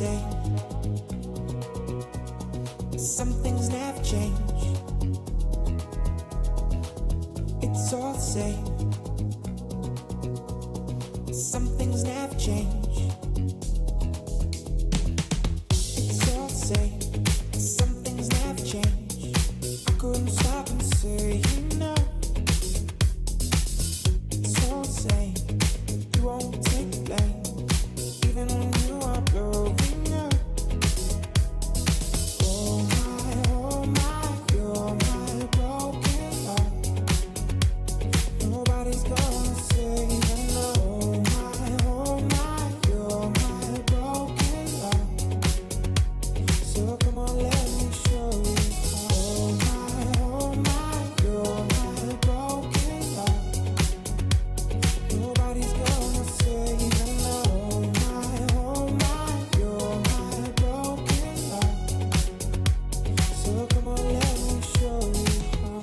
same. Some things never change. It's all the same. Some things never change. It's all the same. Some things never change. I couldn't stop and say no. It's all the same. You won't take the blame, even when you are blowing up. Oh my, you're my broken heart. Nobody's gonna save you, no. Oh my, you're my broken heart. So come on, let me show you how. Oh my, you're my broken heart. Nobody's gonna save you, no. Oh my, you're my broken heart. So come on, let me show you how.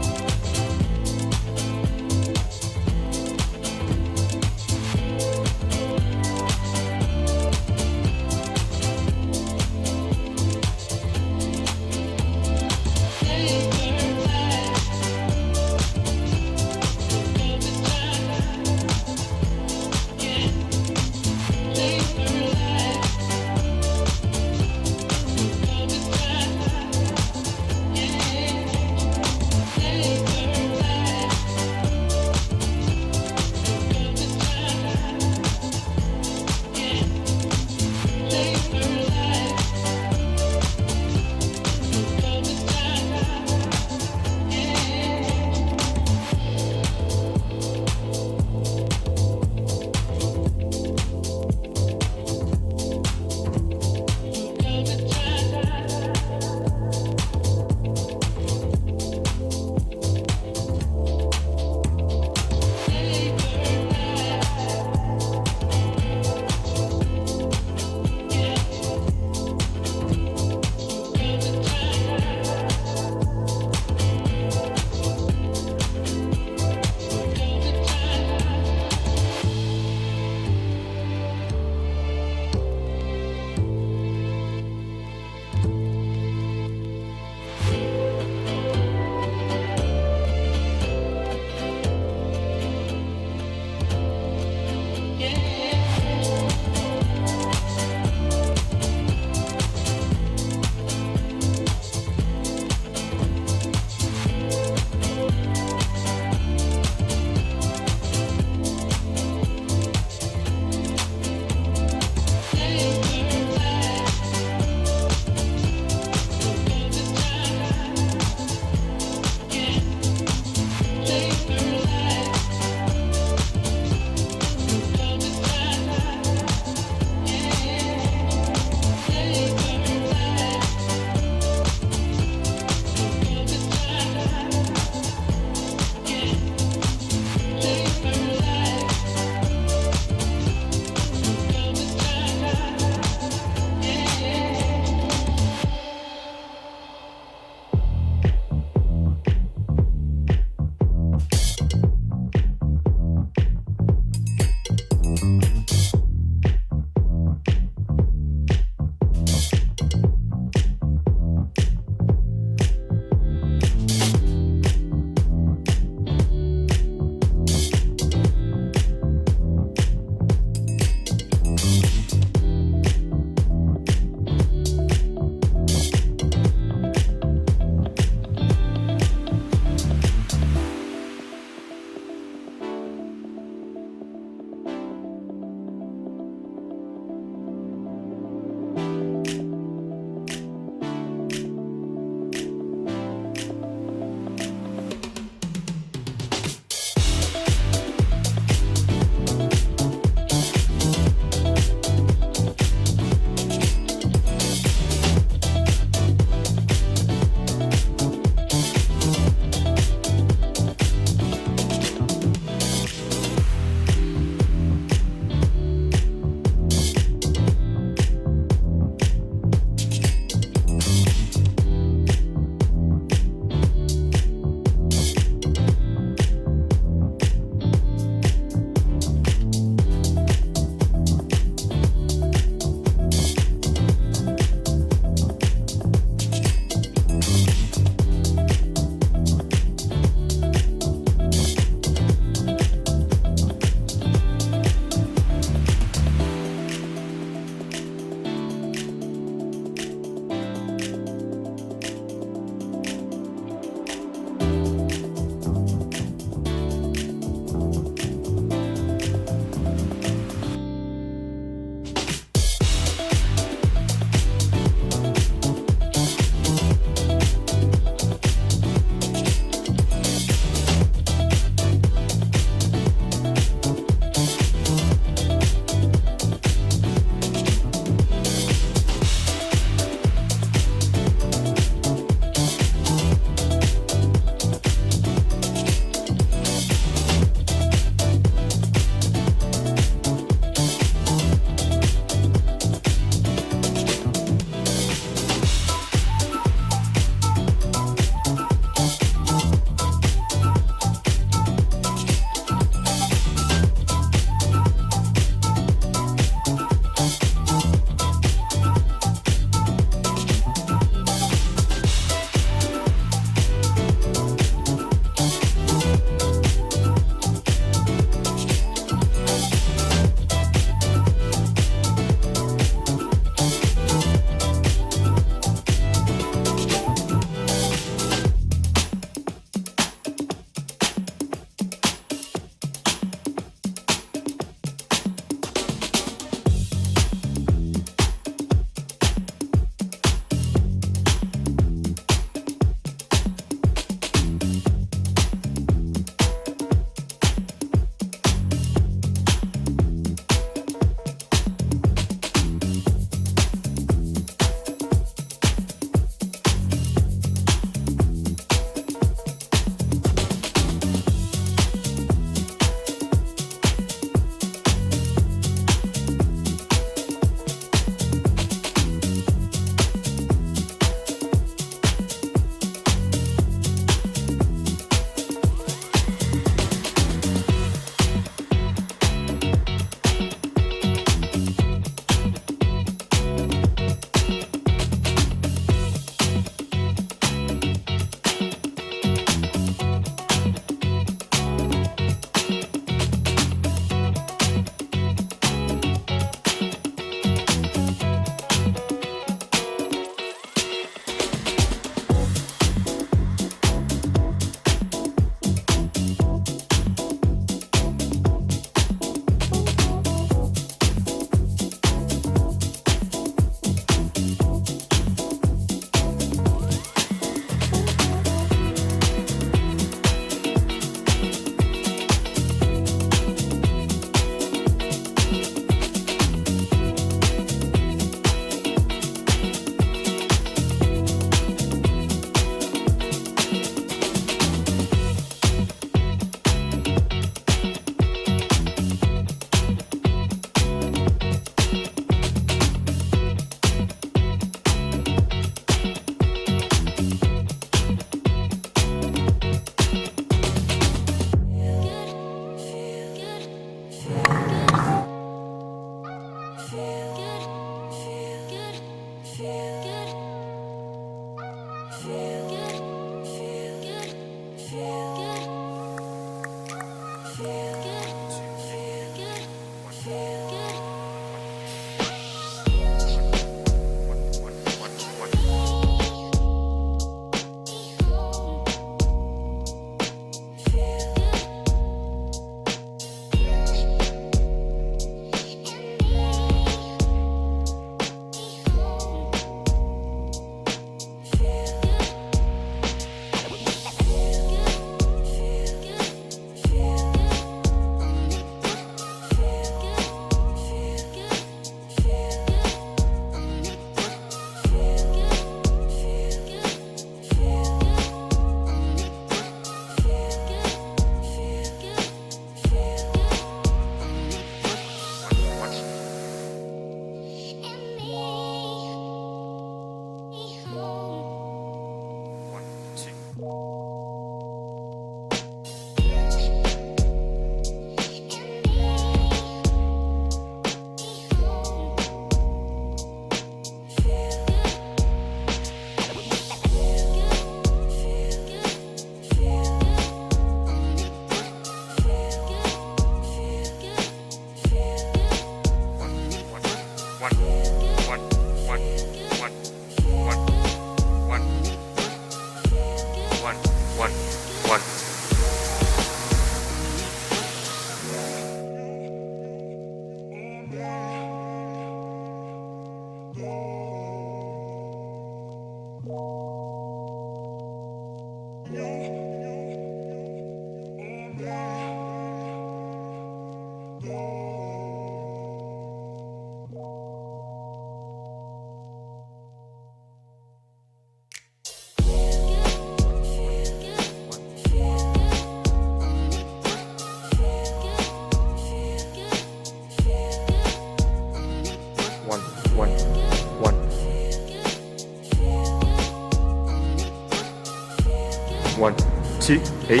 1, 2, 8.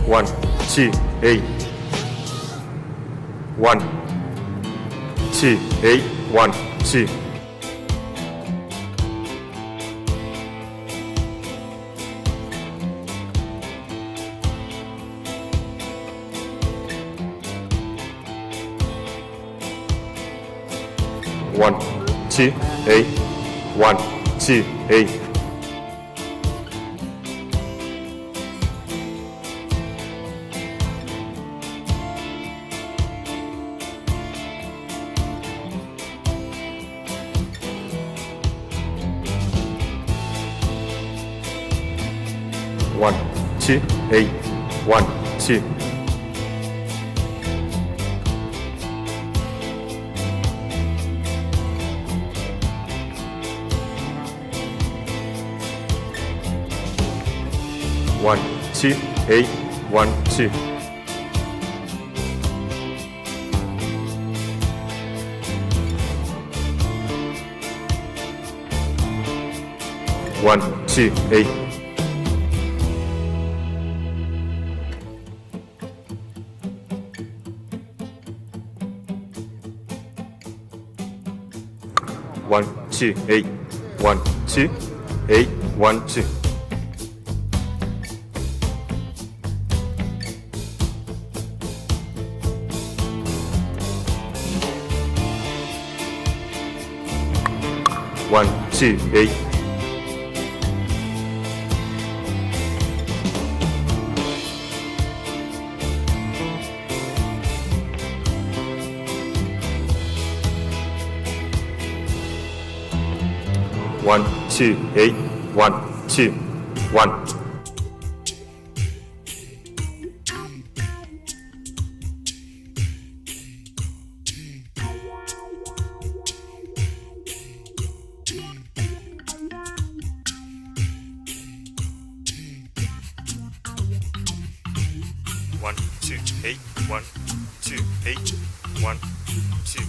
1, 2, 8. 1, 2, 8. 1, 2. 1, 2, 8. 1, 2, 8. 1, 2, 8. 1, 2. 1, 2, 8. 1, 2. 1, 2, 8. 1, 2, 8. 1, 2, 8. 1, 2. 1, 2, 8. 1, 2, 8. 1, 2, 1. 1, 2, 8. 1, 2, 8. 1, 2.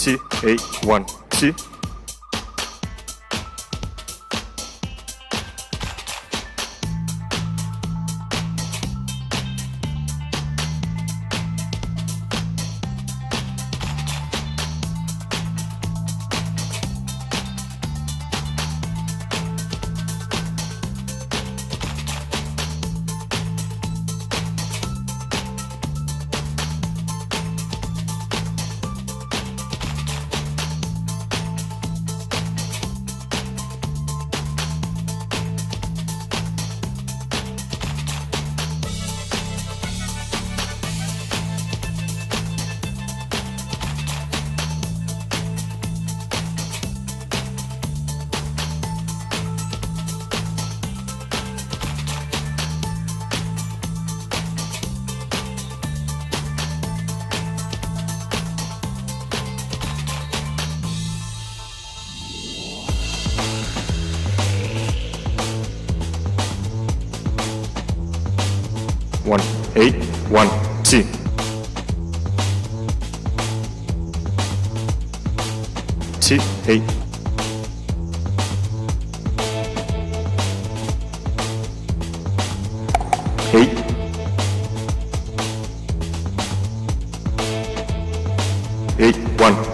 2, 8. 1, 2. 1, 8, 1, 2. 8 8 8 1 8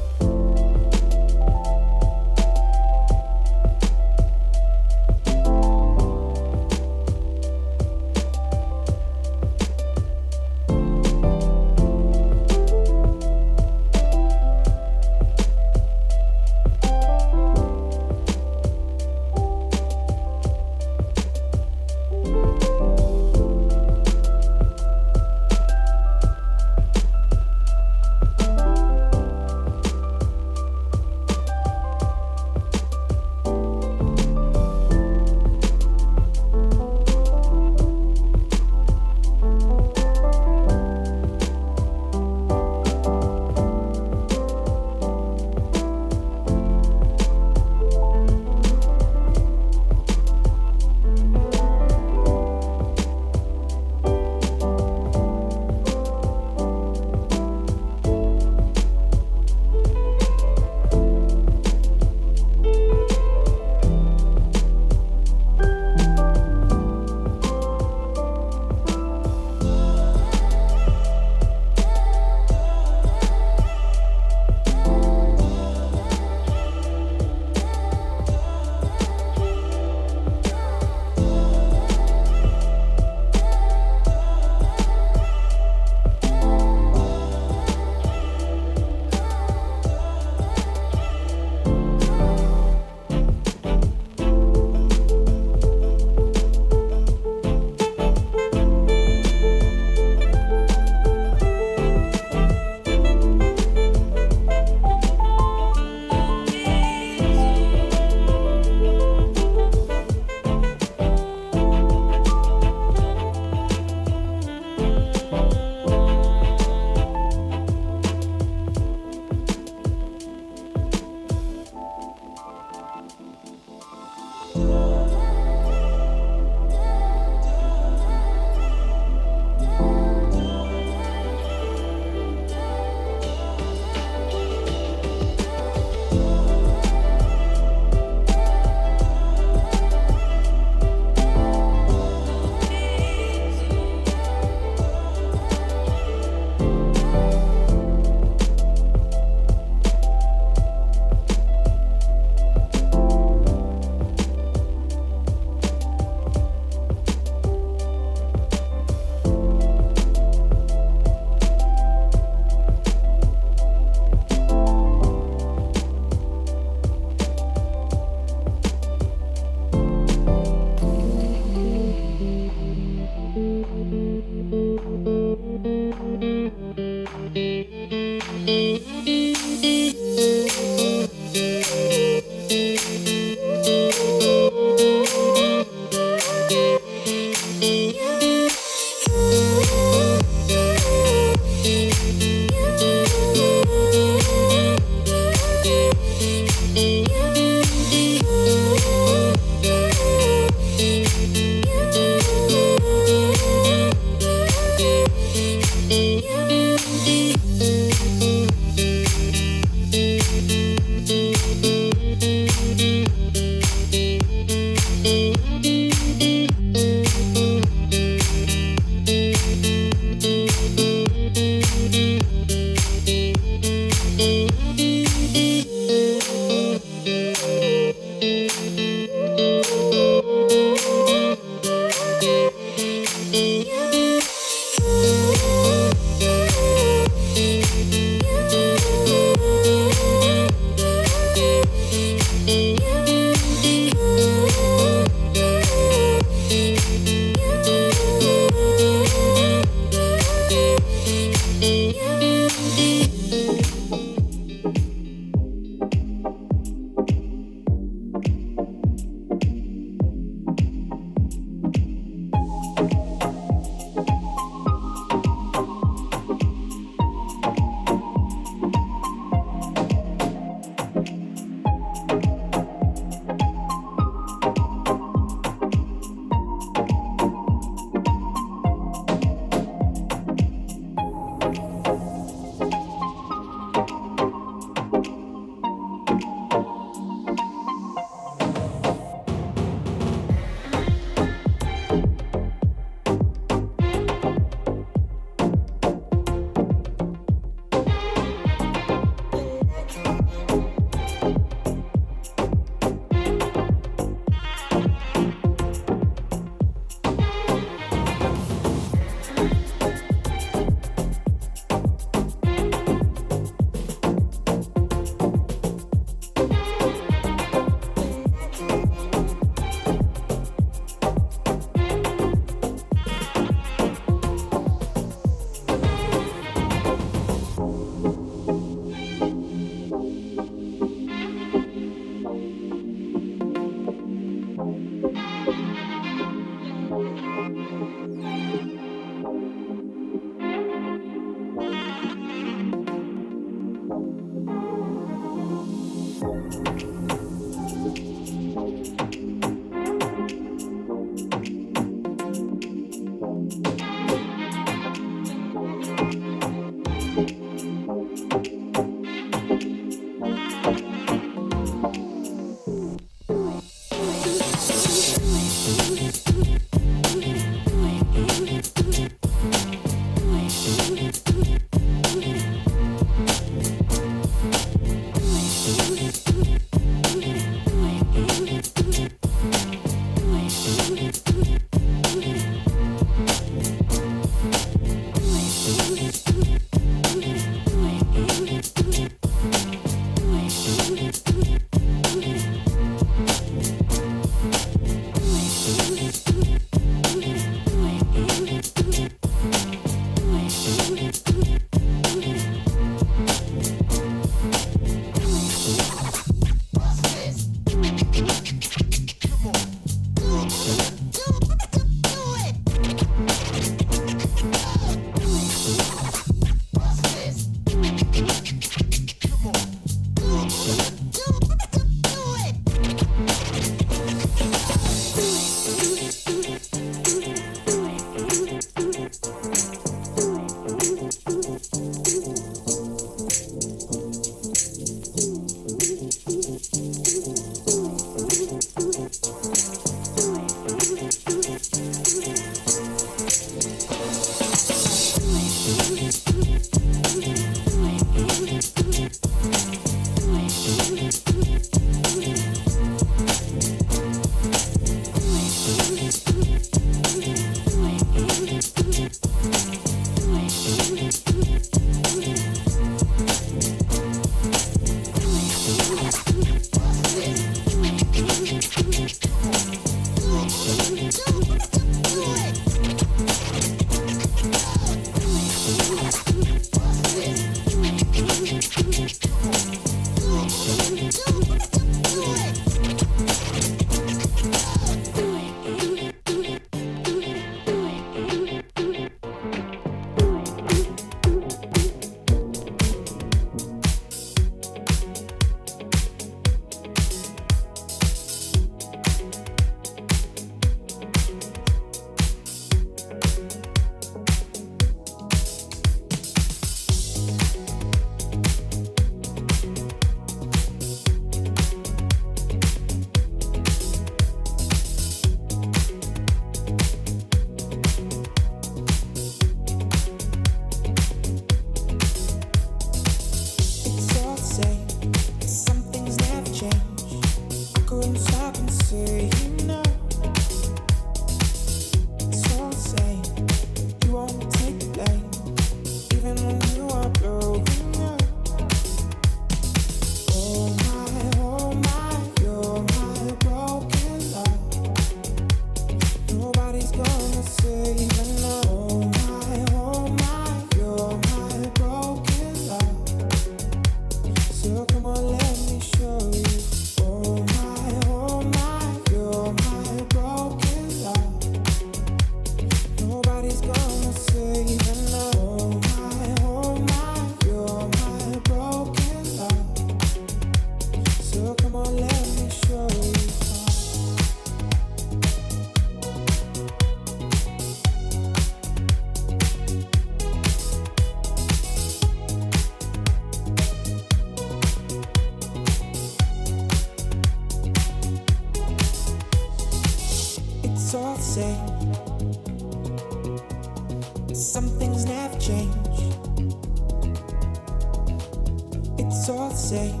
It's all the same.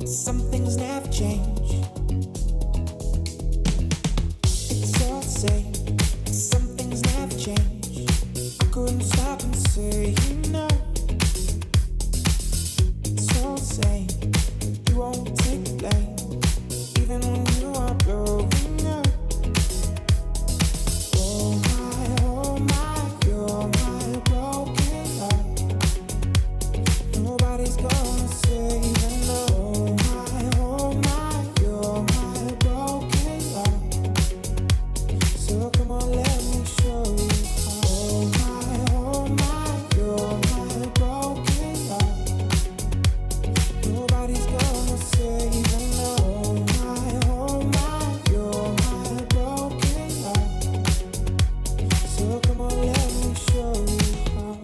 Some things never change. It's all the same. Some things never change. I couldn't stop and say no. It's all the same. You won't take the blame, even when you are blowing up. Oh my, you're my broken love. Nobody's gonna save and oh my, you're my broken love. So come on, let me show you how. Oh my, you're my broken love. Nobody's gonna save and oh my, you're my broken love. So come on, let me show you how.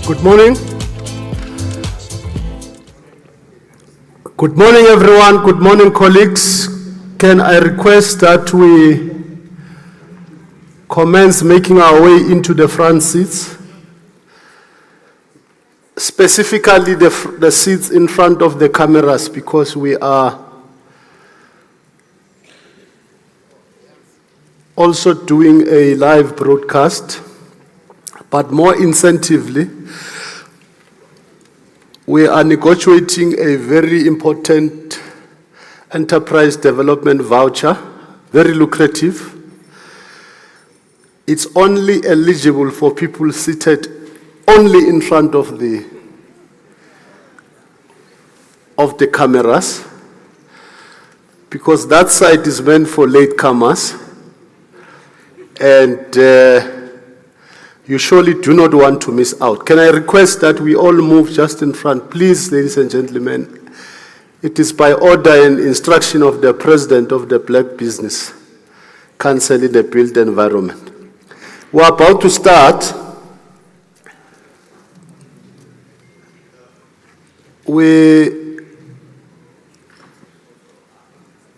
Good morning. Good morning, everyone. Good morning, colleagues. Can I request that we commence making our way into the front seats? Specifically, the seats in front of the cameras, because we are also doing a live broadcast. But more incentively, we are negotiating a very important enterprise development voucher, very lucrative. It's only eligible for people seated only in front of the cameras, because that side is meant for latecomers, and you surely do not want to miss out. Can I request that we all move just in front, please, ladies and gentlemen? It is by order and instruction of the President of the Black Business Council in the Built Environment. We're about to start. We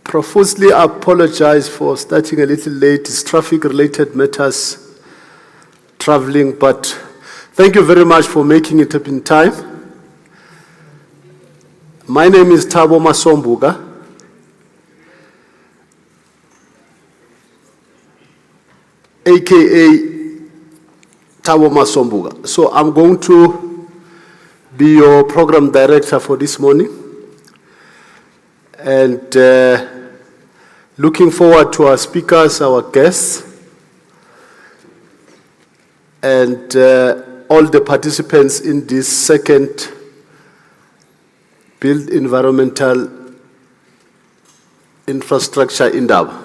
profusely apologize for starting a little late. It's traffic-related matters, traveling, but thank you very much for making it up in time. My name is Thabo Masombuga. AKA Thabo Masombuga. So I'm going to be your program director for this morning, and looking forward to our speakers, our guests, and all the participants in this second Build Environmental Infrastructure Indaba.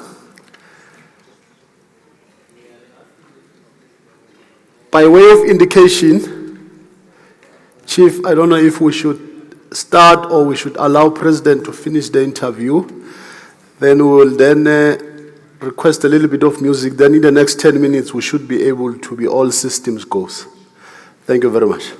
By way of indication, Chief, I don't know if we should start or we should allow President to finish the interview. Then we will request a little bit of music. Then in the next 10 minutes, we should be able to be all systems goes. Thank you very much.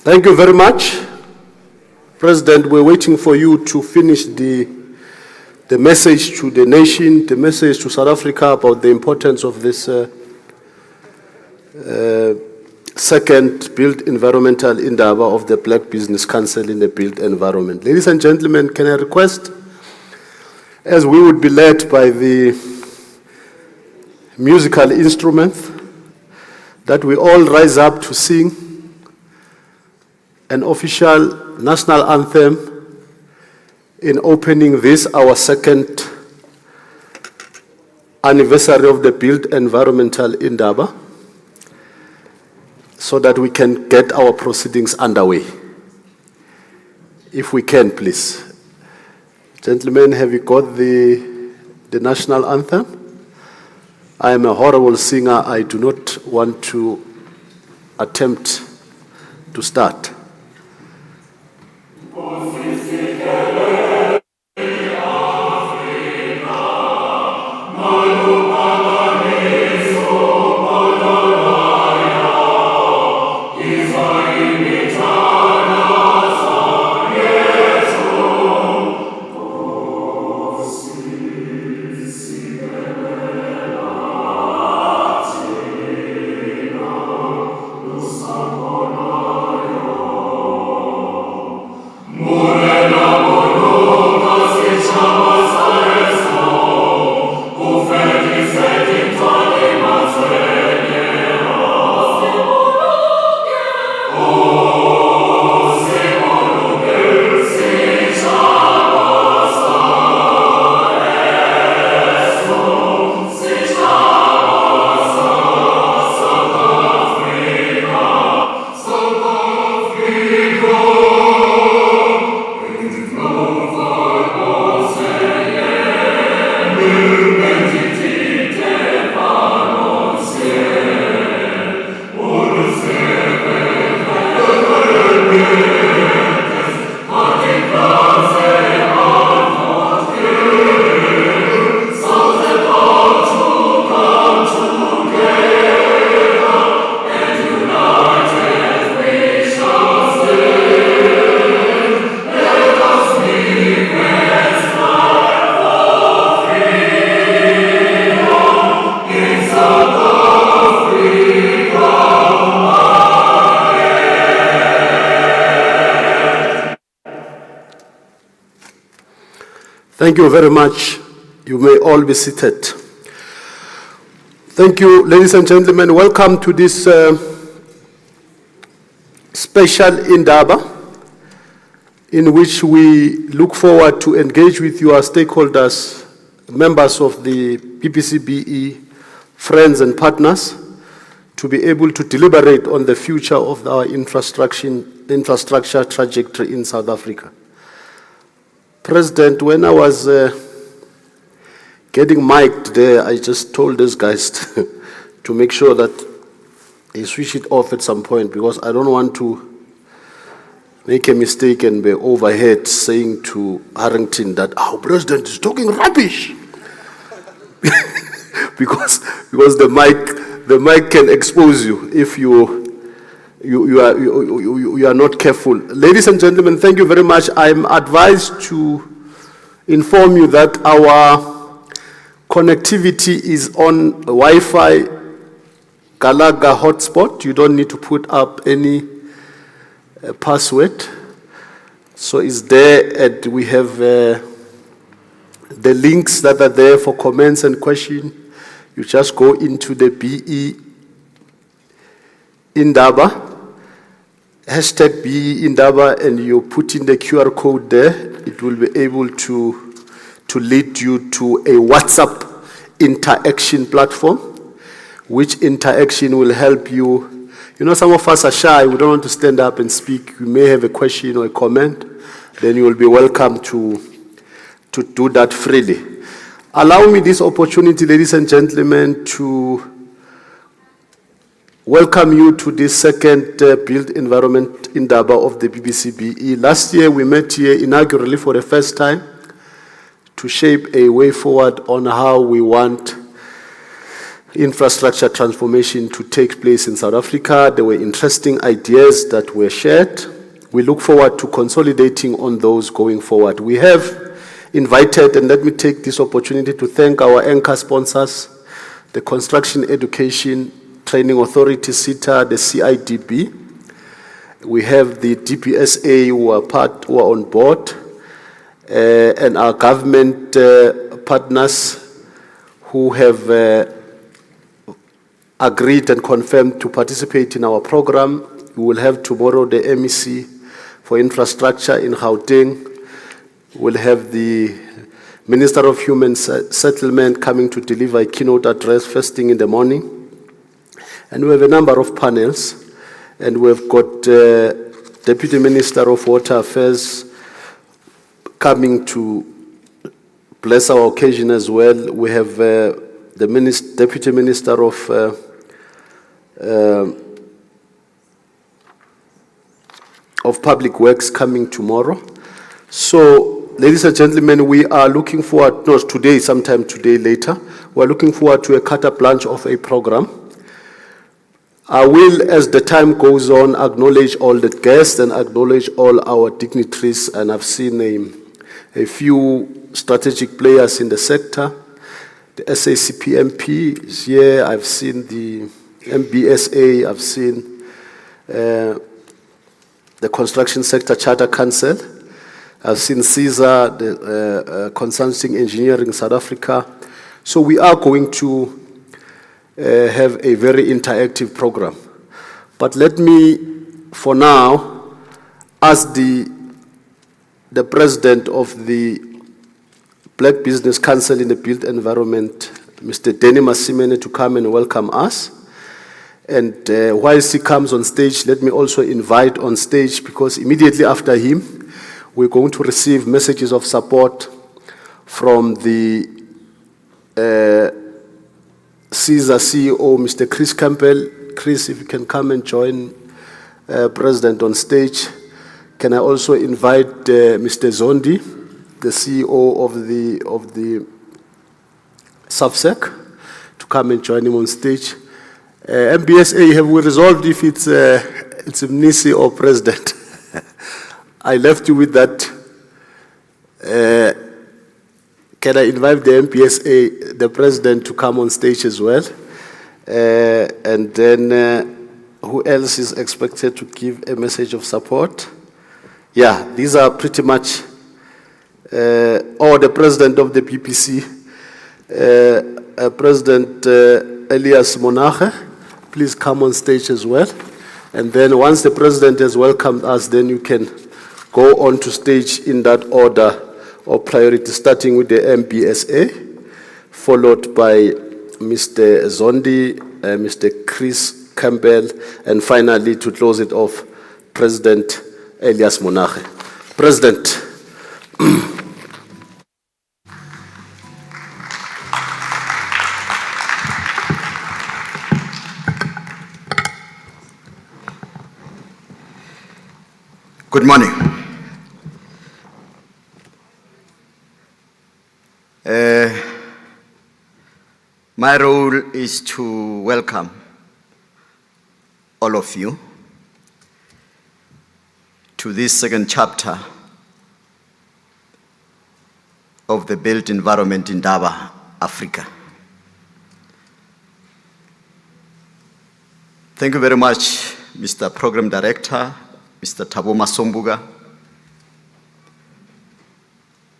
Thank you very much. President, we're waiting for you to finish the message to the nation, the message to South Africa about the importance of this second built environmental Indaba of the Black Business Council in the built environment. Ladies and gentlemen, can I request, as we would be led by the musical instruments, that we all rise up to sing an official national anthem in opening this, our second anniversary of the built environmental Indaba, so that we can get our proceedings underway. If we can, please. Gentlemen, have you got the national anthem? I am a horrible singer. I do not want to attempt to start. Thank you very much. You may all be seated. Thank you, ladies and gentlemen. Welcome to this special Indaba, in which we look forward to engage with you as stakeholders, members of the PPCBE, friends and partners, to be able to deliberate on the future of our infrastructure trajectory in South Africa. President, when I was getting mic'd there, I just told these guys to make sure that they switch it off at some point, because I don't want to make a mistake and be overheard saying to Harrington that our president is talking rubbish. because the mic can expose you if you are not careful. Ladies and gentlemen, thank you very much. I'm advised to inform you that our connectivity is on Wi-Fi Galaga hotspot. You don't need to put up any password. So it's there, and we have the links that are there for comments and questions. You just go into the BE Indaba, hashtag BE Indaba, and you put in the QR code there. It will be able to lead you to a WhatsApp interaction platform, which interaction will help you. You know, some of us are shy. We don't want to stand up and speak. You may have a question or a comment. Then you will be welcome to do that freely. Allow me this opportunity, ladies and gentlemen, to welcome you to this second built environment Indaba of the PPCBE. Last year we met here inaugurally for the first time to shape a way forward on how we want infrastructure transformation to take place in South Africa. There were interesting ideas that were shared. We look forward to consolidating on those going forward. We have invited, and let me take this opportunity to thank our anchor sponsors, the Construction Education Training Authority, CETA, the CIDB. We have the DPSA who are on board, and our government partners who have agreed and confirmed to participate in our program. We will have tomorrow the MEC for Infrastructure in Gauteng. We'll have the Minister of Human Settlement coming to deliver a keynote address first thing in the morning. And we have a number of panels. And we've got Deputy Minister of Water Affairs coming to bless our occasion as well. We have the Deputy Minister of Public Works coming tomorrow. So, ladies and gentlemen, we are looking forward, no, today, sometime today later, we're looking forward to a carte blanche of a program. I will, as the time goes on, acknowledge all the guests and acknowledge all our dignitaries, and I've seen a few strategic players in the sector. The SACP MP is here, I've seen the MBSA, I've seen the Construction Sector Charter Council, I've seen CESA, the Consulting Engineering South Africa. So we are going to have a very interactive program. But let me, for now, ask the president of the Black Business Council in the Built Environment, Mr. Denny Masimene, to come and welcome us. And whilst he comes on stage, let me also invite on stage, because immediately after him, we're going to receive messages of support from the CESA CEO, Mr. Chris Campbell. Chris, if you can come and join President on stage. Can I also invite Mr. Zondi, the CEO of the SAFSEC, to come and join him on stage. MBSA, have we resolved if it's Mnisi or President? I left you with that. Can I invite the MPSA, the President, to come on stage as well? And then who else is expected to give a message of support? Yeah, these are pretty much, or the President of the PPC, President Elias Monache, please come on stage as well. And then once the President has welcomed us, then you can go on to stage in that order of priority, starting with the MBSA, followed by Mr. Zondi, Mr. Chris Campbell, and finally, to close it off, President Elias Monache. President. Good morning. My role is to welcome all of you to this second chapter of the built environment in Indaba, Africa. Thank you very much, Mr. Program Director, Mr. Thabo Masombuga.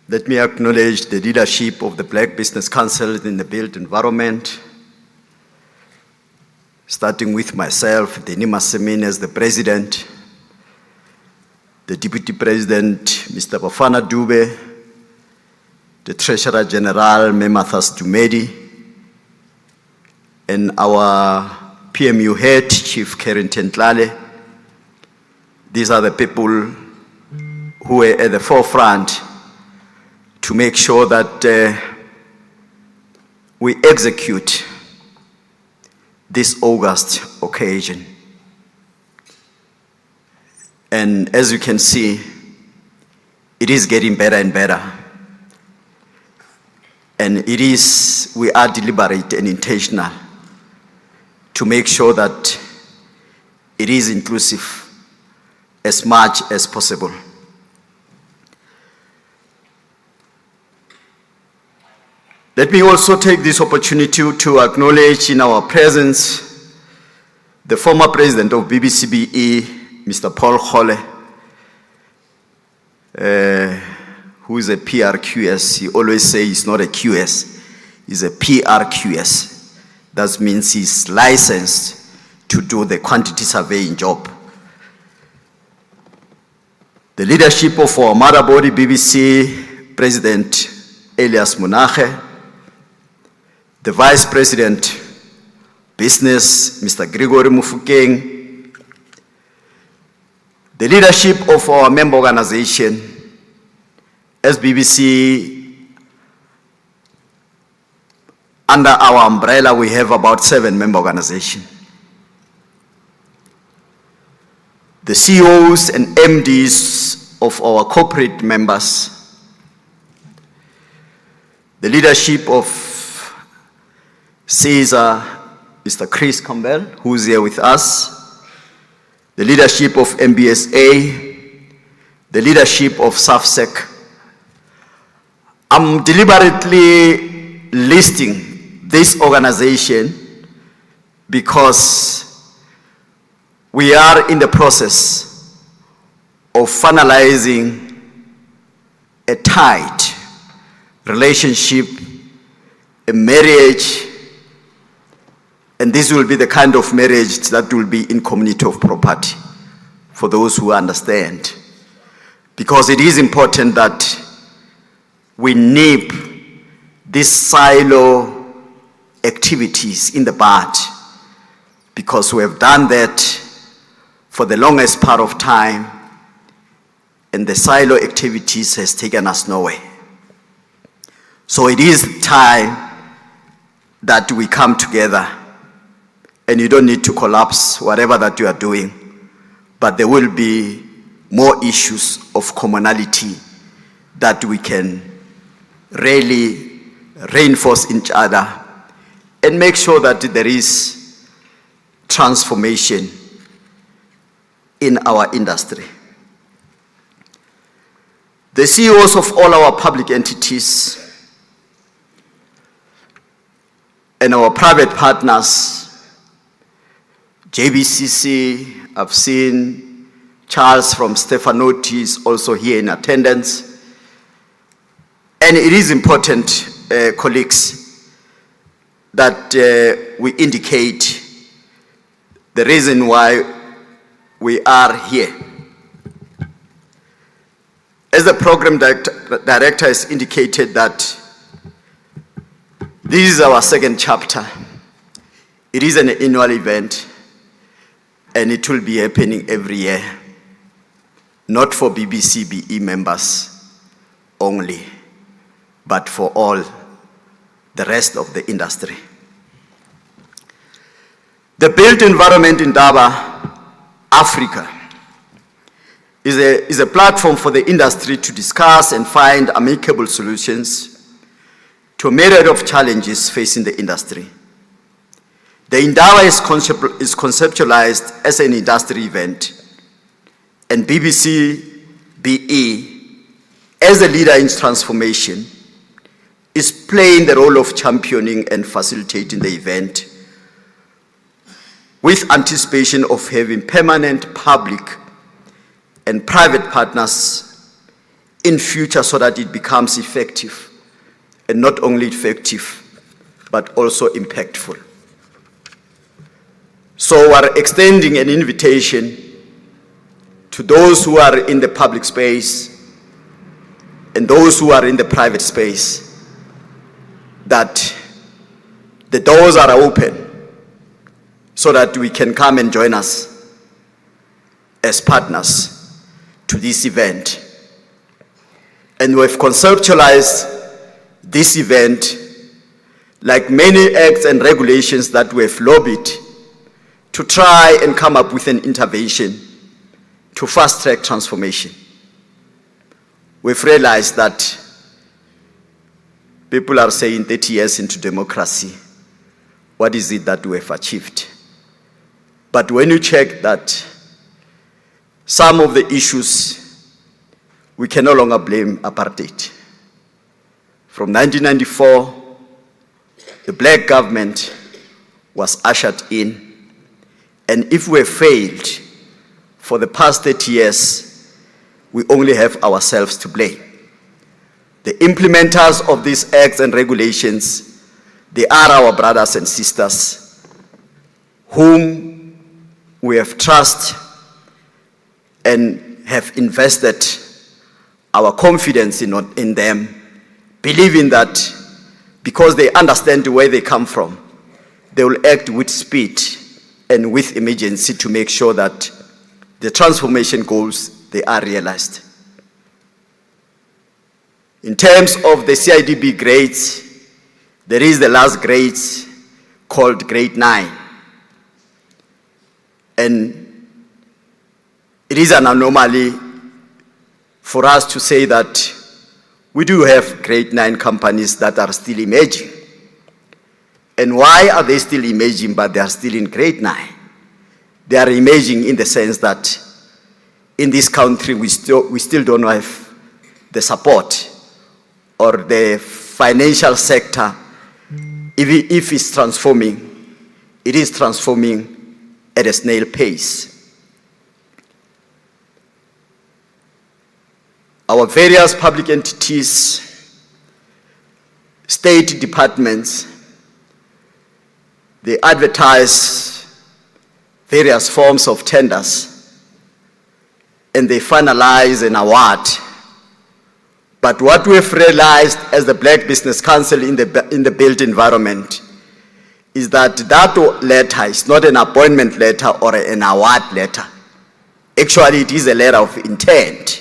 Let me acknowledge the leadership of the Black Business Council in the built environment, starting with myself, Denny Masimene as the President, the Deputy President, Mr. Bafana Dube, the Treasurer General, Memathas Dumedi, and our PMU head, Chief Karen Tentlale. These are the people who were at the forefront to make sure that we execute this August occasion. And as you can see, it is getting better and better. And we are deliberate and intentional to make sure that it is inclusive as much as possible. Let me also take this opportunity to acknowledge in our presence the former president of BBCBE, Mr. Paul Khole, who is a PRQS. He always says he's not a QS, he's a PRQS. That means he's licensed to do the quantity surveying job. The leadership of our mother body, BBC President Elias Munache, the Vice President, Business, Mr. Gregory Mufokeng, the leadership of our member organization, as BBC, under our umbrella, we have about 7 member organizations. The CEOs and MDs of our corporate members, the leadership of CESA, Mr. Chris Campbell, who is here with us, the leadership of MBSA, the leadership of SAFSEC. I'm deliberately listing this organization because we are in the process of finalizing a tight relationship, a marriage, and this will be the kind of marriage that will be in community of property, for those who understand. Because it is important that we nip these silo activities in the bud, because we have done that for the longest part of time, and the silo activities has taken us nowhere. So it is time that we come together, and you don't need to collapse whatever that you are doing, but there will be more issues of commonality that we can really reinforce each other and make sure that there is transformation in our industry. The CEOs of all our public entities and our private partners, JBCC, I've seen Charles from Stefanotti is also here in attendance. And it is important, colleagues, that we indicate the reason why we are here. As the program director has indicated that this is our second chapter. It is an annual event, and it will be happening every year, not for BBCBE members only, but for all the rest of the industry. The built environment in Indaba, Africa, is a platform for the industry to discuss and find amicable solutions to a myriad of challenges facing the industry. The Indaba is conceptualized as an industry event, and BBCBE, as a leader in transformation, is playing the role of championing and facilitating the event with anticipation of having permanent public and private partners in future so that it becomes effective, and not only effective, but also impactful. So we're extending an invitation to those who are in the public space and those who are in the private space that the doors are open so that we can come and join us as partners to this event. And we've conceptualized this event like many acts and regulations that we've lobbied to try and come up with an intervention to fast-track transformation. We've realized that people are saying 30 years into democracy, what is it that we have achieved? But when you check that some of the issues, we can no longer blame apartheid. From 1994, the black government was ushered in, and if we failed for the past 30 years, we only have ourselves to blame. The implementers of these acts and regulations, they are our brothers and sisters whom we have trust and have invested our confidence in them, believing that because they understand where they come from, they will act with speed and with emergency to make sure that the transformation goals, they are realized. In terms of the CIDB grades, there is the last grade called grade 9. And it is an anomaly for us to say that we do have grade 9 companies that are still emerging. And why are they still emerging but they are still in grade 9? They are emerging in the sense that in this country we still don't have the support or the financial sector. If it's transforming, it is transforming at a snail pace. Our various public entities, state departments, they advertise various forms of tenders and they finalize an award. But what we've realized as the Black Business Council in the built environment is that that letter is not an appointment letter or an award letter. Actually, it is a letter of intent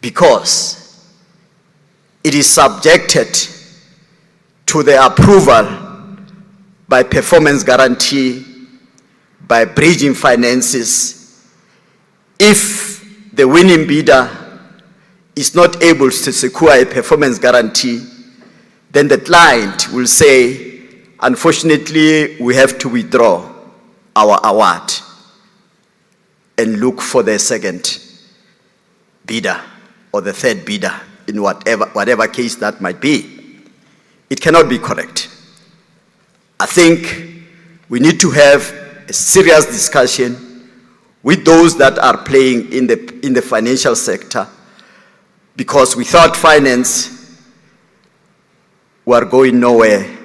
because it is subjected to the approval by performance guarantee, by bridging finances. If the winning bidder is not able to secure a performance guarantee, then the client will say, unfortunately, we have to withdraw our award and look for the second bidder or the third bidder in whatever case that might be. It cannot be correct. I think we need to have a serious discussion with those that are playing in the financial sector, because without finance, we are going nowhere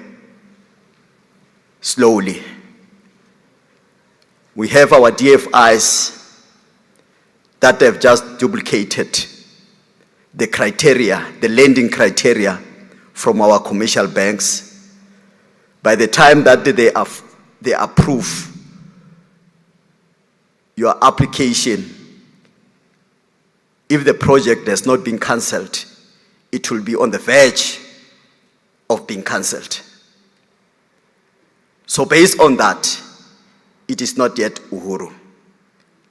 slowly. We have our DFIs that have just duplicated the criteria, the lending criteria from our commercial banks. By the time that they approve your application, if the project has not been cancelled, it will be on the verge of being cancelled. So based on that, it is not yet Uhuru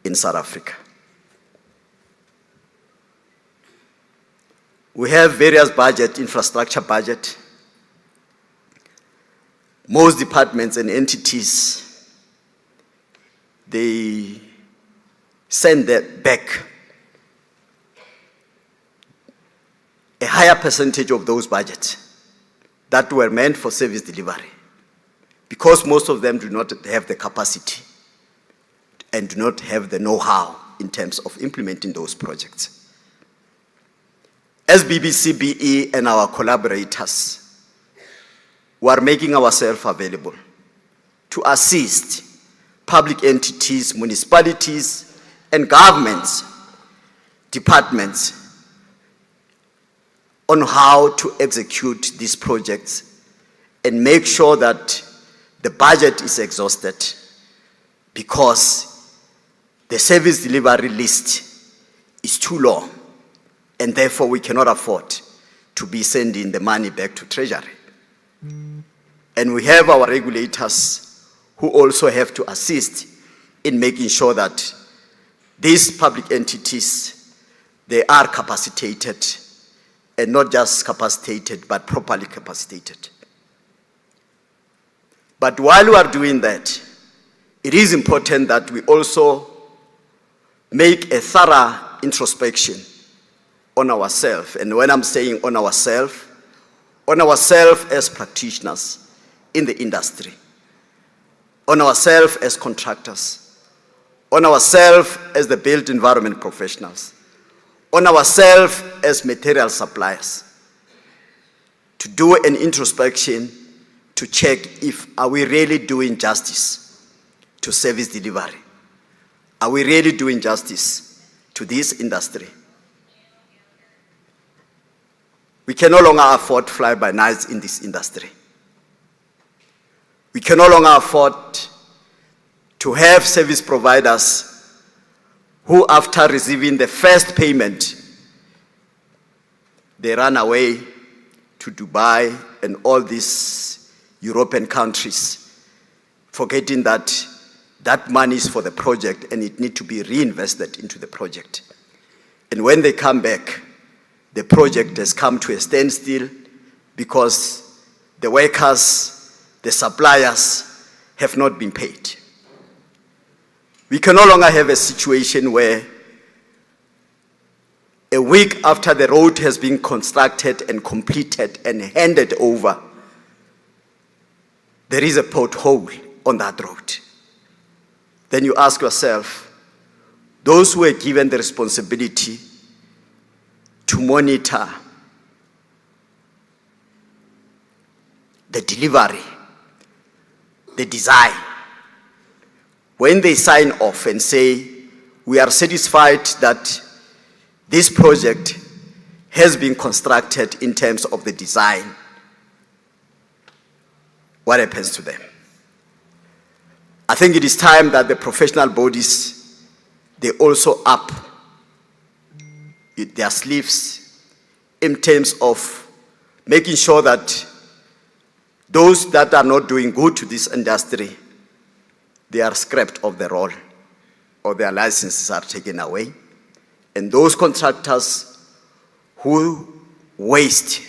in South Africa. We have various budget, infrastructure budget. Most departments and entities, they send that back a higher percentage of those budgets that were meant for service delivery, because most of them do not have the capacity and do not have the know-how in terms of implementing those projects. As BBCBE and our collaborators, we are making ourselves available to assist public entities, municipalities, and governments, departments, on how to execute these projects and make sure that the budget is exhausted, because the service delivery list is too long, and therefore we cannot afford to be sending the money back to Treasury. And we have our regulators who also have to assist in making sure that these public entities, they are capacitated, and not just capacitated, but properly capacitated. But while we are doing that, it is important that we also make a thorough introspection on ourselves. And when I'm saying on ourselves as practitioners in the industry, on ourselves as contractors, on ourselves as the built environment professionals, on ourselves as material suppliers, to do an introspection to check if are we really doing justice to service delivery? Are we really doing justice to this industry? We can no longer afford fly-by-nights in this industry. We can no longer afford to have service providers who, after receiving the first payment, they run away to Dubai and all these European countries, forgetting that that money is for the project and it needs to be reinvested into the project. And when they come back, the project has come to a standstill because the workers, the suppliers have not been paid. We can no longer have a situation where a week after the road has been constructed and completed and handed over, there is a pothole on that road. Then you ask yourself, those who were given the responsibility to monitor the delivery, the design, when they sign off and say, we are satisfied that this project has been constructed in terms of the design, what happens to them? I think it is time that the professional bodies, they also up their sleeves in terms of making sure that those that are not doing good to this industry, they are scrapped off the roll or their licenses are taken away. And those contractors who waste,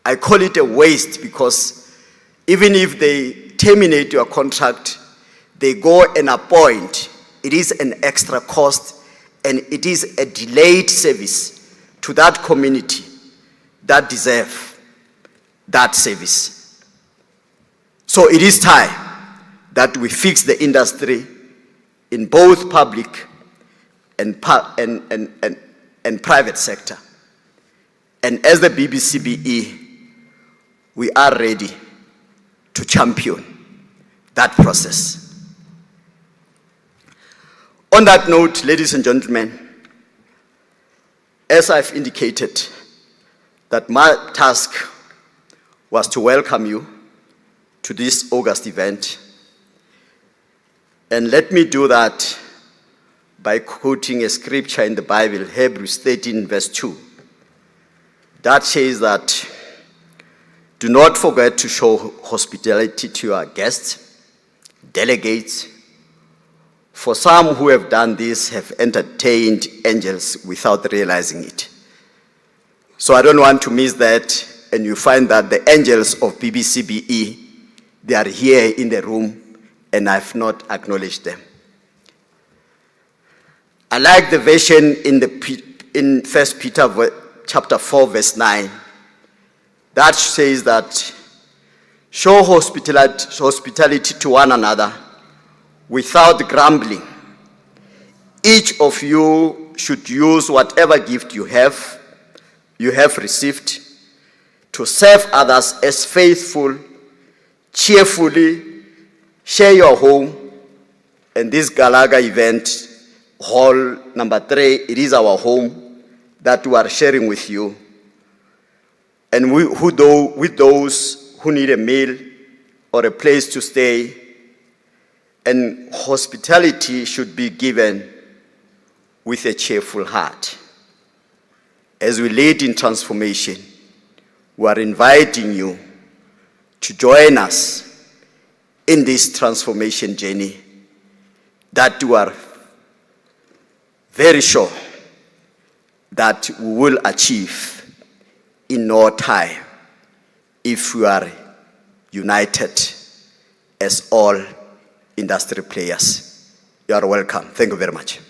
I call it a waste because even if they terminate your contract, they go and appoint, it is an extra cost and it is a delayed service to that community that deserve that service. So it is time that we fix the industry in both public and private sector. And as the BBCBE, we are ready to champion that process. On that note, ladies and gentlemen, as I've indicated, that my task was to welcome you to this August event. And let me do that by quoting a scripture in the Bible, Hebrews 13, verse 2. That says that, do not forget to show hospitality to your guests, delegates, for some who have done this have entertained angels without realizing it. So I don't want to miss that, and you find that the angels of BBCBE, they are here in the room, and I've not acknowledged them. I like the version in 1 Peter chapter 4, verse 9, that says that, show hospitality to one another without grumbling. Each of you should use whatever gift you have received to serve others as faithful, cheerfully, share your home. And this Galaga event, hall number 3, it is our home that we are sharing with you. And with those who need a meal or a place to stay, and hospitality should be given with a cheerful heart. As we lead in transformation, we are inviting you to join us in this transformation journey that we are very sure that we will achieve in no time if we are united as all industry players. You are welcome. Thank you very much.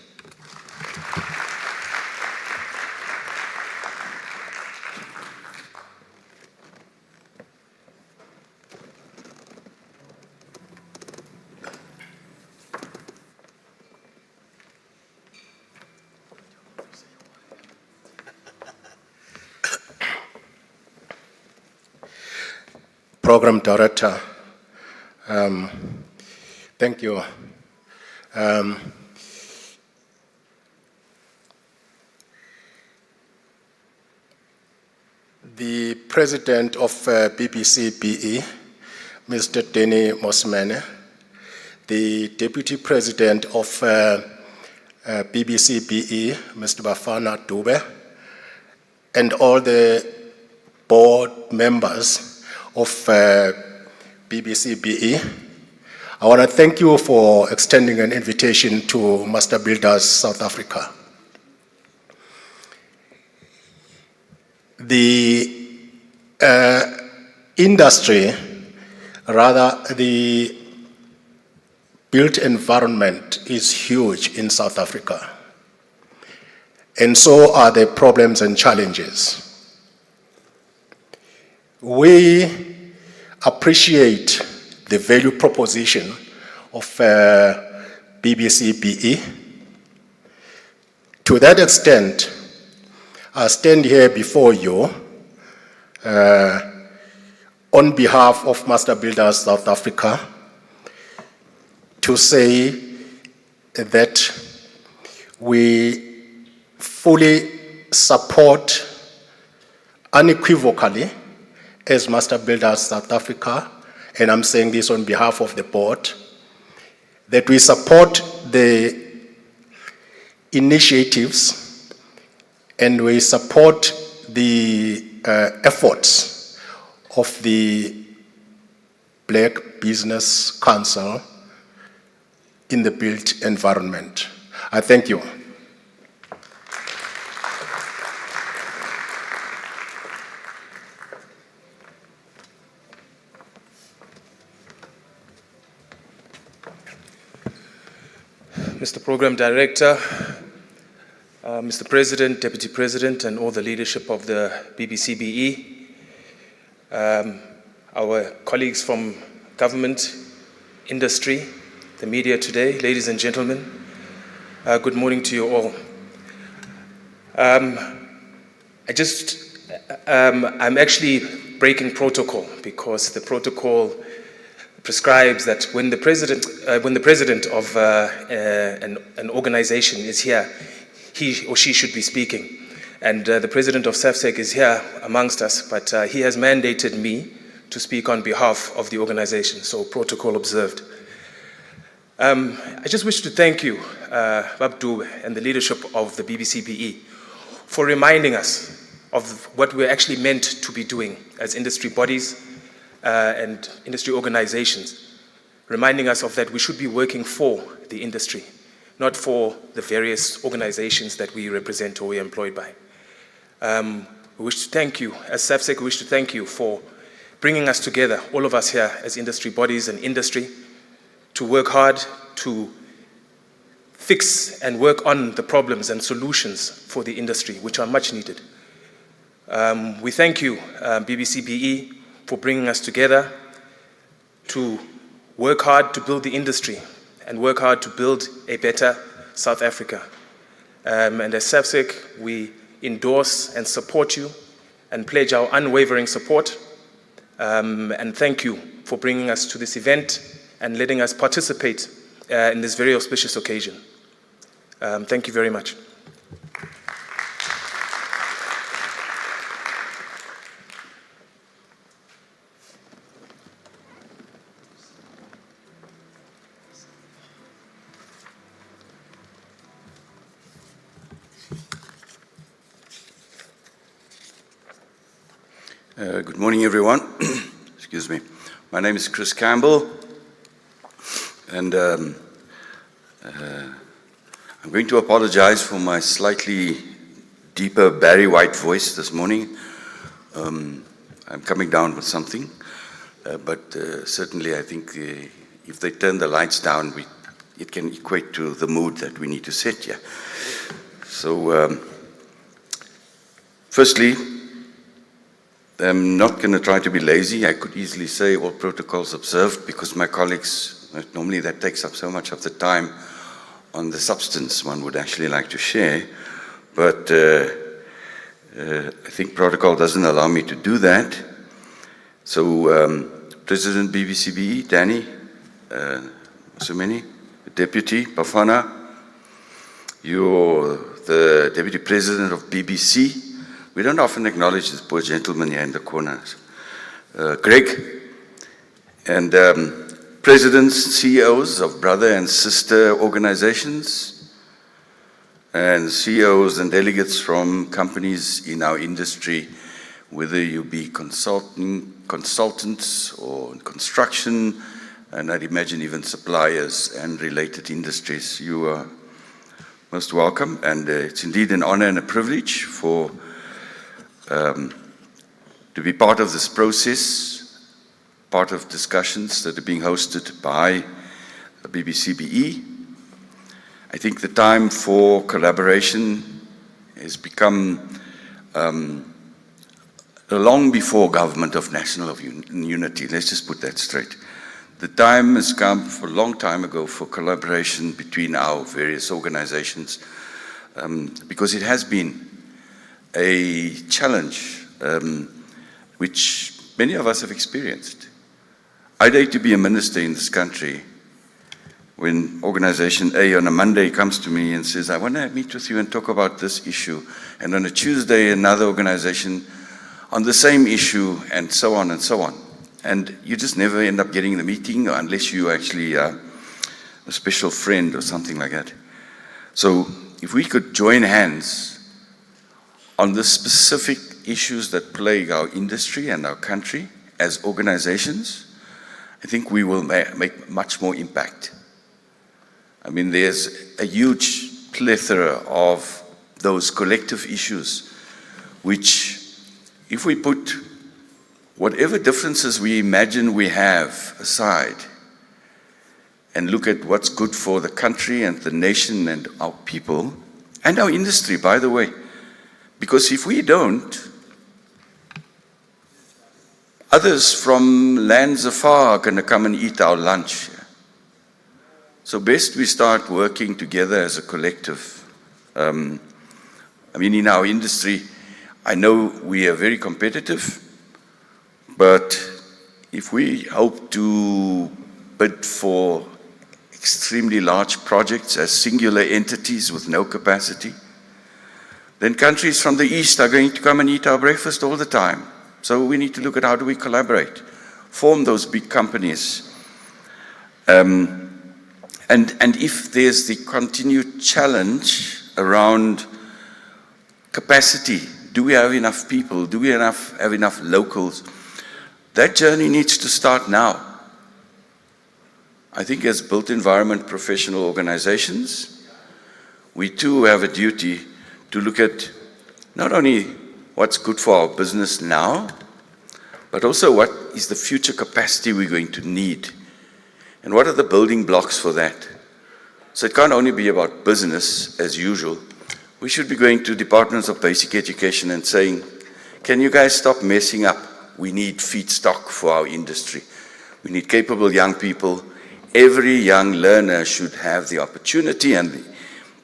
Program Director, thank you. The President of BBC BE, Mr. Denny Mosmene, the Deputy President of BBC BE, Mr. Bafana Dube, and all the board members of BBC BE. I want to thank you for extending an invitation to Master Builders South Africa. The industry, rather the built environment is huge in South Africa. And so are the problems and challenges. We appreciate the value proposition of BBC BE. To that extent, I stand here before you on behalf of Master Builders South Africa to say that we fully support unequivocally as Master Builders South Africa, and I'm saying this on behalf of the board, that we support the initiatives and we support the efforts of the Black Business Council in the built environment. I thank you. Mr. Program Director, Mr. President, Deputy President, and all the leadership of the BBC BE, our colleagues from government, industry, the media today, ladies and gentlemen, good morning to you all. I'm actually breaking protocol because the protocol prescribes that when the president of an organization is here, he or she should be speaking. And the president of SAFSEC is here amongst us, but he has mandated me to speak on behalf of the organization, so protocol observed. I just wish to thank you, Babdu, and the leadership of the BBC BE for reminding us of what we're actually meant to be doing as industry bodies and industry organizations, reminding us of that we should be working for the industry, not for the various organizations that we represent or we're employed by. We wish to thank you, as SAFSEC, we wish to thank you for bringing us together, all of us here as industry bodies and industry, to work hard to fix and work on the problems and solutions for the industry, which are much needed. We thank you, BBC BE, for bringing us together to work hard to build the industry and work hard to build a better South Africa. And as SAFSEC, we endorse and support you and pledge our unwavering support. And thank you for bringing us to this event and letting us participate in this very auspicious occasion. Thank you very much. Good morning, everyone. Excuse me. My name is Chris Campbell, and I'm going to apologize for my slightly deeper Barry White voice this morning. I'm coming down with something, but certainly I think if they turn the lights down, it can equate to the mood that we need to set here. So, firstly, I'm not going to try to be lazy. I could easily say all protocols observed because my colleagues, normally that takes up so much of the time on the substance one would actually like to share. But I think protocol doesn't allow me to do that. So, President BBCBE, Danny, so many, Deputy Bafana, you're the Deputy President of BBC. We don't often acknowledge this poor gentleman here in the corners. Greg, and presidents, CEOs of brother and sister organizations, and CEOs and delegates from companies in our industry, whether you be consultants or construction, and I'd imagine even suppliers and related industries. You are most welcome, and it's indeed an honor and a privilege to be part of this process, part of discussions that are being hosted by BBCBE. I think the time for collaboration has become long before government of national unity. Let's just put that straight. The time has come for a long time ago for collaboration between our various organizations, because it has been a challenge which many of us have experienced. I'd hate to be a minister in this country when organization A on a Monday comes to me and says, I want to meet with you and talk about this issue, and on a Tuesday another organization on the same issue, and so on and so on. And you just never end up getting the meeting unless you actually a special friend or something like that. So if we could join hands on the specific issues that plague our industry and our country as organizations, I think we will make much more impact. I mean, there's a huge plethora of those collective issues which, if we put whatever differences we imagine we have aside and look at what's good for the country and the nation and our people and our industry, by the way, because if we don't, others from lands afar are going to come and eat our lunch. So best we start working together as a collective. I mean, in our industry, I know we are very competitive, but if we hope to bid for extremely large projects as singular entities with no capacity, then countries from the East are going to come and eat our breakfast all the time. So we need to look at how do we collaborate, form those big companies. And if there's the continued challenge around capacity, do we have enough people? Do we have enough locals? That journey needs to start now. I think as built environment professional organizations, we too have a duty to look at not only what's good for our business now, but also what is the future capacity we're going to need, and what are the building blocks for that. So it can't only be about business as usual. We should be going to departments of basic education and saying, can you guys stop messing up? We need feedstock for our industry. We need capable young people. Every young learner should have the opportunity and the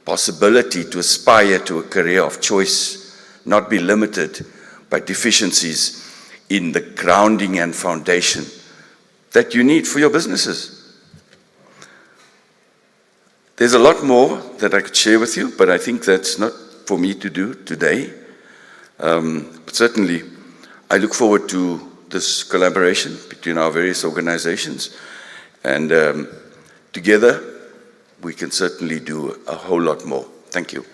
possibility to aspire to a career of choice, not be limited by deficiencies in the grounding and foundation that you need for your businesses. There's a lot more that I could share with you, but I think that's not for me to do today. But certainly, I look forward to this collaboration between our various organizations, and together we can certainly do a whole lot more. Thank you.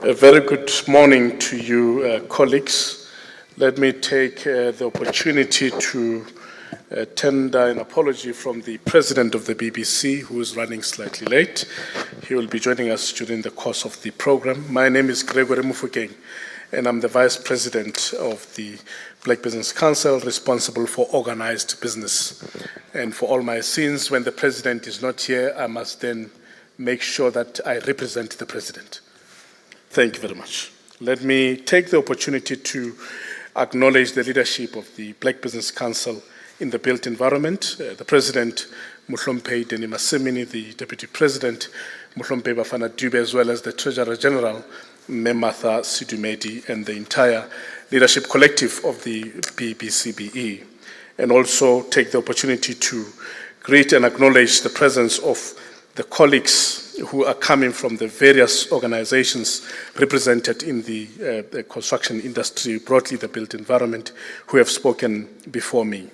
A very good morning to you, colleagues. Let me take the opportunity to tender an apology from the president of the BBC, who is running slightly late. He will be joining us during the course of the program. My name is Gregory Mufokeng, and I'm the Vice President of the Black Business Council, responsible for organized business. And for all my sins, when the president is not here, I must then make sure that I represent the president. Thank you very much. Let me take the opportunity to acknowledge the leadership of the Black Business Council in the built environment, the President, Mohlomphei Denny Masimini, the Deputy President, Mohlomphei Bafana Dube, as well as the Treasurer General, Martha Sidumedi, and the entire leadership collective of the BBCBE, and also take the opportunity to greet and acknowledge the presence of the colleagues who are coming from the various organizations represented in the construction industry, broadly the built environment, who have spoken before me.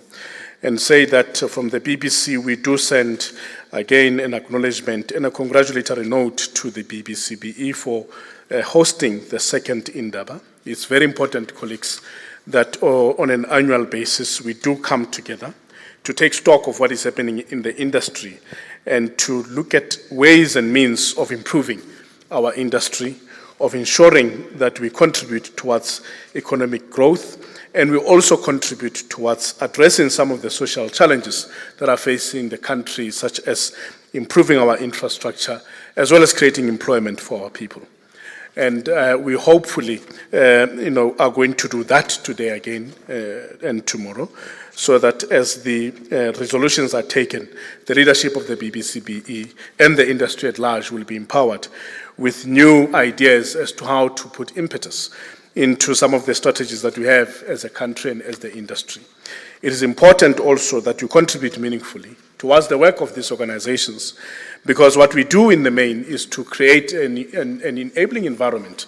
And say that from the BBC, we do send again an acknowledgement and a congratulatory note to the BBCBE for hosting the second Indaba. It's very important, colleagues, that on an annual basis, we do come together to take stock of what is happening in the industry and to look at ways and means of improving our industry, of ensuring that we contribute towards economic growth, and we also contribute towards addressing some of the social challenges that are facing the country, such as improving our infrastructure, as well as creating employment for our people. And we hopefully are going to do that today again and tomorrow, so that as the resolutions are taken, the leadership of the BBCBE and the industry at large will be empowered with new ideas as to how to put impetus into some of the strategies that we have as a country and as the industry. It is important also that you contribute meaningfully towards the work of these organizations, because what we do in the main is to create an enabling environment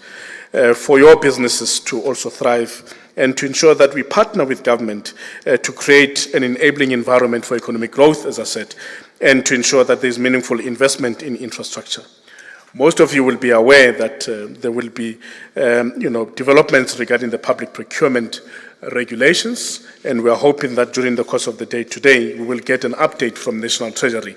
for your businesses to also thrive, and to ensure that we partner with government to create an enabling environment for economic growth, as I said, and to ensure that there's meaningful investment in infrastructure. Most of you will be aware that there will be developments regarding the public procurement regulations, and we are hoping that during the course of the day today, we will get an update from National Treasury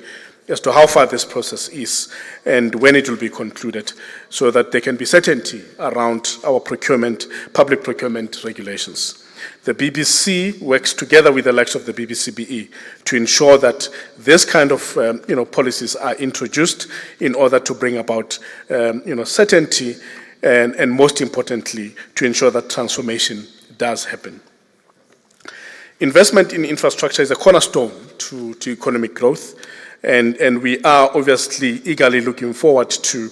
as to how far this process is and when it will be concluded, so that there can be certainty around our public procurement regulations. The BBC works together with the likes of the BBCBE to ensure that this kind of policies are introduced in order to bring about certainty and most importantly, to ensure that transformation does happen. Investment in infrastructure is a cornerstone to economic growth. And we are obviously eagerly looking forward to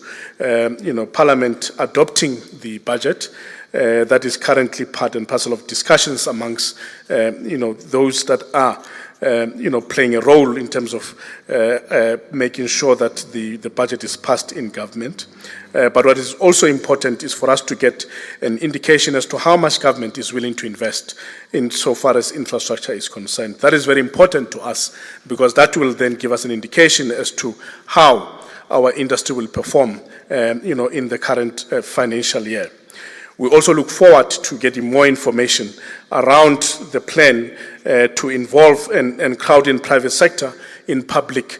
Parliament adopting the budget that is currently part and parcel of discussions amongst those that are playing a role in terms of making sure that the budget is passed in government. But what is also important is for us to get an indication as to how much government is willing to invest in so far as infrastructure is concerned. That is very important to us, because that will then give us an indication as to how our industry will perform in the current financial year. We also look forward to getting more information around the plan to involve and crowd in private sector in public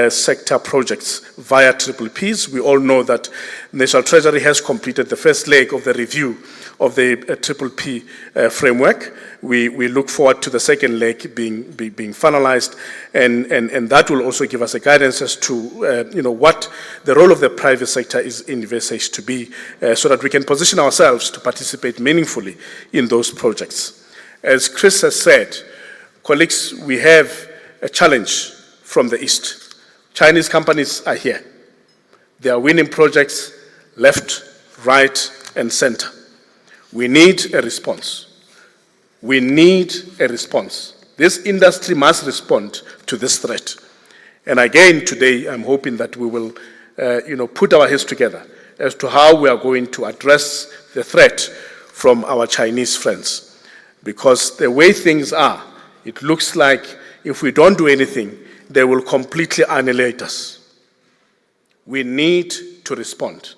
sector projects via PPPs. We all know that National Treasury has completed the first leg of the review of the PPP framework. We look forward to the second leg being finalized, and that will also give us a guidance as to what the role of the private sector is envisaged to be, so that we can position ourselves to participate meaningfully in those projects. As Chris has said, colleagues, we have a challenge from the East. Chinese companies are here. They are winning projects left, right, and center. We need a response. We need a response. This industry must respond to this threat. And again, today, I'm hoping that we will, put our heads together as to how we are going to address the threat from our Chinese friends. Because the way things are, it looks like if we don't do anything, they will completely annihilate us. We need to respond.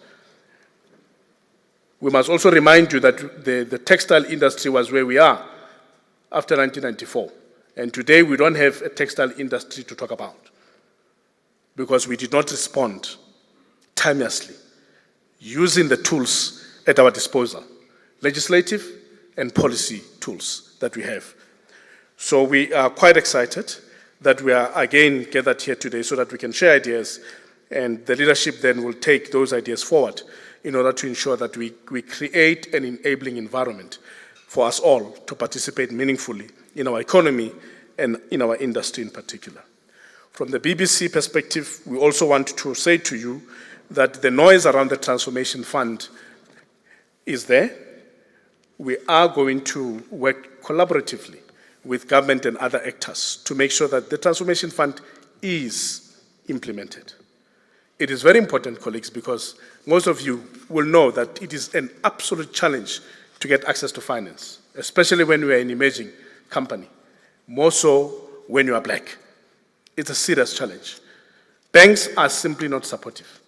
We must also remind you that the textile industry was where we are after 1994. And today we don't have a textile industry to talk about because we did not respond timelessly, using the tools at our disposal, legislative and policy tools that we have. So we are quite excited that we are again gathered here today so that we can share ideas, and the leadership then will take those ideas forward in order to ensure that we create an enabling environment for us all to participate meaningfully in our economy and in our industry in particular. From the BBC perspective, we also want to say to you that the noise around the Transformation Fund is there. We are going to work collaboratively with government and other actors to make sure that the Transformation Fund is implemented. It is very important, colleagues, because most of you will know that it is an absolute challenge to get access to finance, especially when we are an emerging company, more so when you are black. It's a serious challenge. Banks are simply not supportive.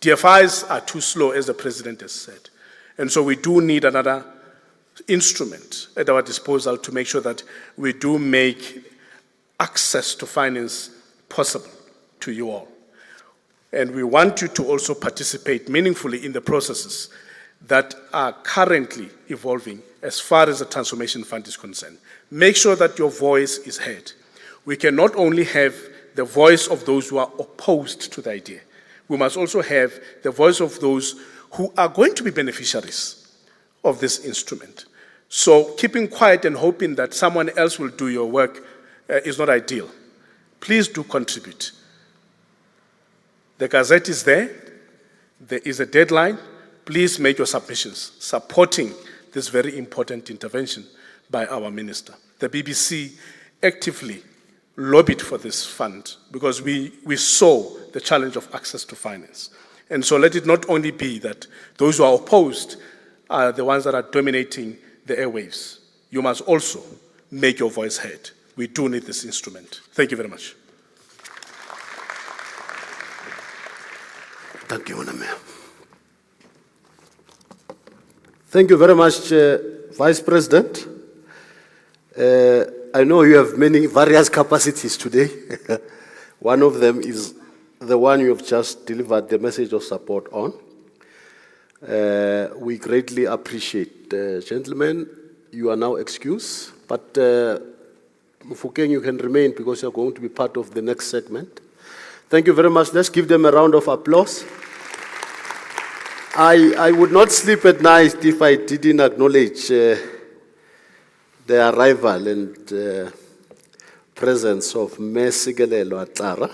DFIs are too slow, as the president has said. And so we do need another instrument at our disposal to make sure that we do make access to finance possible to you all. And we want you to also participate meaningfully in the processes that are currently evolving as far as the Transformation Fund is concerned. Make sure that your voice is heard. We can not only have the voice of those who are opposed to the idea, we must also have the voice of those who are going to be beneficiaries of this instrument. So keeping quiet and hoping that someone else will do your work is not ideal. Please do contribute. The Gazette is there. There is a deadline. Please make your submissions supporting this very important intervention by our minister. The BBC actively lobbied for this fund because we saw the challenge of access to finance. And so let it not only be that those who are opposed are the ones that are dominating the airwaves. You must also make your voice heard. We do need this instrument. Thank you very much. Thank you, Honourable Mayor. Thank you very much, Vice President. I know you have many various capacities today. One of them is the one you have just delivered the message of support on. We greatly appreciate, gentlemen. You are now excused, but Mufokeng, you can remain because you are going to be part of the next segment. Thank you very much. Let's give them a round of applause. I would not sleep at night if I didn't acknowledge the arrival and presence of Mesigelelo Atlara.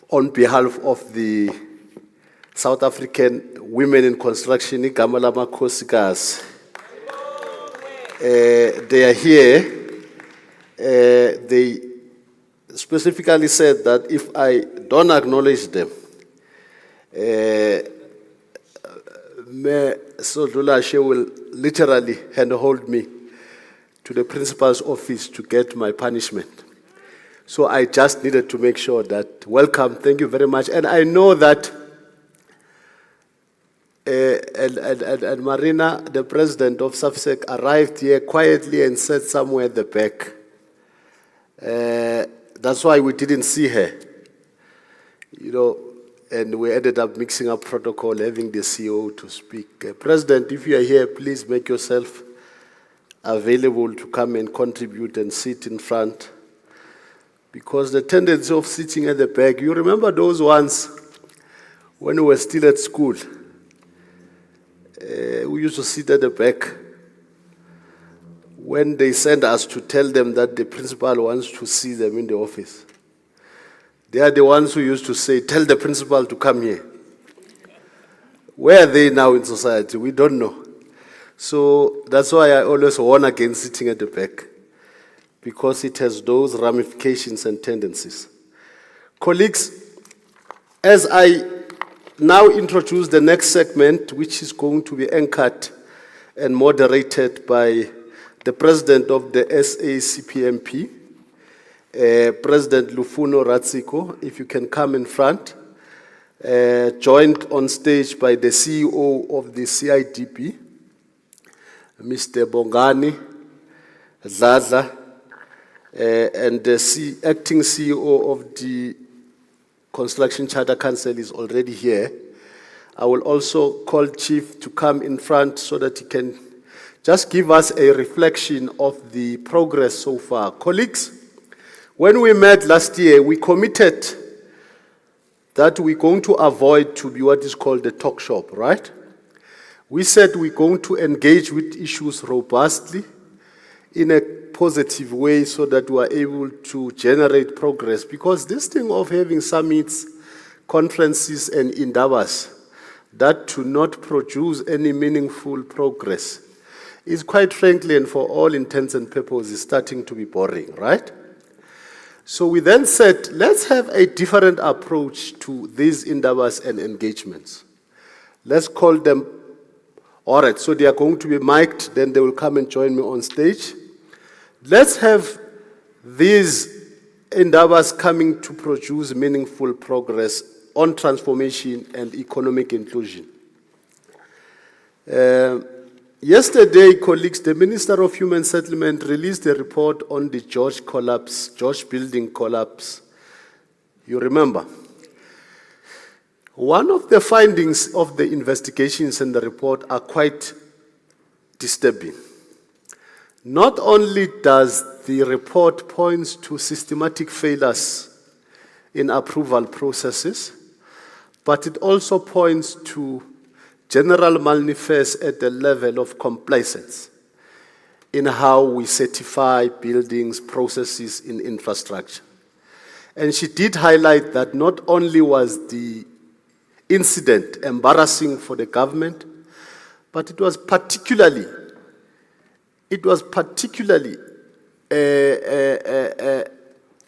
On behalf of the South African Women in Construction, igama lamakhosikazi, they are here. They specifically said that if I don't acknowledge them, Sodula will literally handhold me to the principal's office to get my punishment. So I just needed to make sure that, welcome, thank you very much. And I know that, and Marina, the president of SAFSEC, arrived here quietly and sat somewhere at the back. That's why we didn't see her, you know, and we ended up mixing up protocol, having the CEO to speak. President, if you are here, please make yourself available to come and contribute and sit in front. Because the tendency of sitting at the back, you remember those ones when we were still at school? We used to sit at the back. When they send us to tell them that the principal wants to see them in the office, they are the ones who used to say, tell the principal to come here. Where are they now in society? We don't know. So that's why I always warn against sitting at the back, because it has those ramifications and tendencies. Colleagues, as I now introduce the next segment, which is going to be anchored and moderated by the president of the SACPMP, President Lufuno Ratsiko, if you can come in front, joined on stage by the CEO of the CIDP, Mr. Bongani Dladla, and the acting CEO of the Construction Charter Council is already here. I will also call Chief to come in front so that he can just give us a reflection of the progress so far. Colleagues, when we met last year, we committed that we're going to avoid to be what is called a talk shop, right? We said we're going to engage with issues robustly in a positive way so that we are able to generate progress, because this thing of having summits, conferences, and indabas that do not produce any meaningful progress is, quite frankly, and for all intents and purposes, starting to be boring, right? So we then said, let's have a different approach to these indabas and engagements. Let's call them, all right, so they are going to be mic'd, then they will come and join me on stage. Let's have these indabas coming to produce meaningful progress on transformation and economic inclusion. Yesterday, colleagues, the Minister of Human Settlement released a report on the George building collapse. You remember? One of the findings of the investigations in the report are quite disturbing. Not only does the report point to systematic failures in approval processes, but it also points to general manifest at the level of complacence in how we certify buildings, processes in infrastructure. And she did highlight that not only was the incident embarrassing for the government, but it was particularly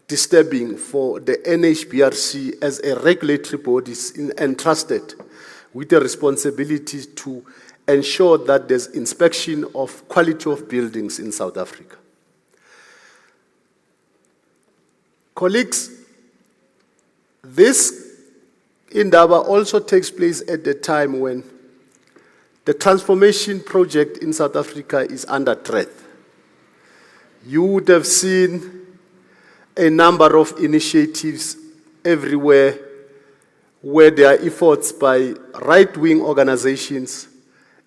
disturbing for the NHBRC as a regulatory body entrusted with the responsibility to ensure that there's inspection of quality of buildings in South Africa. Colleagues, this Indaba also takes place at the time when the transformation project in South Africa is under threat. You would have seen a number of initiatives everywhere where there are efforts by right-wing organizations,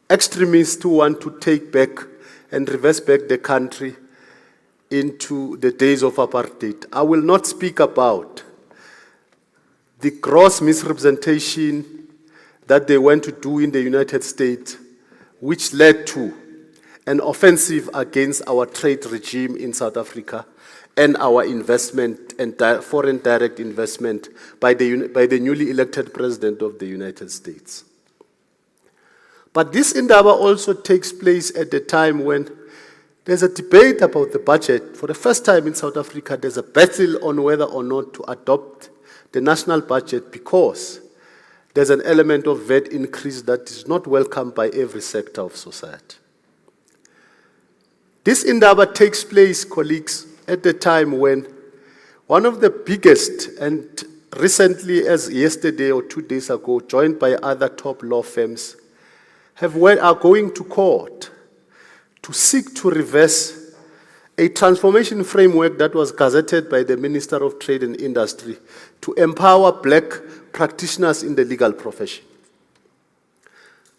extremists who want to take back and reverse back the country into the days of apartheid. I will not speak about the gross misrepresentation that they went to do in the United States, which led to an offensive against our trade regime in South Africa and our investment and foreign direct investment by the newly elected president of the United States. But this Indaba also takes place at the time when there's a debate about the budget. For the first time in South Africa, there's a battle on whether or not to adopt the national budget because there's an element of VAT increase that is not welcomed by every sector of society. This Indaba takes place, colleagues, at the time when one of the biggest, and recently as yesterday or 2 days ago, joined by other top law firms, are going to court to seek to reverse a transformation framework that was gazetted by the Minister of Trade and Industry to empower black practitioners in the legal profession.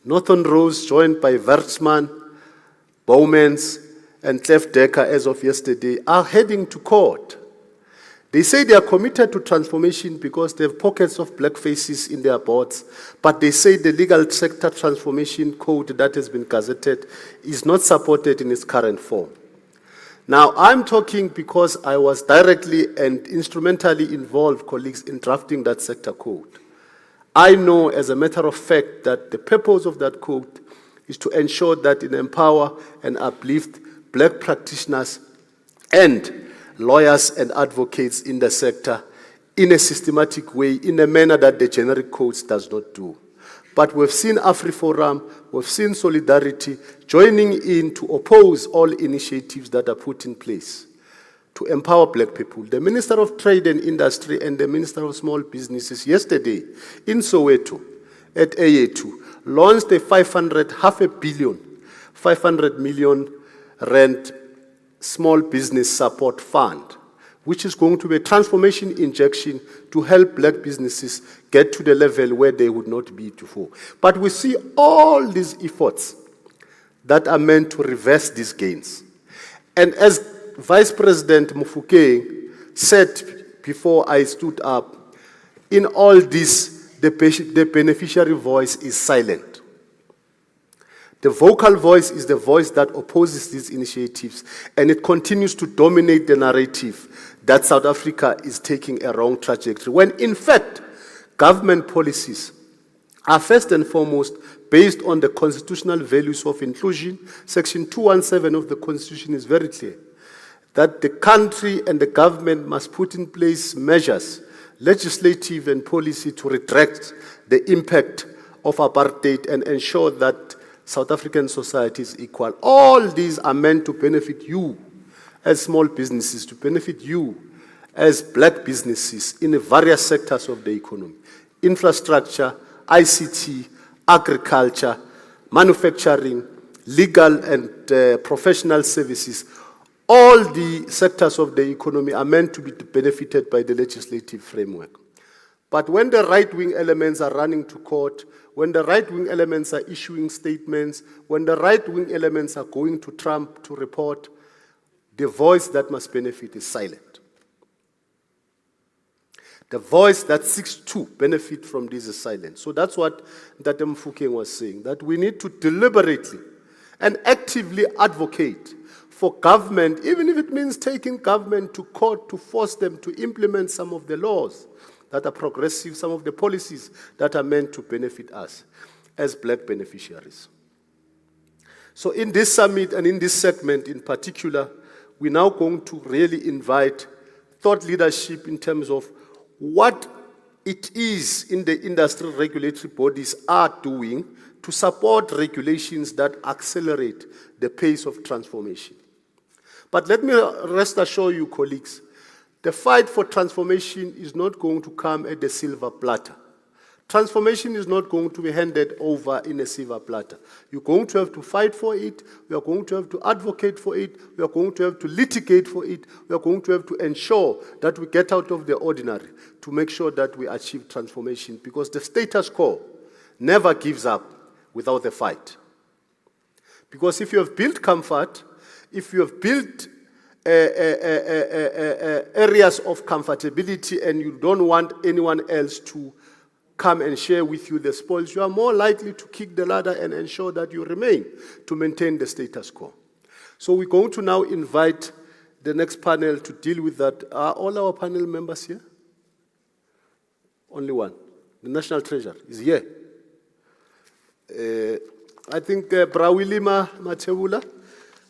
Northern Rose, joined by Wertsman, Bowmans, and Clef Decker as of yesterday, are heading to court. They say they are committed to transformation because they have pockets of black faces in their boards, but they say the legal sector transformation code that has been gazetted is not supported in its current form. Now, I'm talking because I was directly and instrumentally involved, colleagues, in drafting that sector code. I know, as a matter of fact, that the purpose of that code is to ensure that it empower and uplift black practitioners and lawyers and advocates in the sector in a systematic way, in a manner that the generic codes does not do. But we've seen AfriForum, we've seen Solidarity joining in to oppose all initiatives that are put in place to empower black people. The Minister of Trade and Industry and the Minister of Small Businesses yesterday in Soweto at AA2 launched a $500 million 500 million rand small business support fund, which is going to be a transformation injection to help black businesses get to the level where they would not be before. But we see all these efforts that are meant to reverse these gains. And as Vice President Mufokeng said before I stood up, in all this, the beneficiary voice is silent. The vocal voice is the voice that opposes these initiatives, and it continues to dominate the narrative that South Africa is taking a wrong trajectory, when in fact, government policies are first and foremost based on the constitutional values of inclusion. Section 217 of the Constitution is very clear that the country and the government must put in place measures, legislative and policy, to retract the impact of apartheid and ensure that South African society is equal. All these are meant to benefit you as small businesses, to benefit you as black businesses in the various sectors of the economy: infrastructure, ICT, agriculture, manufacturing, legal and professional services. All the sectors of the economy are meant to be benefited by the legislative framework. But when the right-wing elements are running to court, when the right-wing elements are issuing statements, when the right-wing elements are going to Trump to report, the voice that must benefit is silent. The voice that seeks to benefit from this is silent. So that's what Ndate Mofokeng was saying, that we need to deliberately and actively advocate for government, even if it means taking government to court to force them to implement some of the laws that are progressive, some of the policies that are meant to benefit us as black beneficiaries. So in this summit and in this segment in particular, we're now going to really invite thought leadership in terms of what it is in the industry regulatory bodies are doing to support regulations that accelerate the pace of transformation. But let me rest assure you, colleagues, the fight for transformation is not going to come at a silver platter. Transformation is not going to be handed over in a silver platter. You're going to have to fight for it. We are going to have to advocate for it. We are going to have to litigate for it. We are going to have to ensure that we get out of the ordinary to make sure that we achieve transformation, because the status quo never gives up without a fight. Because if you have built comfort, if you have built areas of comfortability and you don't want anyone else to come and share with you the spoils, you are more likely to kick the ladder and ensure that you remain to maintain the status quo. So we're going to now invite the next panel to deal with that. Are all our panel members here? Only one. The National Treasurer is here. I think Brawilima Matebula,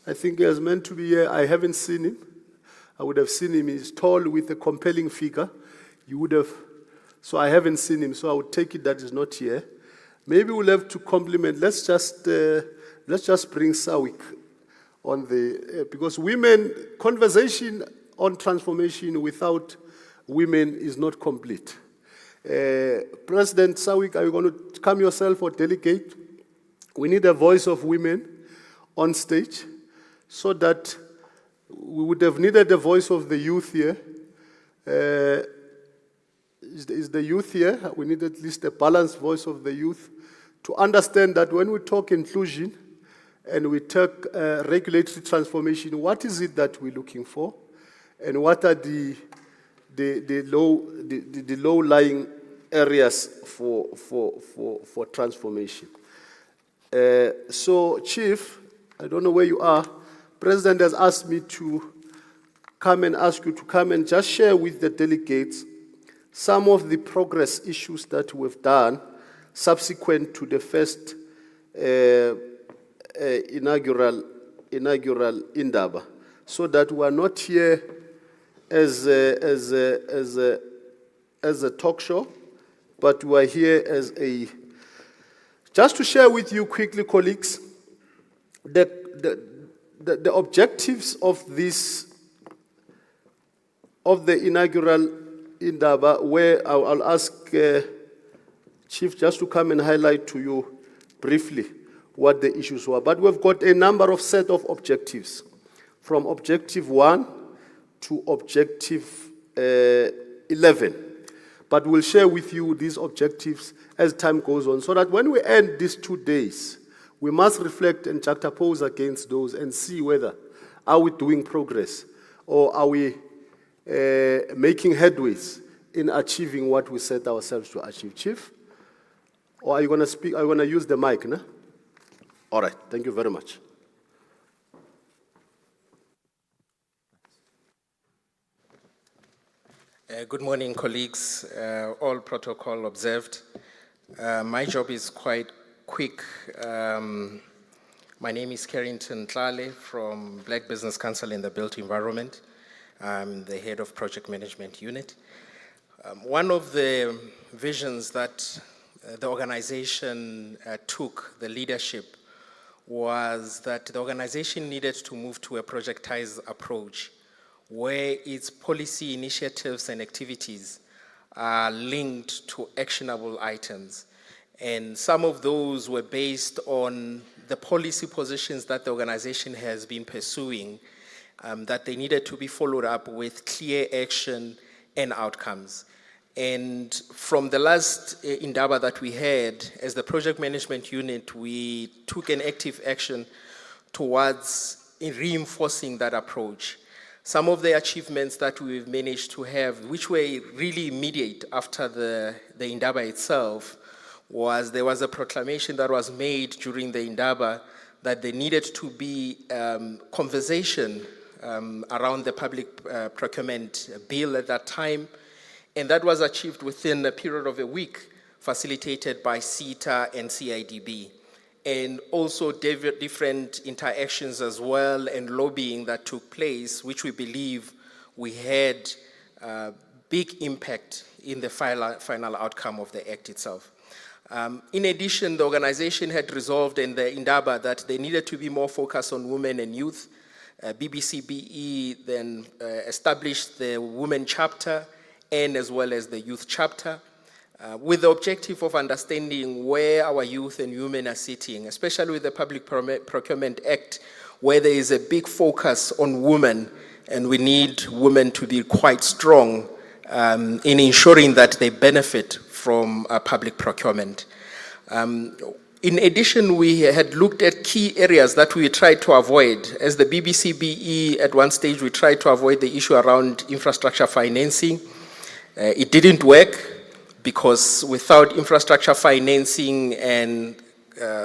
I think he is meant to be here. I haven't seen him. I would have seen him. He's tall with a compelling figure. You would have. So I haven't seen him. So I would take it that he's not here. Maybe we'll have to compliment. Let's just bring Sawik on the because women, conversation on transformation without women is not complete. President Sawik, are you going to come yourself or delegate? We need a voice of women on stage, so that we would have needed the voice of the youth here. Is the youth here? We need at least a balanced voice of the youth to understand that when we talk inclusion and we talk regulatory transformation, what is it that we're looking for, and what are the low-lying areas for transformation? So, Chief, I don't know where you are. President has asked me to come and ask you to come and just share with the delegates some of the progress issues that we've done subsequent to the first inaugural Indaba, so that we are not here as a talk show, but we are here as a just to share with you quickly, colleagues, the objectives of this of the inaugural Indaba, where I'll ask Chief just to come and highlight to you briefly what the issues were. But we've got a number of set of objectives, from objective 1 to objective 11. But we'll share with you these objectives as time goes on, so that when we end these 2 days, we must reflect and juxtapose against those and see whether are we doing progress or are we making headways in achieving what we set ourselves to achieve. Chief, or are you going to speak? Are you going to use the mic? No? All right. Thank you very much. Good morning, colleagues. All protocol observed. My job is quite quick. My name is Carrington Tlale from Black Business Council in the Built Environment. I'm the head of Project Management Unit. One of the visions that the organization took, the leadership, was that the organization needed to move to a projectized approach where its policy initiatives and activities are linked to actionable items. And some of those were based on the policy positions that the organization has been pursuing, that they needed to be followed up with clear action and outcomes. And from the last Indaba that we had, as the project management unit, we took an active action towards reinforcing that approach. Some of the achievements that we've managed to have, which were really immediate after the Indaba itself, was there was a proclamation that was made during the Indaba that there needed to be conversation around the public procurement bill at that time, and that was achieved within a period of a week, facilitated by CETA and CIDB. And also different interactions as well and lobbying that took place, which we believe we had big impact in the final outcome of the act itself. In addition, the organization had resolved in the Indaba that they needed to be more focused on women and youth. BBCBE then established the women chapter and as well as the youth chapter, with the objective of understanding where our youth and women are sitting, especially with the Public Procurement Act, where there is a big focus on women, and we need women to be quite strong in ensuring that they benefit from public procurement. In addition, we had looked at key areas that we tried to avoid. As the BBCBE, at one stage, we tried to avoid the issue around infrastructure financing. It didn't work, because without infrastructure financing and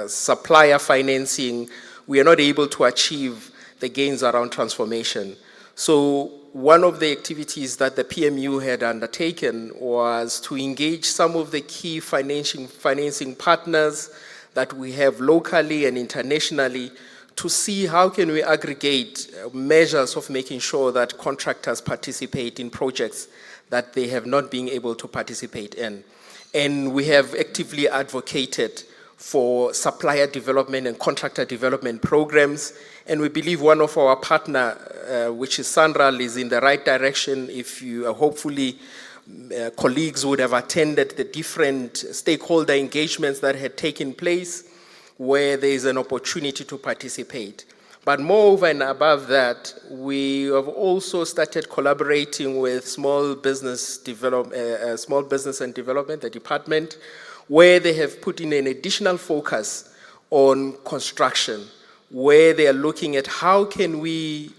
supplier financing, we are not able to achieve the gains around transformation. So one of the activities that the PMU had undertaken was to engage some of the key financing partners that we have locally and internationally to see how can we aggregate measures of making sure that contractors participate in projects that they have not been able to participate in. And we have actively advocated for supplier development and contractor development programs. And we believe one of our partner, which is Sandral, is in the right direction. If you hopefully colleagues would have attended the different stakeholder engagements that had taken place, where there is an opportunity to participate. But moreover and above that, we have also started collaborating with small business and development, the department, where they have put in an additional focus on construction, where they are looking at how can we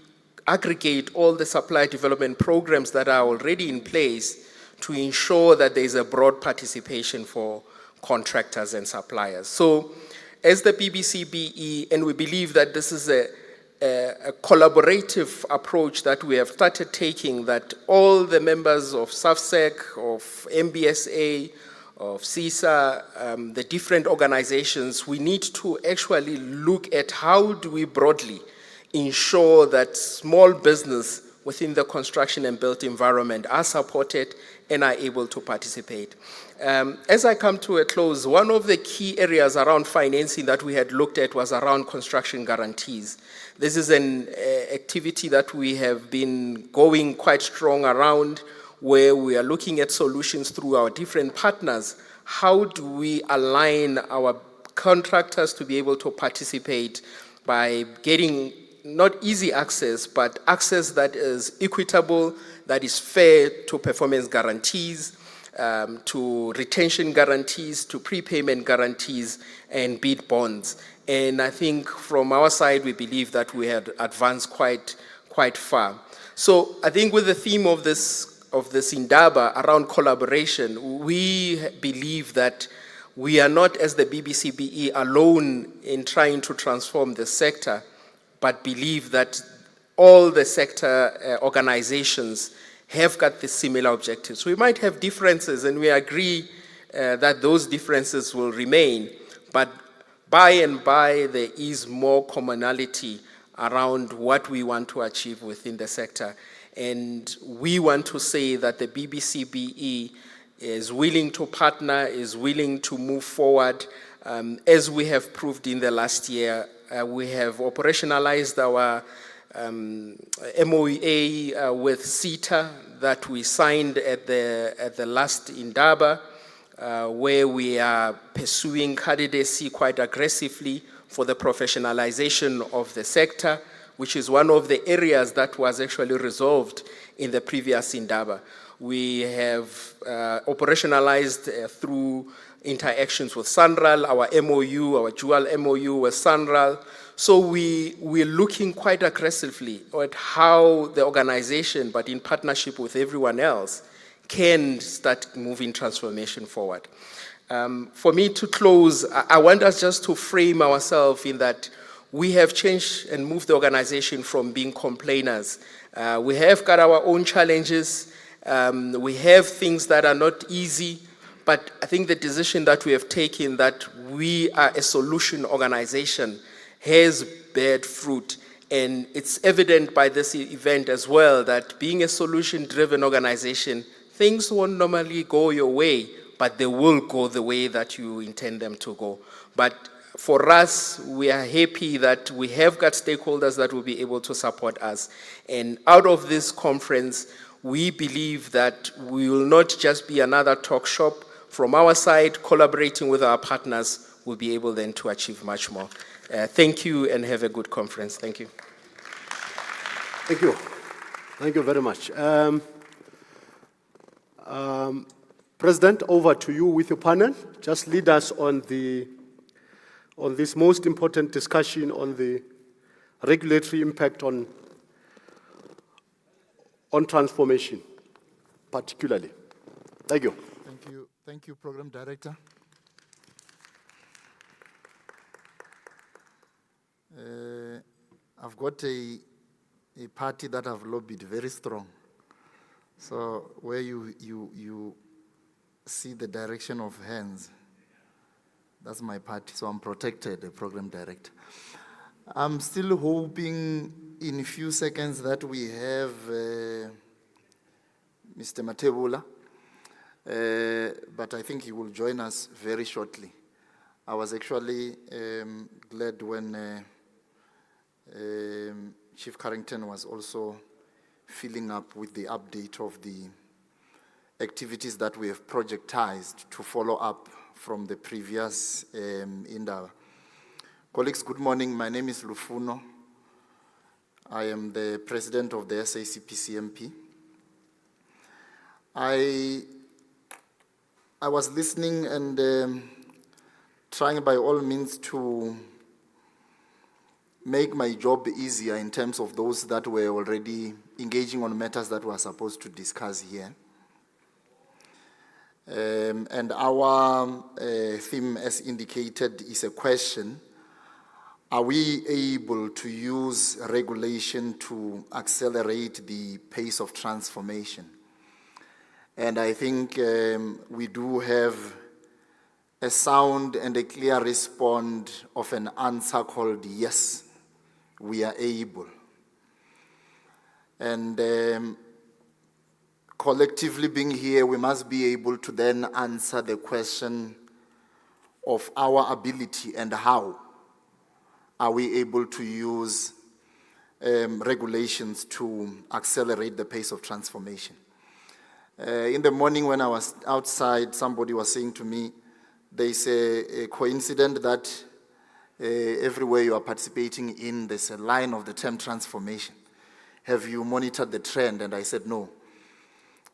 aggregate all the supply development programs that are already in place to ensure that there is a broad participation for contractors and suppliers. So, as the BBCBE, and we believe that this is a collaborative approach that we have started taking, that all the members of SAFSEC, of MBSA, of CISA, the different organizations, we need to actually look at how do we broadly ensure that small business within the construction and built environment are supported and are able to participate. As I come to a close, one of the key areas around financing that we had looked at was around construction guarantees. This is an activity that we have been going quite strong around, where we are looking at solutions through our different partners. How do we align our contractors to be able to participate by getting not easy access, but access that is equitable, that is fair to performance guarantees, to retention guarantees, to prepayment guarantees, and bid bonds. And I think from our side, we believe that we had advanced quite far. So I think with the theme of this Indaba around collaboration, we believe that we are not, as the BBCBE, alone in trying to transform the sector, but believe that all the sector organizations have got the similar objectives. We might have differences, and we agree that those differences will remain, but by and by there is more commonality around what we want to achieve within the sector. And we want to say that the BBCBE is willing to partner, is willing to move forward. As we have proved in the last year, we have operationalized our MOA with CETA that we signed at the last Indaba, where we are pursuing candidacy quite aggressively for the professionalization of the sector, which is one of the areas that was actually resolved in the previous Indaba. We have operationalized through interactions with SANRAL, our MOU, our dual MOU with SANRAL. So we're looking quite aggressively at how the organization, but in partnership with everyone else, can start moving transformation forward. For me to close, I want us just to frame ourselves in that we have changed and moved the organization from being complainers. We have got our own challenges. We have things that are not easy, but I think the decision that we have taken that we are a solution organization has borne fruit. And it's evident by this event as well that being a solution-driven organization, things won't normally go your way, but they will go the way that you intend them to go. But for us, we are happy that we have got stakeholders that will be able to support us. And out of this conference, we believe that we will not just be another talk shop. From our side, collaborating with our partners, we'll be able then to achieve much more. Thank you and have a good conference. Thank you. Thank you. Thank you very much. President, over to you with your panel. Just lead us on this most important discussion on the regulatory impact on transformation, particularly. Thank you. Thank you, Program Director. I've got a party that I've lobbied very strong. So where you see the direction of hands, that's my party. So I'm protected, the Program Director. I'm still hoping in a few seconds that we have Mr. Matebula, but I think he will join us very shortly. I was actually glad when Chief Carrington was also filling up with the update of the activities that we have projectized to follow up from the previous Indaba. Colleagues, good morning. My name is Lufuno. I am the president of the SACP-CMP. I was listening and trying by all means to make my job easier in terms of those that were already engaging on matters that we are supposed to discuss here. And our theme, as indicated, is a question: are we able to use regulation to accelerate the pace of transformation? And I think we do have a sound and a clear response of an answer called yes, we are able. And collectively being here, we must be able to then answer the question of our ability and how are we able to use regulations to accelerate the pace of transformation. In the morning when I was outside, somebody was saying to me There is a coincidence that everywhere you are participating in, there's a line of the term transformation. Have you monitored the trend? And I said, no.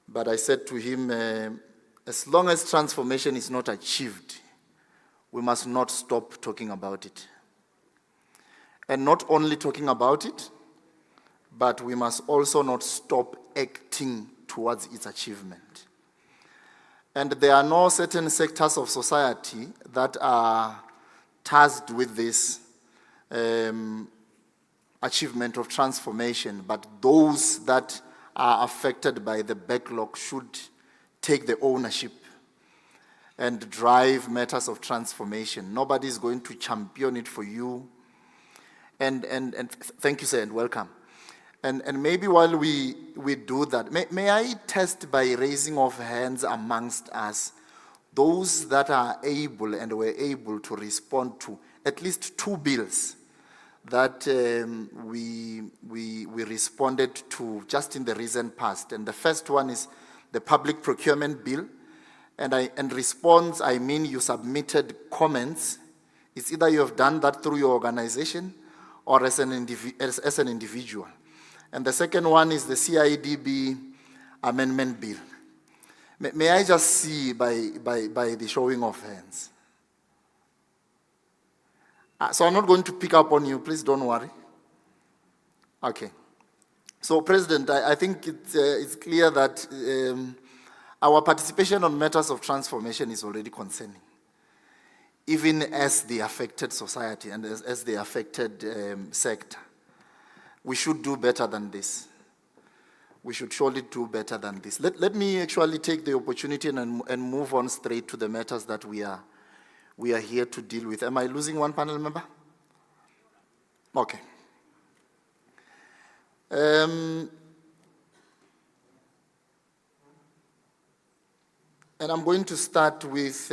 But I said to him, as long as transformation is not achieved, we must not stop talking about it. And not only talking about it, but we must also not stop acting towards its achievement. And there are no certain sectors of society that are tasked with this achievement of transformation, but those that are affected by the backlog should take the ownership and drive matters of transformation. Nobody is going to champion it for you. And thank you, sir, and welcome. And maybe while we do that, may I test by raising of hands amongst us those that are able and were able to respond to at least 2 bills that we responded to just in the recent past. And the first one is the public procurement bill. And response, I mean you submitted comments. It's either you have done that through your organization or as an individual. And the second one is the CIDB amendment bill. May I just see by the showing of hands? So I'm not going to pick up on you, please don't worry. Okay. So, President, I think it's clear that our participation on matters of transformation is already concerning, even as the affected society and as the affected sector. We should do better than this. We should surely do better than this. Let me actually take the opportunity and move on straight to the matters that we are here to deal with. Am I losing one panel member? Okay. And I'm going to start with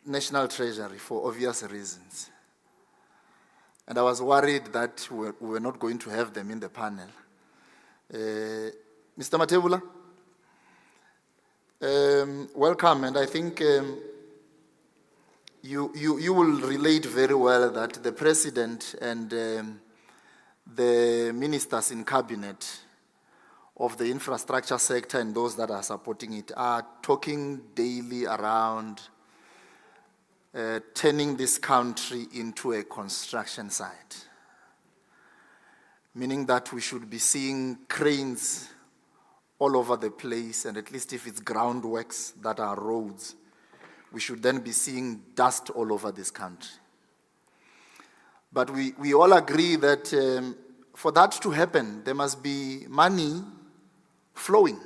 National Treasury for obvious reasons. And I was worried that we were not going to have them in the panel. Mr. Matebula, welcome, and I think you will relate very well that the President and the ministers in cabinet of the infrastructure sector and those that are supporting it are talking daily around turning this country into a construction site. Meaning that we should be seeing cranes all over the place, and at least if it's groundworks that are roads, we should then be seeing dust all over this country. But we all agree that for that to happen, there must be money flowing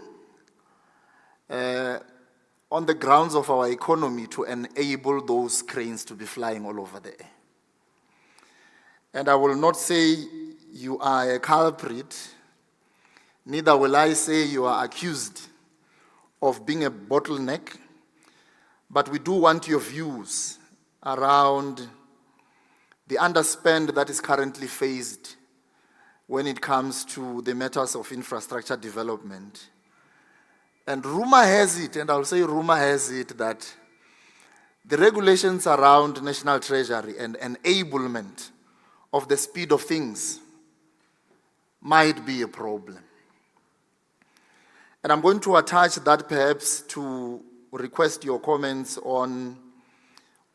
on the grounds of our economy to enable those cranes to be flying all over the air. And I will not say you are a culprit, neither will I say you are accused of being a bottleneck, but we do want your views around the underspend that is currently faced when it comes to the matters of infrastructure development. And rumor has it, and I'll say rumor has it, that the regulations around National Treasury and enablement of the speed of things might be a problem. And I'm going to attach that perhaps to request your comments on,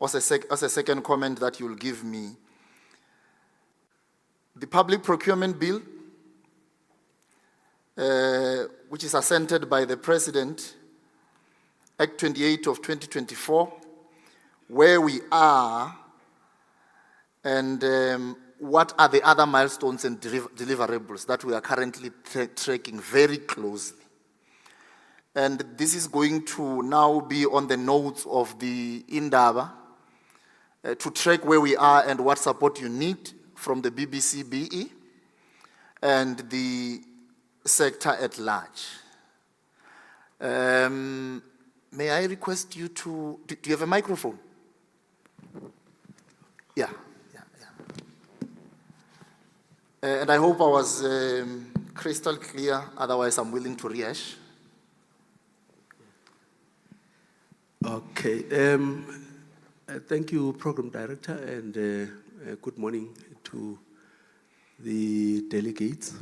as a second comment that you'll give me. The public procurement bill, which is assented by the President, Act 28 of 2024, where we are and what are the other milestones and deliverables that we are currently tracking very closely. And this is going to now be on the notes of the Indaba to track where we are and what support you need from the BBCBE and the sector at large. May I request you to, do you have a microphone? Yeah. And I hope I was crystal clear, otherwise I'm willing to rehash. Okay. Thank you, Program Director, and good morning to the delegates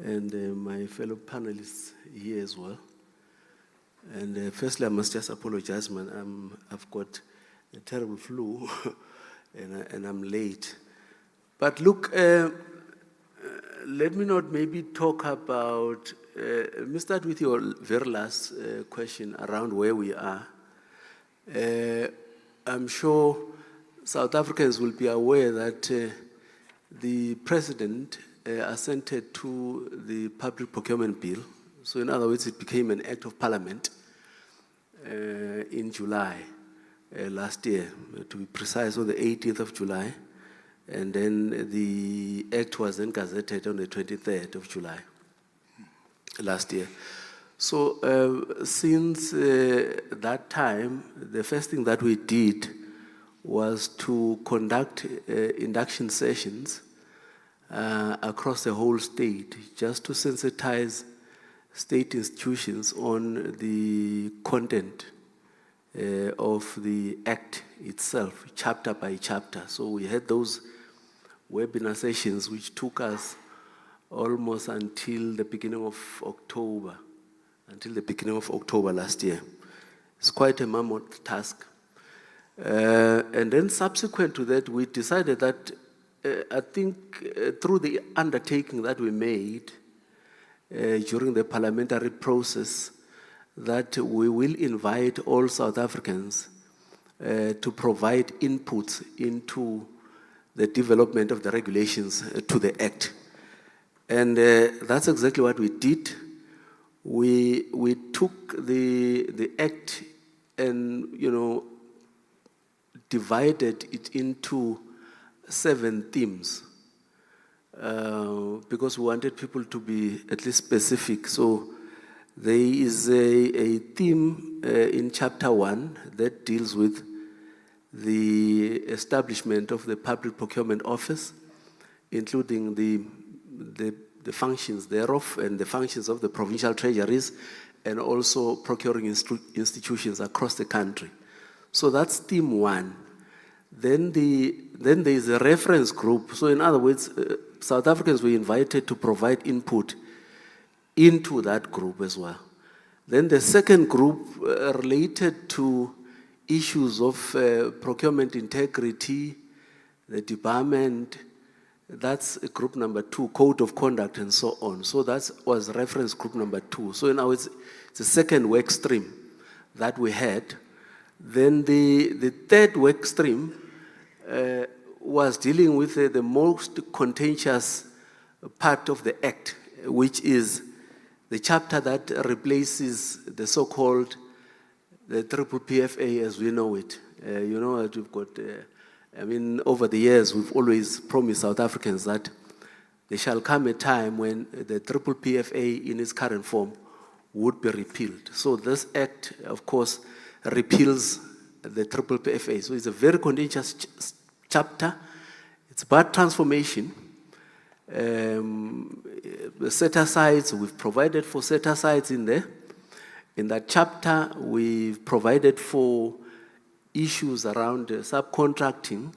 and my fellow panelists here as well. And firstly, I must just apologize, man. I've got a terrible flu and I'm late. But look, let me not maybe talk about, let me start with your very last question around where we are. I'm sure South Africans will be aware that the President assented to the Public Procurement Bill. So in other words, it became an act of parliament in July last year, to be precise, on the 18th of July. And then the act was then gazetted on the 23rd of July last year. So since that time, the first thing that we did was to conduct induction sessions across the whole state, just to sensitize state institutions on the content of the act itself, chapter by chapter. So we had those webinar sessions which took us almost until the beginning of October, last year. It's quite a mammoth task. And then subsequent to that, we decided that I think through the undertaking that we made during the parliamentary process, that we will invite all South Africans to provide inputs into the development of the regulations to the Act. And that's exactly what we did. We took the Act and, divided it into 7 themes because we wanted people to be at least specific. So there is a theme in chapter 1 that deals with the establishment of the Public Procurement Office, including the functions thereof and the functions of the provincial treasuries, and also procuring institutions across the country. So that's theme 1. Then there is a reference group. So in other words, South Africans were invited to provide input into that group as well. Then the second group related to issues of procurement integrity, the debarment. That's group number 2, code of conduct and so on. So that was reference group number 2. So now it's the second work stream that we had. Then the third work stream was dealing with the most contentious part of the Act, which is the chapter that replaces the so-called the triple PFA as we know it. You know that we've got, over the years, we've always promised South Africans that there shall come a time when the triple PFA in its current form would be repealed. So this Act, of course, repeals the triple PFA. So it's a very contentious chapter. It's about transformation. The set-asides, we've provided for set-asides in there. In that chapter, we've provided for issues around subcontracting,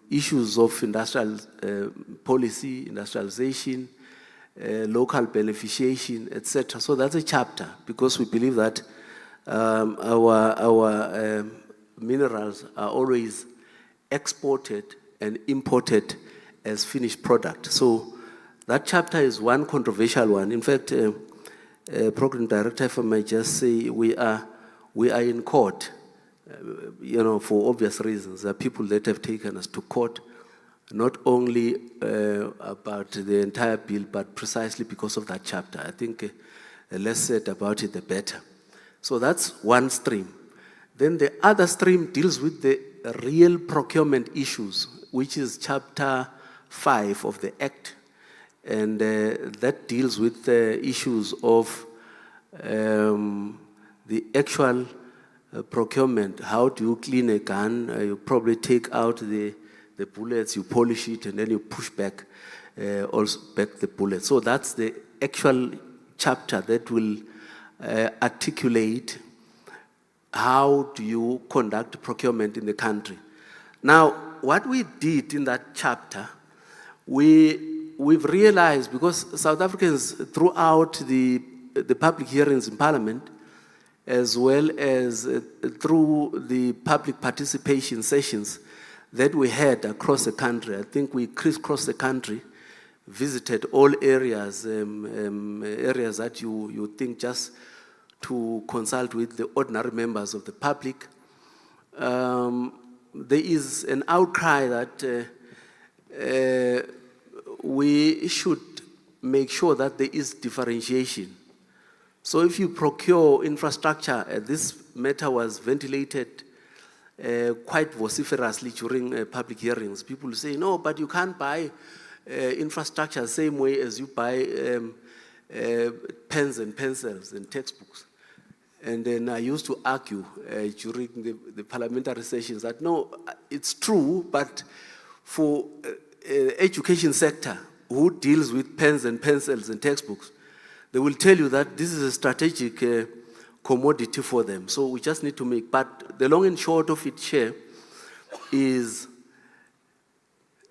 issues of industrial policy, industrialization, local beneficiation, etc. So that's a chapter, because we believe that our minerals are always exported and imported as finished product. So that chapter is one controversial one. In fact, Program Director, if I might just say, we are in court, for obvious reasons. There are people that have taken us to court, not only about the entire bill, but precisely because of that chapter. I think the less said about it, the better. So that's one stream. Then the other stream deals with the real procurement issues, which is chapter 5 of the Act. And that deals with the issues of the actual procurement. How do you clean a gun? You probably take out the bullets, you polish it, and then you push back the bullets. So that's the actual chapter that will articulate how do you conduct procurement in the country. Now, what we did in that chapter, we've realized, because South Africans throughout the public hearings in Parliament, as well as through the public participation sessions that we had across the country, I think we crisscrossed the country, visited all areas, areas that you think just to consult with the ordinary members of the public. There is an outcry that we should make sure that there is differentiation. So if you procure infrastructure, this matter was ventilated quite vociferously during public hearings. People say, no, but you can't buy infrastructure the same way as you buy pens and pencils and textbooks. And then I used to argue during the parliamentary sessions that no, it's true, but for education sector who deals with pens and pencils and textbooks, they will tell you that this is a strategic commodity for them. So we just need to make, but the long and short of it here is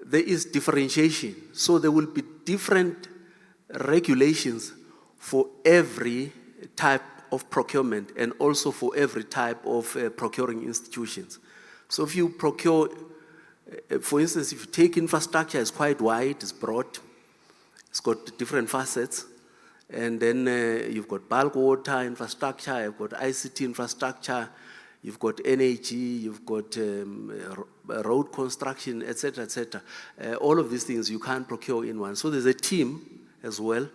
there is differentiation. So there will be different regulations for every type of procurement and also for every type of procuring institutions. So if you procure, for instance, if you take infrastructure, it's quite wide, it's broad, it's got different facets. And then you've got bulk water infrastructure, you've got ICT infrastructure, you've got energy, you've got road construction, etc., etc. All of these things you can't procure in one. So there's a team as well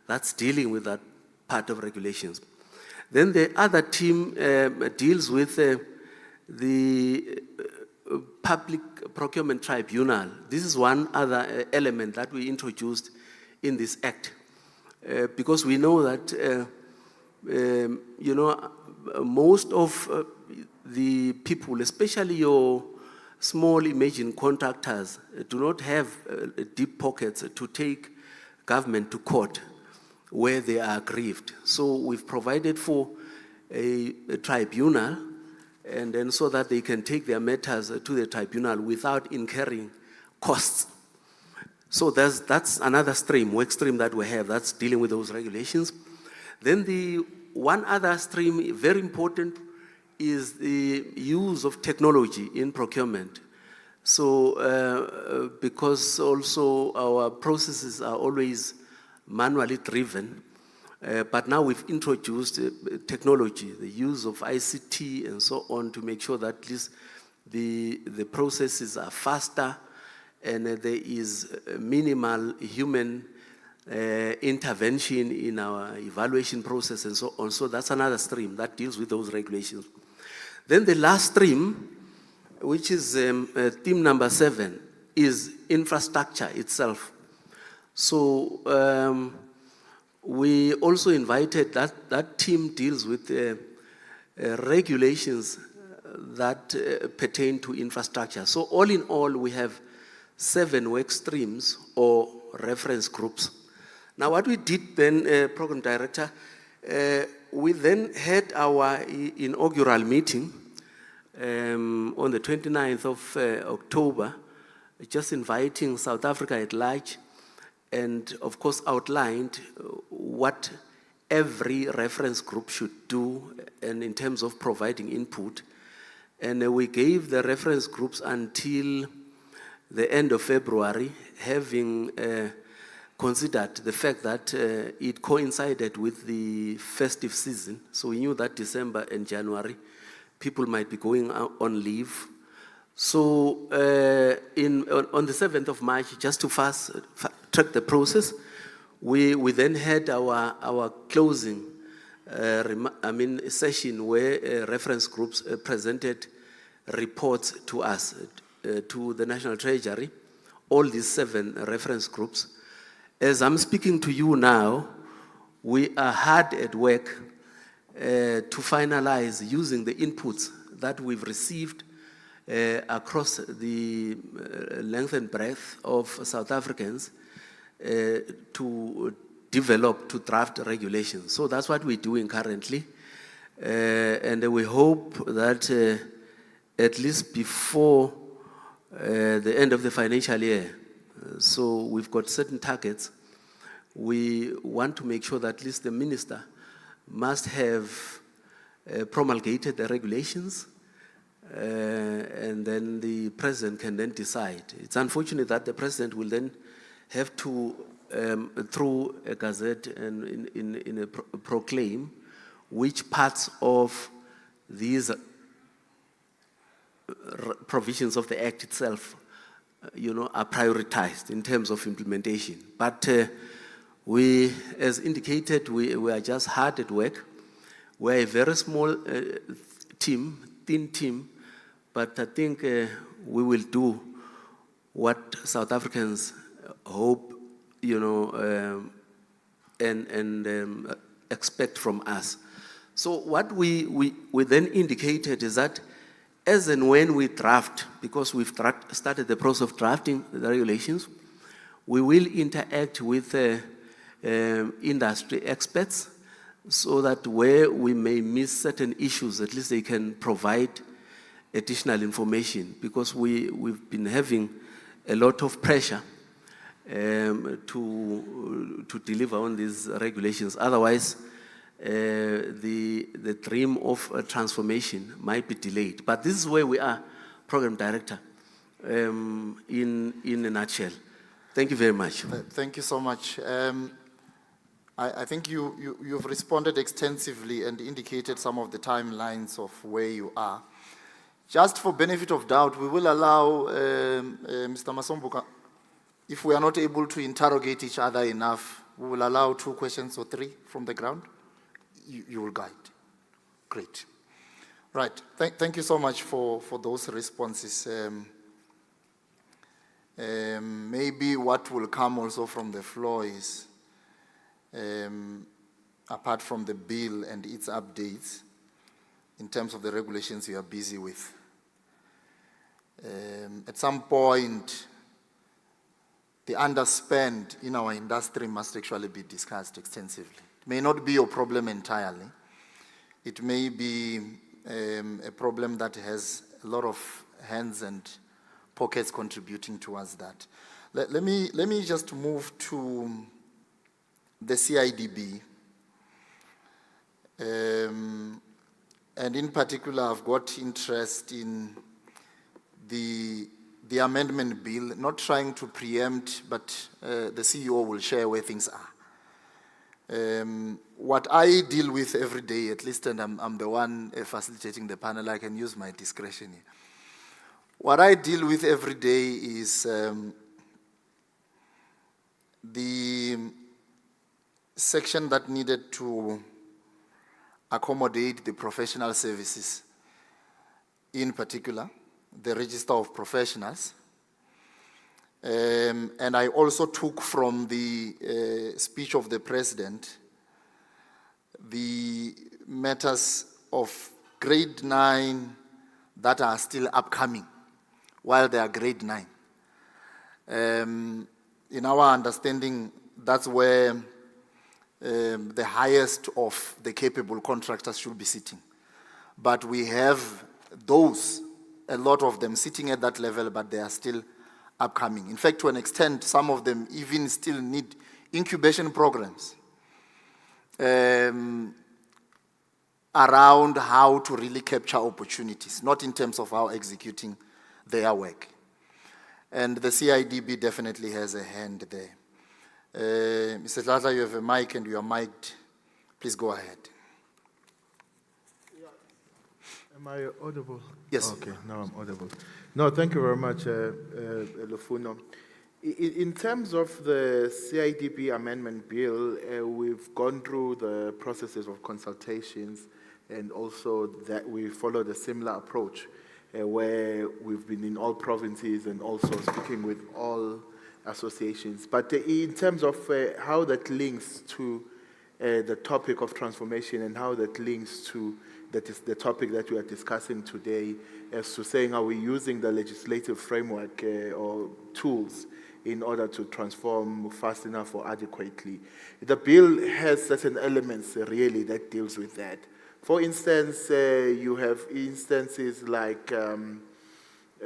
that's dealing with that part of regulations. Then the other team deals with the Public Procurement Tribunal. This is one other element that we introduced in this act. Because we know that, most of the people, especially your small emerging contractors, do not have deep pockets to take government to court where they are aggrieved. So we've provided for a tribunal, and then so that they can take their matters to the tribunal without incurring costs. So that's another stream, work stream that we have that's dealing with those regulations. Then the one other stream, very important, is the use of technology in procurement. So because also our processes are always manually driven, but now we've introduced technology, the use of ICT and so on, to make sure that at least the processes are faster and there is minimal human intervention in our evaluation process and so on. So that's another stream that deals with those regulations. Then the last stream, which is theme number 7, is infrastructure itself. So we also invited, that team deals with regulations that pertain to infrastructure. So all in all, we have 7 work streams or reference groups. Now what we did then, Program Director, we then had our inaugural meeting on the 29th of October, just inviting South Africa at large, and of course outlined what every reference group should do and in terms of providing input. And we gave the reference groups until the end of February, having considered the fact that it coincided with the festive season. So we knew that December and January, people might be going on leave. So on the 7th of March, just to fast track the process, we then had our closing session where reference groups presented reports to us, to the National Treasury, all these 7 reference groups. As I'm speaking to you now, we are hard at work to finalize using the inputs that we've received across the length and breadth of South Africans to develop, to draft regulations. So that's what we're doing currently. And we hope that at least before the end of the financial year, so we've got certain targets, we want to make sure that at least the minister must have promulgated the regulations, and then the president can then decide. It's unfortunate that the president will then have to, through a gazette and in a proclaim, which parts of these provisions of the Act itself, are prioritized in terms of implementation. But we, as indicated, we are just hard at work. We're a very small team, thin team, but I think we will do what South Africans hope, and expect from us. So what we then indicated is that as and when we draft, because we've started the process of drafting the regulations, we will interact with industry experts so that where we may miss certain issues, at least they can provide additional information, because we've been having a lot of pressure to deliver on these regulations. Otherwise, the dream of transformation might be delayed. But this is where we are, Program Director, in a nutshell. Thank you very much. Thank you so much. I think you've responded extensively and indicated some of the timelines of where you are. Just for benefit of doubt, we will allow Mr. Masombuka, if we are not able to interrogate each other enough, we will allow 2 questions or 3 from the ground. You will guide. Great. Right. Thank you so much for those responses. Maybe what will come also from the floor is, apart from the bill and its updates, in terms of the regulations you are busy with, at some point, the underspend in our industry must actually be discussed extensively. It may not be your problem entirely. It may be a problem that has a lot of hands and pockets contributing towards that. Let me just move to the CIDB. And in particular, I've got interest in the amendment bill, not trying to preempt, but the CEO will share where things are. What I deal with every day, at least, and I'm the one facilitating the panel, I can use my discretion here. What I deal with every day is the section that needed to accommodate the professional services, in particular, the Register of Professionals. And I also took from the speech of the President the matters of grade 9 that are still upcoming, while they are grade 9. In our understanding, that's where the highest of the capable contractors should be sitting. But we have those, a lot of them sitting at that level, but they are still upcoming. In fact, to an extent, some of them even still need incubation programs around how to really capture opportunities, not in terms of how executing their work. And the CIDB definitely has a hand there. Mr. Tlala, you have a mic and you are mic'd. Please go ahead. Am I audible? Yes. Okay, now I'm audible. No, thank you very much, Lufuno. In terms of the CIDB amendment bill, we've gone through the processes of consultations, and also that we followed a similar approach where we've been in all provinces and also speaking with all associations. But in terms of how that links to the topic of transformation and how that links to that is the topic that we are discussing today, as to saying, are we using the legislative framework or tools in order to transform fast enough or adequately? The bill has certain elements really that deals with that. For instance, you have instances like,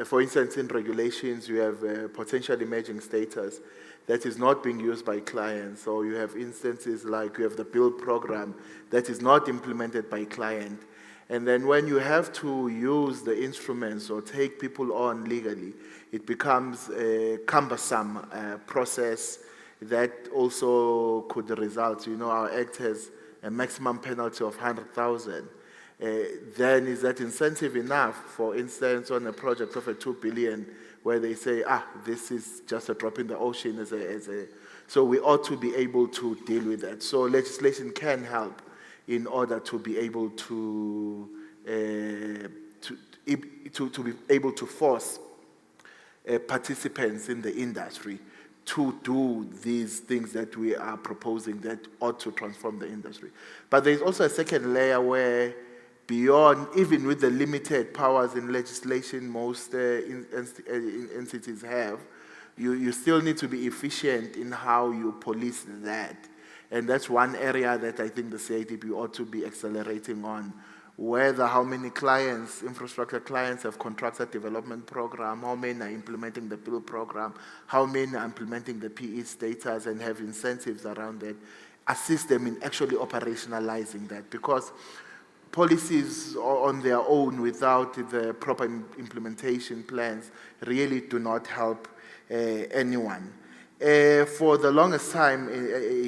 for instance, in regulations, you have potential emerging status that is not being used by clients, or you have instances like you have the build program that is not implemented by client. And then when you have to use the instruments or take people on legally, it becomes a cumbersome process that also could result. You know, our Act has a maximum penalty of 100,000. Then is that incentive enough, for instance, on a project of a 2 billion, where they say, this is just a drop in the ocean so we ought to be able to deal with that. So legislation can help in order to be able to be able to force participants in the industry to do these things that we are proposing that ought to transform the industry. But there's also a second layer where beyond, even with the limited powers in legislation most entities have, you still need to be efficient in how you police that. And that's one area that I think the CIDP ought to be accelerating on. Whether how many clients, infrastructure clients, have contracted development program, how many are implementing the build program, how many are implementing the PE status and have incentives around that, assist them in actually operationalizing that. Because policies on their own without the proper implementation plans really do not help anyone. For the longest time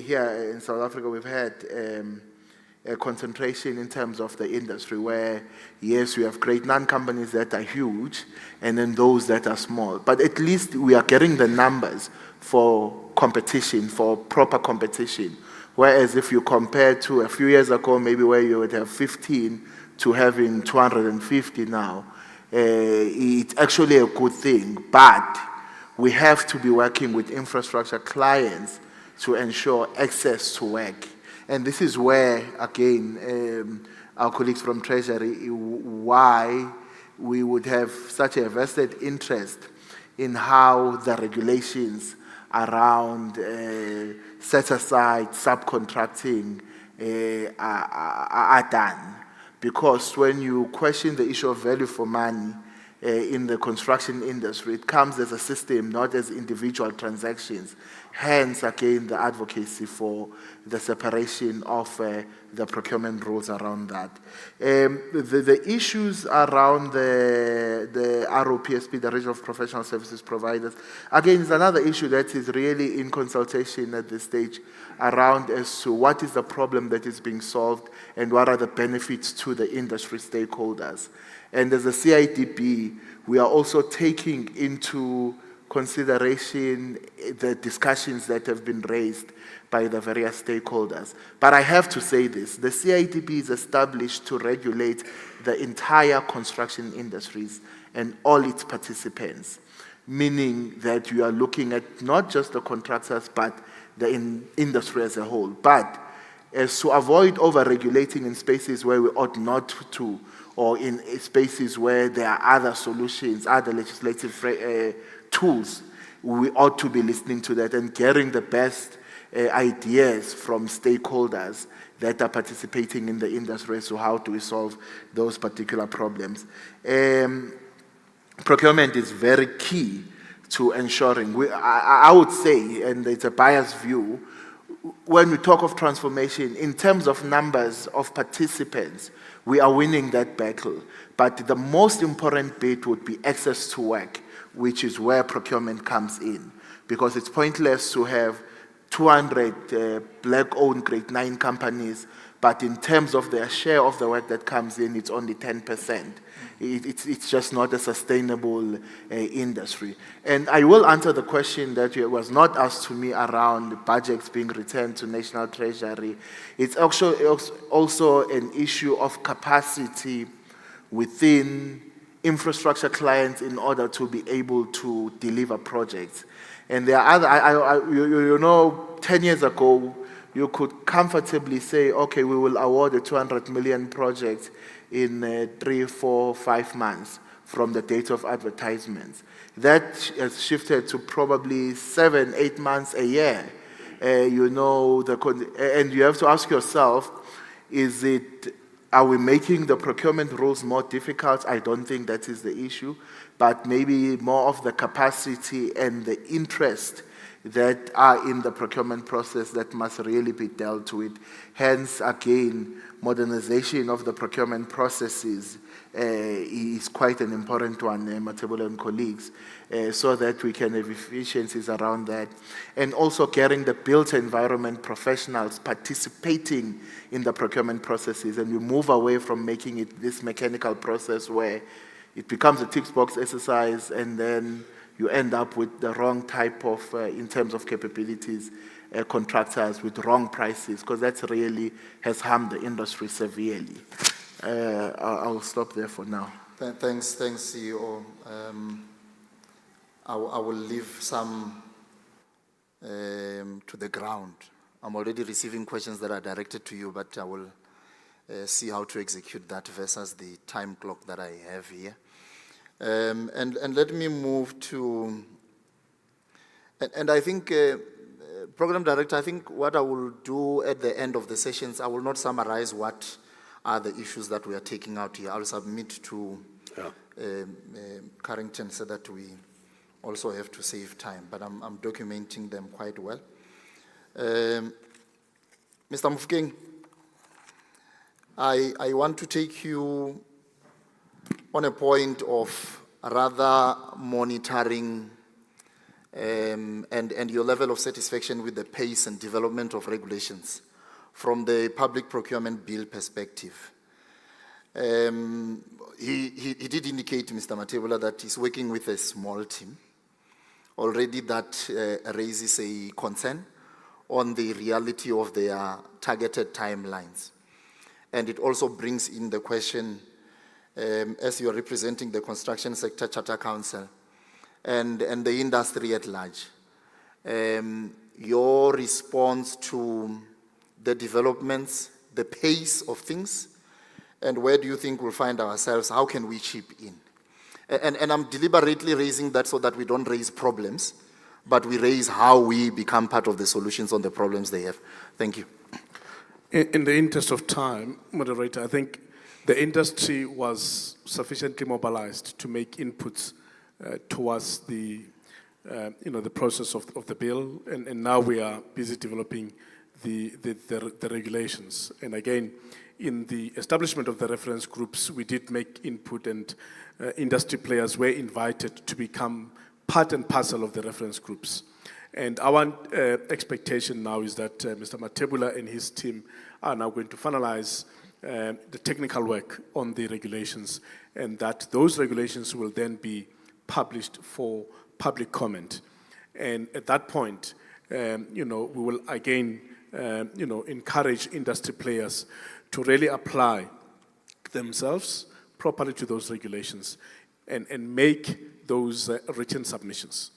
here in South Africa, we've had a concentration in terms of the industry where, yes, we have great non-companies that are huge and then those that are small. But at least we are getting the numbers for competition, for proper competition. Whereas if you compare to a few years ago, maybe where you would have 15 to having 250 now, it's actually a good thing. But we have to be working with infrastructure clients to ensure access to work. And this is where, again, our colleagues from Treasury, why we would have such a vested interest in how the regulations around set-aside subcontracting are done. Because when you question the issue of value for money in the construction industry, it comes as a system, not as individual transactions. Hence, again, the advocacy for the separation of the procurement rules around that. The issues around the ROPSP, the Regional Professional Services Providers, again, is another issue that is really in consultation at this stage around as to what is the problem that is being solved and what are the benefits to the industry stakeholders. And as a CIDP, we are also taking into consideration the discussions that have been raised by the various stakeholders. But I have to say this, the CIDP is established to regulate the entire construction industries and all its participants, meaning that you are looking at not just the contractors, but the industry as a whole. But as to avoid over-regulating in spaces where we ought not to, or in spaces where there are other solutions, other legislative tools, we ought to be listening to that and getting the best ideas from stakeholders that are participating in the industry as to how do we solve those particular problems. Procurement is very key to ensuring, I would say, and it's a biased view, when we talk of transformation, in terms of numbers of participants, we are winning that battle. But the most important bit would be access to work, which is where procurement comes in. Because it's pointless to have 200 black-owned grade 9 companies, but in terms of their share of the work that comes in, it's only 10%. It's just not a sustainable industry. And I will answer the question that was not asked to me around budgets being returned to National Treasury. It's also an issue of capacity within infrastructure clients in order to be able to deliver projects. And there are other, 10 years ago, you could comfortably say, okay, we will award a 200 million project in 3, 4, 5 months from the date of advertisements. That has shifted to probably 7, 8 months a year. And you have to ask yourself, is it Are we making the procurement rules more difficult? I don't think that is the issue, but maybe more of the capacity and the interest that are in the procurement process that must really be dealt with. Hence, again, modernization of the procurement processes is quite an important one, Matebula and colleagues, so that we can have efficiencies around that. And also getting the built environment professionals participating in the procurement processes, and we move away from making it this mechanical process where it becomes a tick box exercise and then you end up with the wrong type of, in terms of capabilities, contractors with wrong prices, because that really has harmed the industry severely. I'll stop there for now. Thanks, CEO. I will leave some to the ground. I'm already receiving questions that are directed to you, but I will see how to execute that versus the time clock that I have here. And let me move to, and I think, Program Director, I think what I will do at the end of the sessions, I will not summarize what are the issues that we are taking out here. I'll submit to Carrington so that we also have to save time, but I'm documenting them quite well. Mr. Mufokeng, I want to take you on a point of rather monitoring and your level of satisfaction with the pace and development of regulations from the public procurement bill perspective. He did indicate, Mr. Matebula, that he's working with a small team. Already that raises a concern on the reality of their targeted timelines. And it also brings in the question, as you are representing the Construction Sector Charter Council and the industry at large, your response to the developments, the pace of things, and where do you think we'll find ourselves? How can we chip in? And I'm deliberately raising that so that we don't raise problems, but we raise how we become part of the solutions on the problems they have. Thank you. In the interest of time, Moderator, I think the industry was sufficiently mobilized to make inputs towards the process of the bill, and now we are busy developing the regulations. And again, in the establishment of the reference groups, we did make input, and industry players were invited to become part and parcel of the reference groups. And our expectation now is that Mr. Matebula and his team are now going to finalize the technical work on the regulations, and that those regulations will then be published for public comment. And at that point, we will again, encourage industry players to really apply themselves properly to those regulations and make those written submissions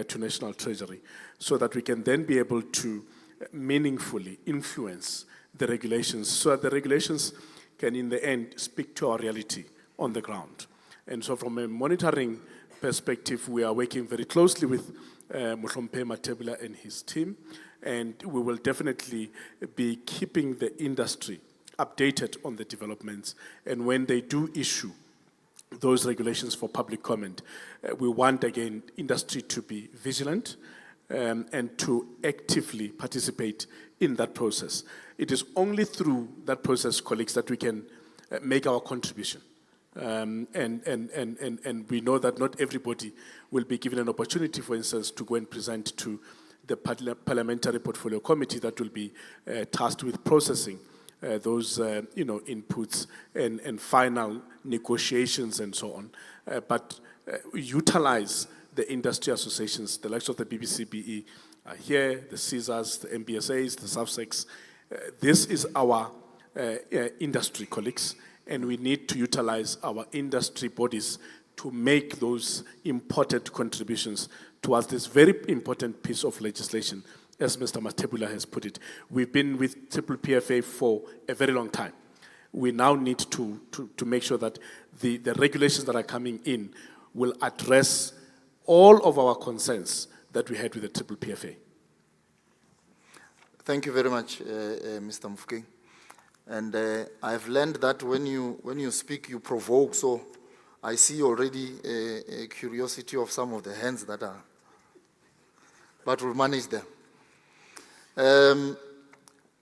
to National Treasury, so that we can then be able to meaningfully influence the regulations, so that the regulations can in the end speak to our reality on the ground. And so from a monitoring perspective, we are working very closely with Mohlompe Matebula and his team, and we will definitely be keeping the industry updated on the developments. And when they do issue those regulations for public comment, we want, again, industry to be vigilant and to actively participate in that process. It is only through that process, colleagues, that we can make our contribution. And we know that not everybody will be given an opportunity, for instance, to go and present to the Parliamentary Portfolio Committee that will be tasked with processing those inputs and final negotiations and so on. But utilize the industry associations, the likes of the BBCBE are here, the CSAs, the MBSAs, the SAFSECs. This is our industry colleagues, and we need to utilize our industry bodies to make those important contributions towards this very important piece of legislation, as Mr. Matebula has put it. We've been with Triple PFA for a very long time. We now need to make sure that the regulations that are coming in will address all of our concerns that we had with the Triple PFA. Thank you very much, Mr. Mufokeng. And I've learned that when you speak, you provoke. So I see already a curiosity of some of the hands that are, but we'll manage them.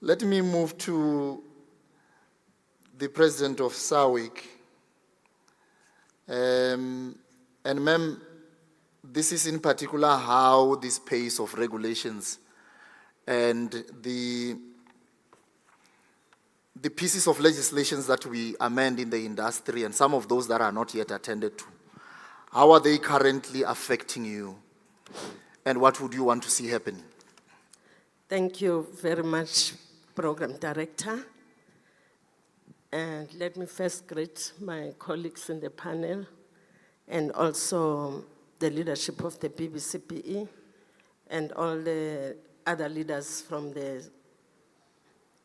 Let me move to the president of SAWIC. And ma'am, this is in particular how this pace of regulations and the pieces of legislations that we amend in the industry and some of those that are not yet attended to, how are they currently affecting you? And what would you want to see happening? Thank you very much, Program Director. And let me first greet my colleagues in the panel and also the leadership of the BBCPE and all the other leaders from the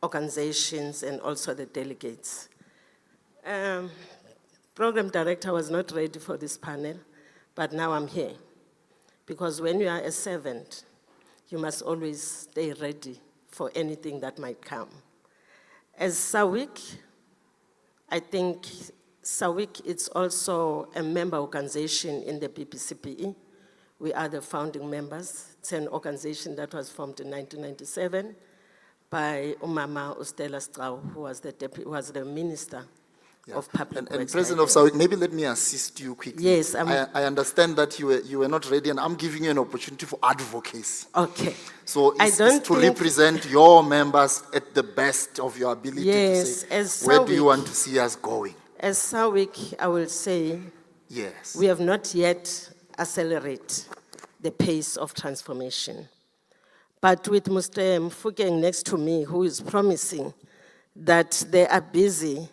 organizations and also the delegates. Program Director was not ready for this panel, but now I'm here. Because when you are a servant, you must always stay ready for anything that might come. As SAWIC, I think SAWIC is also a member organization in the BBCPE. We are the founding members. It's an organization that was formed in 1997 by Umama Ustela Strau, who was the Minister of Public Works. And President of SAWIC, maybe let me assist you quickly. Yes. I understand that you were not ready, and I'm giving you an opportunity for advocacy. Okay. So it's to represent your members at the best of your ability to say, where do you want to see us going? As SAWIC, I will say, yes, we have not yet accelerated the pace of transformation. But with Mr. Mfukeng next to me, who is promising that they are busy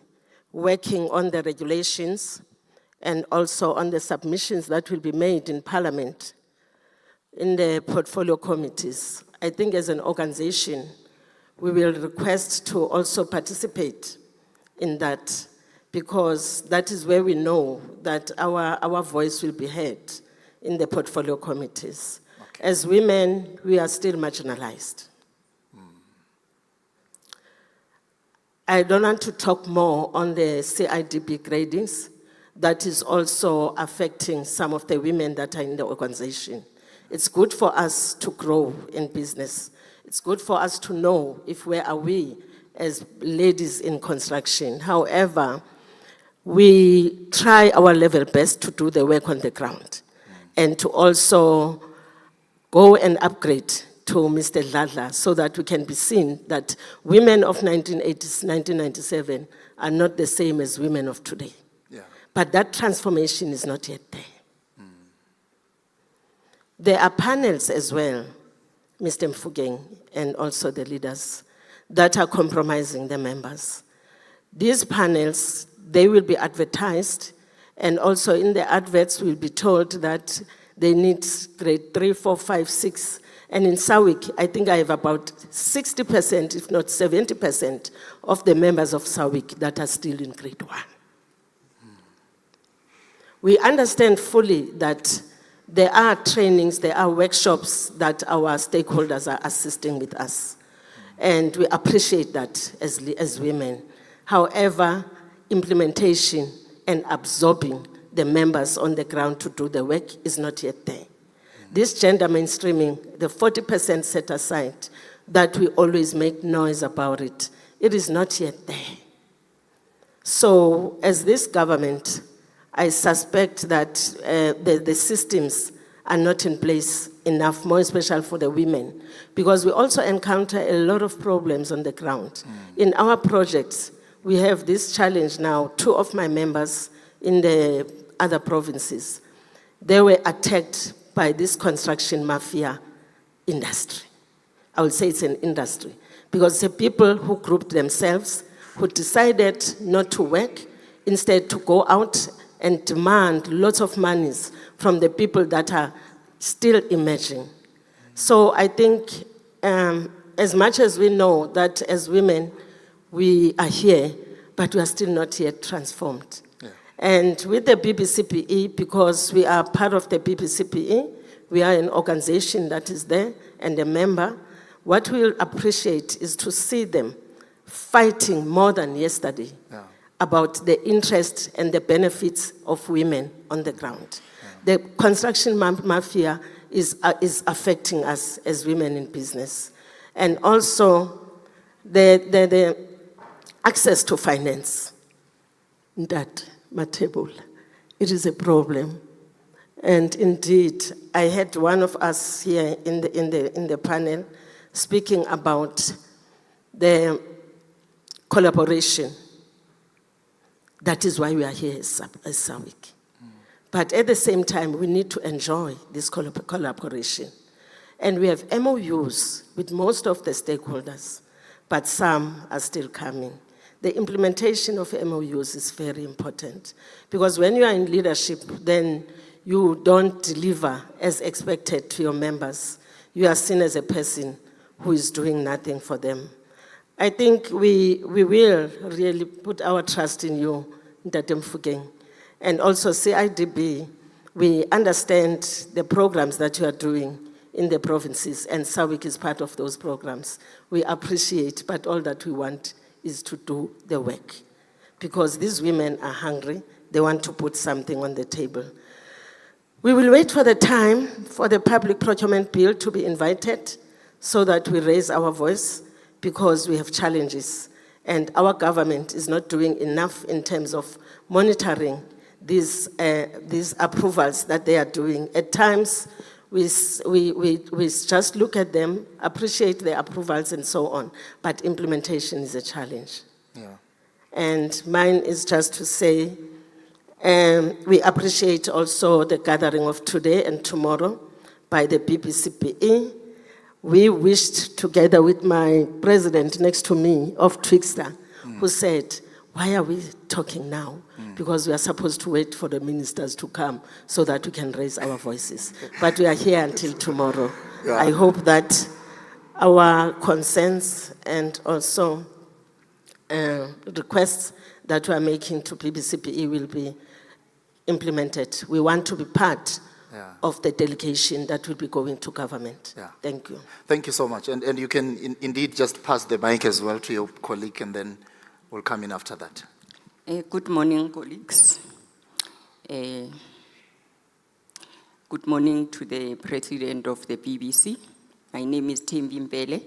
working on the regulations and also on the submissions that will be made in Parliament, in the portfolio committees, I think as an organization, we will request to also participate in that, because that is where we know that our voice will be heard in the portfolio committees. Okay. As women, we are still marginalized. I don't want to talk more on the CIDB gradings. That is also affecting some of the women that are in the organization. It's good for us to grow in business. It's good for us to know if where are we as ladies in construction. However, we try our level best to do the work on the ground and to also go and upgrade to Mr. Dladla so that we can be seen that women of 1997 are not the same as women of today. Yeah. But that transformation is not yet there. There are panels as well, Mr. Mfukeng, and also the leaders that are compromising the members. These panels, they will be advertised, and also in the adverts we'll be told that they need grade 3, 4, 5, 6. And in SAWIC, I think I have about 60%, if not 70%, of the members of SAWIC that are still in grade 1. We understand fully that there are trainings, there are workshops that our stakeholders are assisting with us. And we appreciate that as women. However, implementation and absorbing the members on the ground to do the work is not yet there. This gender mainstreaming, the 40% set aside, that we always make noise about it, it is not yet there. So as this government, I suspect that the systems are not in place enough, more especially for the women, because we also encounter a lot of problems on the ground. In our projects, we have this challenge now. 2 of my members in the other provinces, they were attacked by this construction mafia industry. I would say it's an industry, because the people who grouped themselves, who decided not to work, instead to go out and demand lots of monies from the people that are still emerging. So I think as much as we know that as women, we are here, but we are still not yet transformed. Yeah. And with the BBCPE, because we are part of the BBCPE, we are an organization that is there and a member, what we'll appreciate is to see them fighting more than yesterday about the interest and the benefits of women on the ground. The construction mafia is affecting us as women in business. And also the access to finance. That, Matebula, it is a problem. And indeed, I had one of us here in the panel speaking about the collaboration. That is why we are here as SAWIC. But at the same time, we need to enjoy this collaboration. And we have MOUs with most of the stakeholders, but some are still coming. The implementation of MOUs is very important, because when you are in leadership, then you don't deliver as expected to your members. You are seen as a person who is doing nothing for them. I think we will really put our trust in you, Ntate Mfokeng. And also CIDB, we understand the programs that you are doing in the provinces, and SAWIC is part of those programs. We appreciate, but all that we want is to do the work. Because these women are hungry, they want to put something on the table. We will wait for the time for the public procurement bill to be invited so that we raise our voice, because we have challenges. And our government is not doing enough in terms of monitoring these approvals that they are doing. At times, we just look at them, appreciate the approvals and so on, but implementation is a challenge. Yeah. And mine is just to say, we appreciate also the gathering of today and tomorrow by the BBCBE. We wished, together with my president next to me of Twixter, who said, why are we talking now? Because we are supposed to wait for the ministers to come so that we can raise our voices. But we are here until tomorrow. Yeah. I hope that our concerns and also requests that we are making to BBCBE will be implemented. We want to be part of the delegation that will be going to government. Yeah. Thank you. Thank you so much. And you can indeed just pass the mic as well to your colleague, and then we'll come in after that. Good morning, colleagues. Good morning to the President of the BBC. My name is Thembi Mpele,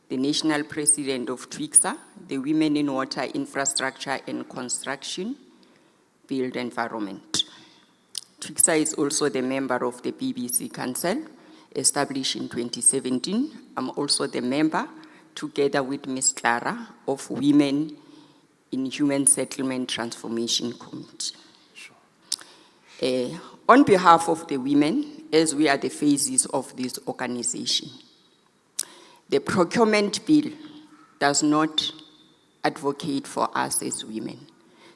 the National President of Twixter, the Women in Water Infrastructure and Construction, Build Environment. Twixter is also the member of the BBC Council, established in 2017. I'm also the member, together with Ms. Clara, of Women in Human Settlement Transformation Committee. Sure. On behalf of the women, as we are the faces of this organization, the procurement bill does not advocate for us as women.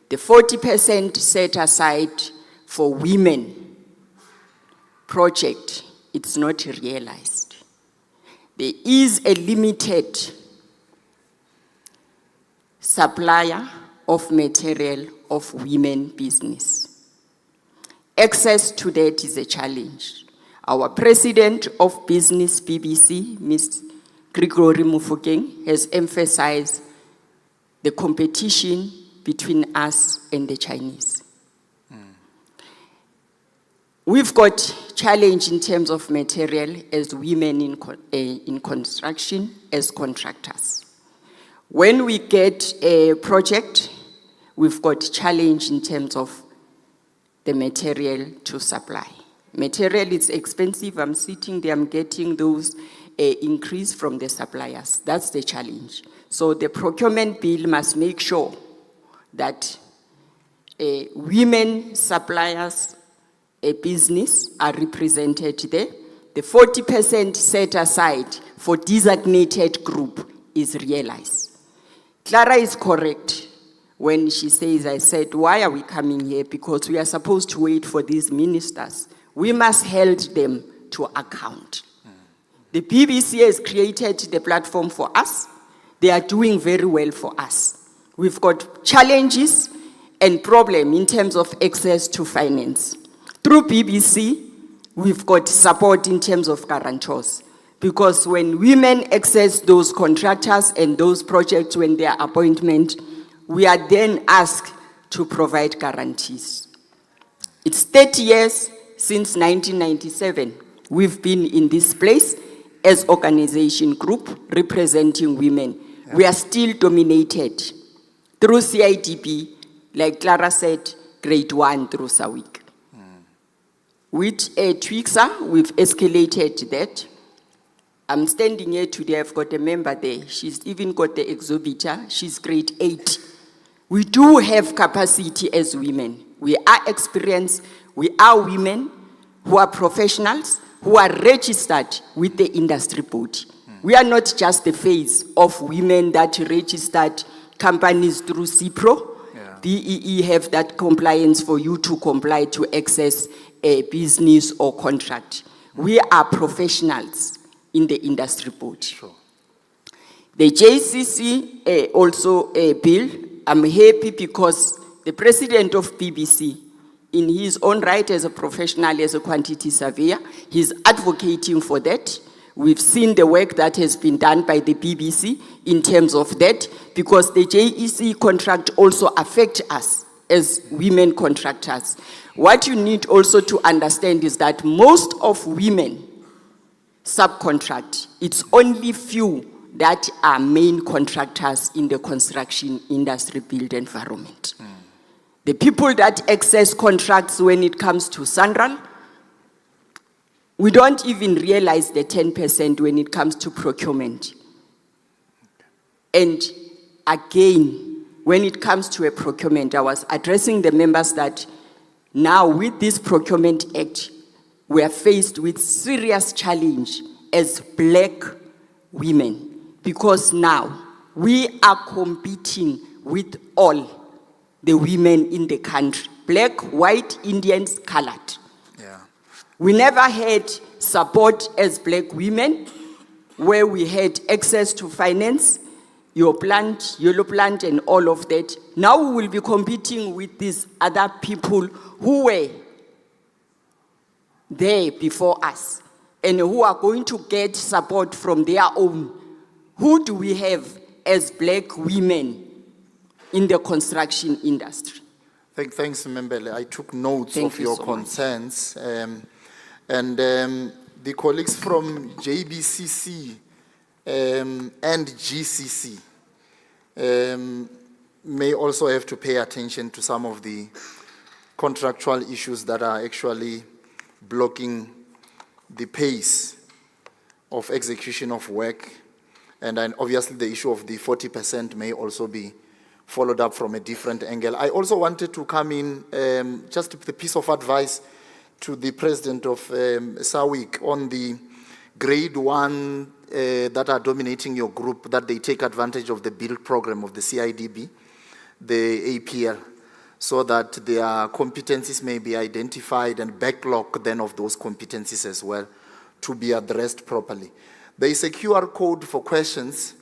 The 40% set aside for women project, it's not realized. There is a limited supplier of material of women business. Access to that is a challenge. Our president of business BBC, Ms. Gregory Mufokeng, has emphasized the competition between us and the Chinese. We've got challenge in terms of material as women in construction, as contractors. When we get a project, we've got challenge in terms of the material to supply. Material is expensive. I'm sitting there, I'm getting those increase from the suppliers. That's the challenge. So the procurement bill must make sure that women suppliers, a business, are represented there. The 40% set aside for designated group is realized. Clara is correct when she says, I said, why are we coming here? Because we are supposed to wait for these ministers. We must hold them to account. The BBC has created the platform for us. They are doing very well for us. We've got challenges and problems in terms of access to finance. Through BBC, we've got support in terms of guarantors. Because when women access those contractors and those projects when they are appointment, we are then asked to provide guarantees. It's 30 years since 1997. We've been in this place as organization group representing women. We are still dominated through CIDP, like Clara said, grade 1 through SAWIC. With Twixa, we've escalated that. I'm standing here today, I've got a member there. She's even got the exhibitor, she's grade 8. We do have capacity as women. We are experienced, we are women who are professionals, who are registered with the industry body. We are not just the face of women that registered companies through CIPRO. DEE have that compliance for you to comply to access a business or contract. We are professionals in the industry body. Sure. The JCC also bill, I'm happy because the president of BBC, in his own right as a professional, as a quantity surveyor, he's advocating for that. We've seen the work that has been done by the BBC in terms of that, because the JEC contract also affects us as women contractors. What you need also to understand is that most of women subcontract. It's only few that are main contractors in the construction industry built environment. The people that access contracts when it comes to Sandral, we don't even realize the 10% when it comes to procurement. And again, when it comes to a procurement, I was addressing the members that now with this Procurement Act, we are faced with serious challenge as black women, because now we are competing with all the women in the country, black, white, Indians, colored. Yeah. We never had support as black women where we had access to finance, your plant, yellow plant, and all of that. Now we will be competing with these other people who were there before us and who are going to get support from their own. Who do we have as black women in the construction industry? Thanks, Membele. I took notes Thank of you your so concerns. The colleagues from JBCC and GCC may also have to pay attention to some of the contractual issues that are actually blocking the pace of execution of work. And then obviously the issue of the 40% may also be followed up from a different angle. I also wanted to come in just with a piece of advice to the president of SAWIC on the grade 1 that are dominating your group, that they take advantage of the build program of the CIDB, the APL, so that their competencies may be identified and backlog then of those competencies as well to be addressed properly. There is a QR code for questions.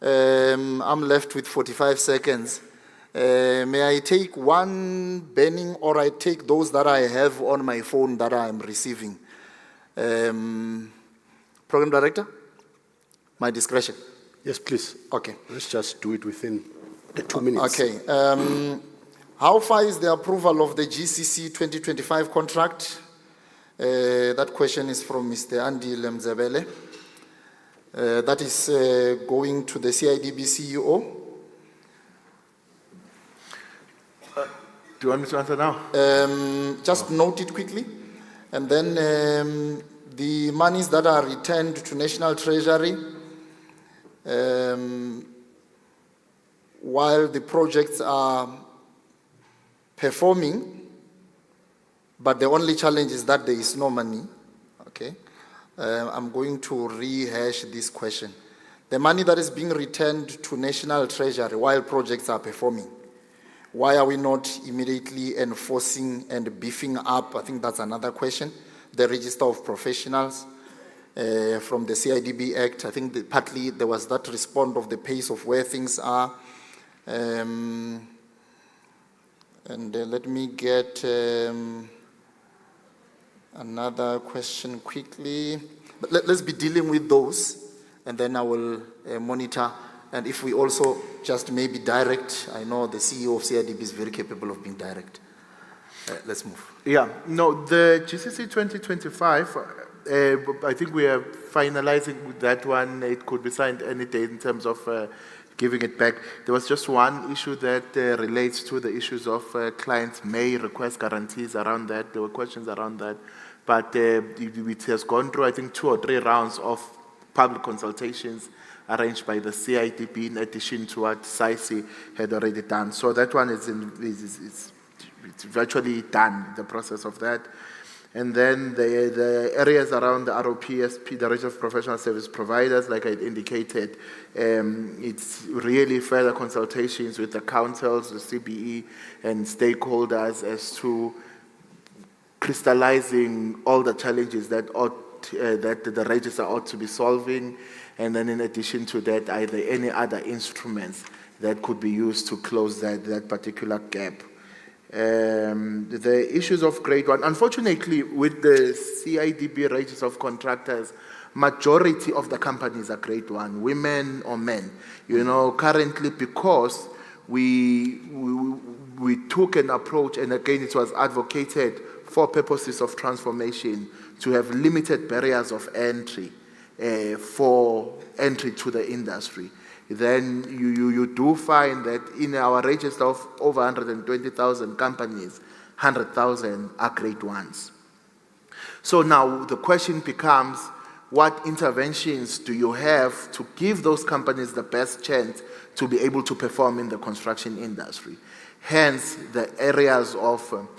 I'm left with 45 seconds. May I take one burning, or I take those that I have on my phone that I am receiving? Program Director? My discretion. Yes, please. Okay. Let's just do it within the 2 minutes. Okay. How far is the approval of the GCC 2025 contract? That question is from Mr. Andy Lemzebele. That is going to the CIDB CEO. Do you want me to answer now? Just note it quickly. And then the monies that are returned to National Treasury, while the projects are performing, but the only challenge is that there is no money. Okay. I'm going to rehash this question. The money that is being returned to National Treasury while projects are performing, why are we not immediately enforcing and beefing up? I think that's another question. The Register of Professionals from the CIDB Act. I think partly there was that response of the pace of where things are. Let me get Another question quickly. But let's be dealing with those, and then I will monitor. And if we also just maybe direct, I know the CEO of CIDB is very capable of being direct. Let's move. Yeah, no, the GCC 2025, I think we are finalizing with that one. It could be signed any day in terms of giving it back. There was just one issue that relates to the issues of clients may request guarantees around that. There were questions around that. But it has gone through, I think, 2 or 3 rounds of public consultations arranged by the CIDB in addition to what SAISI had already done. So that one is it's virtually done, the process of that. And then the areas around the ROPSP, the Register of Professional Service Providers, like I indicated, it's really further consultations with the councils, the CBE, and stakeholders as to crystallizing all the challenges that the register ought to be solving, and then in addition to that, are there any other instruments that could be used to close that particular gap? The issues of grade 1, unfortunately, with the CIDB Register of Contractors, majority of the companies are grade 1, women or men. You know, currently, because we took an approach, and again, it was advocated for purposes of transformation, to have limited barriers of entry for entry to the industry. Then you do find that in our register of over 120,000 companies, 100,000 are grade 1s. So now the question becomes, what interventions do you have to give those companies the best chance to be able to perform in the construction industry? Hence, the areas of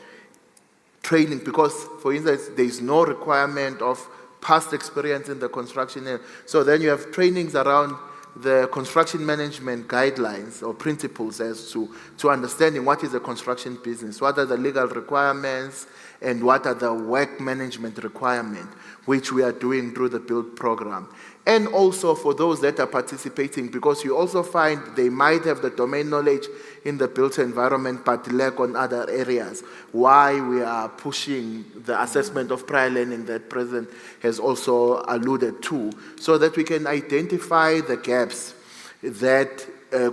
training, because, for instance, there is no requirement of past experience in the construction area. So then you have trainings around the construction management guidelines or principles as to understanding what is a construction business, what are the legal requirements, and what are the work management requirements, which we are doing through the BUILD program. And also for those that are participating, because you also find they might have the domain knowledge in the built environment but lack on other areas. Why we are pushing the assessment of prior learning that President has also alluded to, so that we can identify the gaps that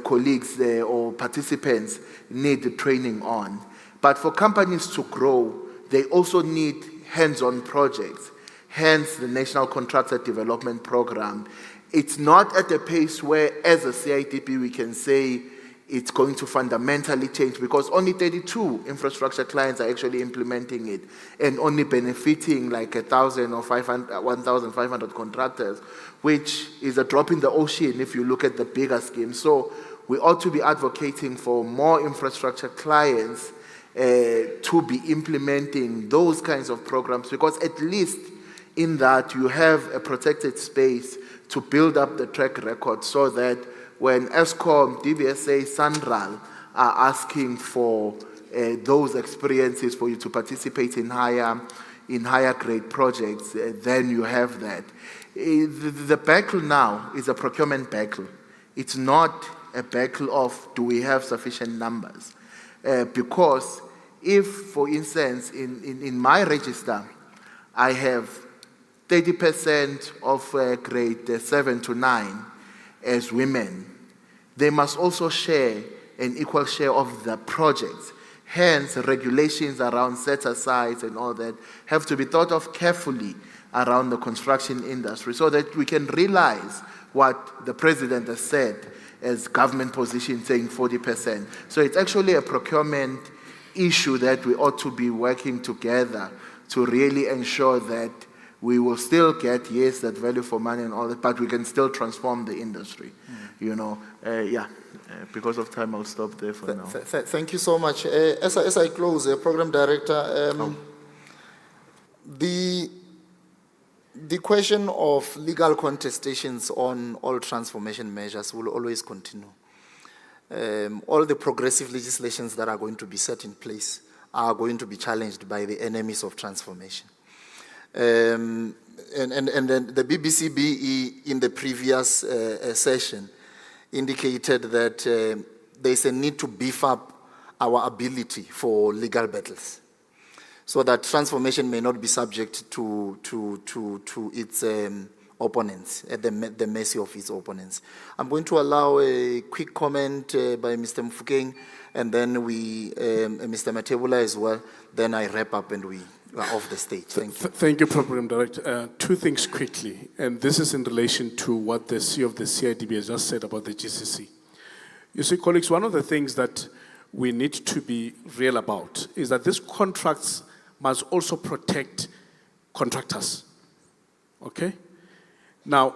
colleagues or participants need training on. But for companies to grow, they also need hands-on projects. Hence the National Contractor Development Program. It's not at a pace where, as a CIDB, we can say it's going to fundamentally change, because only 32 infrastructure clients are actually implementing it, and only benefiting like 1,000 or 1,500 contractors, which is a drop in the ocean if you look at the bigger scheme. So we ought to be advocating for more infrastructure clients to be implementing those kinds of programs, because at least in that you have a protected space to build up the track record, so that when ESCOM, DVSA, SANRAL are asking for those experiences for you to participate in higher grade projects, then you have that. The battle now is a procurement battle. It's not a battle of do we have sufficient numbers. Because if, for instance, in my register, I have 30% of grade 7 to 9 as women, they must also share an equal share of the projects. Hence, regulations around set-asides and all that have to be thought of carefully around the construction industry, so that we can realize what the President has said as government position, saying 40%. So it's actually a procurement issue that we ought to be working together to really ensure that we will still get, yes, that value for money and all that, but we can still transform the industry. You know, because of time, I'll stop there for now. Thank you so much. As I close, Program Director, the question of legal contestations on all transformation measures will always continue. All the progressive legislations that are going to be set in place are going to be challenged by the enemies of transformation. And then the BBCBE in the previous session indicated that there's a need to beef up our ability for legal battles. so that transformation may not be subject to its opponents, at the mercy of its opponents. I'm going to allow a quick comment by Mr. Mfukeng, and then Mr. Matebula as well. Then I wrap up and we are off the stage. Thank you. Thank you, Program Director. Two things quickly, and this is in relation to what the CEO of the CIDB has just said about the GCC. You see, colleagues, one of the things that we need to be real about is that these contracts must also protect contractors, okay? Now,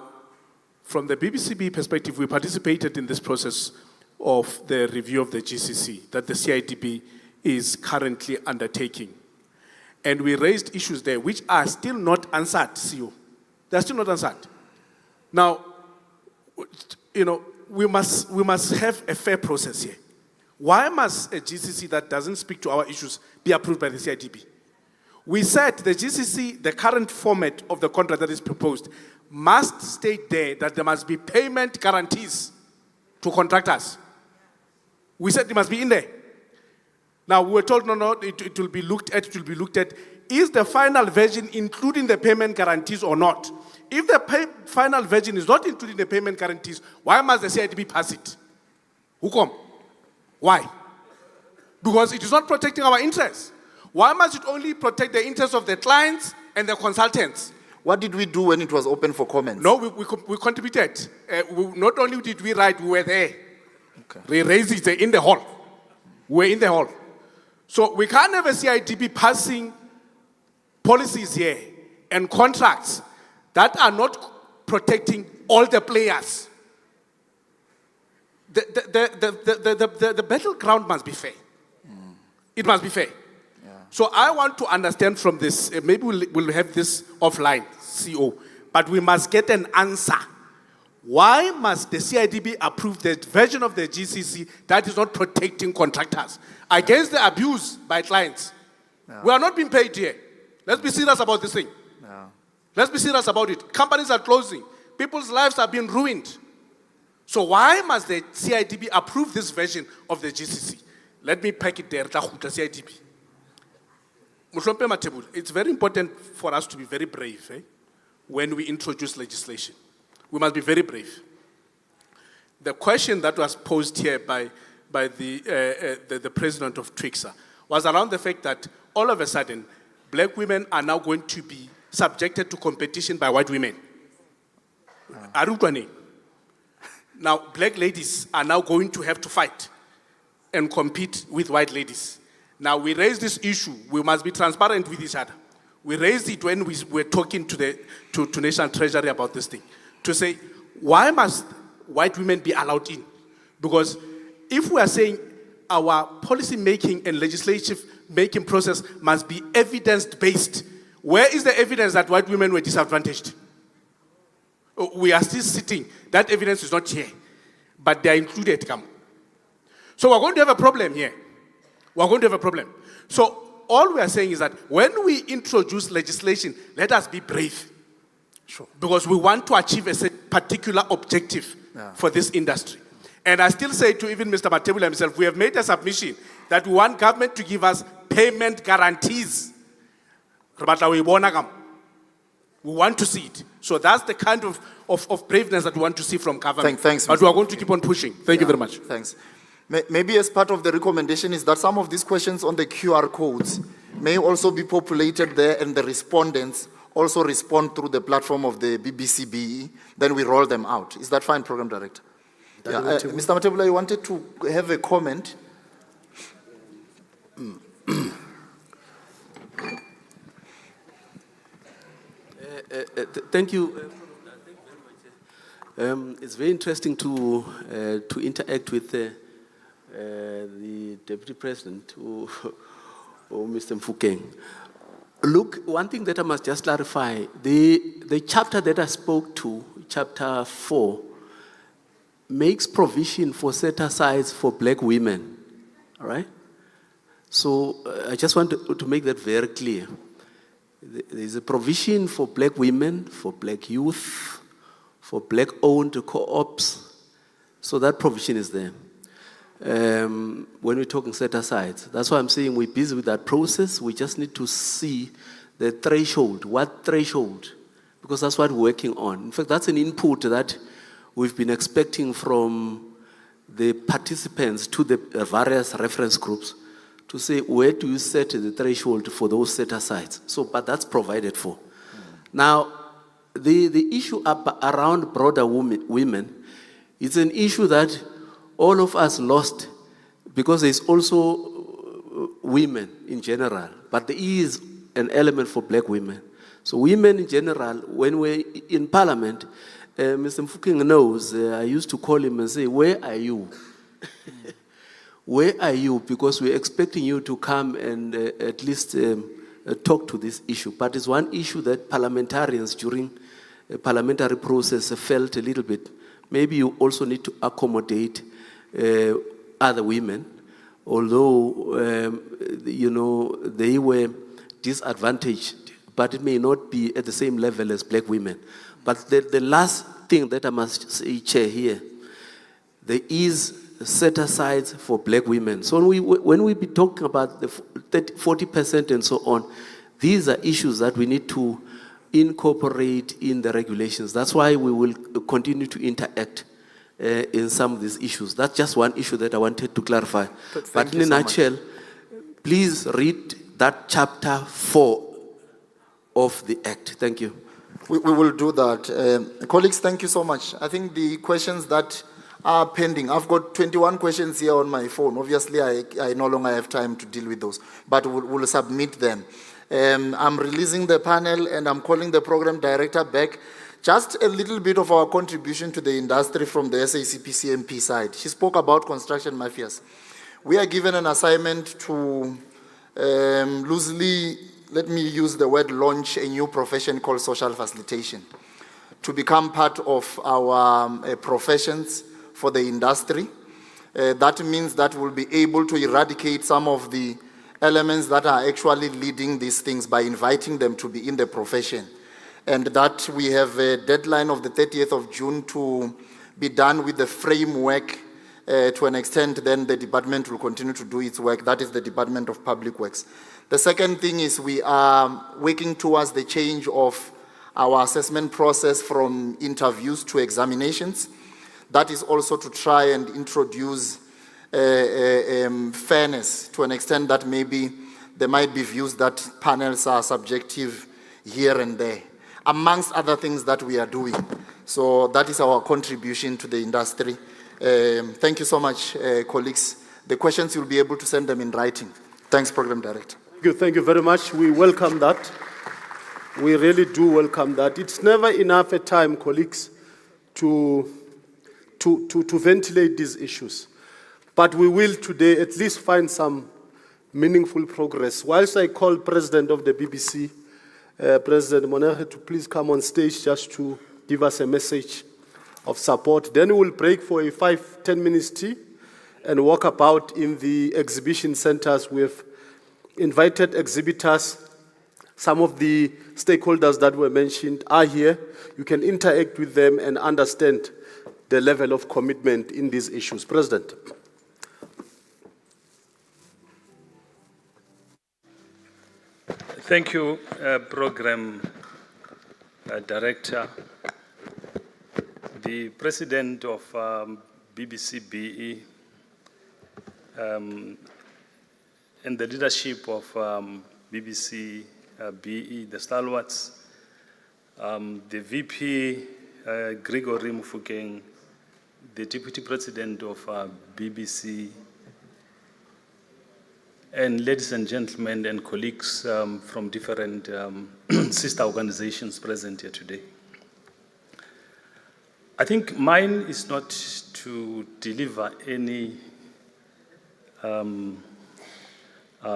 from the BBCB perspective, we participated in this process of the review of the GCC that the CIDB is currently undertaking. And we raised issues there which are still not answered, CEO. They're still not answered. Now, you know, we must have a fair process here. Why must a GCC that doesn't speak to our issues be approved by the CIDB? We said the GCC, the current format of the contract that is proposed, must state there that there must be payment guarantees to contractors. We said it must be in there. Now, we were told, no, it will be looked at, it will be looked at. Is the final version including the payment guarantees or not? If the final version is not including the payment guarantees, why must the CIDB pass it? Who come? Why? Because it is not protecting our interests. Why must it only protect the interests of the clients and the consultants? What did we do when it was open for comments? No, we contributed. Not only did we write, we were there. Okay. We raised it in the hall. We were in the hall. So we can't have a CIDB passing policies here and contracts that are not protecting all the players. The battleground must be fair. It must be fair. Yeah. So I want to understand from this, maybe we'll have this offline, CO, but we must get an answer. Why must the CIDB approve the version of the GCC that is not protecting contractors against the abuse by clients? Yeah. We are not being paid here. Let's be serious about this thing. Yeah. Let's be serious about it. Companies are closing. People's lives are being ruined. So why must the CIDB approve this version of the GCC? Let me pack it there, CIDB. It's very important for us to be very brave when we introduce legislation. We must be very brave. The question that was posed here by the president of Twixer was around the fact that all of a sudden, black women are now going to be subjected to competition by white women. Now, black ladies are now going to have to fight and compete with white ladies. Now, we raised this issue. We must be transparent with each other. We raised it when we were talking to National Treasury about this thing, to say, why must white women be allowed in? Because if we are saying our policy making and legislative making process must be evidence-based, where is the evidence that white women were disadvantaged? We are still sitting. That evidence is not here, but they are included. So we're going to have a problem here. We're going to have a problem. So all we are saying is that when we introduce legislation, let us be brave. Sure. Because we want to achieve a particular objective for this industry. And I still say to even Mr. Matebula himself, we have made a submission that we want government to give us payment guarantees. We want to see it. So that's the kind of braveness that we want to see from government. Thanks, but we are going to keep on pushing. Thank you very much. Thanks. Maybe as part of the recommendation is that some of these questions on the QR codes may also be populated there, and the respondents also respond through the platform of the BBCBE. Then we roll them out. Is that fine, Program Director? Yeah, Mr. Matebula, you wanted to have a comment? Thank you. It's very interesting to interact with the Deputy President, or Mr. Mfukeng. Look, one thing that I must just clarify, the chapter that I spoke to, chapter 4, makes provision for set-asides for black women, all right? So I just want to make that very clear. There's a provision for black women, for black youth, for black-owned co-ops, so that provision is there. when we're talking set-asides. That's why I'm saying we're busy with that process. We just need to see the threshold. What threshold? Because that's what we're working on. In fact, that's an input that we've been expecting from the participants to the various reference groups to say, where do you set the threshold for those set-asides? So, but that's provided for. Now, the issue around broader women, it's an issue that all of us lost because there's also women in general, but there is an element for black women. So women in general, when we're in parliament, Mr. Mfukeng knows, I used to call him and say, where are you? Where are you? Because we're expecting you to come and at least talk to this issue. But it's one issue that parliamentarians during a parliamentary process felt a little bit. Maybe you also need to accommodate other women, although, you know, they were disadvantaged, but it may not be at the same level as black women. But the last thing that I must say, Chair, here, there is set-asides for black women. So when we be talking about the 40% and so on, these are issues that we need to incorporate in the regulations. That's why we will continue to interact in some of these issues. That's just one issue that I wanted to clarify. But in a nutshell, please read that chapter 4 of the Act. Thank you. We will do that. Colleagues, thank you so much. I think the questions that are pending, I've got 21 questions here on my phone. Obviously, I no longer have time to deal with those, but we'll submit them. I'm releasing the panel and I'm calling the program director back. Just a little bit of our contribution to the industry from the SACP-CMP side. She spoke about construction mafias. We are given an assignment to loosely, let me use the word, launch a new profession called social facilitation to become part of our professions for the industry. That means that we'll be able to eradicate some of the elements that are actually leading these things by inviting them to be in the profession. And that we have a deadline of the 30th of June to be done with the framework to an extent. Then the department will continue to do its work. That is the Department of Public Works. The second thing is we are working towards the change of our assessment process from interviews to examinations. That is also to try and introduce fairness to an extent that maybe there might be views that panels are subjective here and there, amongst other things that we are doing. So that is our contribution to the industry. Thank you so much, colleagues. The questions, you'll be able to send them in writing. Thanks, Program Director. Thank you very much. We welcome that. We really do welcome that. It's never enough a time, colleagues, to ventilate these issues. But we will today at least find some meaningful progress. Whilst I call President of the BBC, President Monaghe, to please come on stage just to give us a message of support. Then we will break for a 5-10 minutes tea and walk about in the exhibition centers. We've invited exhibitors. Some of the stakeholders that were mentioned are here. You can interact with them and understand the level of commitment in these issues. President. Thank you, Program Director. The President of BBC BE and the leadership of BBC BE, the stalwarts, the VP, Gregory Mufokeng, the Deputy President of BBC, and ladies and gentlemen and colleagues from different sister organizations present here today. I think mine is not to deliver any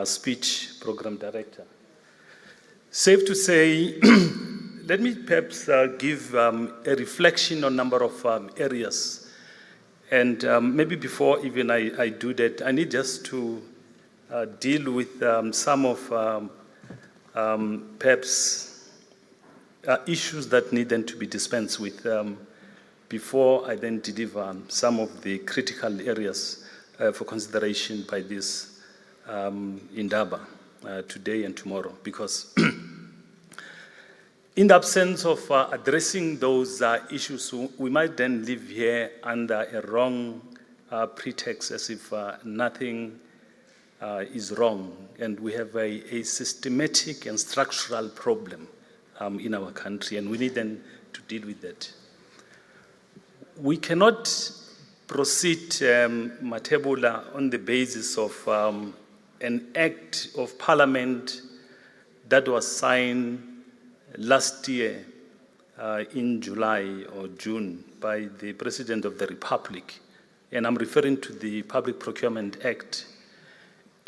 speech, Program Director. Safe to say, let me perhaps give a reflection on a number of areas. And maybe before even I do that, I need just to deal with some of perhaps issues that need then to be dispensed with before I then deliver some of the critical areas for consideration by this Indaba today and tomorrow, because in the absence of addressing those issues, we might then live here under a wrong pretext, as if nothing is wrong, and we have a systematic and structural problem in our country, and we need then to deal with that. We cannot proceed, Matebula, on the basis of an act of parliament that was signed last year in July or June by the President of the Republic, and I'm referring to the Public Procurement Act.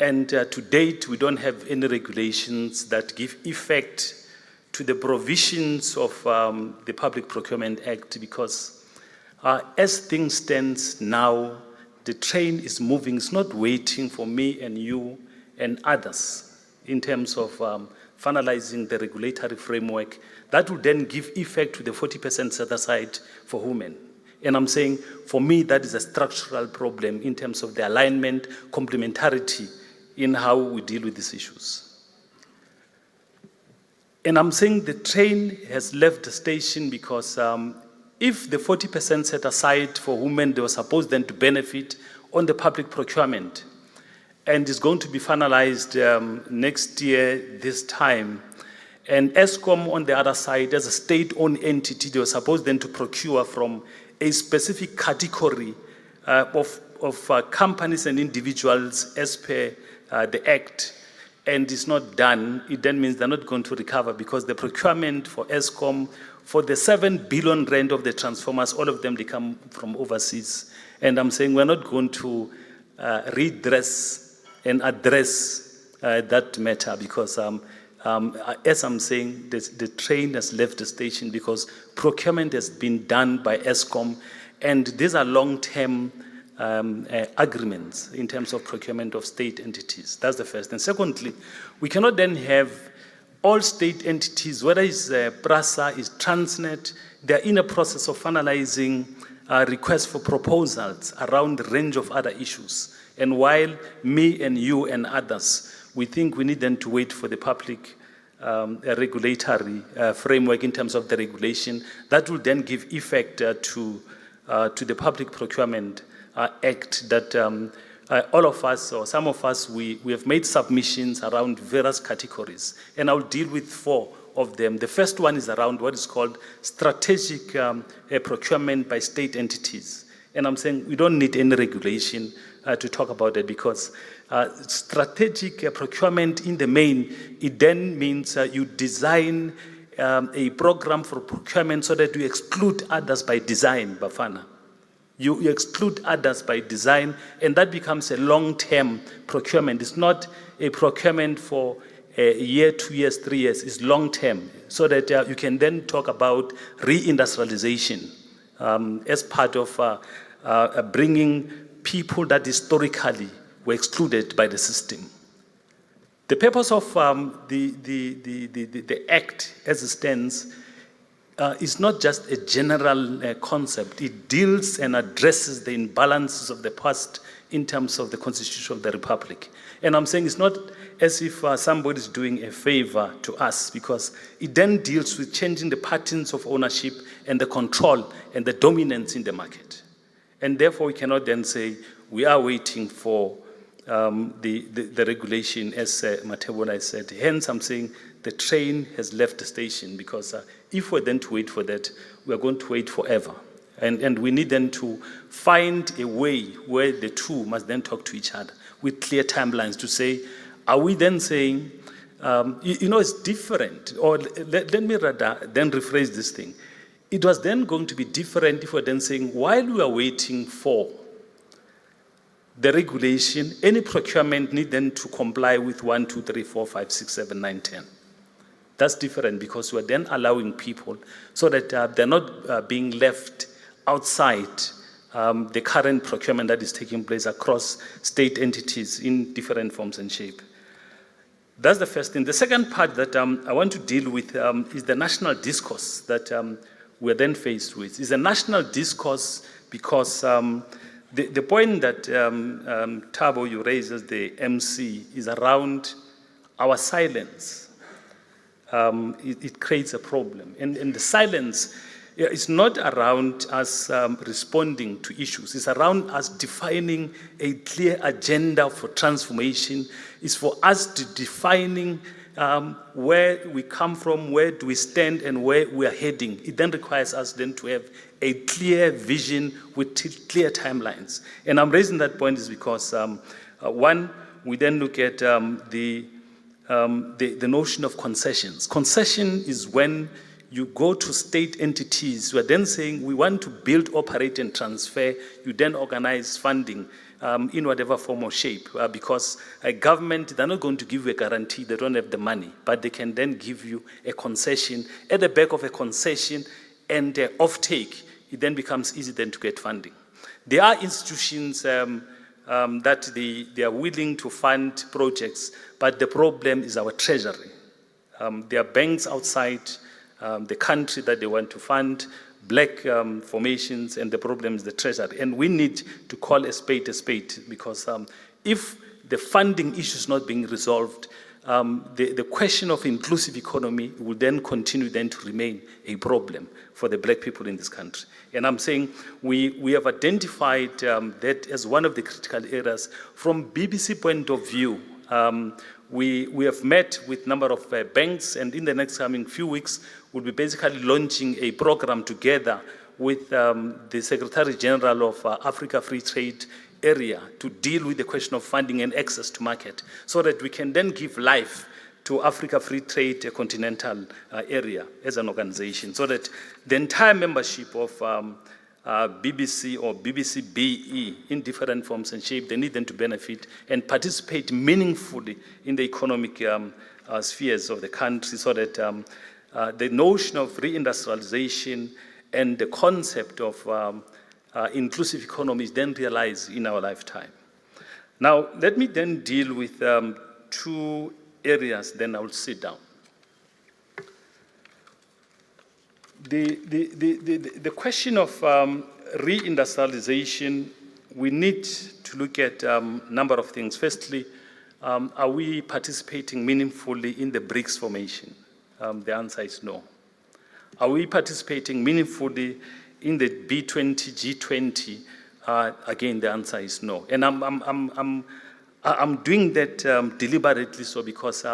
And to date, we don't have any regulations that give effect to the provisions of the Public Procurement Act, because as things stand now, the train is moving. It's not waiting for me and you and others in terms of finalizing the regulatory framework that will then give effect to the 40% set aside for women. And I'm saying, for me, that is a structural problem in terms of the alignment, complementarity in how we deal with these issues. And I'm saying the train has left the station because if the 40% set aside for women, they were supposed then to benefit on the public procurement, and is going to be finalized next year this time. And ESCOM on the other side, as a state-owned entity, they were supposed then to procure from a specific category of companies and individuals as per the Act, and it's not done. It then means they're not going to recover, because the procurement for ESCOM, for the 7 billion rand of the transformers, all of them, they come from overseas. And I'm saying we're not going to redress and address that matter, because as I'm saying, the train has left the station because procurement has been done by ESCOM, and these are long-term agreements in terms of procurement of state entities. That's the first. And secondly, we cannot then have all state entities, whether it's PRASA, it's Transnet, they're in a process of finalizing requests for proposals around a range of other issues. And while me and you and others, we think we need then to wait for the public regulatory framework in terms of the regulation that will then give effect to the Public Procurement Act that all of us, or some of us, we have made submissions around various categories, and I'll deal with 4 of them. The first one is around what is called strategic procurement by state entities. And I'm saying we don't need any regulation to talk about it, because strategic procurement in the main, it then means you design a program for procurement so that you exclude others by design, Bafana. You exclude others by design, and that becomes a long-term procurement. It's not a procurement for a year, 2 years, 3 years. It's long-term, so that you can then talk about reindustrialization as part of bringing people that historically were excluded by the system. The purpose of the Act as it stands is not just a general concept. It deals and addresses the imbalances of the past in terms of the Constitution of the Republic. And I'm saying it's not as if somebody is doing a favor to us, because it then deals with changing the patterns of ownership and the control and the dominance in the market. And therefore, we cannot then say we are waiting for the regulation, as Matebola said. Hence, I'm saying the train has left the station, because if we're then to wait for that, we're going to wait forever. And we need then to find a way where the two must then talk to each other with clear timelines to say, are we then saying, it's different, or let me rather then rephrase this thing. It was then going to be different if we're then saying, while we are waiting for the regulation, any procurement need then to comply with 1, 2, 3, 4, 5, 6, 7, 9, 10. That's different, because we're then allowing people so that they're not being left outside the current procurement that is taking place across state entities in different forms and shape. That's the first thing. The second part that I want to deal with is the national discourse that we're then faced with. It's a national discourse because The point that Thabo, you raised as the MC is around our silence. It creates a problem. And the silence is not around us responding to issues. It's around us defining a clear agenda for transformation. It's for us to defining where we come from, where do we stand, and where we are heading. It then requires us then to have a clear vision with clear timelines. And I'm raising that point is because, one, we then look at the notion of concessions. Concession is when you go to state entities who are then saying, we want to build, operate, and transfer. You then organize funding in whatever form or shape, because a government, they're not going to give you a guarantee, they don't have the money, but they can then give you a concession. At the back of a concession and offtake, it then becomes easy then to get funding. There are institutions that they are willing to fund projects, but the problem is our treasury. There are banks outside the country that they want to fund, black formations, and the problem is the treasury. And we need to call a spade, because if the funding issue is not being resolved, the question of inclusive economy will then continue then to remain a problem for the black people in this country. And I'm saying we have identified that as one of the critical areas. From BBC point of view, we have met with a number of banks, and in the next coming few weeks, we'll be basically launching a program together with the Secretary General of Africa Free Trade Area to deal with the question of funding and access to market, so that we can then give life to Africa Free Trade Continental Area as an organization, so that the entire membership of BBC or BBC BE in different forms and shape, they need them to benefit and participate meaningfully in the economic spheres of the country, so that the notion of reindustrialization and the concept of inclusive economy is then realized in our lifetime. Now, let me then deal with two areas, then I will sit down. The question of reindustrialization, we need to look at a number of things. Firstly, are we participating meaningfully in the BRICS formation? The answer is no. Are we participating meaningfully in the B20, G20? Again, the answer is no. And I'm doing that deliberately so because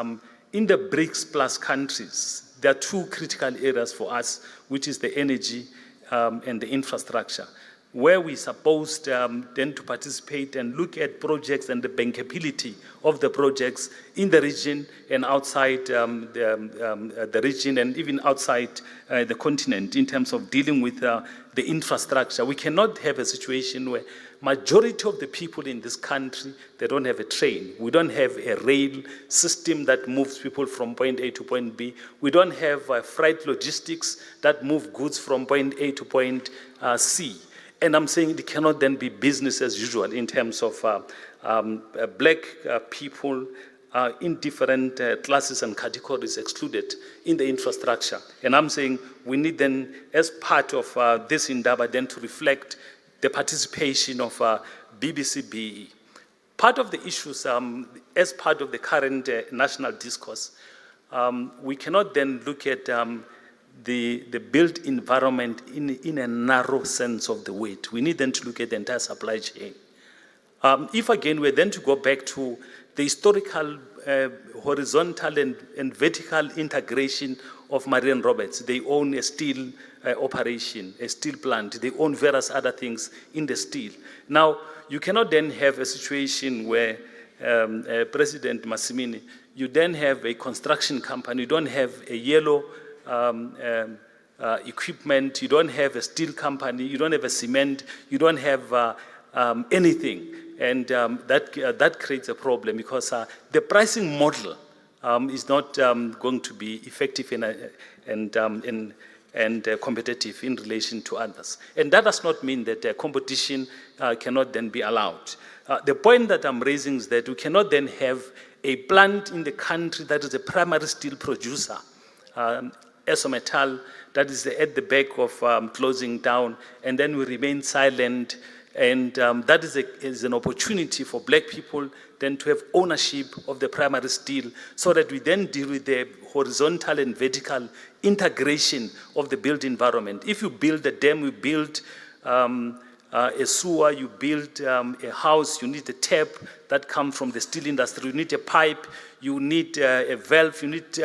in the BRICS plus countries, there are two critical areas for us, which is the energy and the infrastructure, where we're supposed then to participate and look at projects and the bankability of the projects in the region and outside the region, and even outside the continent in terms of dealing with the infrastructure. We cannot have a situation where majority of the people in this country, they don't have a train. We don't have a rail system that moves people from point A to point B. We don't have freight logistics that move goods from point A to point C. And I'm saying it cannot then be business as usual in terms of black people in different classes and categories excluded in the infrastructure. And I'm saying we need then, as part of this Indaba, then to reflect the participation of BBC BE. Part of the issues, as part of the current national discourse, we cannot then look at the built environment in a narrow sense of the word. We need then to look at the entire supply chain. If again we're then to go back to the historical horizontal and vertical integration of Marion Roberts, they own a steel operation, a steel plant, they own various other things in the steel. Now, you cannot then have a situation where President Massimini, you then have a construction company, you don't have a yellow equipment, you don't have a steel company, you don't have a cement, you don't have anything. And that creates a problem because the pricing model is not going to be effective and competitive in relation to others. And that does not mean that competition cannot then be allowed. The point that I'm raising is that we cannot then have a plant in the country that is a primary steel producer, Esometal, that is at the back of closing down, and then we remain silent And that is an opportunity for black people then to have ownership of the primary steel, so that we then deal with the horizontal and vertical integration of the built environment. If you build a dam, you build a sewer, you build a house, you need a tap that comes from the steel industry, you need a pipe, you need a valve, you need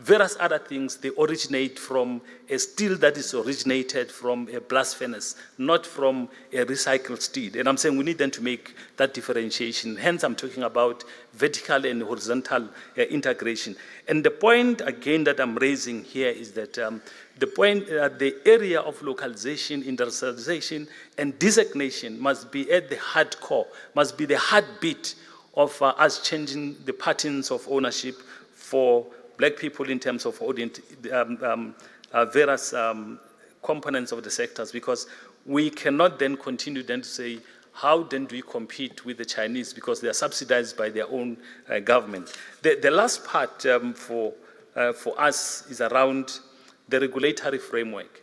various other things. They originate from a steel that is originated from a blast furnace, not from a recycled steel. And I'm saying we need then to make that differentiation. Hence, I'm talking about vertical and horizontal integration. And the point, again, that I'm raising here is that the area of localization, industrialization, and designation must be at the hardcore, must be the heartbeat of us changing the patterns of ownership for black people in terms of various components of the sectors, because we cannot then continue then to say, how then do we compete with the Chinese, because they are subsidized by their own government. The last part for us is around the regulatory framework.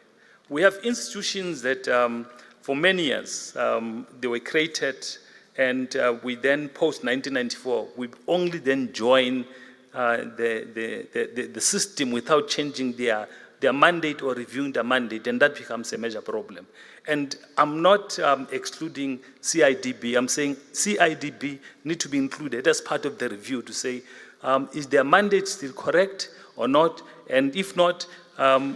We have institutions that for many years they were created, and we then, post-1994, we only then join the system without changing their mandate or reviewing their mandate, and that becomes a major problem. And I'm not excluding CIDB. I'm saying CIDB need to be included as part of the review to say, is their mandate still correct or not? And if not,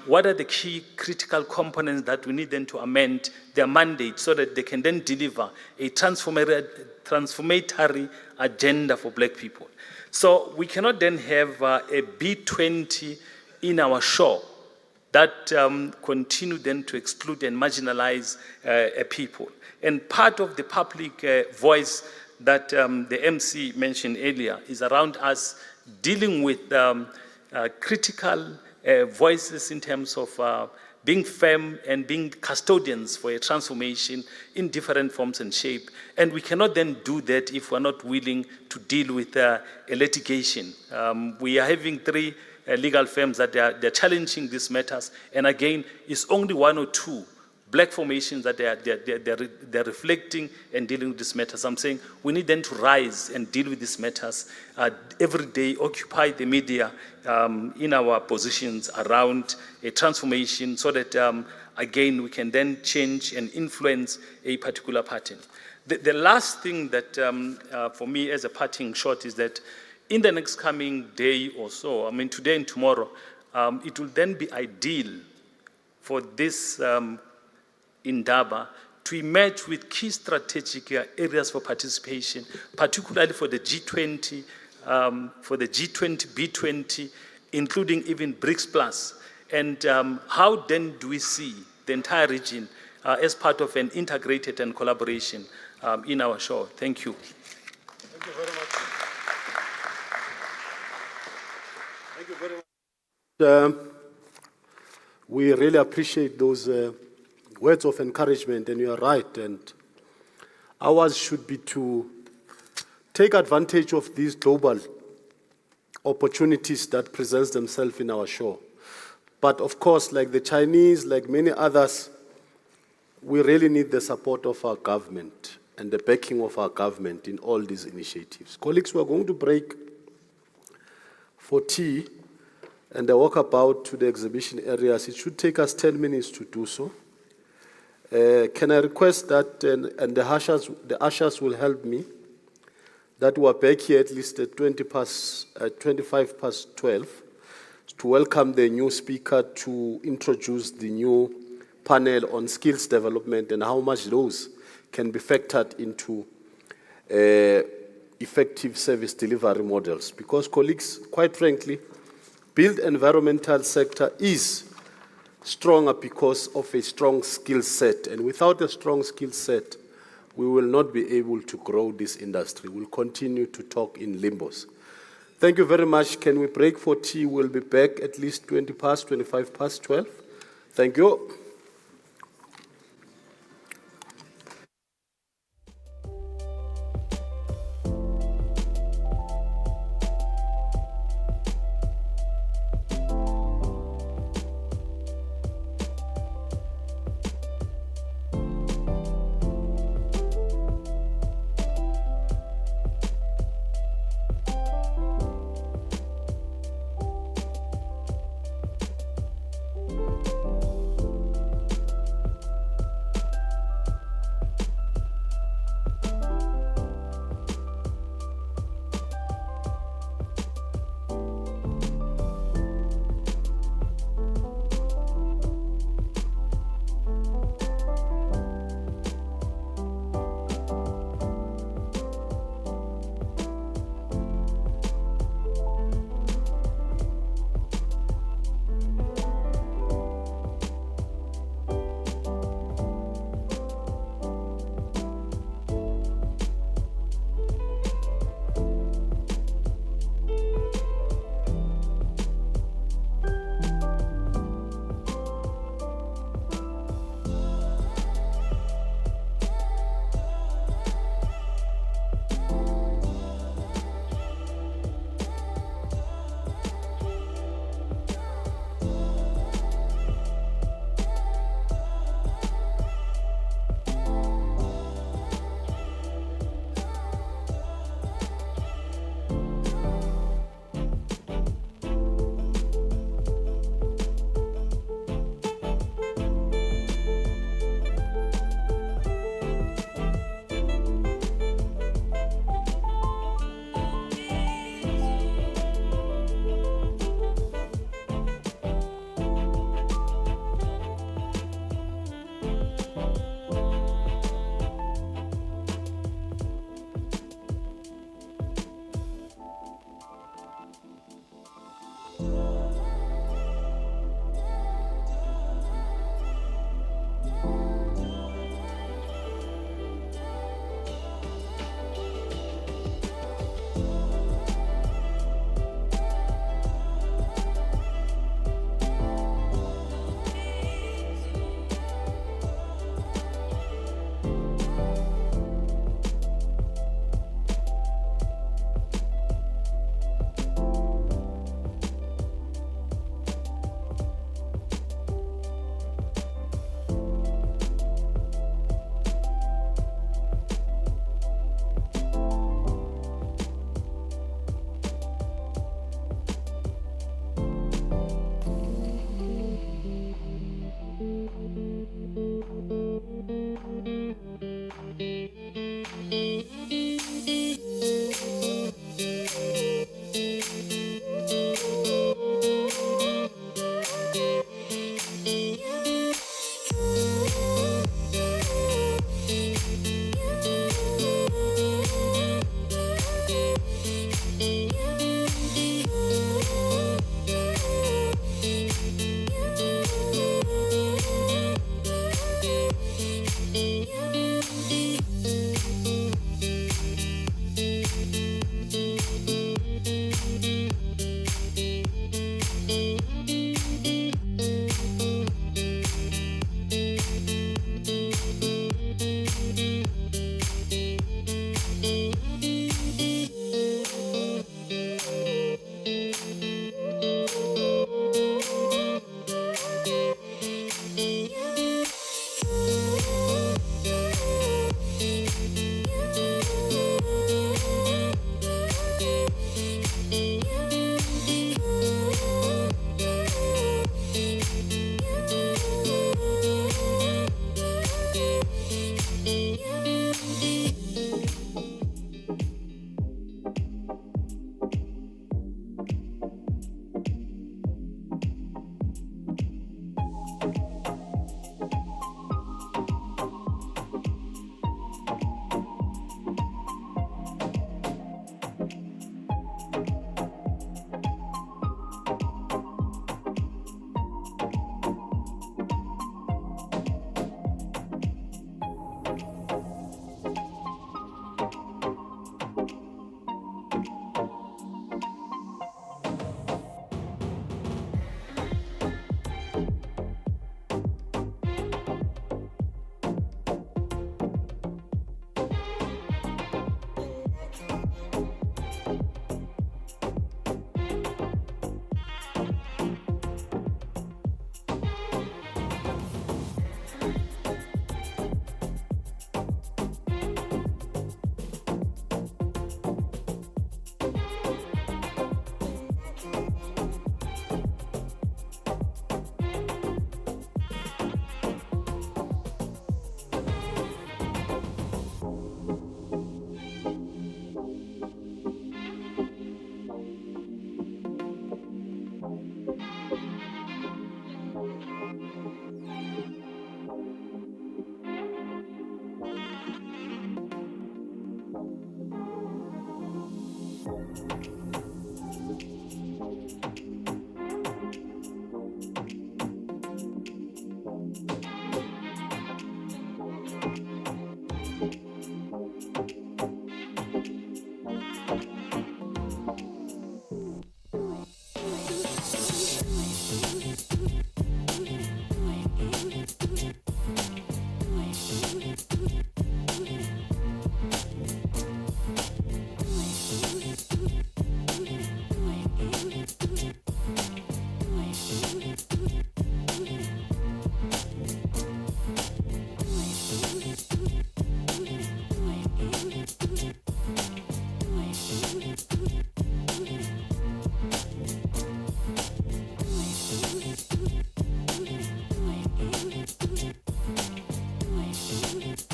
what are the key critical components that we need them to amend their mandate so that they can then deliver a transformatory agenda for black people? So we cannot then have a B20 in our show that continue then to exclude and marginalize a people. And part of the public voice that the MC mentioned earlier is around us dealing with critical voices in terms of being firm and being custodians for a transformation in different forms and shape. And we cannot then do that if we're not willing to deal with a litigation. We are having 3 legal firms that they're challenging these matters. And again, it's only 1 or 2 black formations that they're reflecting and dealing with these matters. I'm saying we need them to rise and deal with these matters every day, occupy the media in our positions around a transformation so that, again, we can then change and influence a particular pattern. The last thing that, for me as a parting shot, is that in the next coming day or so, I mean today and tomorrow, it will then be ideal for this Indaba to emerge with key strategic areas for participation, particularly for the G20, B20, including even BRICS Plus. And how then do we see the entire region as part of an integrated and collaboration in our show? Thank you. Thank you very much. Thank you very much. We really appreciate those words of encouragement, and you are right. And ours should be to take advantage of these global opportunities that present themselves in our show. But of course, like the Chinese, like many others, we really need the support of our government and the backing of our government in all these initiatives. Colleagues, we are going to break for tea and a walkabout to the exhibition areas. It should take us 10 minutes to do so. Can I request that, and the ushers will help me, that we are back here at least at 25 past 12 to welcome the new speaker to introduce the new panel on skills development and how much those can be factored into effective service delivery models. Because colleagues, quite frankly, built environmental sector is stronger because of a strong skill set. And without a strong skill set, we will not be able to grow this industry. We'll continue to talk in limbos. Thank you very much. Can we break for tea? We'll be back at least 25 past 12. Thank you.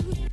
Do it.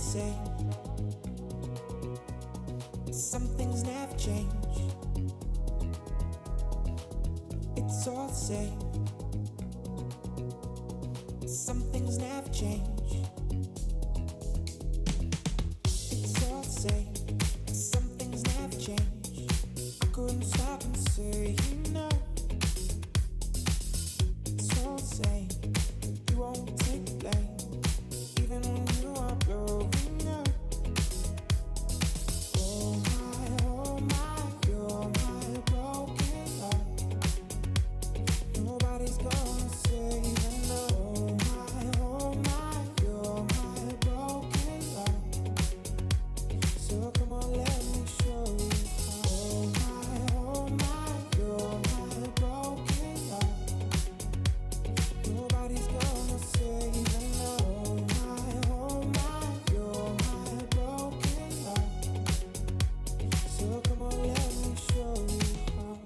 same. Some things never change. It's all the same. Some things never change. It's all the same. Some things never change. I couldn't stop and say no. It's all the same. You won't take the blame, even when you are blowing up. Oh my, you're my broken heart. Nobody's gonna save enough. Oh my, you're my broken heart. So come on, let me show you how. Oh my, you're my broken heart. Nobody's gonna save enough. Oh my, you're my broken heart. So come on, let me show you how.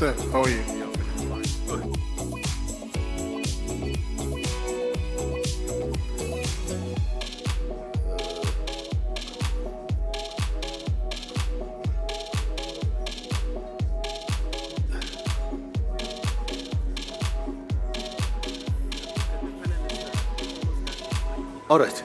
Sir, how are you? All right.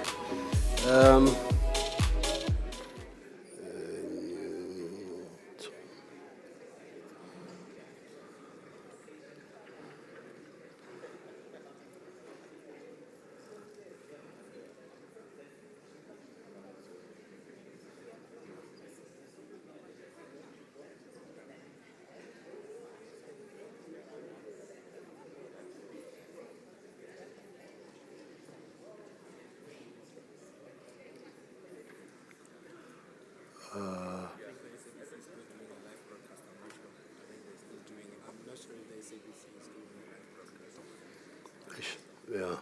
Yeah.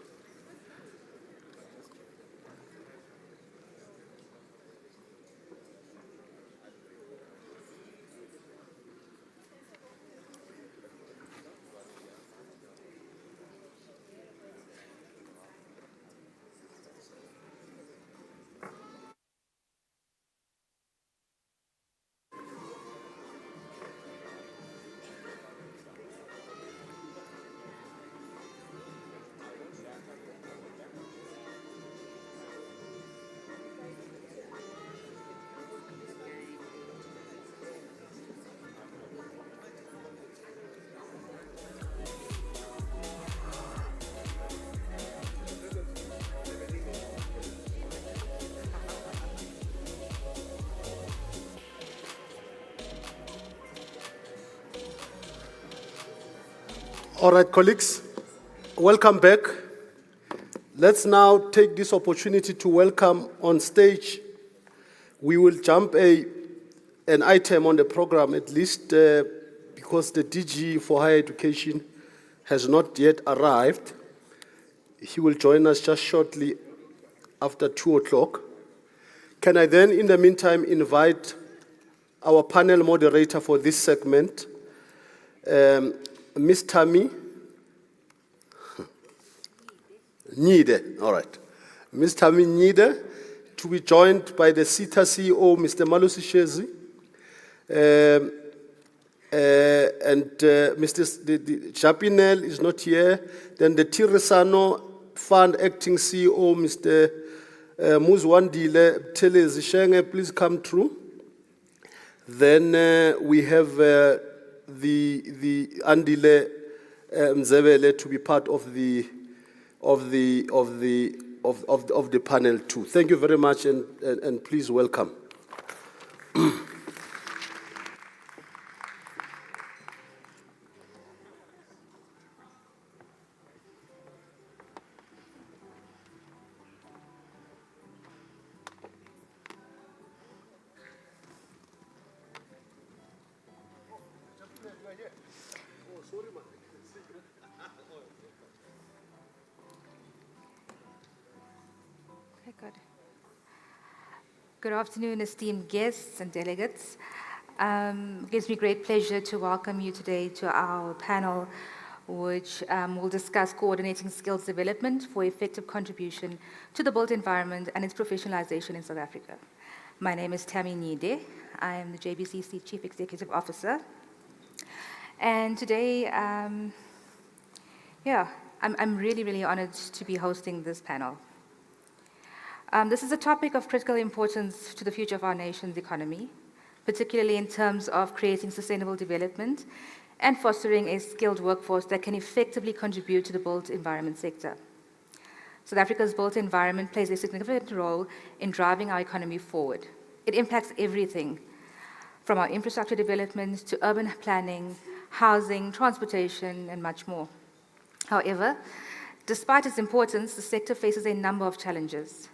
All right, colleagues, welcome back. Let's now take this opportunity to welcome on stage. We will jump an item on the program, at least because the DG for Higher Education has not yet arrived. He will join us just shortly after 2 o'clock. Can I then, in the meantime, invite our panel moderator for this segment, Ms. Tammy Nide, all right. Ms. Tammy Nide, to be joined by the SITA CEO, Mr. Malusi Shezi, and Mr. Japinel is not here. Then the Tiresano Fund Acting CEO, Mr. Muzwandile Telezishenge, please come through. Then we have the Andile Mzebele to be part of the panel too. Thank you very much, and please welcome. Okay, good. Good afternoon, esteemed guests and delegates. It gives me great pleasure to welcome you today to our panel, which will discuss coordinating skills development for effective contribution to the built environment and its professionalization in South Africa. My name is Tammy Nide. I am the JBCC Chief Executive Officer. And today, I'm really, really honored to be hosting this panel. This is a topic of critical importance to the future of our nation's economy, particularly in terms of creating sustainable development and fostering a skilled workforce that can effectively contribute to the built environment sector. South Africa's built environment plays a significant role in driving our economy forward. It impacts everything from our infrastructure development to urban planning, housing, transportation, and much more. However, despite its importance, the sector faces a number of challenges,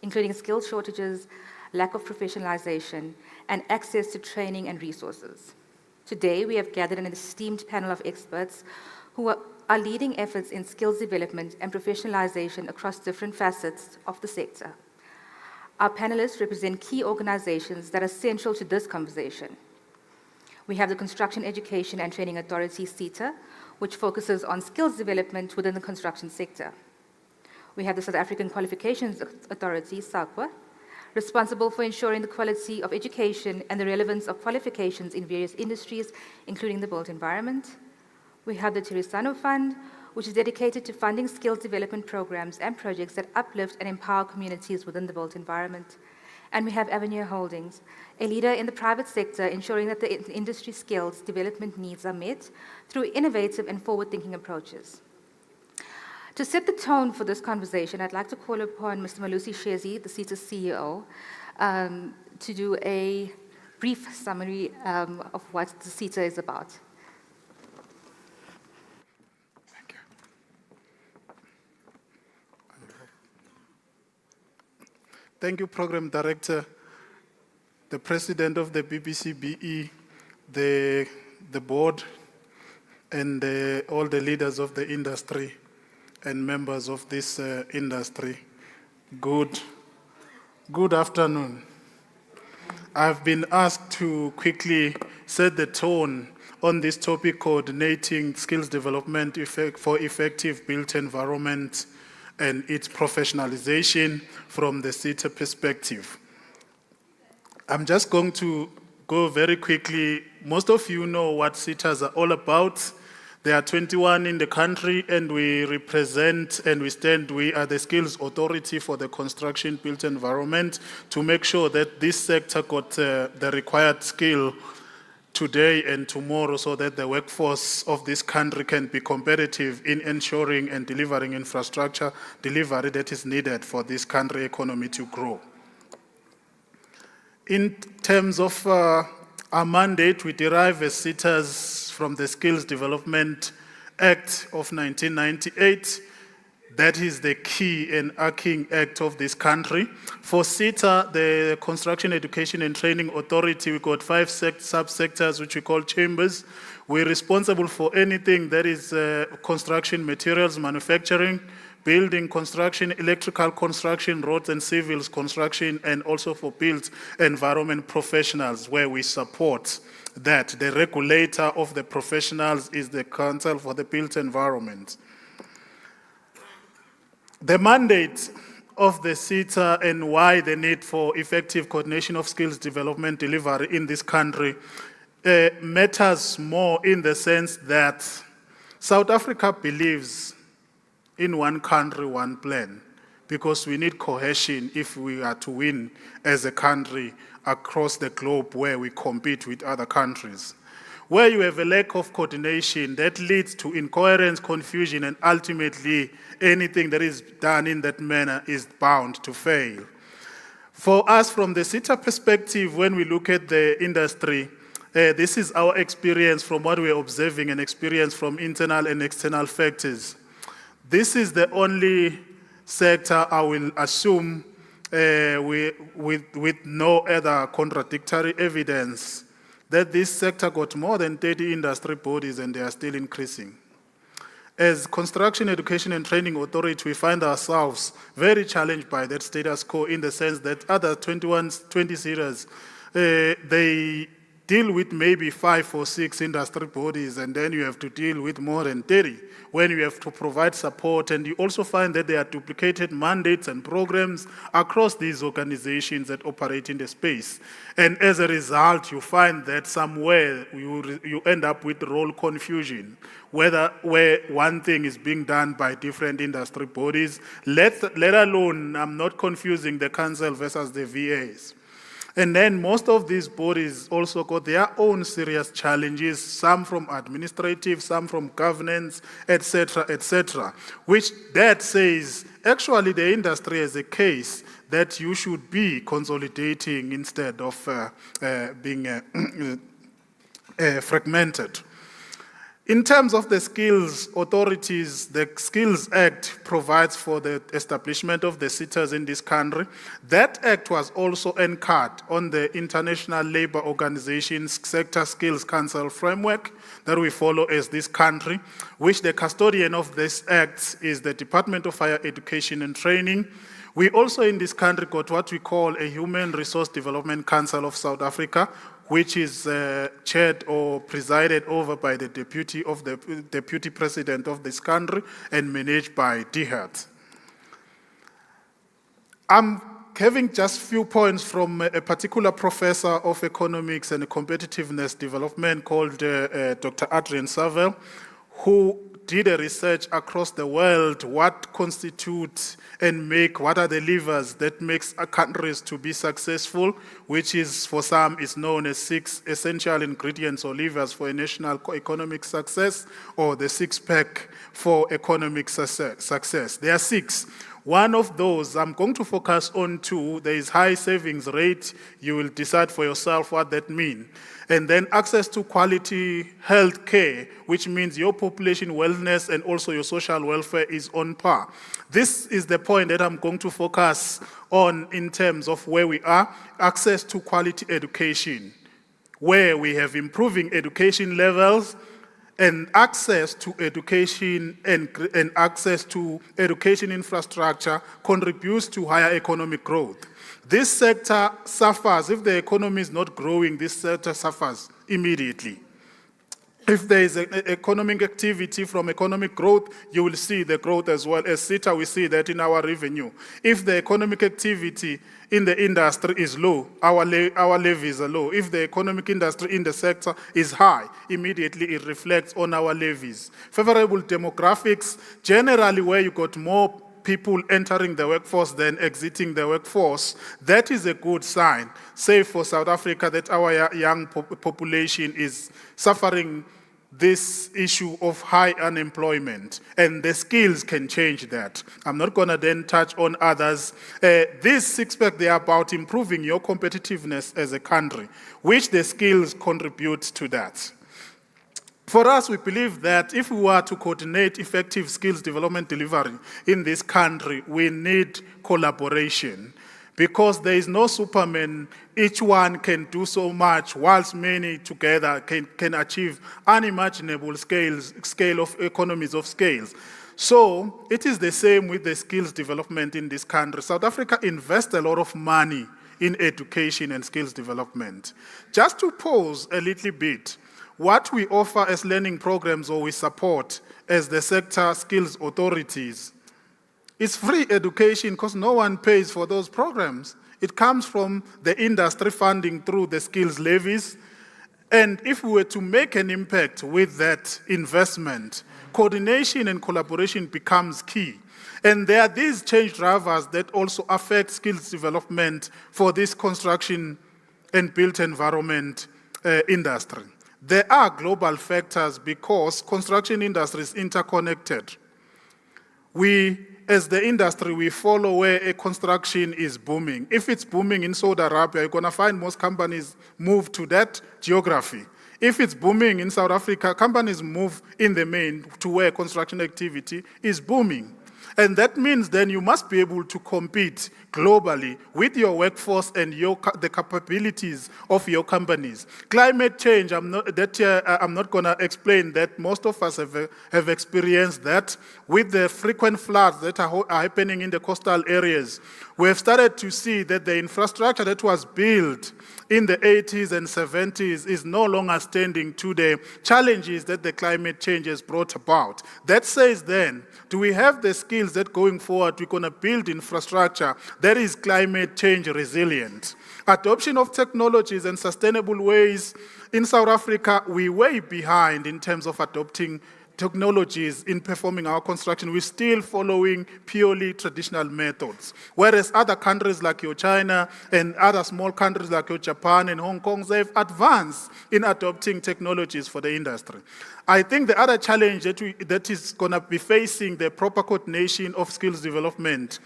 including skill shortages, lack of professionalization, and access to training and resources. Today, we have gathered an esteemed panel of experts who are leading efforts in skills development and professionalization across different facets of the sector. Our panelists represent key organizations that are central to this conversation. We have the Construction Education and Training Authority, SETA, which focuses on skills development within the construction sector. We have the South African Qualifications Authority, SAQA, responsible for ensuring the quality of education and the relevance of qualifications in various industries, including the built environment. We have the Tirisano Fund, which is dedicated to funding skills development programs and projects that uplift and empower communities within the built environment. And we have Avenue Holdings, a leader in the private sector, ensuring that the industry skills development needs are met through innovative and forward-thinking approaches. To set the tone for this conversation, I'd like to call upon Mr. Malusi Shezi, the SETA CEO, to do a brief summary of what the SETA is about. Thank you. Thank you, Program Director, the President of the BBCBE, the board, and all the leaders of the industry and members of this industry. Good afternoon. I've been asked to quickly set the tone on this topic, coordinating skills development for effective built environment and its professionalization from the SETA perspective. I'm just going to go very quickly. Most of you know what SETAs are all about. There are 21 in the country, and we represent and we are the skills authority for the construction built environment to make sure that this sector got the required skill today and tomorrow so that the workforce of this country can be competitive in ensuring and delivering infrastructure delivery that is needed for this country economy to grow. In terms of our mandate, we derive as SETAs from the Skills Development Act of 1998. That is the key and arcing act of this country. For SETA, the Construction Education and Training Authority, we got 5 subsectors which we call chambers. We're responsible for anything that is construction materials, manufacturing, building construction, electrical construction, roads and civils construction, and also for built environment professionals, where we support that. The regulator of the professionals is the Council for the Built Environment. The mandate of the SETA and why the need for effective coordination of skills development delivery in this country matters more in the sense that South Africa believes in one country, one plan, because we need cohesion if we are to win as a country across the globe where we compete with other countries. Where you have a lack of coordination, that leads to incoherence, confusion, and ultimately anything that is done in that manner is bound to fail. For us, from the SETA perspective, when we look at the industry, this is our experience from what we're observing and experience from internal and external factors. This is the only sector, I will assume, with no other contradictory evidence, that this sector got more than 30 industry bodies and they are still increasing. As Construction Education and Training Authority, we find ourselves very challenged by that status quo in the sense that other 20 series, they deal with maybe 5 or 6 industry bodies, and then you have to deal with more than 30 when you have to provide support. And you also find that there are duplicated mandates and programs across these organizations that operate in the space. And as a result, you find that somewhere you end up with role confusion, where one thing is being done by different industry bodies, let alone, I'm not confusing the council versus the VAs. And then most of these bodies also got their own serious challenges, some from administrative, some from governance, etc., which that says, actually the industry has a case that you should be consolidating instead of being fragmented. In terms of the skills authorities, the Skills Act provides for the establishment of the SETAs in this country. That act was also anchored on the International Labour Organization's Sector Skills Council framework that we follow as this country, which the custodian of this act is the Department of Higher Education and Training. We also in this country got what we call a Human Resource Development Council of South Africa, which is chaired or presided over by the deputy president of this country and managed by DHET. I'm having just few points from a particular professor of economics and competitiveness development called Dr. Adrian Saville, who did a research across the world, what constitutes and what are the levers that makes countries to be successful, which is for some is known as 6 essential ingredients or levers for a national economic success, or the 6-pack for economic success. There are 6. One of those, I'm going to focus on 2. There is high savings rate. You will decide for yourself what that means. And then access to quality health care, which means your population wellness and also your social welfare is on par. This is the point that I'm going to focus on in terms of where we are. Access to quality education, where we have improving education levels, and access to education and access to education infrastructure contributes to higher economic growth. This sector suffers. If the economy is not growing, this sector suffers immediately. If there is economic activity from economic growth, you will see the growth as well. As SETA, we see that in our revenue. If the economic activity in the industry is low, our levies are low. If the economic industry in the sector is high, immediately it reflects on our levies. Favorable demographics, generally where you got more people entering the workforce than exiting the workforce, that is a good sign. Say for South Africa that our young population is suffering this issue of high unemployment, and the skills can change that. I'm not going to then touch on others. This 6-pack, they are about improving your competitiveness as a country, which the skills contribute to that. For us, we believe that if we were to coordinate effective skills development delivery in this country, we need collaboration. Because there is no Superman, each one can do so much, whilst many together can achieve unimaginable scale of economies of scales. So it is the same with the skills development in this country. South Africa invests a lot of money in education and skills development. Just to pause a little bit, what we offer as learning programs or we support as the sector skills authorities, it's free education because no one pays for those programs. It comes from the industry funding through the skills levies. And if we were to make an impact with that investment, coordination and collaboration becomes key. And there are these change drivers that also affect skills development for this construction and built environment industry. There are global factors because construction industry is interconnected. As the industry, we follow where a construction is booming. If it's booming in Saudi Arabia, you're going to find most companies move to that geography. If it's booming in South Africa, companies move in the main to where construction activity is booming. And that means then you must be able to compete globally with your workforce and the capabilities of your companies. Climate change, I'm not going to explain that. Most of us have experienced that with the frequent floods that are happening in the coastal areas. We have started to see that the infrastructure that was built in the 80s and 70s is no longer standing to the challenges that the climate change has brought about. That says then, do we have the skills that going forward we're going to build infrastructure that is climate change resilient? Adoption of technologies and sustainable ways in South Africa, we're way behind in terms of adopting technologies in performing our construction. We're still following purely traditional methods. Whereas other countries like your China and other small countries like your Japan and Hong Kong, they've advanced in adopting technologies for the industry. I think the other challenge that is going to be facing the proper coordination of skills development,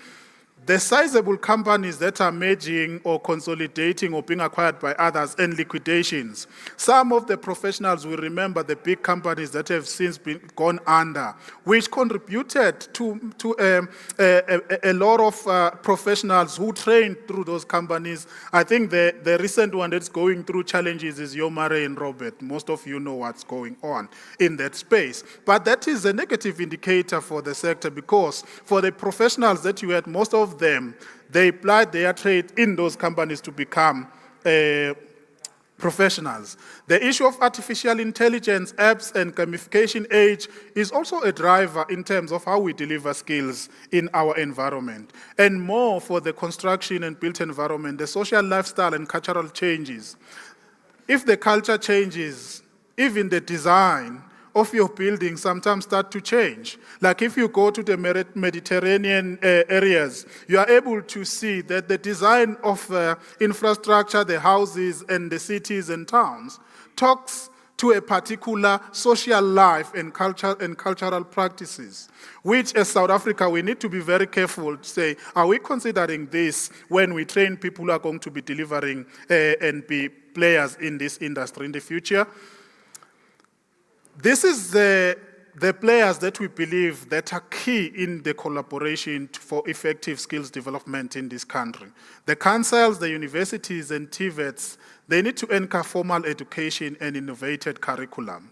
the sizable companies that are merging or consolidating or being acquired by others and liquidations. Some of the professionals will remember the big companies that have since gone under, which contributed to a lot of professionals who trained through those companies. I think the recent one that's going through challenges is Yomare and Robert. Most of you know what's going on in that space. But that is a negative indicator for the sector, because for the professionals that you had, most of them, they applied their trade in those companies to become professionals. The issue of artificial intelligence, apps, and gamification age is also a driver in terms of how we deliver skills in our environment. And more for the construction and built environment, the social lifestyle and cultural changes. If the culture changes, even the design of your building sometimes start to change. Like if you go to the Mediterranean areas, you are able to see that the design of infrastructure, the houses and the cities and towns talks to a particular social life and culture and cultural practices, which as South Africa, we need to be very careful to say, are we considering this when we train people who are going to be delivering and be players in this industry in the future? This is the players that we believe that are key in the collaboration for effective skills development in this country. The councils, the universities, and TVETs, they need to anchor formal education and innovated curriculum.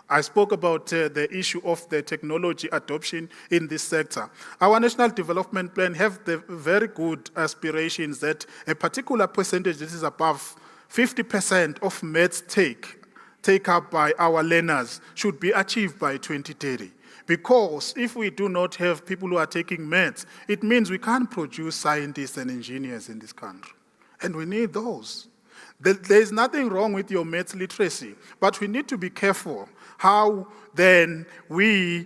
I spoke about the issue of the technology adoption in this sector. Our National Development Plan have the very good aspirations that a particular percentage that is above 50% of maths take up by our learners should be achieved by 2030. Because if we do not have people who are taking maths, it means we can't produce scientists and engineers in this country. And we need those. There is nothing wrong with your maths literacy, but we need to be careful how then we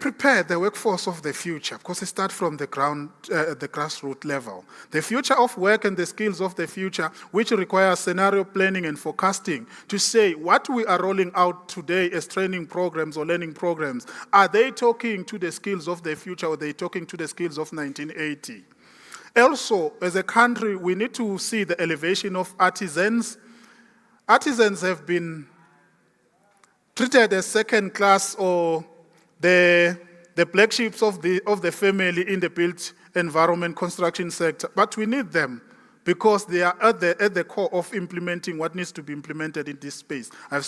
prepare the workforce of the future, because it starts from the grassroots level. The future of work and the skills of the future, which requires scenario planning and forecasting, to say what we are rolling out today as training programs or learning programs, are they talking to the skills of the future or are they talking to the skills of 1980? Also, as a country, we need to see the elevation of artisans. Artisans have been treated as second class or the black sheep of the family in the built environment construction sector, but we need them because they are at the core of implementing what needs to be implemented in this space. I've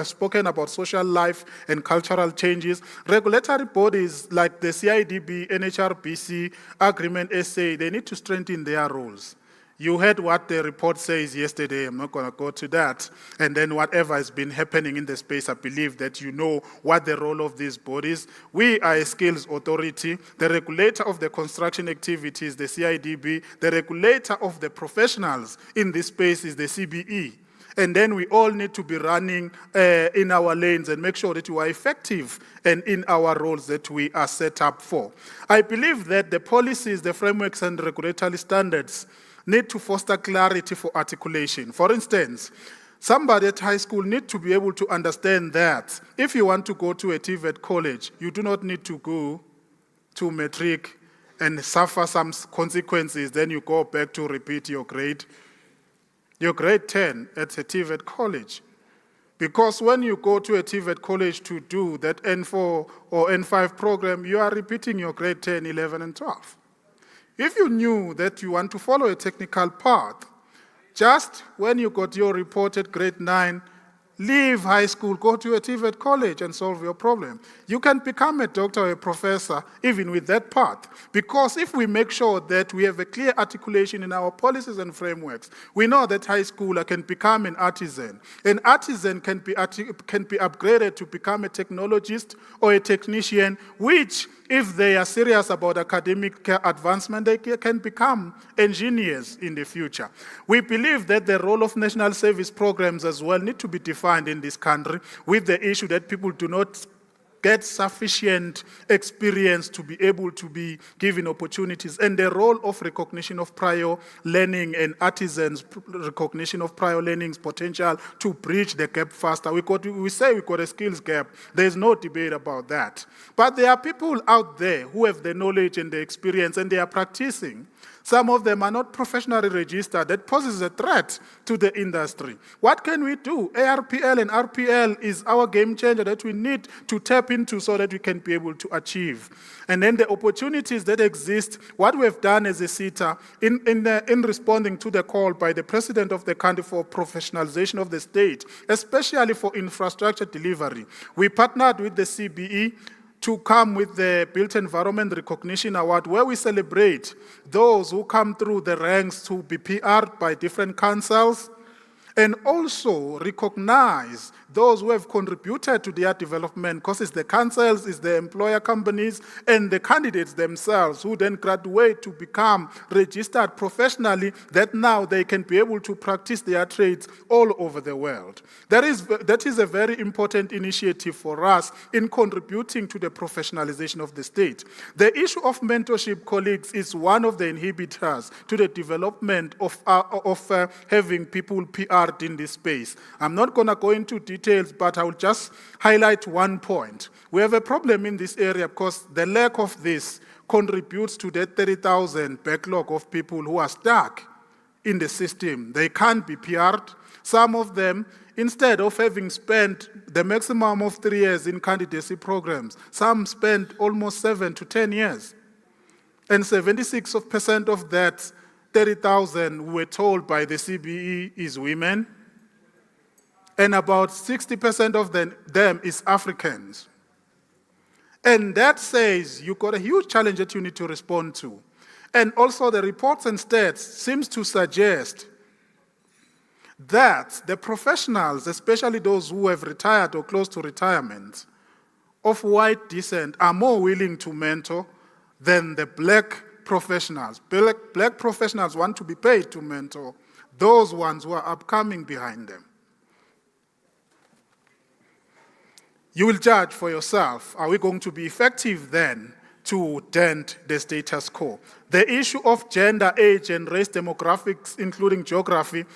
spoken about social life and cultural changes. Regulatory bodies like the CIDB, NHRBC, Agreement SA, they need to strengthen their roles. You heard what the report says yesterday. I'm not going to go to that. And then whatever has been happening in the space, I believe that you know what the role of these bodies. We are a skills authority. The regulator of the construction activities, the CIDB. The regulator of the professionals in this space is the CBE. And then we all need to be running in our lanes and make sure that we are effective and in our roles that we are set up for. I believe that the policies, the frameworks, and regulatory standards need to foster clarity for articulation. For instance, somebody at high school needs to be able to understand that if you want to go to a TVET college, you do not need to go to matric and suffer some consequences, then you go back to repeat your grade 10 at a TVET college. Because when you go to a TVET college to do that N4 or N5 program, you are repeating your grade 10, 11, and 12. If you knew that you want to follow a technical path, just when you got your reported grade 9, leave high school, go to a TVET college and solve your problem. You can become a doctor or a professor even with that path. Because if we make sure that we have a clear articulation in our policies and frameworks, we know that high schooler can become an artisan. An artisan can be upgraded to become a technologist or a technician, which, if they are serious about academic advancement, they can become engineers in the future. We believe that the role of national service programs as well need to be defined in this country with the issue that people do not get sufficient experience to be able to be given opportunities, and the role of recognition of prior learning and artisans' recognition of prior learning's potential to bridge the gap faster. We say we got a skills gap. There's no debate about that. But there are people out there who have the knowledge and the experience, and they are practicing. Some of them are not professionally registered. That poses a threat to the industry. What can we do? ARPL and RPL is our game changer that we need to tap into so that we can be able to achieve. And then the opportunities that exist, what we have done as a SETA, in responding to the call by the President of the country for professionalization of the state, especially for infrastructure delivery, we partnered with the CBE to come with the Built Environment Recognition Award, where we celebrate those who come through the ranks to be PR'd by different councils, and also recognize those who have contributed to their development, because it's the councils, it's the employer companies, and the candidates themselves who then graduate to become registered professionally, that now they can be able to practice their trades all over the world. That is a very important initiative for us in contributing to the professionalization of the state. The issue of mentorship, colleagues, is one of the inhibitors to the development of having people PR'd in this space. I'm not going to go into details, but I will just highlight one point. We have a problem in this area because the lack of this contributes to the 30,000 backlog of people who are stuck in the system. They can't be PR'd. Some of them, instead of having spent the maximum of 3 years in candidacy programs, some spent almost 7 to 10 years. And 76% of that 30,000, we were told by the CBE, is women. And about 60% of them is Africans. And that says you've got a huge challenge that you need to respond to. And also the reports and stats seems to suggest that the professionals, especially those who have retired or close to retirement, of white descent, are more willing to mentor than the black professionals. Black professionals want to be paid to mentor those ones who are upcoming behind them. You will judge for yourself, are we going to be effective then to dent the status quo? The issue of gender, age, and race demographics, including geography,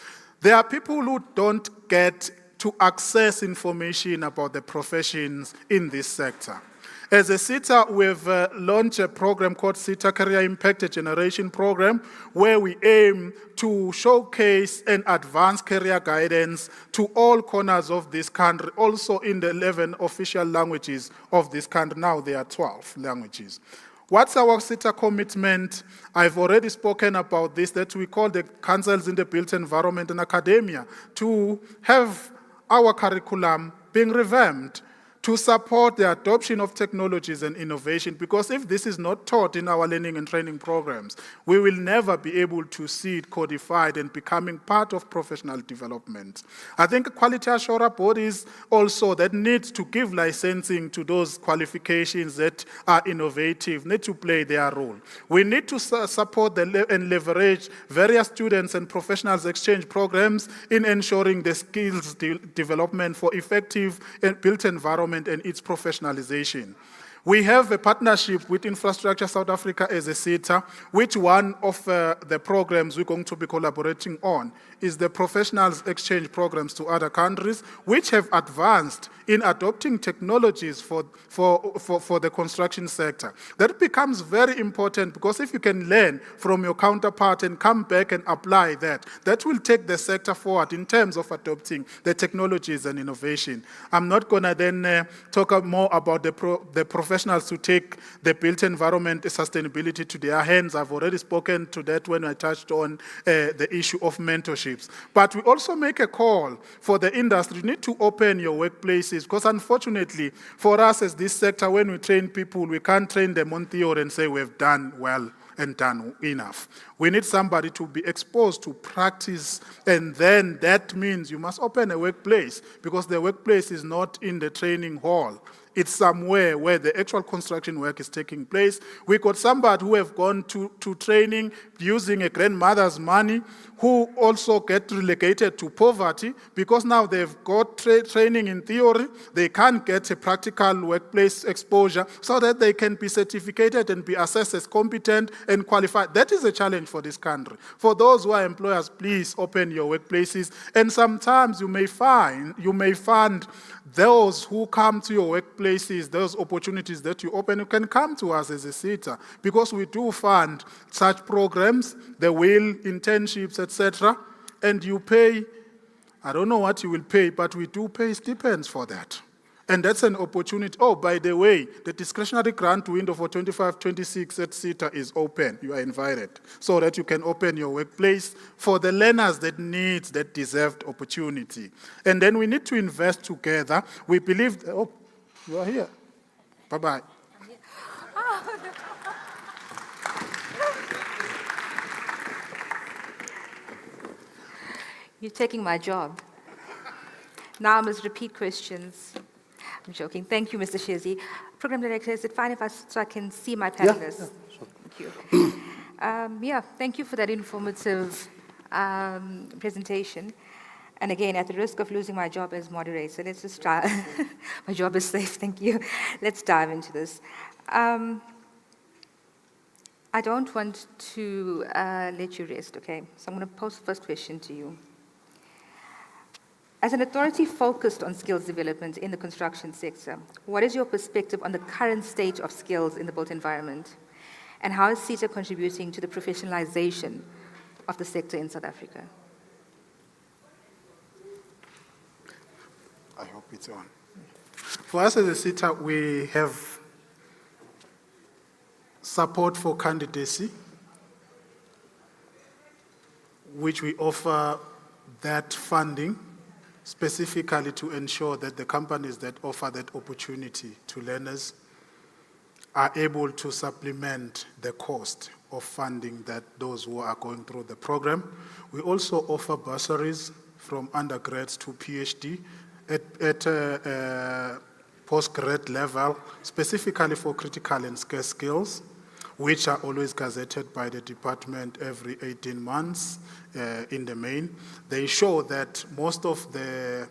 there are people who don't get to access information about the professions in this sector. As a SETA, we've launched a program called SETA Career Impact Generation Program, where we aim to showcase and advance career guidance to all corners of this country, also in the 11 official languages of this country. Now there are 12 languages. What's our SETA commitment? I've already spoken about this, that we call the councils in the built environment and academia to have our curriculum being revamped to support the adoption of technologies and innovation, because if this is not taught in our learning and training programs, we will never be able to see it codified and becoming part of professional development. I think quality assurance bodies also that need to give licensing to those qualifications that are innovative, need to play their role. We need to support and leverage various students and professionals exchange programs in ensuring the skills development for effective and built environment and its professionalization. We have a partnership with Infrastructure South Africa as a SETA, which one of the programs we're going to be collaborating on is the professionals exchange programs to other countries, which have advanced in adopting technologies for the construction sector. That becomes very important because if you can learn from your counterpart and come back and apply that, that will take the sector forward in terms of adopting the technologies and innovation. I'm not going to then talk more about the professionals to take the built environment sustainability to their hands. I've already spoken to that when I touched on the issue of mentorships. But we also make a call for the industry. You need to open your workplaces because unfortunately for us as this sector, when we train people, we can't train them on theory and say we've done well and done enough. We need somebody to be exposed to practice, and then that means you must open a workplace because the workplace is not in the training hall. It's somewhere where the actual construction work is taking place. We got somebody who have gone to training using a grandmother's money, who also get relegated to poverty because now they've got training in theory, they can't get a practical workplace exposure so that they can be certificated and be assessed as competent and qualified. That is a challenge for this country. For those who are employers, please open your workplaces. And sometimes you may find those who come to your workplaces, those opportunities that you open, you can come to us as a SETA because we do fund such programs, the will, internships, etc. And you pay, I don't know what you will pay, but we do pay stipends for that. And that's an opportunity. Oh, by the way, the discretionary grant window for 25-26 at SETA is open. You are invited so that you can open your workplace for the learners that need that deserved opportunity. And then we need to invest together. We believe, oh, you are here. Bye-bye. You're taking my job. Now I must repeat questions. I'm joking. Thank you, Mr. Shezi. Program Director, is it fine so I can see my panelists? Yeah, sure. Thank you. Thank you for that informative presentation. And again, at the risk of losing my job as moderator, let's just try. My job is safe, thank you. Let's dive into this. I don't want to let you rest, okay? So I'm going to pose the first question to you. As an authority focused on skills development in the construction sector, what is your perspective on the current state of skills in the built environment? And how is SETA contributing to the professionalization of the sector in South Africa? I hope it's on. For us as a SETA, we have support for candidacy, which we offer that funding specifically to ensure that the companies that offer that opportunity to learners are able to supplement the cost of funding that those who are going through the program. We also offer bursaries from undergrads to PhD at post-grad level, specifically for critical and scarce skills, which are always gazetted by the department every 18 months in the main. They show that most of the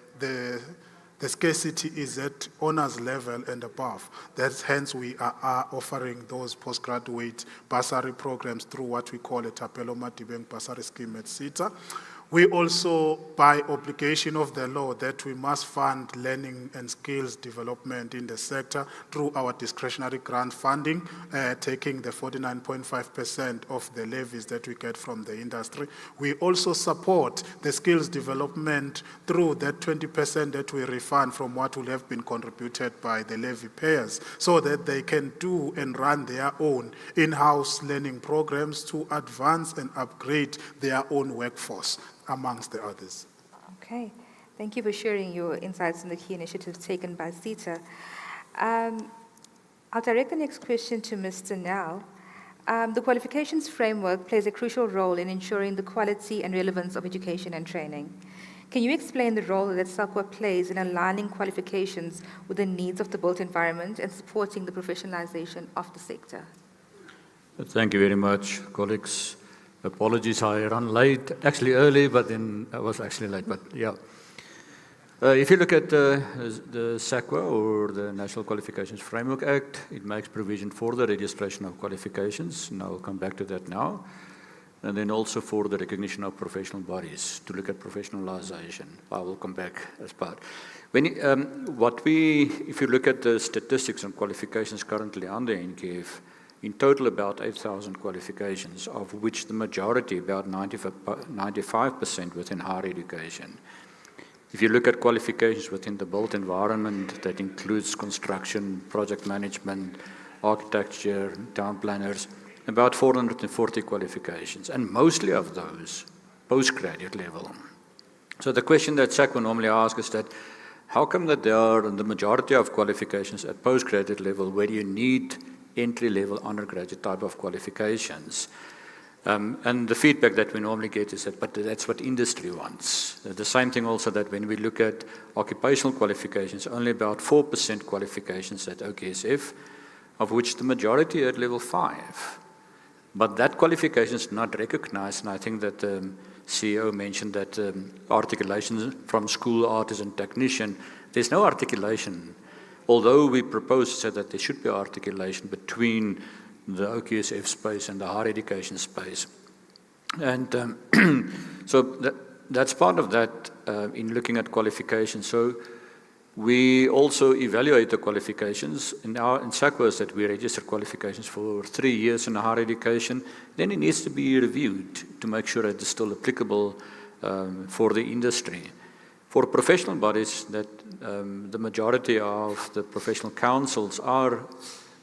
scarcity is at honors level and above. That's hence we are offering those postgraduate bursary programs through what we call a Tapelo Matibeng bursary scheme at SETA. We also, by obligation of the law, that we must fund learning and skills development in the sector through our discretionary grant funding, taking the 49.5% of the levies that we get from the industry. We also support the skills development through that 20% that we refund from what will have been contributed by the levy payers, so that they can do and run their own in-house learning programs to advance and upgrade their own workforce, amongst the others. Okay, thank you for sharing your insights on the key initiatives taken by SETA. I'll direct the next question to Mr. Nell. The qualifications framework plays a crucial role in ensuring the quality and relevance of education and training. Can you explain the role that SAQA plays in aligning qualifications with the needs of the built environment and supporting the professionalization of the sector? Thank you very much, colleagues. Apologies, I ran late, actually early, but then I was actually late, but yeah. If you look at the SAQA, or the National Qualifications Framework Act, it makes provision for the registration of qualifications, and I'll come back to that now. and then also for the recognition of professional bodies to look at professionalization. I will come back as part. If you look at the statistics on qualifications currently under NKF, in total about 8,000 qualifications, of which the majority, about 95% within higher education. If you look at qualifications within the built environment, that includes construction, project management, architecture, town planners, about 440 qualifications, and mostly of those postgraduate level. So the question that SACWA normally asks is that, how come that there are the majority of qualifications at postgraduate level where you need entry-level undergraduate type of qualifications? And the feedback that we normally get is that, but that's what industry wants. The same thing also that when we look at occupational qualifications, only about 4% qualifications at OKSF, of which the majority are at level 5. But that qualification is not recognized, and I think that the CEO mentioned that articulation from school, artisan, technician, there's no articulation. Although we propose that there should be articulation between the OQSF space and the higher education space. And so that's part of that in looking at qualifications. So we also evaluate the qualifications. In SACWA is that we register qualifications for 3 years in higher education. Then it needs to be reviewed to make sure that it's still applicable for the industry. For professional bodies, that the majority of the professional councils are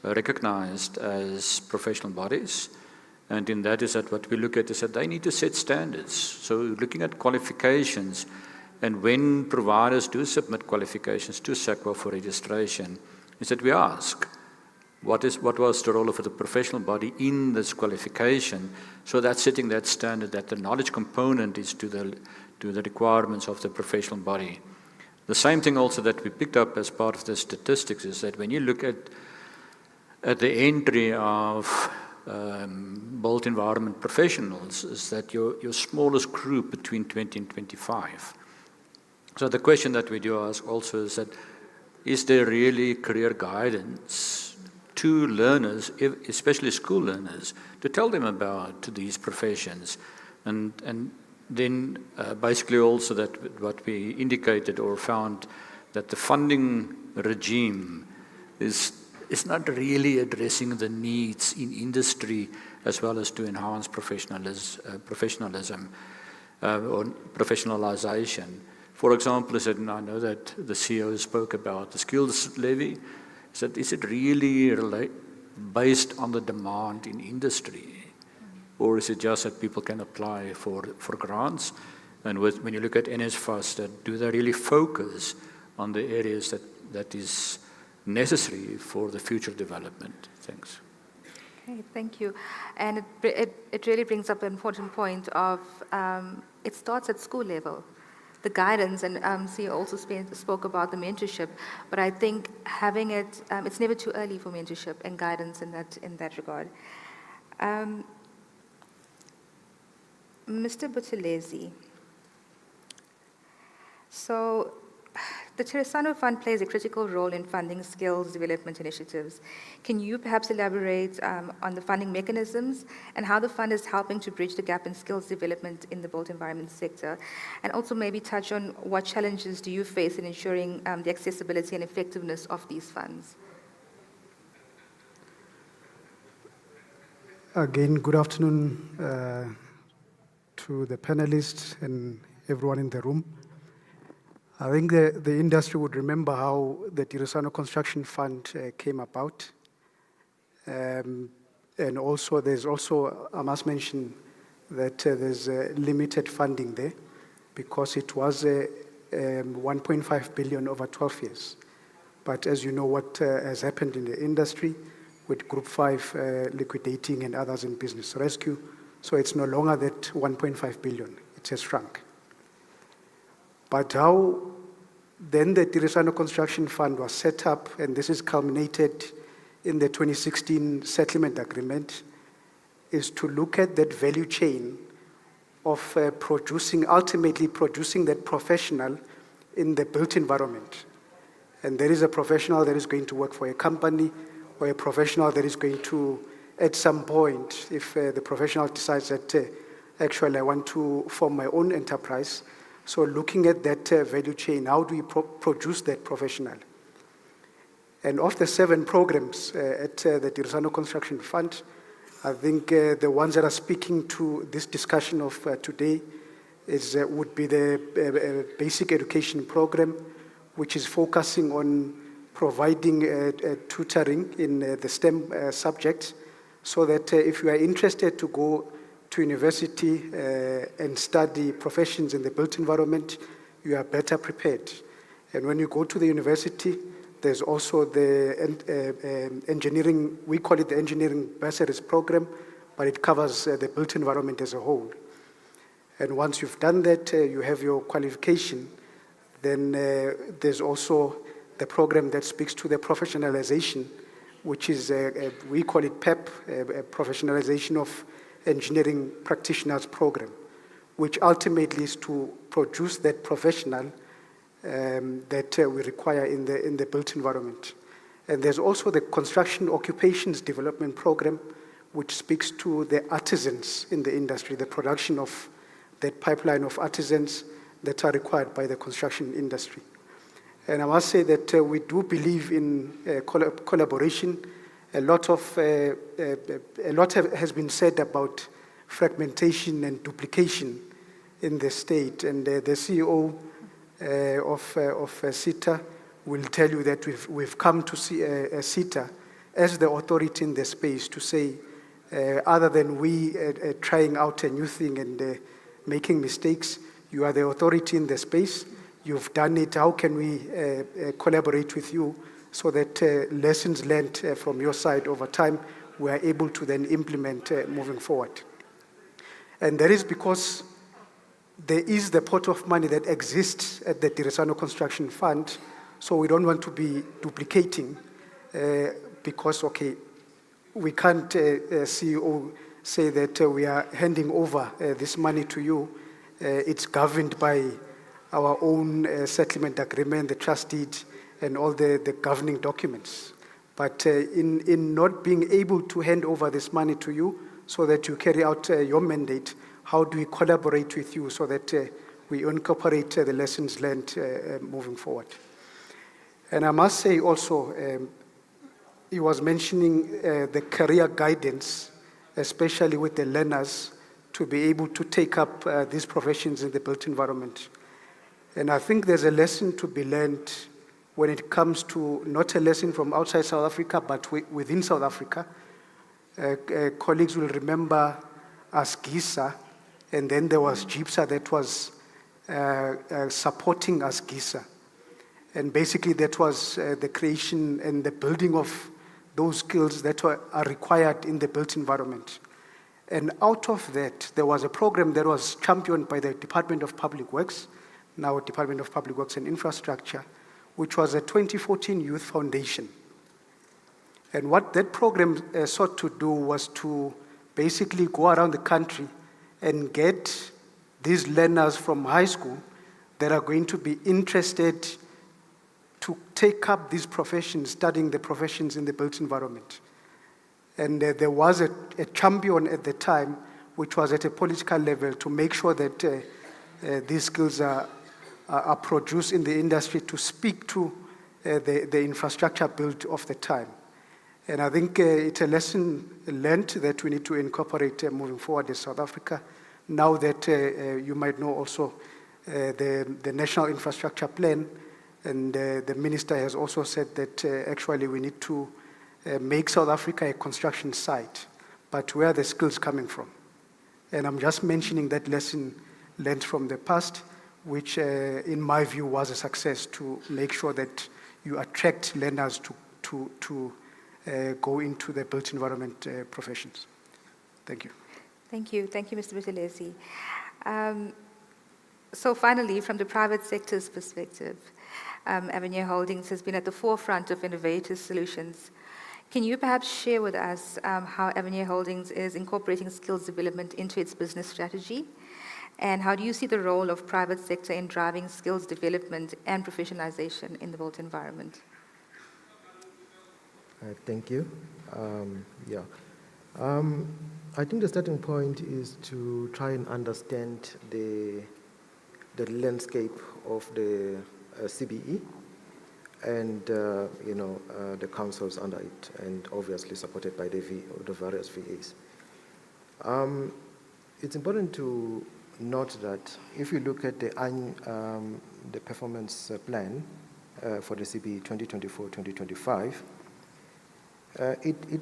recognized as professional bodies. And in that is that what we look at is that they need to set standards. So looking at qualifications, and when providers do submit qualifications to SACWA for registration, is that we ask, what was the role of the professional body in this qualification? So that's setting that standard, that the knowledge component is to the requirements of the professional body. The same thing also that we picked up as part of the statistics is that when you look at the entry of built environment professionals, is that your smallest group between 20 and 25. So the question that we do ask also is that, is there really career guidance to learners, especially school learners, to tell them about these professions? And then basically also that what we indicated or found that the funding regime is not really addressing the needs in industry as well as to enhance professionalism or professionalization. For example, and I know that the CEO spoke about the skills levy, is it really based on the demand in industry? Or is it just that people can apply for grants? And when you look at NSFAS, do they really focus on the areas that is necessary for the future development? Thanks. Okay, thank you. And it really brings up an important point of it starts at school level. The guidance, and CEO also spoke about the mentorship, but I think having it, it's never too early for mentorship and guidance in that regard. Mr. Buthelezi, so the Teresano Fund plays a critical role in funding skills development initiatives. Can you perhaps elaborate on the funding mechanisms and how the fund is helping to bridge the gap in skills development in the built environment sector? And also maybe touch on what challenges do you face in ensuring the accessibility and effectiveness of these funds? Again, good afternoon to the panelists and everyone in the room. I think the industry would remember how the Teresano Construction Fund came about. And also, I must mention that there's limited funding there because it was 1.5 billion over 12 years. But as you know, what has happened in the industry with Group 5 liquidating and others in business rescue, so it's no longer that 1.5 billion, it has shrunk. But how then the Teresano Construction Fund was set up, and this is culminated in the 2016 settlement agreement, is to look at that value chain of ultimately producing that professional in the built environment. And there is a professional that is going to work for a company, or a professional that is going to, at some point, if the professional decides that Actually, I want to form my own enterprise. So looking at that value chain, how do we produce that professional? And of the 7 programs at the Tirisano Construction Fund, I think the ones that are speaking to this discussion of today would be the basic education program, which is focusing on providing tutoring in the STEM subjects, so that if you are interested to go to university and study professions in the built environment, you are better prepared. And when you go to the university, there's also the engineering, we call it the engineering bursaries program, but it covers the built environment as a whole. And once you've done that, you have your qualification, then there's also the program that speaks to the professionalization, which is, we call it PEP, a professionalization of engineering practitioners program, which ultimately is to produce that professional that we require in the built environment. And there's also the construction occupations development program, which speaks to the artisans in the industry, the production of that pipeline of artisans that are required by the construction industry. And I must say that we do believe in collaboration. A lot has been said about fragmentation and duplication in the state. And the CEO of SITA will tell you that we've come to see SITA as the authority in the space to say, other than we trying out a new thing and making mistakes, you are the authority in the space. You've done it. How can we collaborate with you so that lessons learned from your side over time, we are able to then implement moving forward? And that is because there is the pot of money that exists at the Tirisano Construction Fund, so we don't want to be duplicating because, okay, we can't CEO say that we are handing over this money to you. It's governed by our own settlement agreement, the trust deed, and all the governing documents. But in not being able to hand over this money to you so that you carry out your mandate, how do we collaborate with you so that we incorporate the lessons learned moving forward? And I must say also, he was mentioning the career guidance, especially with the learners, to be able to take up these professions in the built environment. And I think there's a lesson to be learned when it comes to, not a lesson from outside South Africa, but within South Africa. Colleagues will remember ASGISA, and then there was GIPSA that was supporting ASGISA. And basically that was the creation and the building of those skills that are required in the built environment. And out of that, there was a program that was championed by the Department of Public Works, now Department of Public Works and Infrastructure, which was a 2014 Youth Foundation. And what that program sought to do was to basically go around the country and get these learners from high school that are going to be interested to take up these professions, studying the professions in the built environment. And there was a champion at the time, which was at a political level, to make sure that these skills are produced in the industry to speak to the infrastructure built of the time. And I think it's a lesson learned that we need to incorporate moving forward in South Africa. Now that you might know also the National Infrastructure Plan, and the minister has also said that actually we need to make South Africa a construction site, but where are the skills coming from? And I'm just mentioning that lesson learned from the past, which in my view was a success to make sure that you attract learners to go into the built environment professions. Thank you. Thank you, Mr. Buthelezi. So finally, from the private sector's perspective, Avenue Holdings has been at the forefront of innovative solutions. Can you perhaps share with us how Avenue Holdings is incorporating skills development into its business strategy? And how do you see the role of private sector in driving skills development and professionalization in the built environment? Thank you. I think the starting point is to try and understand the landscape of the CBE and the councils under it, and obviously supported by the various VAs. It's important to note that if you look at the performance plan for the CBE 2024-2025, it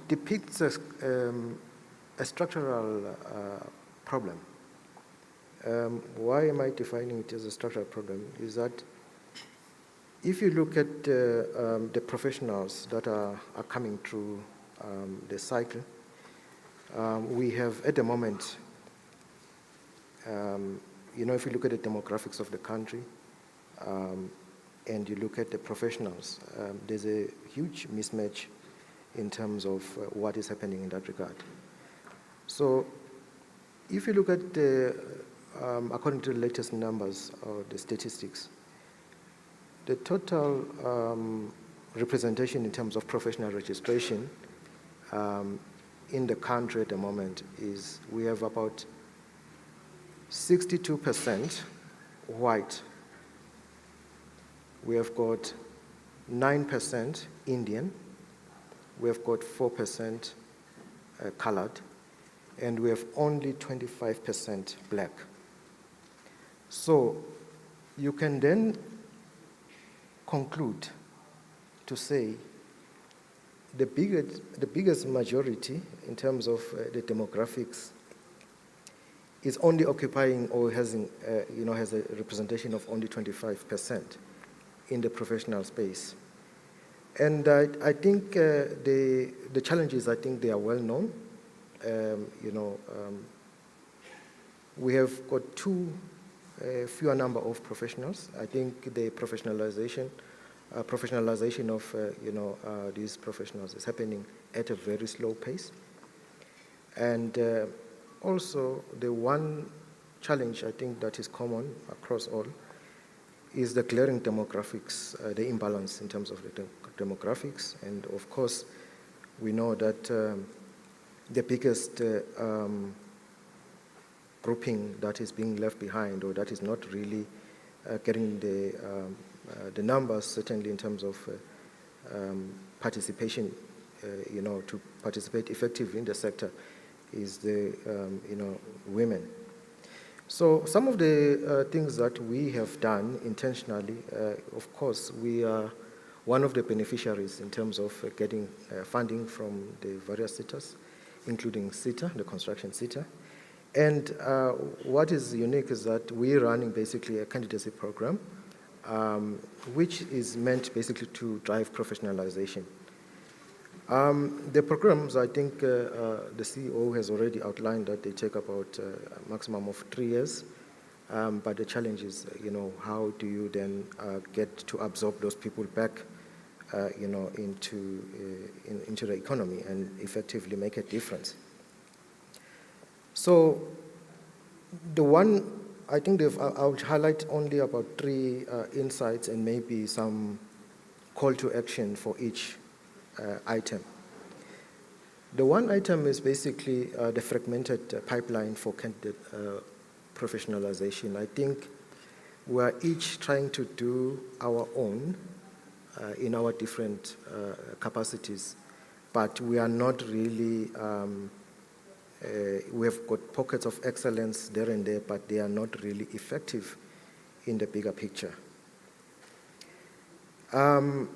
depicts a structural problem. Why am I defining it as a structural problem? Is that if you look at the professionals that are coming through the cycle, we have at the moment, if you look at the demographics of the country and you look at the professionals, there's a huge mismatch in terms of what is happening in that regard. So if you look at the, according to the latest numbers or the statistics, the total representation in terms of professional registration in the country at the moment is we have about 62% white. We have got 9% Indian. We have got 4% colored. And we have only 25% black. So you can then conclude to say the biggest majority in terms of the demographics is only occupying or has a representation of only 25% in the professional space. And I think the challenges, I think they are well known. We have got fewer number of professionals. I think the professionalization of these professionals is happening at a very slow pace. And also the one challenge I think that is common across all is the glaring demographics, the imbalance in terms of the demographics. And of course, we know that the biggest grouping that is being left behind, or that is not really getting the numbers, certainly in terms of participation, to participate effectively in the sector, is the women. So some of the things that we have done intentionally, of course, we are one of the beneficiaries in terms of getting funding from the various sectors, including SITA, the construction SITA. And what is unique is that we're running basically a candidacy program, which is meant basically to drive professionalization. The programs, I think the CEO has already outlined that they take about a maximum of 3 years. But the challenge is, how do you then get to absorb those people back, into the economy and effectively make a difference. So I think I would highlight only about 3 insights and maybe some call to action for each item. The one item is basically the fragmented pipeline for candidate professionalization. I think we are each trying to do our own in our different capacities, but we are not really, we have got pockets of excellence there and there, but they are not really effective in the bigger picture. The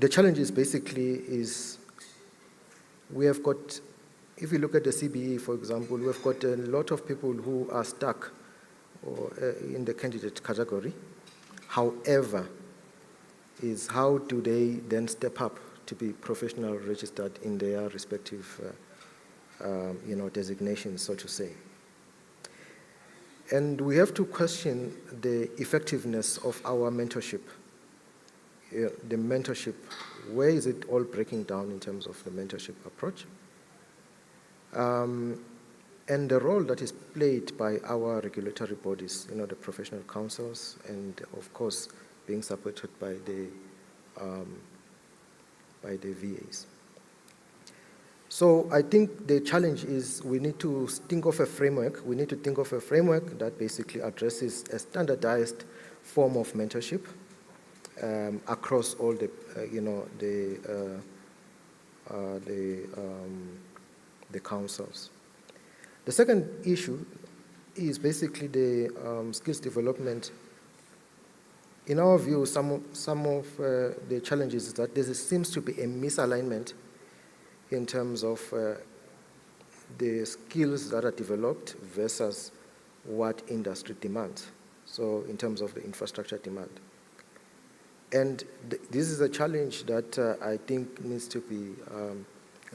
challenge is basically we have got, if you look at the CBE, for example, we've got a lot of people who are stuck in the candidate category. However, is how do they then step up to be professional registered in their respective designations, so to say. And we have to question the effectiveness of our mentorship. The mentorship, where is it all breaking down in terms of the mentorship approach? And the role that is played by our regulatory bodies, the professional councils, and of course being supported by the VAs. So I think the challenge is we need to think of a framework. We need to think of a framework that basically addresses a standardized form of mentorship across all the, the councils. The second issue is basically the skills development. In our view, some of the challenges is that there seems to be a misalignment in terms of the skills that are developed versus what industry demands. So in terms of the infrastructure demand. And this is a challenge that I think needs to be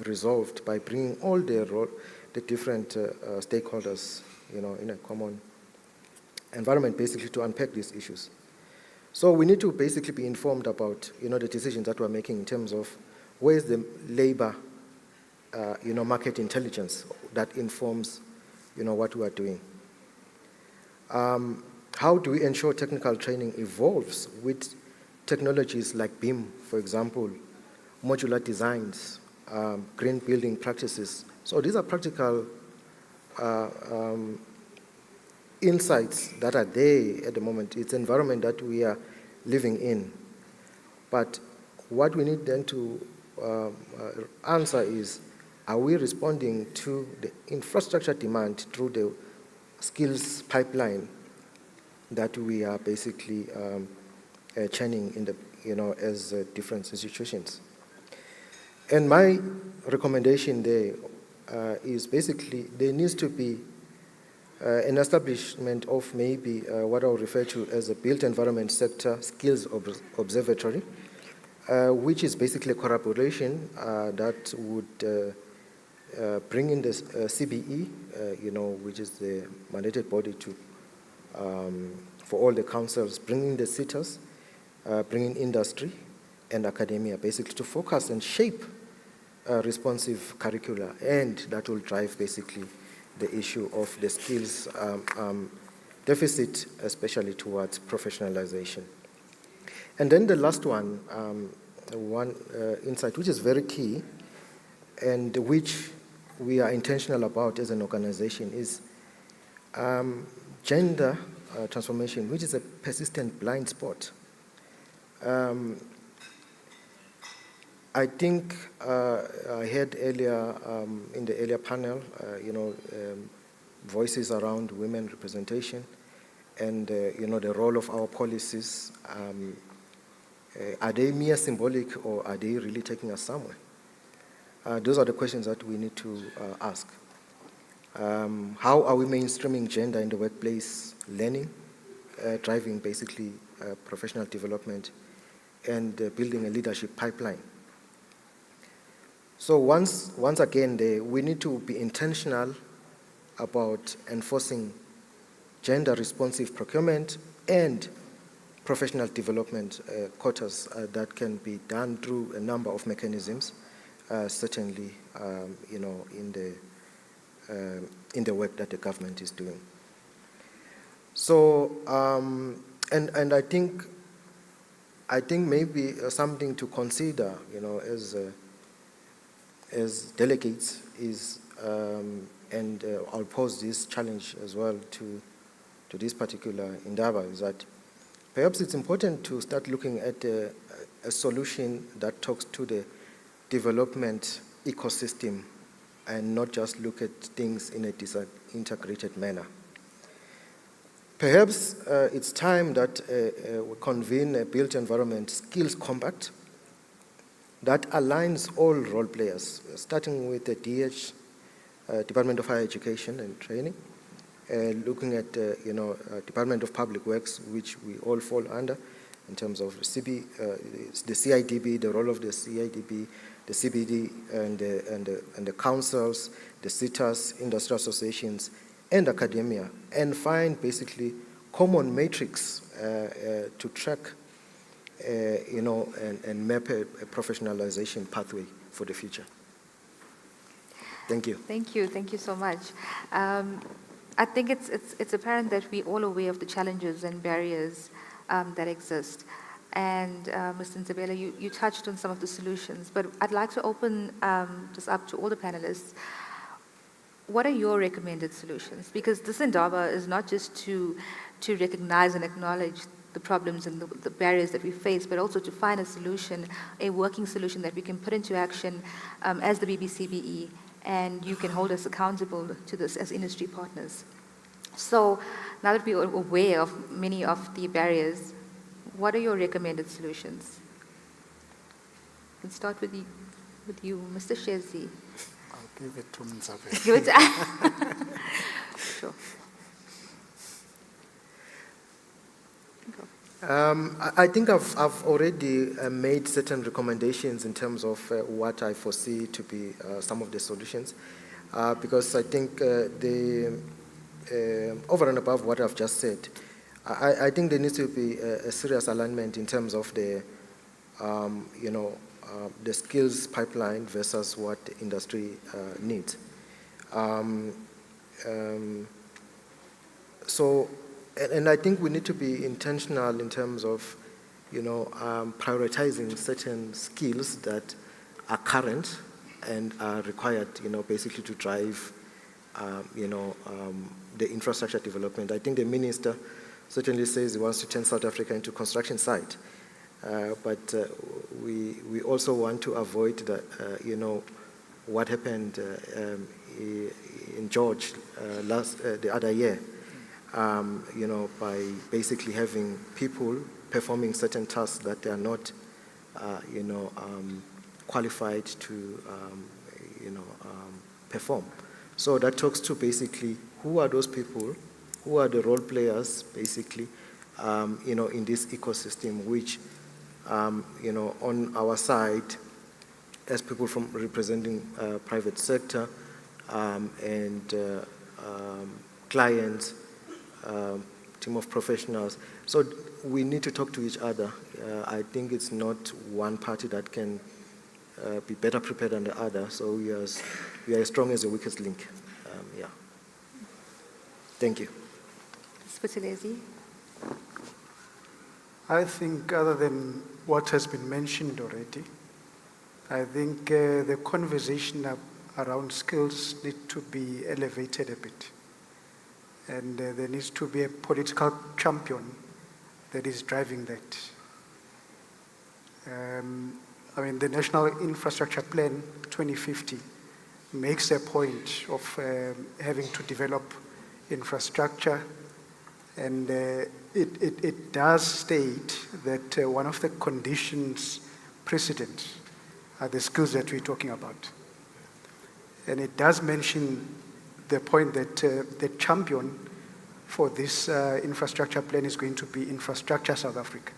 resolved by bringing all the different stakeholders, in a common environment, basically to unpack these issues. So we need to basically be informed about, the decisions that we're making in terms of where is the labor, market intelligence that informs, what we are doing. How do we ensure technical training evolves with technologies like BIM, for example, modular designs, green building practices? So these are practical insights that are there at the moment. It's an environment that we are living in. But what we need then to answer is, are we responding to the infrastructure demand through the skills pipeline that we are basically churning in the, as different institutions? And my recommendation there is basically there needs to be an establishment of maybe what I'll refer to as a built environment sector skills observatory, which is basically a collaboration that would bring in the CBE, which is the mandated body to for all the councils, bringing the sitters, bringing industry and academia, basically to focus and shape responsive curricula, and that will drive basically the issue of the skills deficit, especially towards professionalization. And then the last one, insight which is very key and which we are intentional about as an organization is gender transformation, which is a persistent blind spot. I think I heard earlier in the earlier panel, voices around women representation and, the role of our policies. Are they mere symbolic or are they really taking us somewhere? Those are the questions that we need to ask. How are we mainstreaming gender in the workplace learning, driving basically professional development and building a leadership pipeline? So once again, we need to be intentional about enforcing gender-responsive procurement and professional development quotas that can be done through a number of mechanisms, certainly, in the work that the government is doing. So, and I think maybe something to consider, as delegates is, and I'll pose this challenge as well to this particular Indaba, is that perhaps it's important to start looking at a solution that talks to the development ecosystem and not just look at things in a disintegrated manner. Perhaps it's time that we convene a built environment skills compact that aligns all role players, starting with the DH, Department of Higher Education and Training, looking at Department of Public Works, which we all fall under in terms of the CIDB, the role of the CIDB, the CBD, and the councils, the sitters, industry associations, and academia, and find basically common metrics to track, and map a professionalization pathway for the future. Thank you. Thank you so much. I think it's apparent that we're all aware of the challenges and barriers that exist. And Mr. Ndabela, you touched on some of the solutions, but I'd like to open this up to all the panelists. What are your recommended solutions? Because this Indaba is not just to recognize and acknowledge the problems and the barriers that we face, but also to find a solution, a working solution that we can put into action as the BBCBE, and you can hold us accountable to this as industry partners. So now that we are aware of many of the barriers, what are your recommended solutions? I can start with you Mr. Shezi. I'll give it to Mzabe. Give it to Sure. I think I've already made certain recommendations in terms of what I foresee to be some of the solutions, because I think over and above what I've just said, I think there needs to be a serious alignment in terms of the, the skills pipeline versus what the industry needs. And I think we need to be intentional in terms of, prioritizing certain skills that are current and are required, basically to drive, the infrastructure development. I think the minister certainly says he wants to turn South Africa into a construction site, but we also want to avoid that, what happened in George the other year. By basically having people performing certain tasks that they are not, qualified to, perform. So that talks to basically who are those people, who are the role players, basically, in this ecosystem, which, on our side, as people from representing private sector and clients, team of professionals. So we need to talk to each other. I think it's not one party that can be better prepared than the other. So we are as strong as the weakest link. Yeah. Thank you. Sputilezi. I think other than what has been mentioned already, I think the conversation around skills need to be elevated a bit. And there needs to be a political champion that is driving that. The National Infrastructure Plan 2050 makes a point of having to develop infrastructure, and it does state that one of the conditions precedent are the skills that we're talking about. And it does mention the point that the champion for this infrastructure plan is going to be Infrastructure South Africa.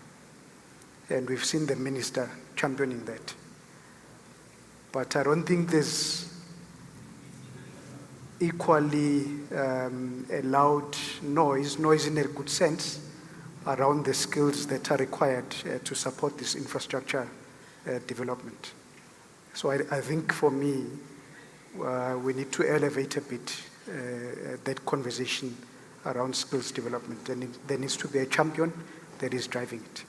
And we've seen the minister championing that. But I don't think there's equally a loud noise in a good sense, around the skills that are required to support this infrastructure development. So I think for me, we need to elevate a bit that conversation around skills development. And there needs to be a champion that is driving it.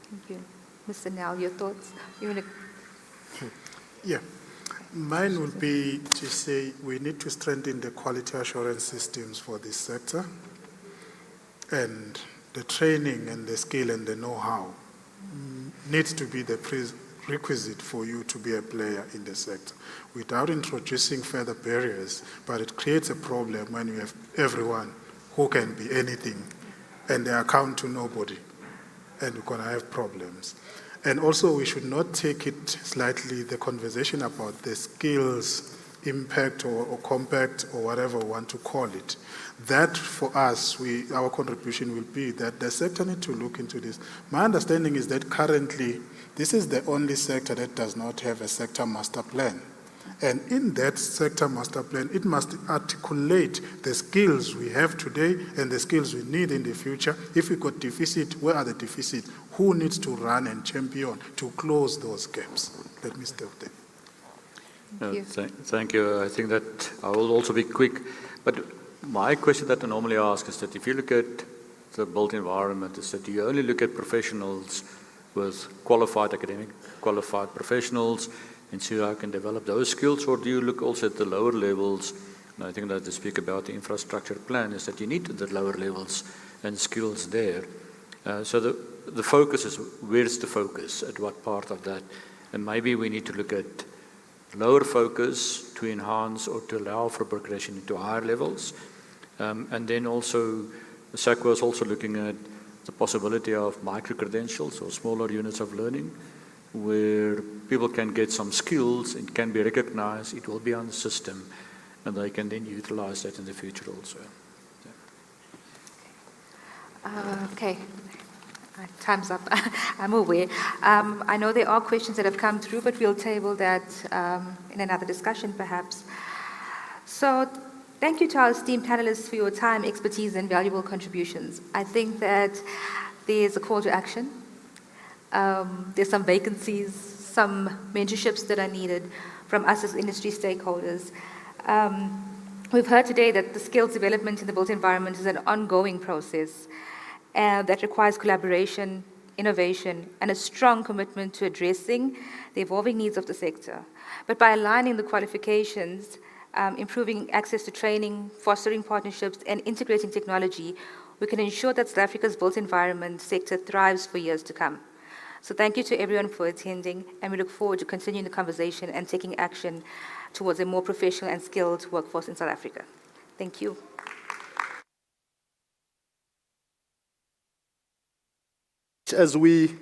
Thank you. Mr. Nell, your thoughts? Yeah. Mine would be to say we need to strengthen the quality assurance systems for this sector, and the training and the skill and the know-how needs to be the prerequisite for you to be a player in the sector without introducing further barriers, but it creates a problem when you have everyone who can be anything and they account to nobody, and we're going to have problems. And also, we should not take it slightly, the conversation about the skills impact or compact or whatever we want to call it. That, for us, our contribution will be that the sector needs to look into this. My understanding is that currently, this is the only sector that does not have a sector master plan. And in that sector master plan, it must articulate the skills we have today and the skills we need in the future. If we got deficit, where are the deficits? Who needs to run and champion to close those gaps? Let me stop there. Thank you. I think that I will also be quick. But my question that I normally ask is that if you look at the built environment is that you only look at professionals with qualified academic, qualified professionals and see how you can develop those skills, or do you look also at the lower levels? And I think that to speak about the infrastructure plan is that you need the lower levels and skills there. So the focus is, where's the focus, at what part of that? And maybe we need to look at lower focus to enhance or to allow for progression into higher levels. And then also, SACWA is also looking at the possibility of micro-credentials or smaller units of learning, where people can get some skills, it can be recognized, it will be on the system, and they can then utilize that in the future also. Okay. Time's up. I'm aware. I know there are questions that have come through, but we'll table that in another discussion perhaps. So thank you to our esteemed panelists for your time, expertise, and valuable contributions. I think that there's a call to action. There's some vacancies, some mentorships that are needed from us as industry stakeholders. We've heard today that the skills development in the built environment is an ongoing process that requires collaboration, innovation, and a strong commitment to addressing the evolving needs of the sector. But by aligning the qualifications, improving access to training, fostering partnerships, and integrating technology, we can ensure that South Africa's built environment sector thrives for years to come. So thank you to everyone for attending, and we look forward to continuing the conversation and taking action towards a more professional and skilled workforce in South Africa. Thank you. As we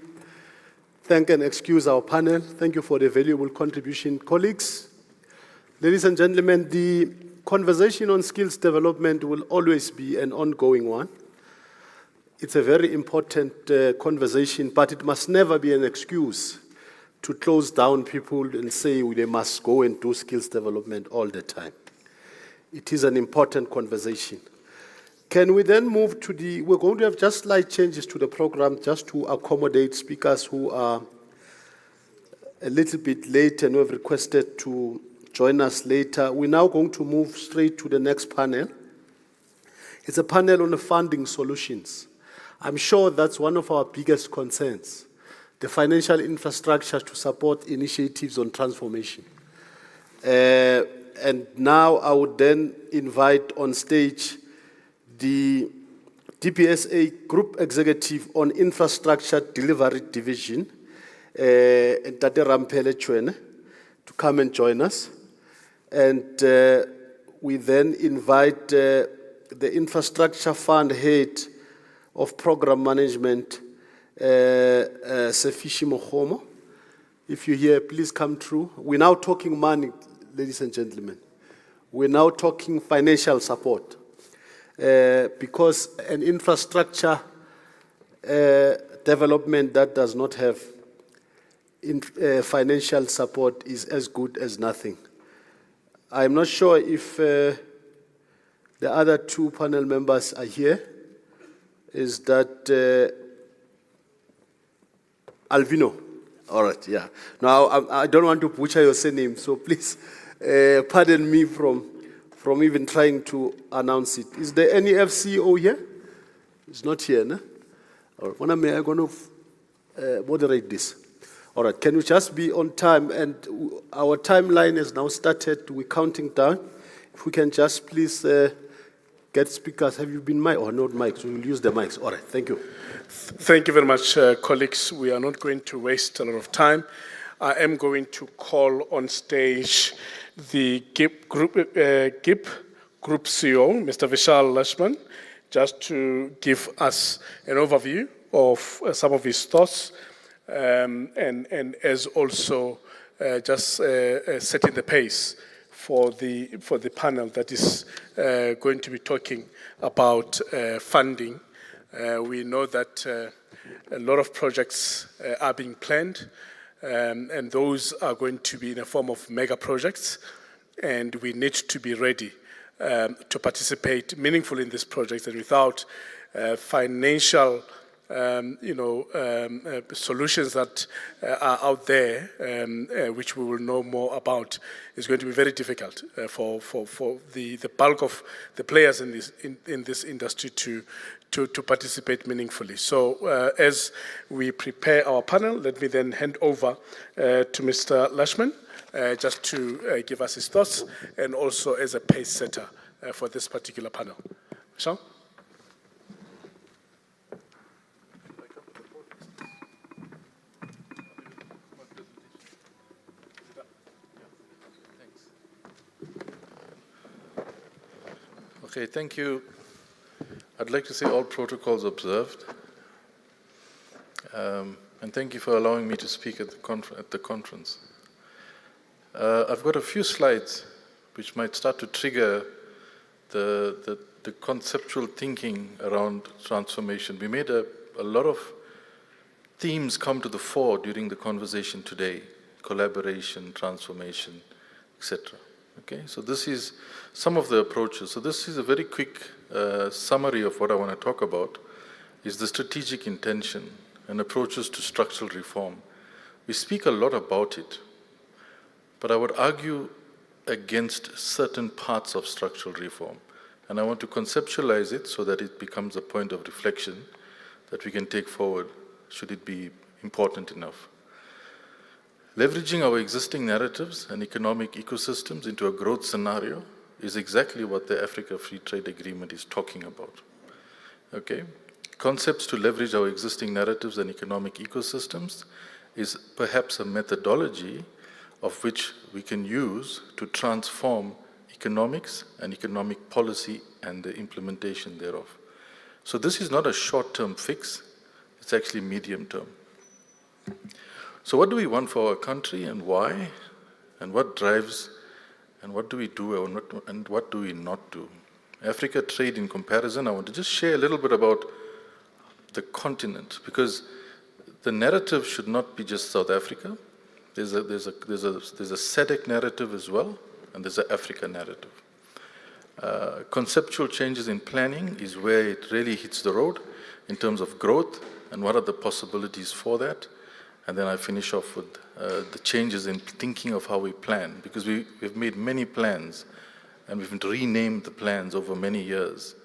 thank and excuse our panel, thank you for the valuable contribution, colleagues. Ladies and gentlemen, the conversation on skills development will always be an ongoing one. It's a very important conversation, but it must never be an excuse to close down people and say they must go and do skills development all the time. It is an important conversation. Can we then move to we're going to have just slight changes to the program just to accommodate speakers who are a little bit late and who have requested to join us later. We're now going to move straight to the next panel. It's a panel on the funding solutions. I'm sure that's one of our biggest concerns, the financial infrastructure to support initiatives on transformation. And now I would then invite on stage the DPSA Group Executive on Infrastructure Delivery Division, Ntate Rampele Chwene, to come and join us. And we then invite the Infrastructure Fund Head of Program Management, Sefishi Mohomo. If you're here, please come through. We're now talking money, ladies and gentlemen. We're now talking financial support. Because an infrastructure development that does not have financial support is as good as nothing. I'm not sure if the other two panel members are here. Is that Alvino? All right, yeah. Now, I don't want to butcher your surname, so please pardon me from even trying to announce it. Is there any FCO here? It's not here, no? All right, when am I going to moderate this? All right, can we just be on time? And our timeline has now started. We're counting down. If we can just please get speakers. Have you been mic or not mics? We will use the mics. All right, thank you. Thank you very much, colleagues. We are not going to waste a lot of time. I am going to call on stage the GIP Group CEO, Mr. Vishal Lashman, just to give us an overview of some of his thoughts, and as also just setting the pace for the panel that is going to be talking about funding. We know that a lot of projects are being planned, and those are going to be in a form of mega projects, and we need to be ready to participate meaningfully in these projects. And without financial solutions that are out there, which we will know more about, is going to be very difficult for the bulk of the players in this industry to participate meaningfully. So as we prepare our panel, let me then hand over to Mr. Lashman just to give us his thoughts and also as a pace setter for this particular panel. Michelle? Okay, thank you. I'd like to say all protocols observed. And thank you for allowing me to speak at the conference. I've got a few slides which might start to trigger the conceptual thinking around transformation. We made a lot of themes come to the fore during the conversation today: collaboration, transformation, etc. Okay, so this is some of the approaches. So this is a very quick summary of what I want to talk about, is the strategic intention and approaches to structural reform. We speak a lot about it, but I would argue against certain parts of structural reform. And I want to conceptualize it so that it becomes a point of reflection that we can take forward, should it be important enough. Leveraging our existing narratives and economic ecosystems into a growth scenario is exactly what the Africa Free Trade Agreement is talking about. Okay? Concepts to leverage our existing narratives and economic ecosystems is perhaps a methodology of which we can use to transform economics and economic policy and the implementation thereof. So this is not a short-term fix, it's actually medium-term. So what do we want for our country and why? And what drives, and what do we do and what do we not do? Africa trade in comparison, I want to just share a little bit about the continent, because the narrative should not be just South Africa. There's a SADC narrative as well, and there's an Africa narrative. Conceptual changes in planning is where it really hits the road in terms of growth and what are the possibilities for that. And then I finish off with the changes in thinking of how we plan, because we've made many plans and we've renamed the plans over many years,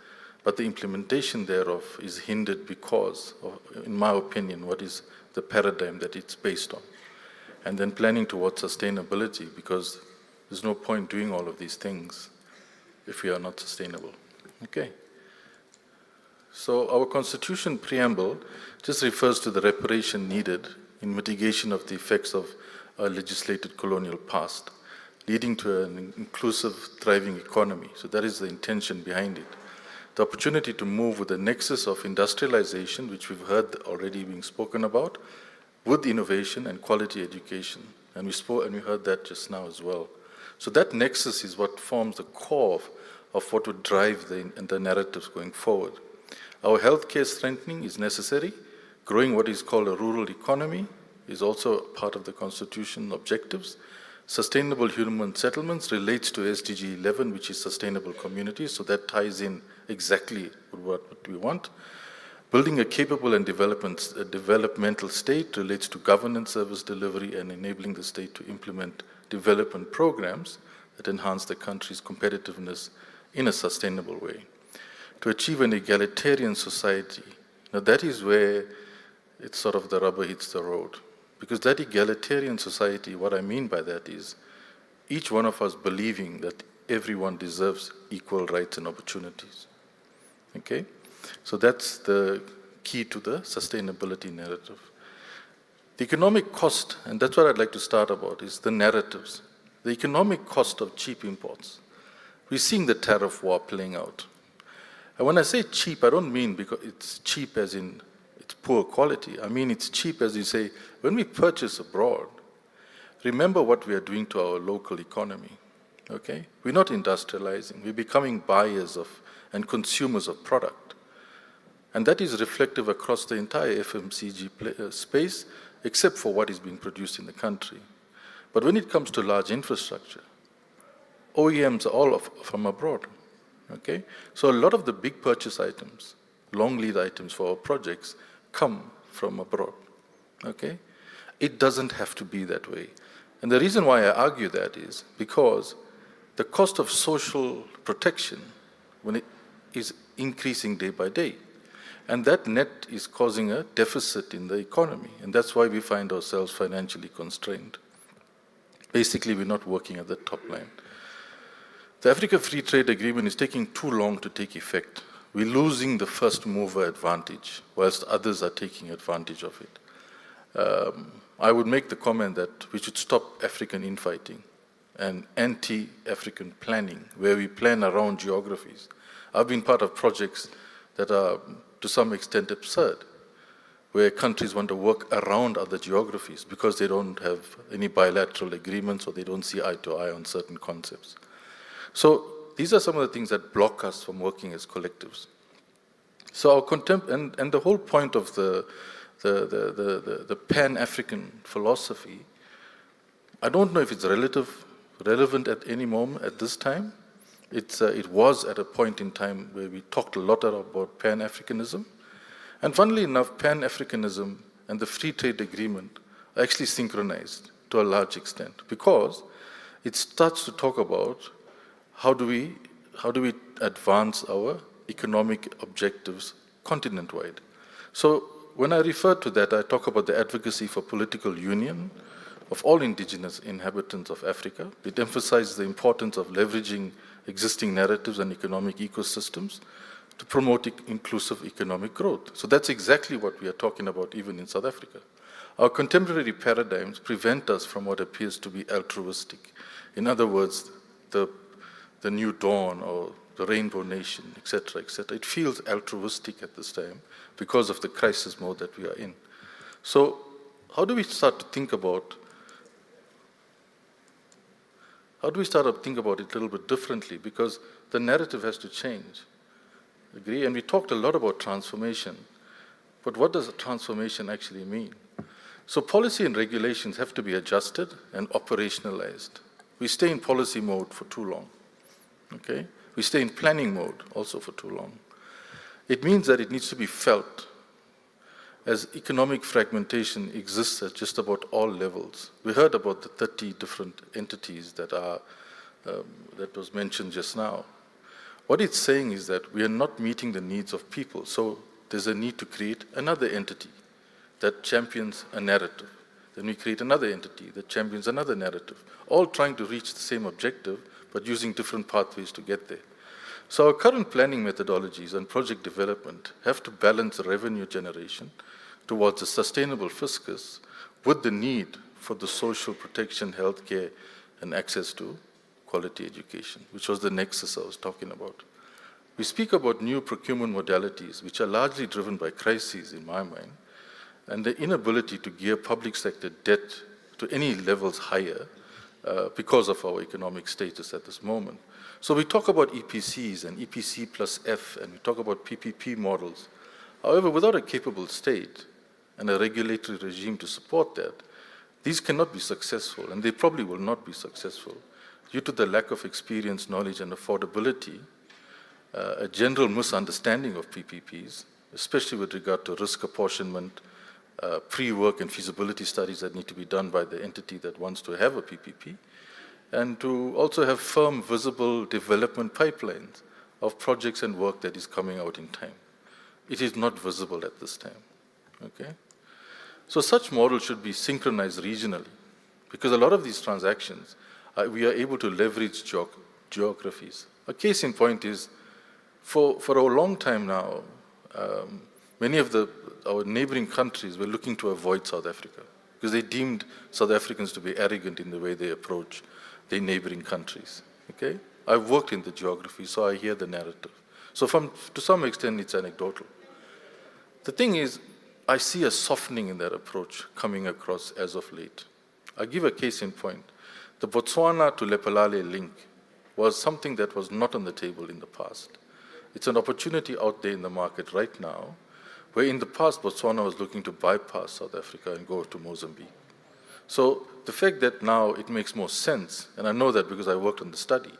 but the implementation thereof is hindered because of, in my opinion, what is the paradigm that it's based on. And then planning towards sustainability, because there's no point doing all of these things if we are not sustainable. Okay. So our Constitution preamble just refers to the reparation needed in mitigation of the effects of a legislated colonial past, leading to an inclusive, thriving economy. So that is the intention behind it. The opportunity to move with the nexus of industrialization, which we've heard already being spoken about, with innovation and quality education. And we heard that just now as well. So that nexus is what forms the core of what would drive the narratives going forward. Our healthcare strengthening is necessary. Growing what is called a rural economy is also part of the Constitution objectives. Sustainable human settlements relates to SDG 11, which is sustainable communities, so that ties in exactly with what we want. Building a capable and developmental state relates to governance, service delivery, and enabling the state to implement development programs that enhance the country's competitiveness in a sustainable way. To achieve an egalitarian society, now that is where it's sort of the rubber hits the road. Because that egalitarian society, what I mean by that is each one of us believing that everyone deserves equal rights and opportunities. Okay? So that's the key to the sustainability narrative. The economic cost, and that's what I'd like to start about, is the narratives. The economic cost of cheap imports. We're seeing the tariff war playing out. And when I say cheap, I don't mean because it's cheap as in it's poor quality. I mean it's cheap as you say, when we purchase abroad, remember what we are doing to our local economy. Okay? We're not industrializing. We're becoming buyers of and consumers of product. And that is reflective across the entire FMCG space, except for what is being produced in the country. But when it comes to large infrastructure, OEMs are all from abroad. Okay? So a lot of the big purchase items, long lead items for our projects, come from abroad. Okay? It doesn't have to be that way. And the reason why I argue that is because the cost of social protection when it is increasing day by day. And that net is causing a deficit in the economy. And that's why we find ourselves financially constrained. Basically, we're not working at the top line. The Africa Free Trade Agreement is taking too long to take effect. We're losing the first mover advantage, whilst others are taking advantage of it. I would make the comment that we should stop African infighting and anti-African planning, where we plan around geographies. I've been part of projects that are, to some extent, absurd, where countries want to work around other geographies because they don't have any bilateral agreements or they don't see eye to eye on certain concepts. So these are some of the things that block us from working as collectives. So our and the whole point of the Pan-African philosophy, I don't know if it's relevant at any moment at this time. It was at a point in time where we talked a lot about Pan-Africanism. And funnily enough, Pan-Africanism and the Free Trade Agreement are actually synchronized to a large extent, because it starts to talk about how do we advance our economic objectives continent-wide. So when I refer to that, I talk about the advocacy for political union of all indigenous inhabitants of Africa. It emphasizes the importance of leveraging existing narratives and economic ecosystems to promote inclusive economic growth. So that's exactly what we are talking about even in South Africa. Our contemporary paradigms prevent us from what appears to be altruistic. In other words, the new dawn or the rainbow nation, etc., etc. It feels altruistic at this time because of the crisis mode that we are in. So how do we start to think about it a little bit differently? Because the narrative has to change. Agree? And we talked a lot about transformation, but what does a transformation actually mean? So policy and regulations have to be adjusted and operationalized. We stay in policy mode for too long. Okay? We stay in planning mode also for too long. It means that it needs to be felt, as economic fragmentation exists at just about all levels. We heard about the 30 different entities that was mentioned just now. What it's saying is that we are not meeting the needs of people, so there's a need to create another entity that champions a narrative. Then we create another entity that champions another narrative, all trying to reach the same objective, but using different pathways to get there. So our current planning methodologies and project development have to balance revenue generation towards a sustainable fiscus with the need for the social protection, healthcare, and access to quality education, which was the nexus I was talking about. We speak about new procurement modalities, which are largely driven by crises in my mind, and the inability to gear public sector debt to any levels higher because of our economic status at this moment. So we talk about EPCs and EPC plus F, and we talk about PPP models. However, without a capable state and a regulatory regime to support that, these cannot be successful, and they probably will not be successful due to the lack of experience, knowledge, and affordability, a general misunderstanding of PPPs, especially with regard to risk apportionment, pre-work and feasibility studies that need to be done by the entity that wants to have a PPP, and to also have firm, visible development pipelines of projects and work that is coming out in time. It is not visible at this time, okay? So such models should be synchronized regionally, because a lot of these transactions, we are able to leverage geographies. A case in point is, for a long time now, many of our neighboring countries were looking to avoid South Africa because they deemed South Africans to be arrogant in the way they approach their neighboring countries, okay? I've worked in the geography, so I hear the narrative. So to some extent, it's anecdotal. The thing is, I see a softening in that approach coming across as of late. I'll give a case in point. The Botswana to Lephalale link was something that was not on the table in the past. It's an opportunity out there in the market right now, where in the past Botswana was looking to bypass South Africa and go to Mozambique. So the fact that now it makes more sense, and I know that because I worked on the study,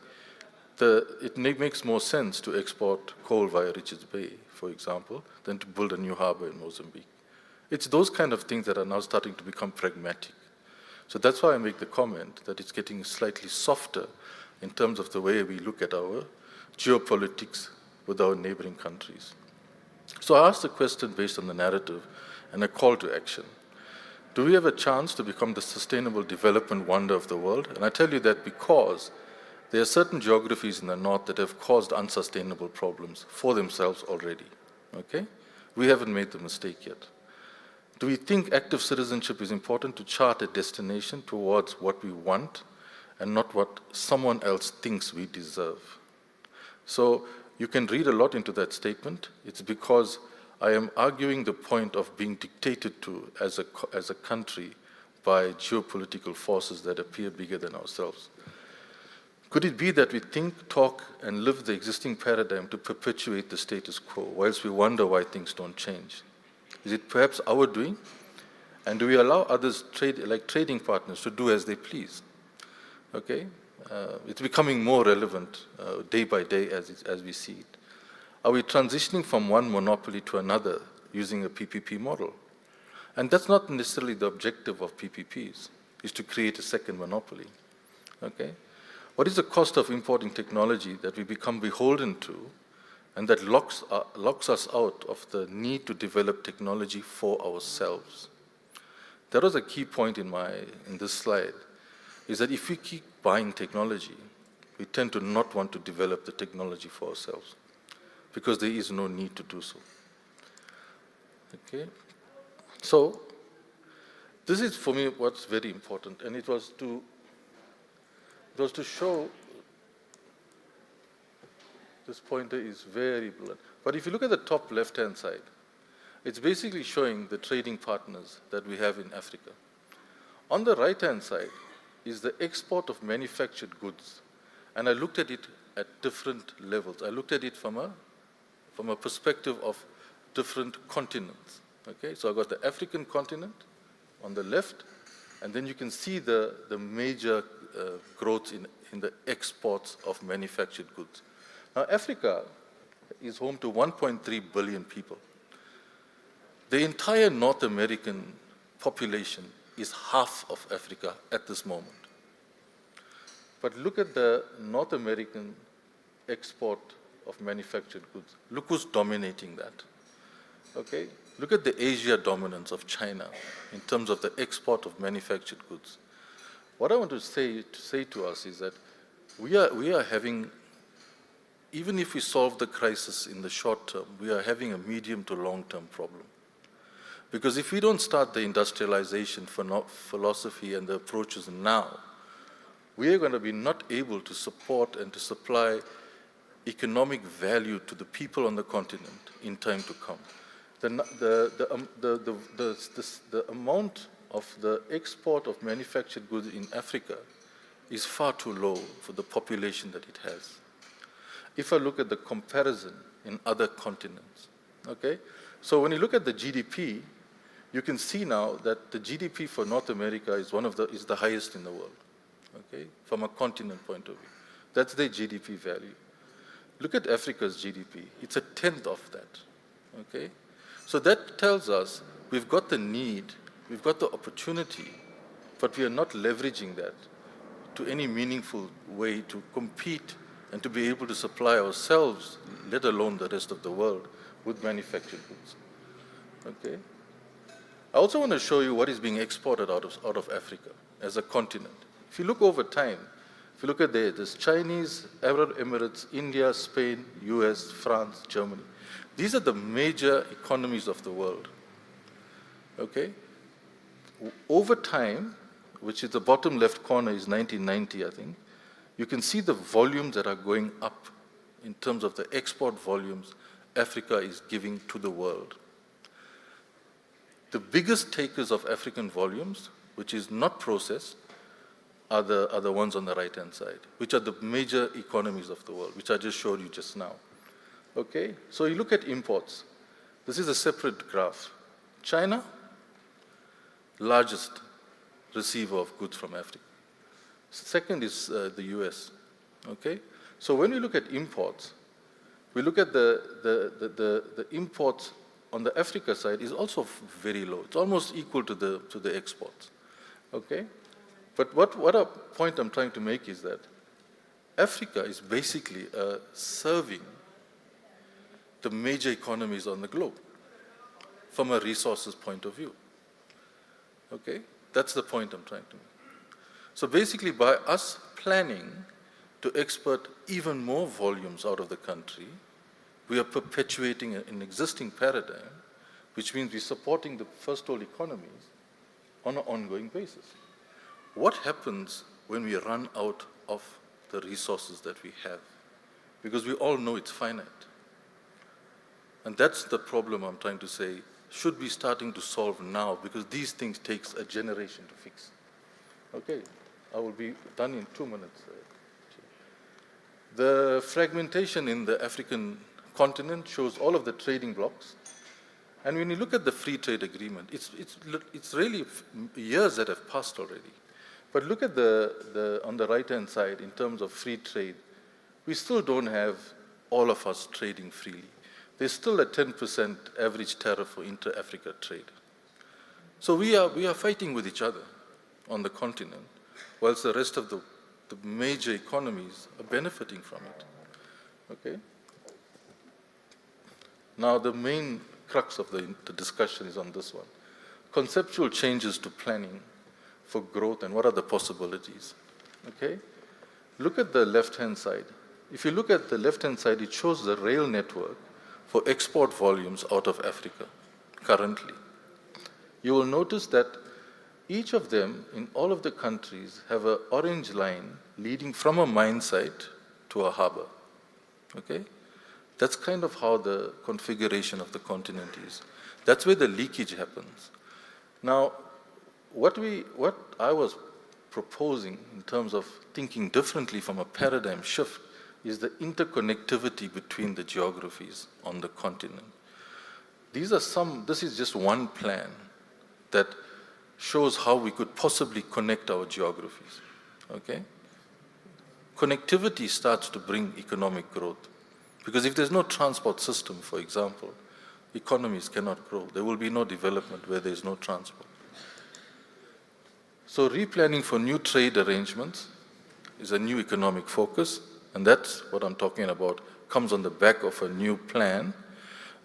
it makes more sense to export coal via Richards Bay, for example, than to build a new harbor in Mozambique. It's those kind of things that are now starting to become pragmatic. So that's why I make the comment that it's getting slightly softer in terms of the way we look at our geopolitics with our neighboring countries. So I asked the question based on the narrative and a call to action. Do we have a chance to become the sustainable development wonder of the world? And I tell you that because there are certain geographies in the north that have caused unsustainable problems for themselves already. Okay? We haven't made the mistake yet. Do we think active citizenship is important to chart a destination towards what we want and not what someone else thinks we deserve? So you can read a lot into that statement. It's because I am arguing the point of being dictated to as a country by geopolitical forces that appear bigger than ourselves. Could it be that we think, talk, and live the existing paradigm to perpetuate the status quo, whilst we wonder why things don't change? Is it perhaps our doing? And do we allow others, like trading partners, to do as they please? Okay? It's becoming more relevant day by day as we see it. Are we transitioning from one monopoly to another using a PPP model? And that's not necessarily the objective of PPPs, is to create a second monopoly. Okay? What is the cost of importing technology that we become beholden to and that locks us out of the need to develop technology for ourselves? That was a key point in this slide, is that if we keep buying technology, we tend to not want to develop the technology for ourselves because there is no need to do so. Okay? So, this is for me what's very important, and it was to show, this pointer is very blunt. But if you look at the top left-hand side, it's basically showing the trading partners that we have in Africa. On the right-hand side is the export of manufactured goods. And I looked at it at different levels. I looked at it from a perspective of different continents. Okay, so I got the African continent on the left, and then you can see the major growth in the exports of manufactured goods. Now, Africa is home to 1.3 billion people. The entire North American population is half of Africa at this moment. But look at the North American export of manufactured goods. Look who's dominating that. Okay? Look at the Asia dominance of China in terms of the export of manufactured goods. What I want to say to us is that we are having, even if we solve the crisis in the short term, we are having a medium to long-term problem. Because if we don't start the industrialization philosophy and the approaches now, we are going to be not able to support and to supply economic value to the people on the continent in time to come. The amount of the export of manufactured goods in Africa is far too low for the population that it has. If I look at the comparison in other continents, okay? So when you look at the GDP, you can see now that the GDP for North America is the highest in the world, okay? From a continent point of view. That's their GDP value. Look at Africa's GDP. It's a tenth of that, okay? So that tells us we've got the need, we've got the opportunity, but we are not leveraging that to any meaningful way to compete and to be able to supply ourselves, let alone the rest of the world, with manufactured goods. Okay? I also want to show you what is being exported out of Africa as a continent. If you look over time, if you look at there's Chinese, Arab Emirates, India, Spain, US, France, Germany. These are the major economies of the world. Okay? Over time, which is the bottom left corner is 1990, I think, you can see the volumes that are going up in terms of the export volumes Africa is giving to the world. The biggest takers of African volumes, which is not processed, are the ones on the right-hand side, which are the major economies of the world, which I just showed you just now. Okay, so you look at imports. This is a separate graph. China, largest receiver of goods from Africa. Second is the US. Okay, so when we look at imports, we look at the imports on the Africa side is also very low. It's almost equal to the exports. Okay, but what a point I'm trying to make is that Africa is basically serving the major economies on the globe from a resources point of view. Okay? That's the point I'm trying to make. So basically, by us planning to export even more volumes out of the country, we are perpetuating an existing paradigm, which means we're supporting the first world economies on an ongoing basis. What happens when we run out of the resources that we have? Because we all know it's finite. And that's the problem I'm trying to say, should be starting to solve now, because these things takes a generation to fix. Okay, I will be done in 2 minutes. The fragmentation in the African continent shows all of the trading blocks. And when you look at the free trade agreement, it's really years that have passed already. But look at on the right-hand side, in terms of free trade, we still don't have all of us trading freely. There's still a 10% average tariff for inter-Africa trade. So we are fighting with each other on the continent, whilst the rest of the major economies are benefiting from it. Okay? Now the main crux of the discussion is on this one. Conceptual changes to planning for growth and what are the possibilities. Okay? Look at the left-hand side. If you look at the left-hand side, it shows the rail network for export volumes out of Africa currently. You will notice that each of them in all of the countries have an orange line leading from a mine site to a harbor. Okay? That's kind of how the configuration of the continent is. That's where the leakage happens. Now, what I was proposing in terms of thinking differently from a paradigm shift is the interconnectivity between the geographies on the continent. This is just one plan that shows how we could possibly connect our geographies. Okay? Connectivity starts to bring economic growth. Because if there's no transport system, for example, economies cannot grow. There will be no development where there's no transport. So replanning for new trade arrangements is a new economic focus, and that's what I'm talking about, comes on the back of a new plan.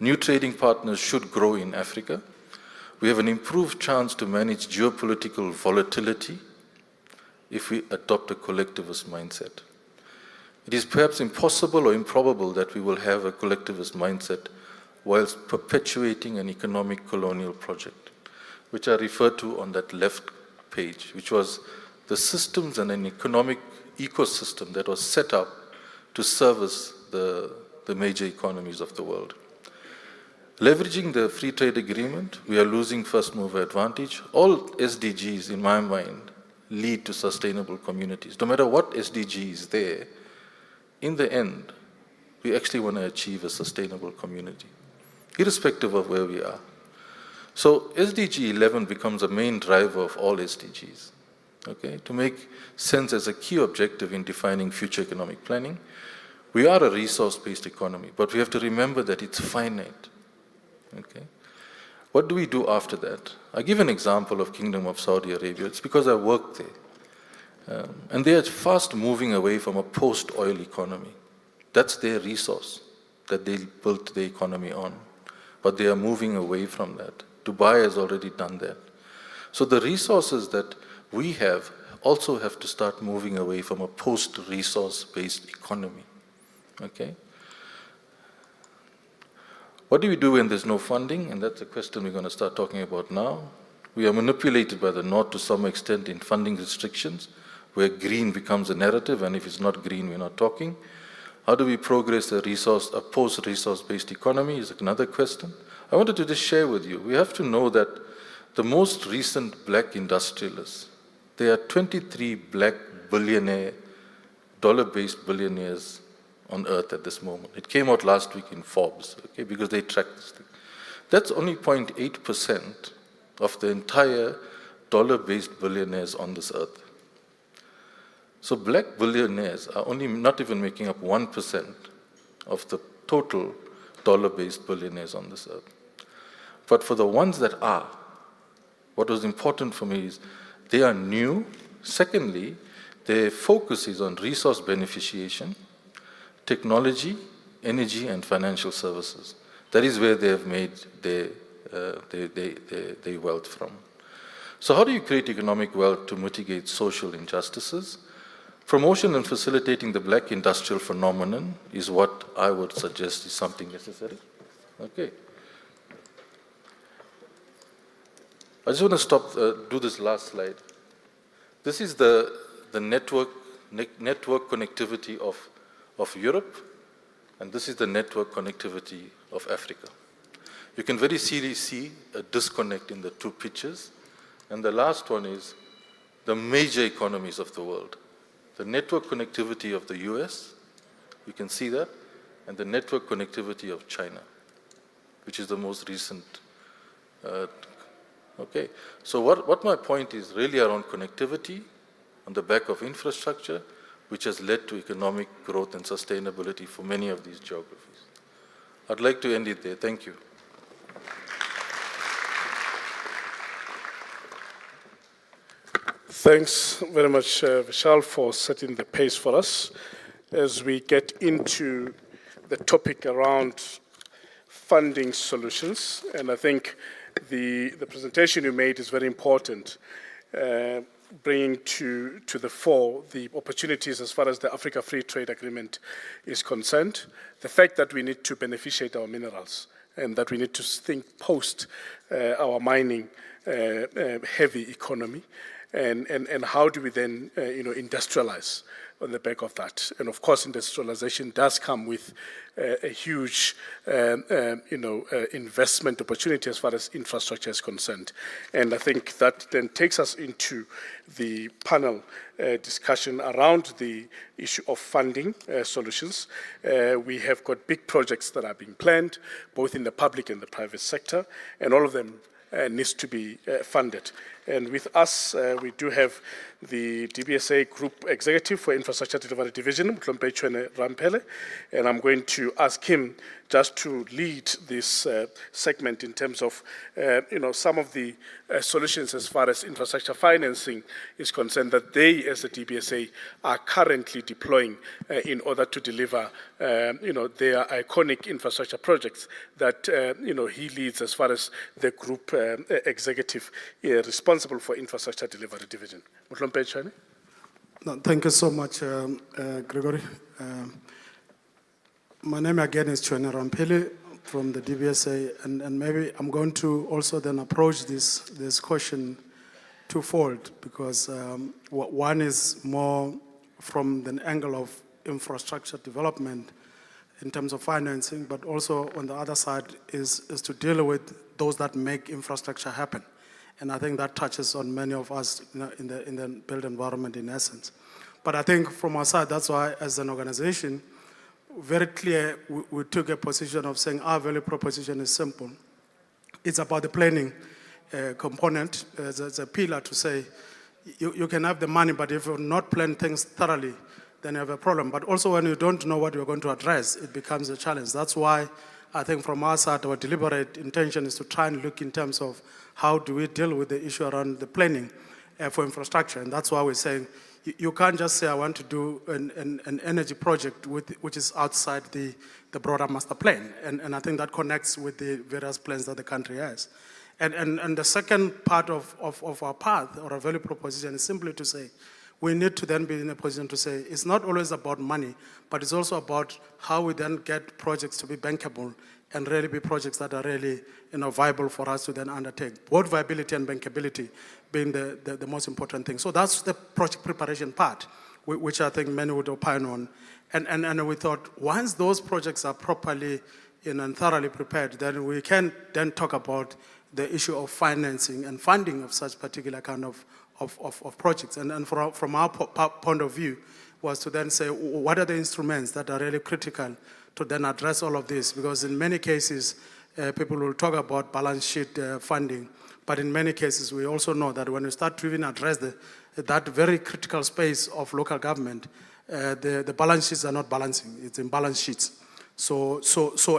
New trading partners should grow in Africa. We have an improved chance to manage geopolitical volatility if we adopt a collectivist mindset. It is perhaps impossible or improbable that we will have a collectivist mindset whilst perpetuating an economic colonial project, which I referred to on that left page, which was the systems and an economic ecosystem that was set up to service the major economies of the world. Leveraging the free trade agreement, we are losing first mover advantage. All SDGs, in my mind, lead to sustainable communities. No matter what SDG is there, in the end, we actually want to achieve a sustainable community, irrespective of where we are. So SDG 11 becomes a main driver of all SDGs, okay? To make sense as a key objective in defining future economic planning. We are a resource-based economy, but we have to remember that it's finite, okay? What do we do after that? I give an example of Kingdom of Saudi Arabia. It's because I worked there. And they are fast moving away from a post-oil economy. That's their resource that they built the economy on. But they are moving away from that. Dubai has already done that. So the resources that we have also have to start moving away from a post-resource-based economy. Okay? What do we do when there's no funding? And that's a question we're going to start talking about now. We are manipulated by the North to some extent in funding restrictions, where green becomes a narrative, and if it's not green, we're not talking. How do we progress a post-resource-based economy is another question. I wanted to just share with you, we have to know that the most recent black industrialists, there are 23 black billionaire, dollar-based billionaires on earth at this moment. It came out last week in Forbes, okay, because they tracked this thing. That's only 0.8% of the entire dollar-based billionaires on this earth. So black billionaires are only not even making up 1% of the total dollar-based billionaires on this earth. But for the ones that are, what was important for me is they are new. Secondly, their focus is on resource beneficiation, technology, energy and financial services. That is where they have made their wealth from. So how do you create economic wealth to mitigate social injustices? Promotion and facilitating the black industrial phenomenon is what I would suggest is something necessary. Okay. I just want to stop, do this last slide. This is the network connectivity of Europe, and this is the network connectivity of Africa. You can very clearly see a disconnect in the two pictures. And the last one is the major economies of the world. The network connectivity of the US, you can see that, and the network connectivity of China, which is the most recent. Okay, so what my point is really around connectivity on the back of infrastructure, which has led to economic growth and sustainability for many of these geographies. I'd like to end it there. Thank you. Thanks very much, Vishal, for setting the pace for us as we get into the topic around funding solutions. And I think the presentation you made is very important, bringing to the fore the opportunities as far as the Africa Free Trade Agreement is concerned, the fact that we need to beneficiate our minerals and that we need to think post our mining heavy economy. And how do we then, industrialize on the back of that? And of course, industrialization does come with a huge, investment opportunity as far as infrastructure is concerned. And I think that then takes us into the panel discussion around the issue of funding solutions. We have got big projects that are being planned, both in the public and the private sector, and all of them needs to be funded. And with us, we do have the DBSA Group Executive for Infrastructure Delivery Division, Mtlompechwane Rampele, and I'm going to ask him just to lead this segment in terms of, some of the solutions as far as infrastructure financing is concerned that they, as the DBSA, are currently deploying in order to deliver, their iconic infrastructure projects that, he leads as far as the group executive responsible for Infrastructure Delivery Division. Mtlompechwane. No, thank you so much, Gregory. My name again is Chwane Rampele from the DBSA, and maybe I'm going to also then approach this question twofold, because one is more from the angle of infrastructure development in terms of financing, but also on the other side is to deal with those that make infrastructure happen. And I think that touches on many of us in the built environment in essence. But I think from our side, that's why as an organization, very clear, we took a position of saying our value proposition is simple. It's about the planning component as a pillar to say, you can have the money, but if you not plan things thoroughly, then you have a problem. But also when you don't know what you're going to address, it becomes a challenge. That's why I think from our side, our deliberate intention is to try and look in terms of how do we deal with the issue around the planning for infrastructure. And that's why we're saying, you can't just say, I want to do an energy project which is outside the broader master plan. And I think that connects with the various plans that the country has. And the second part of our path or our value proposition is simply to say, we need to then be in a position to say, it's not always about money, but it's also about how we then get projects to be bankable and really be projects that are really viable for us to then undertake. Both viability and bankability being the most important thing. So that's the project preparation part, which I think many would opine on. And we thought, once those projects are properly and thoroughly prepared, then we can then talk about the issue of financing and funding of such particular kind of projects. And from our point of view was to then say, what are the instruments that are really critical to then address all of this? Because in many cases, people will talk about balance sheet funding, but in many cases, we also know that when you start to even address that very critical space of local government, the balance sheets are not balancing, it's in balance sheets. So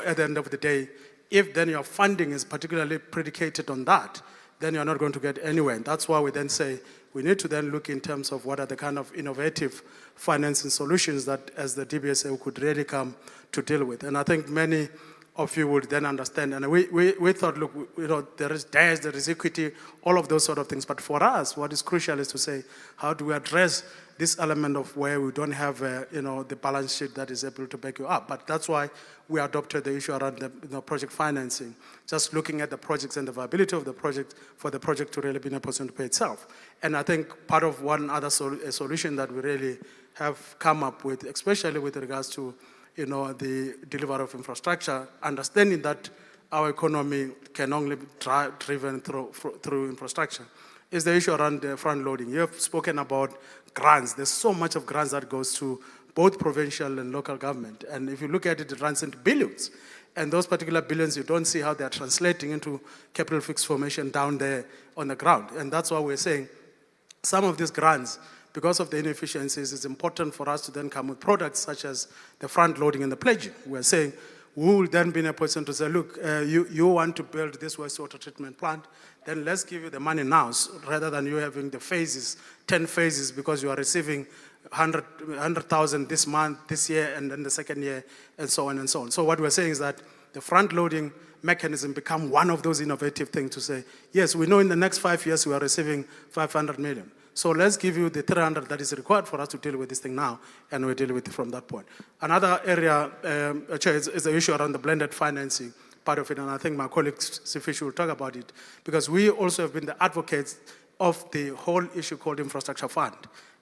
at the end of the day, if then your funding is particularly predicated on that, then you're not going to get anywhere. And that's why we then say we need to then look in terms of what are the kind of innovative financing solutions that as the DBSA could really come to deal with. And I think many of you would then understand. And we thought, look, there is debt, there is equity, all of those sort of things. But for us, what is crucial is to say, how do we address this element of where we don't have, the balance sheet that is able to back you up? But that's why we adopted the issue around the project financing, just looking at the projects and the viability of the project for the project to really be in a position to pay itself. And I think part of one other solution that we really have come up with, especially with regards to the delivery of infrastructure, understanding that our economy can only be driven through infrastructure, is the issue around the front loading. You have spoken about grants. There's so much of grants that goes to both provincial and local government. And if you look at it, it runs into billions. And those particular billions, you don't see how they're translating into capital fixed formation down there on the ground. And that's why we're saying some of these grants, because of the inefficiencies, it's important for us to then come with products such as the front loading and the pledging. We're saying we will then be in a position to say, look, you want to build this wastewater treatment plant, then let's give you the money now, rather than you having the phases, 10 phases, because you are receiving 100,000 this month, this year, and then the second year, and so on and so on. So what we're saying is that the front loading mechanism become one of those innovative things to say, yes, we know in the next 5 years we are receiving 500 million. So let's give you the 300 that is required for us to deal with this thing now, and we deal with it from that point. Another area, Chair, is the issue around the blended financing part of it, and I think my colleague Sifish will talk about it, because we also have been the advocates of the whole issue called infrastructure fund.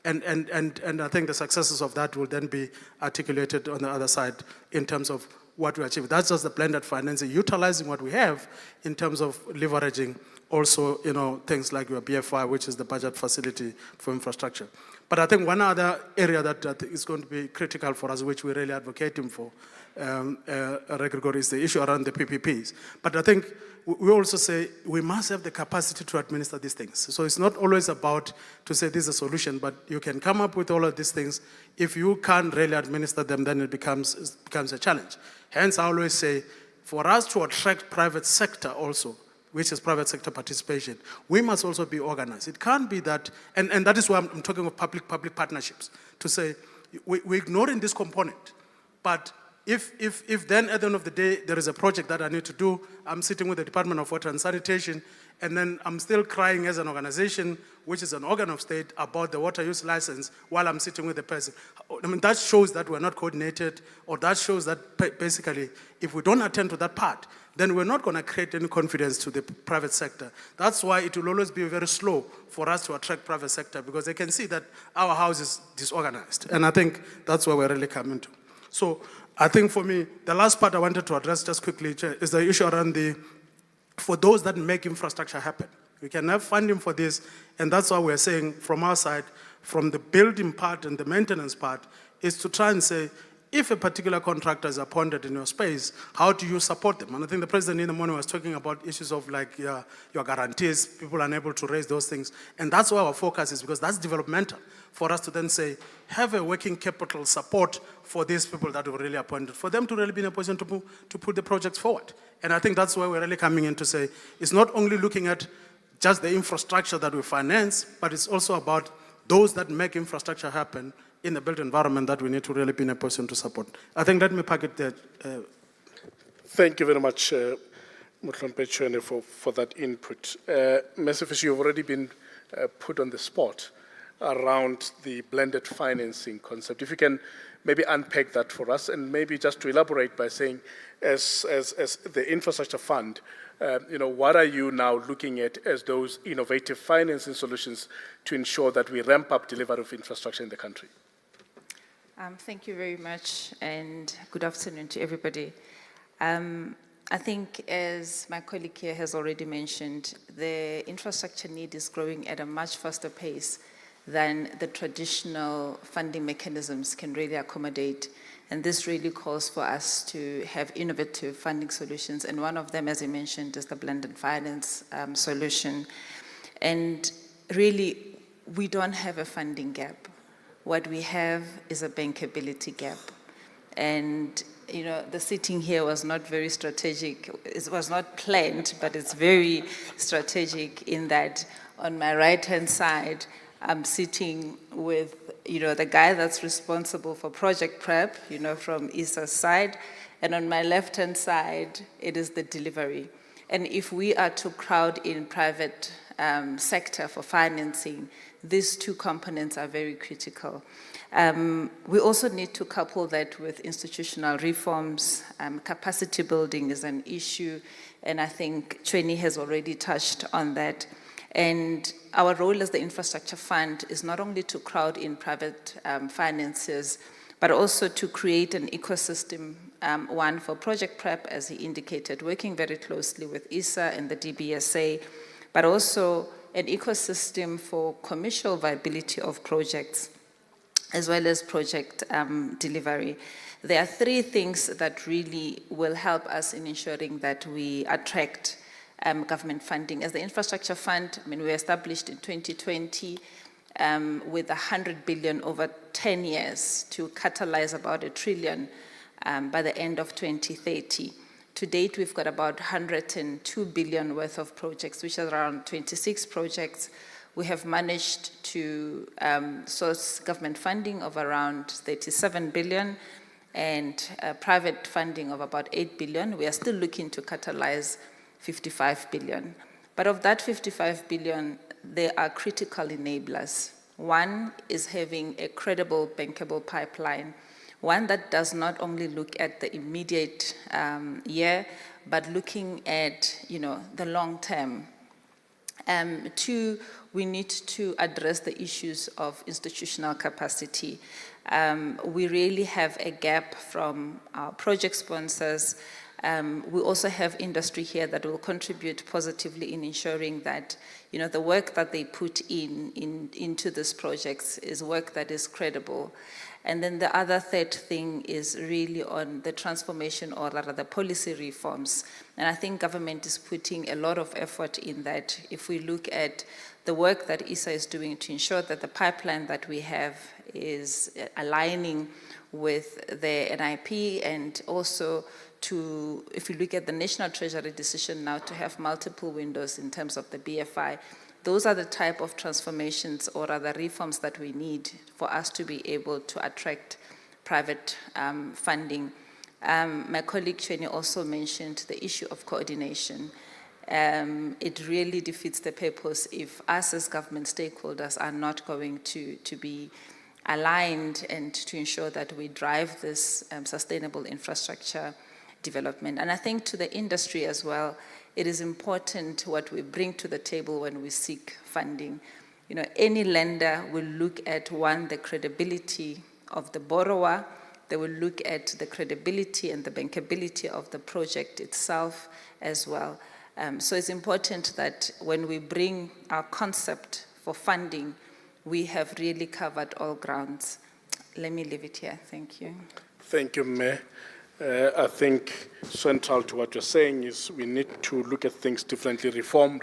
And I think the successes of that will then be articulated on the other side in terms of what we achieve. That's just the blended financing, utilizing what we have in terms of leveraging also, things like your BFI, which is the budget facility for infrastructure. But I think one other area that is going to be critical for us, which we're really advocating for, Gregory, is the issue around the PPPs. But I think we also say we must have the capacity to administer these things. So it's not always about to say this is a solution, but you can come up with all of these things. If you can't really administer them, then it becomes a challenge. Hence, I always say, for us to attract private sector also, which is private sector participation, we must also be organized. It can't be that, and that is why I'm talking of public partnerships, to say we're ignoring this component. But if then at the end of the day there is a project that I need to do, I'm sitting with the Department of Water and Sanitation, and then I'm still crying as an organization, which is an organ of state, about the water use license while I'm sitting with the person. I mean, that shows that we're not coordinated, or that shows that basically if we don't attend to that part, then we're not going to create any confidence to the private sector. That's why it will always be very slow for us to attract private sector, because they can see that our house is disorganized. And I think that's where we're really coming to. So I think for me, the last part I wanted to address just quickly, Chair, is the issue around for those that make infrastructure happen. We can have funding for this, and that's why we're saying from our side, from the building part and the maintenance part, is to try and say, if a particular contractor is appointed in your space, how do you support them? And I think the President in the morning was talking about issues of like your guarantees, people are unable to raise those things. And that's why our focus is, because that's developmental, for us to then say, have a working capital support for these people that were really appointed, for them to really be in a position to put the projects forward. And I think that's where we're really coming in to say, it's not only looking at just the infrastructure that we finance, but it's also about those that make infrastructure happen in the built environment that we need to really be in a position to support. I think let me pack it there. Thank you very much, Motlhompe Tshwane, for that input. Mr. Fish, you've already been put on the spot around the blended financing concept. If you can maybe unpack that for us, and maybe just to elaborate by saying, as the infrastructure fund, what are you now looking at as those innovative financing solutions to ensure that we ramp up delivery of infrastructure in the country? Thank you very much, and good afternoon to everybody. I think, as my colleague here has already mentioned, the infrastructure need is growing at a much faster pace than the traditional funding mechanisms can really accommodate. And this really calls for us to have innovative funding solutions. And one of them, as I mentioned, is the blended finance solution. And really, we don't have a funding gap. What we have is a bankability gap. And the sitting here was not very strategic. It was not planned, but it's very strategic in that on my right-hand side, I'm sitting with, the guy that's responsible for project prep, from ISA's side. And on my left-hand side, it is the delivery. And if we are to crowd in private sector for financing, these two components are very critical. We also need to couple that with institutional reforms. Capacity building is an issue, and I think Chweni has already touched on that. And our role as the infrastructure fund is not only to crowd in private finances, but also to create an ecosystem, one for project prep, as he indicated, working very closely with ISA and the DBSA, but also an ecosystem for commercial viability of projects, as well as project delivery. There are three things that really will help us in ensuring that we attract government funding. As the infrastructure fund, we were established in 2020 with 100 billion over 10 years to catalyze about 1 trillion by the end of 2030. To date, we've got about 102 billion worth of projects, which are around 26 projects. We have managed to source government funding of around 37 billion and private funding of about 8 billion. We are still looking to catalyze 55 billion. But of that 55 billion, there are critical enablers. One is having a credible bankable pipeline, one that does not only look at the immediate year, but looking at the long term. Two, we need to address the issues of institutional capacity. We really have a gap from our project sponsors. We also have industry here that will contribute positively in ensuring that the work that they put into these projects is work that is credible. And then the other third thing is really on the transformation, or rather the policy reforms. And I think government is putting a lot of effort in that. If we look at the work that ISA is doing to ensure that the pipeline that we have is aligning with the NIP, and also if you look at the National Treasury decision now to have multiple windows in terms of the BFI, those are the type of transformations or other reforms that we need for us to be able to attract private funding. My colleague Chweni also mentioned the issue of coordination. It really defeats the purpose if us as government stakeholders are not going to be aligned and to ensure that we drive this sustainable infrastructure development. And I think to the industry as well, it is important what we bring to the table when we seek funding. Any lender will look at, one, the credibility of the borrower. They will look at the credibility and the bankability of the project itself as well. So it's important that when we bring our concept for funding, we have really covered all grounds. Let me leave it here. Thank you. Thank you, Mayor. I think central to what you're saying is we need to look at things differently, reform,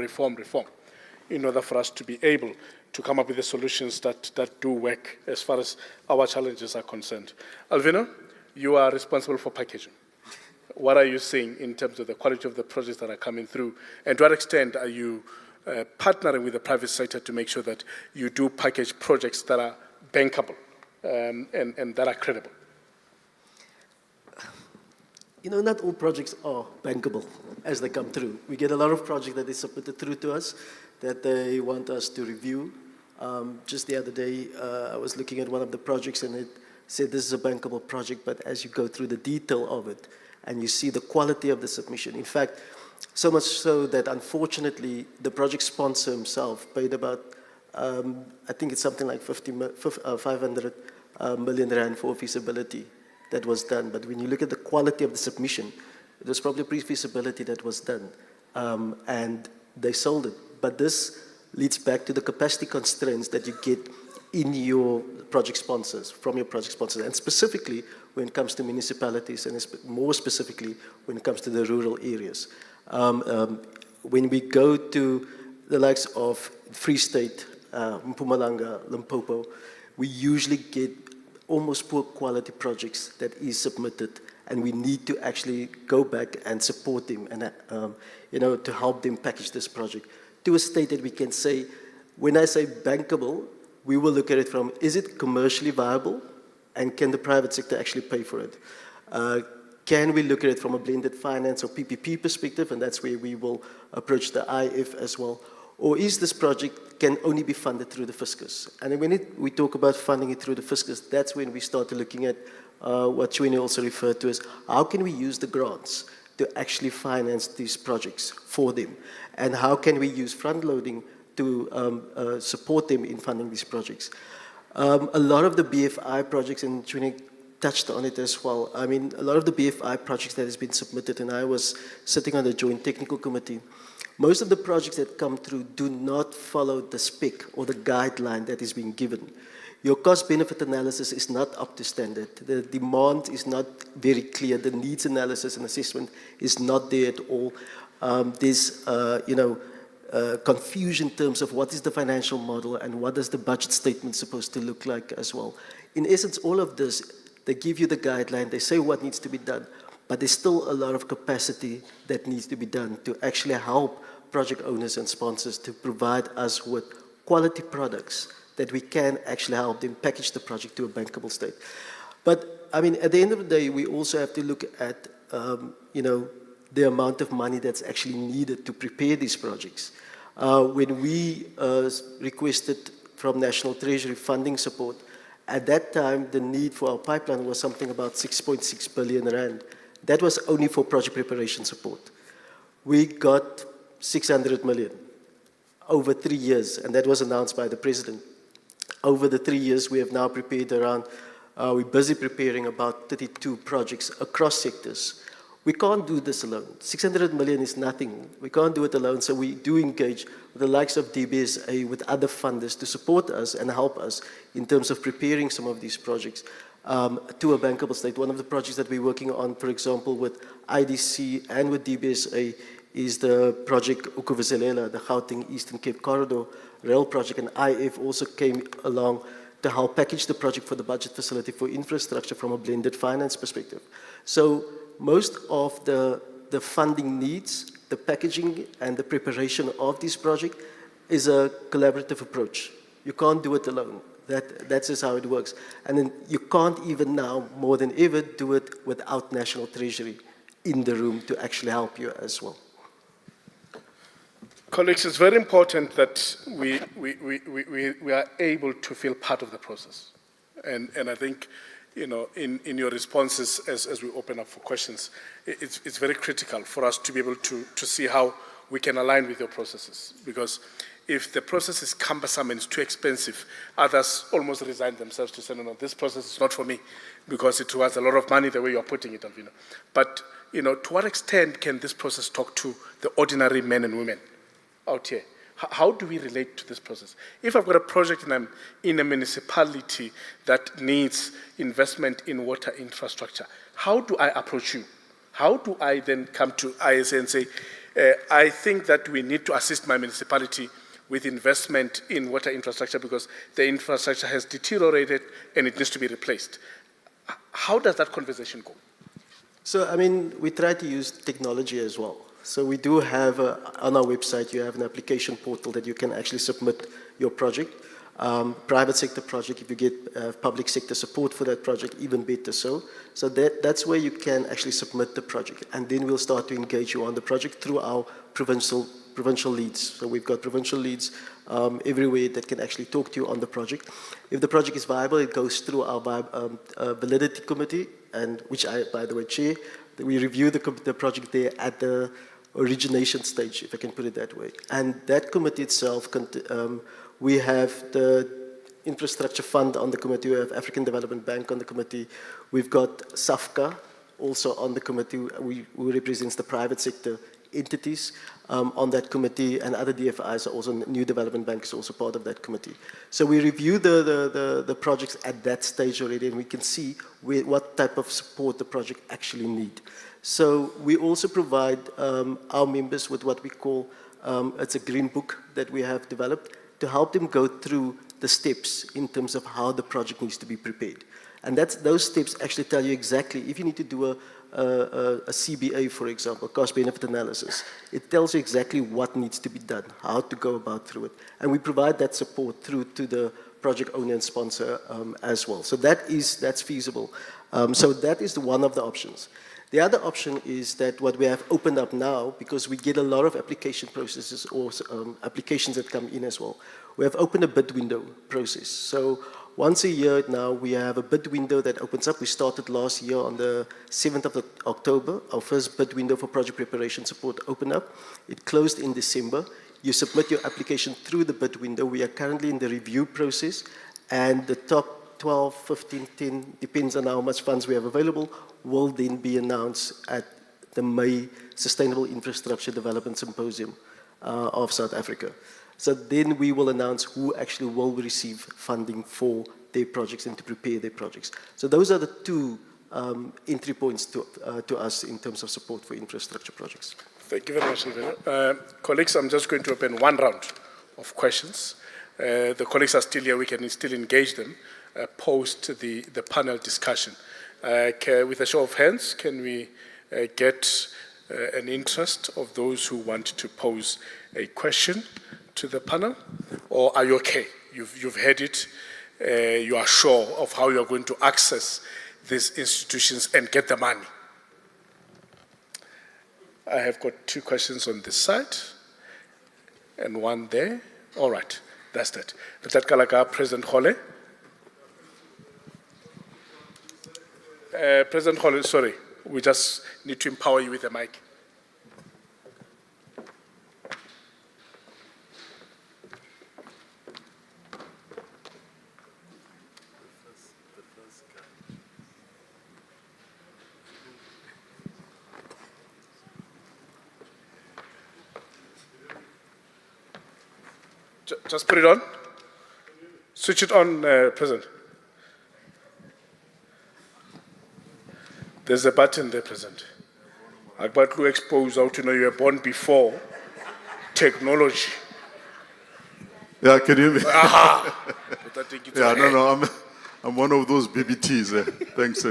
in order for us to be able to come up with the solutions that do work as far as our challenges are concerned. Alvino, you are responsible for packaging. What are you seeing in terms of the quality of the projects that are coming through? And to what extent are you partnering with the private sector to make sure that you do package projects that are bankable and that are credible? Not all projects are bankable as they come through. We get a lot of projects that they submitted through to us that they want us to review. Just the other day, I was looking at one of the projects and it said this is a bankable project, but as you go through the detail of it and you see the quality of the submission, in fact, so much so that unfortunately the project sponsor himself paid about, I think it's something like 500 million rand for feasibility that was done. But when you look at the quality of the submission, it was probably pre-feasibility that was done, and they sold it. But this leads back to the capacity constraints that you get in your project sponsors, from your project sponsors, and specifically when it comes to municipalities, and more specifically when it comes to the rural areas. When we go to the likes of Free State, Mpumalanga, Limpopo, we usually get almost poor quality projects that is submitted, and we need to actually go back and support them and, to help them package this project to a state that we can say, when I say bankable, we will look at it from, is it commercially viable, and can the private sector actually pay for it? Can we look at it from a blended finance or PPP perspective, and that's where we will approach the IF as well? Or is this project can only be funded through the fiscus? And when we talk about funding it through the fiscus, that's when we start looking at what Chwini also referred to as, how can we use the grants to actually finance these projects for them? And how can we use front-loading to support them in funding these projects? A lot of the BFI projects, and Chwini touched on it as well, I mean, a lot of the BFI projects that has been submitted, and I was sitting on the Joint Technical Committee, most of the projects that come through do not follow the spec or the guideline that is being given. Your cost-benefit analysis is not up to standard. The demand is not very clear. The needs analysis and assessment is not there at all. There's, confusion in terms of what is the financial model and what is the budget statement supposed to look like as well. In essence, all of this, they give you the guideline, they say what needs to be done, but there's still a lot of capacity that needs to be done to actually help project owners and sponsors to provide us with quality products that we can actually help them package the project to a bankable state. But, I mean, at the end of the day, we also have to look at, the amount of money that's actually needed to prepare these projects. When we requested from National Treasury funding support, at that time, the need for our pipeline was something about 6.6 billion rand. That was only for project preparation support. We got 600 million over 3 years, and that was announced by the President. Over the 3 years, we have now prepared around, we're busy preparing about 32 projects across sectors. We can't do this alone. 600 million is nothing. We can't do it alone, so we do engage with the likes of DBSA, with other funders to support us and help us in terms of preparing some of these projects to a bankable state. One of the projects that we're working on, for example, with IDC and with DBSA is the project Ukuvuselela, the Gauteng Eastern Cape Corridor rail project, and IF also came along to help package the project for the budget facility for infrastructure from a blended finance perspective. So most of the funding needs, the packaging and the preparation of this project is a collaborative approach. You can't do it alone. That's just how it works. And then you can't even now, more than ever, do it without National Treasury in the room to actually help you as well. Colleagues, it's very important that we are able to feel part of the process. And I think, in your responses as we open up for questions, it's very critical for us to be able to see how we can align with your processes. Because if the process is cumbersome and it's too expensive, others almost resign themselves to say, no, this process is not for me because it was a lot of money the way you're putting it, Alvino. But, to what extent can this process talk to the ordinary men and women out here? How do we relate to this process? If I've got a project and I'm in a municipality that needs investment in water infrastructure, how do I approach you? How do I then come to ISA and say, I think that we need to assist my municipality with investment in water infrastructure because the infrastructure has deteriorated and it needs to be replaced? How does that conversation go? So, I mean, we try to use technology as well. So we do have, on our website, you have an application portal that you can actually submit your project. Private sector project, if you get public sector support for that project, even better so. So that's where you can actually submit the project. And then we'll start to engage you on the project through our provincial leads. So we've got provincial leads everywhere that can actually talk to you on the project. If the project is viable, it goes through our validity committee, and which I, by the way, chair. We review the project there at the origination stage, if I can put it that way. And that committee itself, we have the infrastructure fund on the committee, we have African Development Bank on the committee, we've got SAFCA also on the committee, who represents the private sector entities on that committee, and other DFIs are also, New Development Bank is also part of that committee. So we review the projects at that stage already, and we can see what type of support the project actually need. So we also provide our members with what we call, it's a green book that we have developed to help them go through the steps in terms of how the project needs to be prepared. And those steps actually tell you exactly, if you need to do a CBA, for example, cost-benefit analysis. It tells you exactly what needs to be done, how to go about through it. And we provide that support through to the project owner and sponsor as well. So that's feasible. So that is one of the options. The other option is that what we have opened up now, because we get a lot of application processes or applications that come in as well, we have opened a bid window process. So once a year now, we have a bid window that opens up. We started last year on the 7th of October. Our first bid window for project preparation support opened up. It closed in December. You submit your application through the bid window. We are currently in the review process, and the top 12, 15, 10, depends on how much funds we have available, will then be announced at the May Sustainable Infrastructure Development Symposium of South Africa. So then we will announce who actually will receive funding for their projects and to prepare their projects. So those are the two entry points to us in terms of support for infrastructure projects. Thank you very much, Silvino. Colleagues, I'm just going to open one round of questions. The colleagues are still here. We can still engage them post the panel discussion. With a show of hands, can we get an interest of those who want to pose a question to the panel? Or are you okay? You've heard it. You are sure of how you are going to access these institutions and get the money? I have got two questions on this side and one there. All right, that's that. President Hole. President Hole, sorry, we just need to empower you with a mic. Just put it on. Switch it on, President. There's a button there, President. I'm about to expose how to know you were born before technology. Yeah, can you hear me? Aha! Yeah, no, I'm one of those BBTs. Thanks.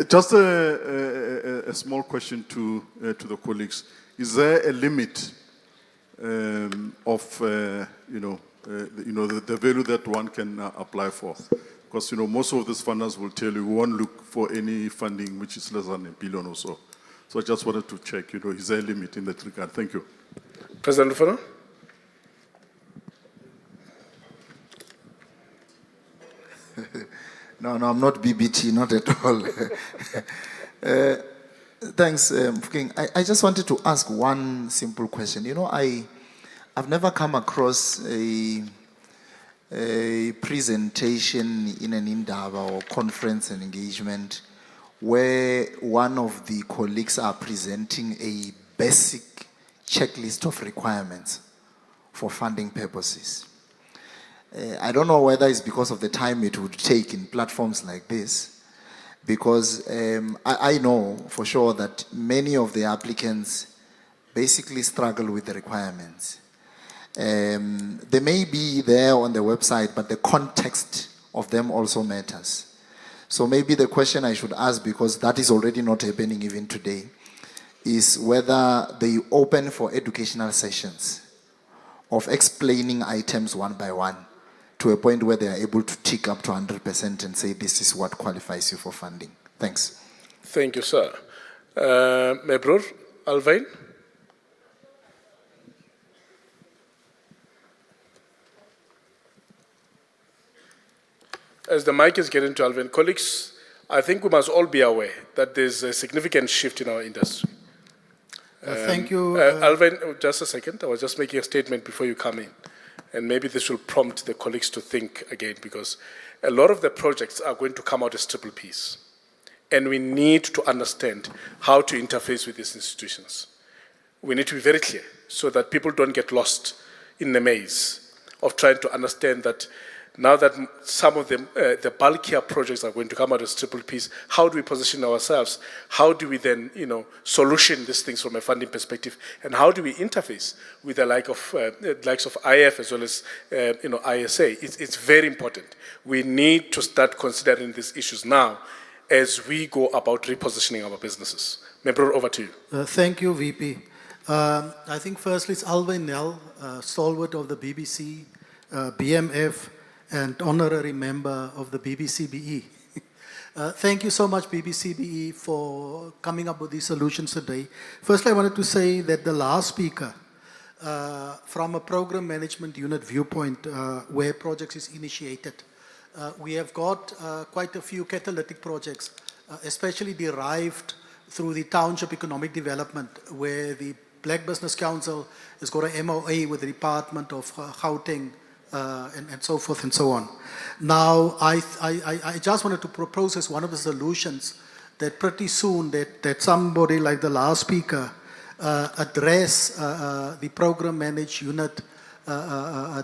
Just a small question to the colleagues. Is there a limit of the value that one can apply for? Because most of these funders will tell you we won't look for any funding which is less than $1 billion or so. So I just wanted to check, is there a limit in that regard? Thank you. President Lufano? No, I'm not BBT, not at all. Thanks, Mufokeng. I just wanted to ask one simple question. I've never come across a presentation in an Indaba or conference and engagement where one of the colleagues are presenting a basic checklist of requirements for funding purposes. I don't know whether it's because of the time it would take in platforms like this, because I know for sure that many of the applicants basically struggle with the requirements. They may be there on the website, but the context of them also matters. So maybe the question I should ask, because that is already not happening even today, is whether they open for educational sessions of explaining items one by one to a point where they are able to tick up to 100% and say this is what qualifies you for funding. Thanks. Thank you, sir. Mebrur, Alvain? As the mic is getting to Alvin, colleagues, I think we must all be aware that there's a significant shift in our industry. Thank you. Alvin, just a second. I was just making a statement before you come in. And maybe this will prompt the colleagues to think again, because a lot of the projects are going to come out as triple Ps. And we need to understand how to interface with these institutions. We need to be very clear so that people don't get lost in the maze of trying to understand that now that some of them, the bulkier projects are going to come out as triple Ps, how do we position ourselves? How do we then, solution these things from a funding perspective? And how do we interface with the likes of IF as well as, ISA? It's very important. We need to start considering these issues now as we go about repositioning our businesses. Member, over to you. Thank you, VP. I think firstly it's Alwyn Nell, stalwart of the BBC, BMF, and honorary member of the BBCBE. Thank you so much, BBCBE, for coming up with these solutions today. Firstly, I wanted to say that the last speaker, from a program management unit viewpoint, where projects is initiated, we have got quite a few catalytic projects, especially derived through the Township Economic Development, where the Black Business Council has got a MOA with the Department of Gauteng, and so forth and so on. Now, I just wanted to propose as one of the solutions that pretty soon that somebody like the last speaker address the program managed unit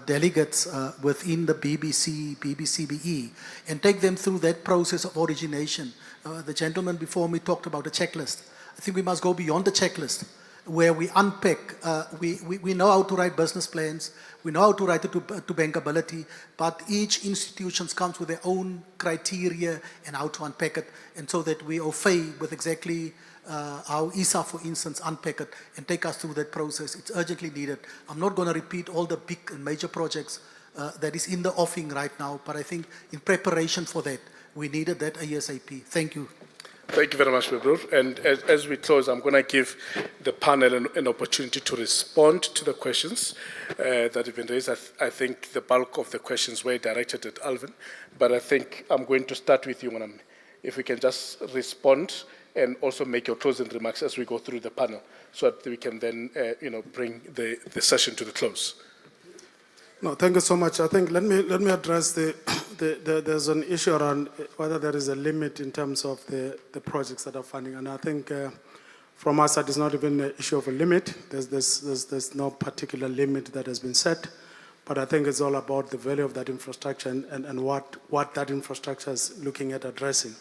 delegates within the BBCBE, and take them through that process of origination. The gentleman before me talked about a checklist. I think we must go beyond the checklist, where we unpack, we know how to write business plans, we know how to write it to bankability, but each institution comes with their own criteria and how to unpack it, and so that we au fait with exactly how ISA, for instance, unpack it and take us through that process. It's urgently needed. I'm not going to repeat all the big and major projects that is in the offing right now, but I think in preparation for that, we needed that ASAP. Thank you. Thank you very much, Mabroor. And as we close, I'm going to give the panel an opportunity to respond to the questions that have been raised. I think the bulk of the questions were directed at Alvin, but I think I'm going to start with you, Manam. If we can just respond and also make your closing remarks as we go through the panel, so that we can then, bring the session to the close. No, thank you so much. I think let me address there's an issue around whether there is a limit in terms of the projects that are funding, and I think from our side it's not even an issue of a limit. There's no particular limit that has been set, but I think it's all about the value of that infrastructure and what that infrastructure is looking at addressing.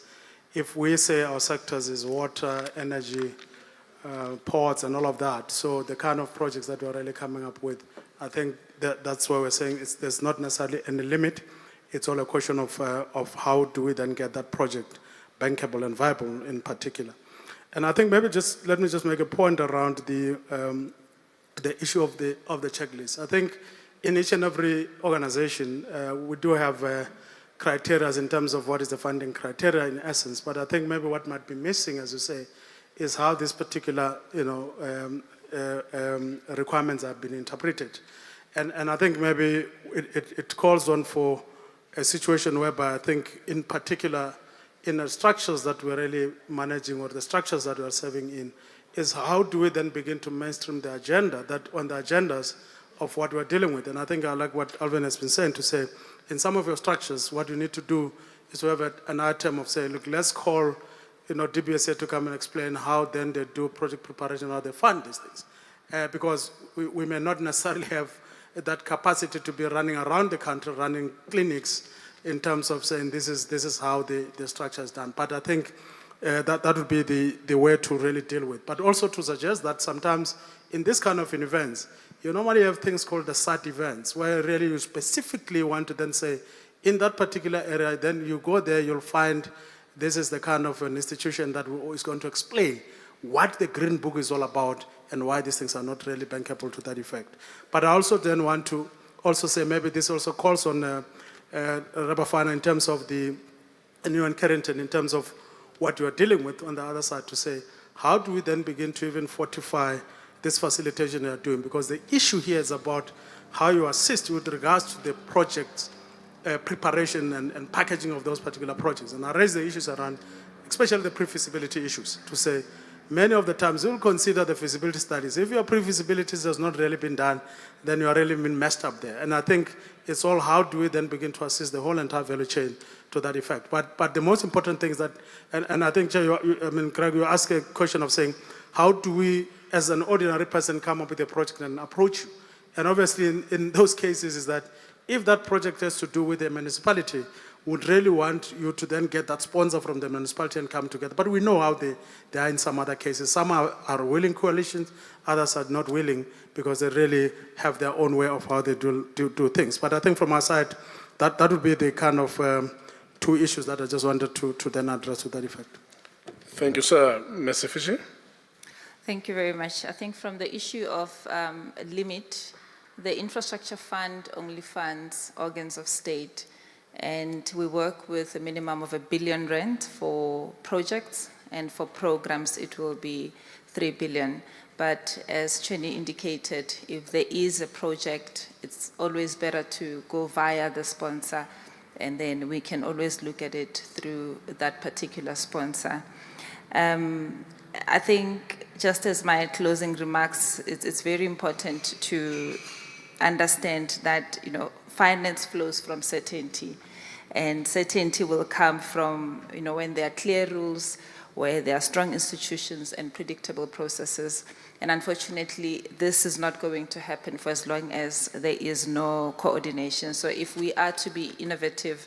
If we say our sectors is water, energy, ports, and all of that, so the kind of projects that we're really coming up with, I think that's why we're saying there's not necessarily any limit. It's all a question of how do we then get that project bankable and viable in particular. And I think maybe let me just make a point around the issue of the checklist. I think in each and every organization, we do have criteria in terms of what is the funding criteria in essence, but I think maybe what might be missing, as you say, is how this particular requirements have been interpreted. And I think maybe it calls on for a situation whereby I think in particular in the structures that we're really managing or the structures that we're serving in is how do we then begin to mainstream the agenda, that on the agendas of what we're dealing with. And I think I like what Alvin has been saying, to say in some of your structures what you need to do is to have an item of say, look, let's call DBSA to come and explain how then they do project preparation, how they fund these things. Because we may not necessarily have that capacity to be running around the country, running clinics in terms of saying this is how the structure is done. But I think that would be the way to really deal with. But also to suggest that sometimes in this kind of events, you normally have things called the SAT events, where really you specifically want to then say, in that particular area, then you go there, you'll find this is the kind of an institution that is going to explain what the Green Book is all about and why these things are not really bankable to that effect. But I also then want to also say maybe this also calls on Rabafana in terms of and you and Carrington in terms of what you are dealing with on the other side, to say, how do we then begin to even fortify this facilitation you are doing? Because the issue here is about how you assist with regards to the project's preparation and packaging of those particular projects. And I raise the issues around, especially the pre-feasibility issues, to say, many of the times you'll consider the feasibility studies. If your pre-feasibility has not really been done, then you are really been messed up there. And I think it's all how do we then begin to assist the whole entire value chain to that effect. But the most important thing is that, and I think, Craig, you asked a question of saying, how do we, as an ordinary person, come up with a project and approach you? And obviously in those cases is that if that project has to do with a municipality, would really want you to then get that sponsor from the municipality and come together. But we know how they are in some other cases. Some are willing coalitions, others are not willing because they really have their own way of how they do things. But I think from our side, that would be the kind of two issues that I just wanted to then address to that effect. Thank you, sir. Mr. Fisher? Thank you very much. I think from the issue of a limit, the infrastructure fund only funds organs of state, and we work with a minimum of R1 billion for projects, and for programs it will be 3 billion. But as Cheni indicated, if there is a project, it's always better to go via the sponsor, and then we can always look at it through that particular sponsor. I think, just as my closing remarks, it's very important to understand that, you know, finance flows from certainty, and certainty will come from, you know, when there are clear rules, where there are strong institutions and predictable processes. And unfortunately, this is not going to happen for as long as there is no coordination. So if we are to be innovative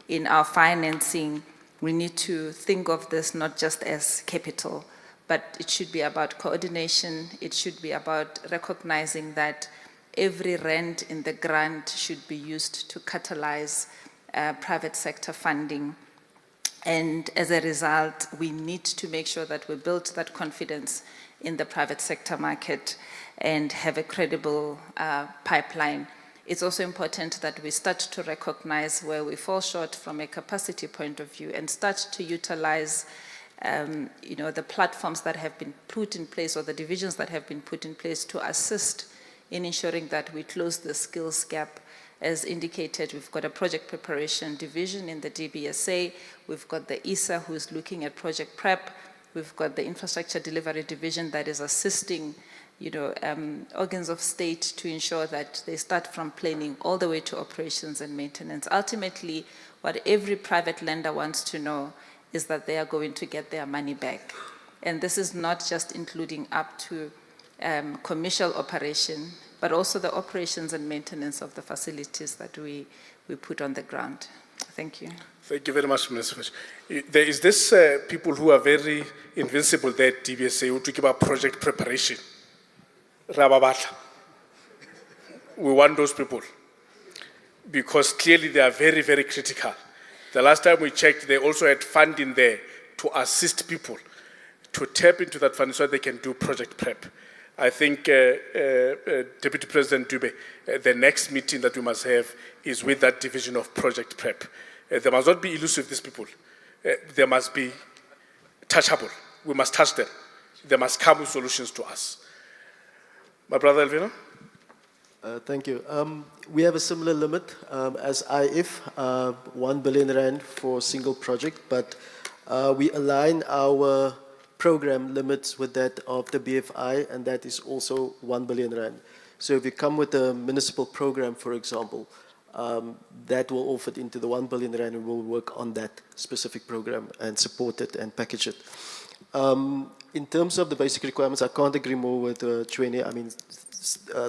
in our financing, we need to think of this not just as capital, but it should be about coordination. It should be about recognizing that every rand in the grant should be used to catalyze private sector funding. And as a result, we need to make sure that we build that confidence in the private sector market and have a credible pipeline. It's also important that we start to recognize where we fall short from a capacity point of view and start to utilize you know, the platforms that have been put in place, or the divisions that have been put in place, to assist in ensuring that we close the skills gap. As indicated, we've got a project preparation division in the DBSA. We've got the ISA, who's looking at project prep. We've got the infrastructure delivery division that is assisting, you know, organs of state to ensure that they start from planning all the way to operations and maintenance. Ultimately, what every private lender wants to know is that they are going to get their money back. And this is not just including up to commercial operation, but also the operations and maintenance of the facilities that we put on the ground. Thank you. Thank you very much, Mr. Fish. There is this people who are very invincible there at DBSA who talk about project preparation. Rababata. We want those people, because clearly they are very, very critical. The last time we checked, they also had funding there to assist people to tap into that funding so they can do project prep. I think, Deputy President Dube, the next meeting that we must have is with that division of project prep. There must not be elusive, these people. They must be touchable. We must touch them. They must come with solutions to us. My brother Elvino? Thank you. We have a similar limit as IF, 1 billion rand for a single project, but we align our program limits with that of the BFI, and that is also 1 billion rand. So if you come with a municipal program, for example, that will all fit into the 1 billion rand, and we'll work on that specific program and support it and package it. In terms of the basic requirements, I can't agree more with Chweni. I mean,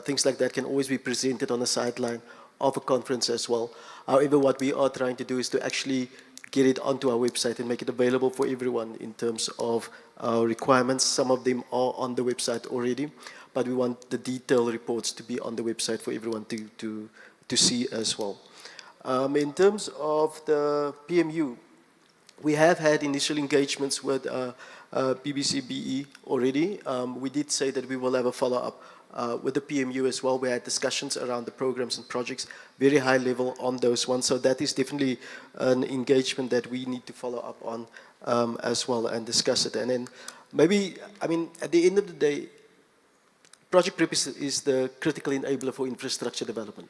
things like that can always be presented on the sideline of a conference as well. However, what we are trying to do is to actually get it onto our website and make it available for everyone in terms of our requirements. Some of them are on the website already, but we want the detailed reports to be on the website for everyone to see as well. In terms of the PMU, we have had initial engagements with BBCBE already. We did say that we will have a follow-up with the PMU as well. We had discussions around the programs and projects, very high level on those ones. So that is definitely an engagement that we need to follow up on as well and discuss it. And then maybe, I mean, at the end of the day, project prep is the critical enabler for infrastructure development.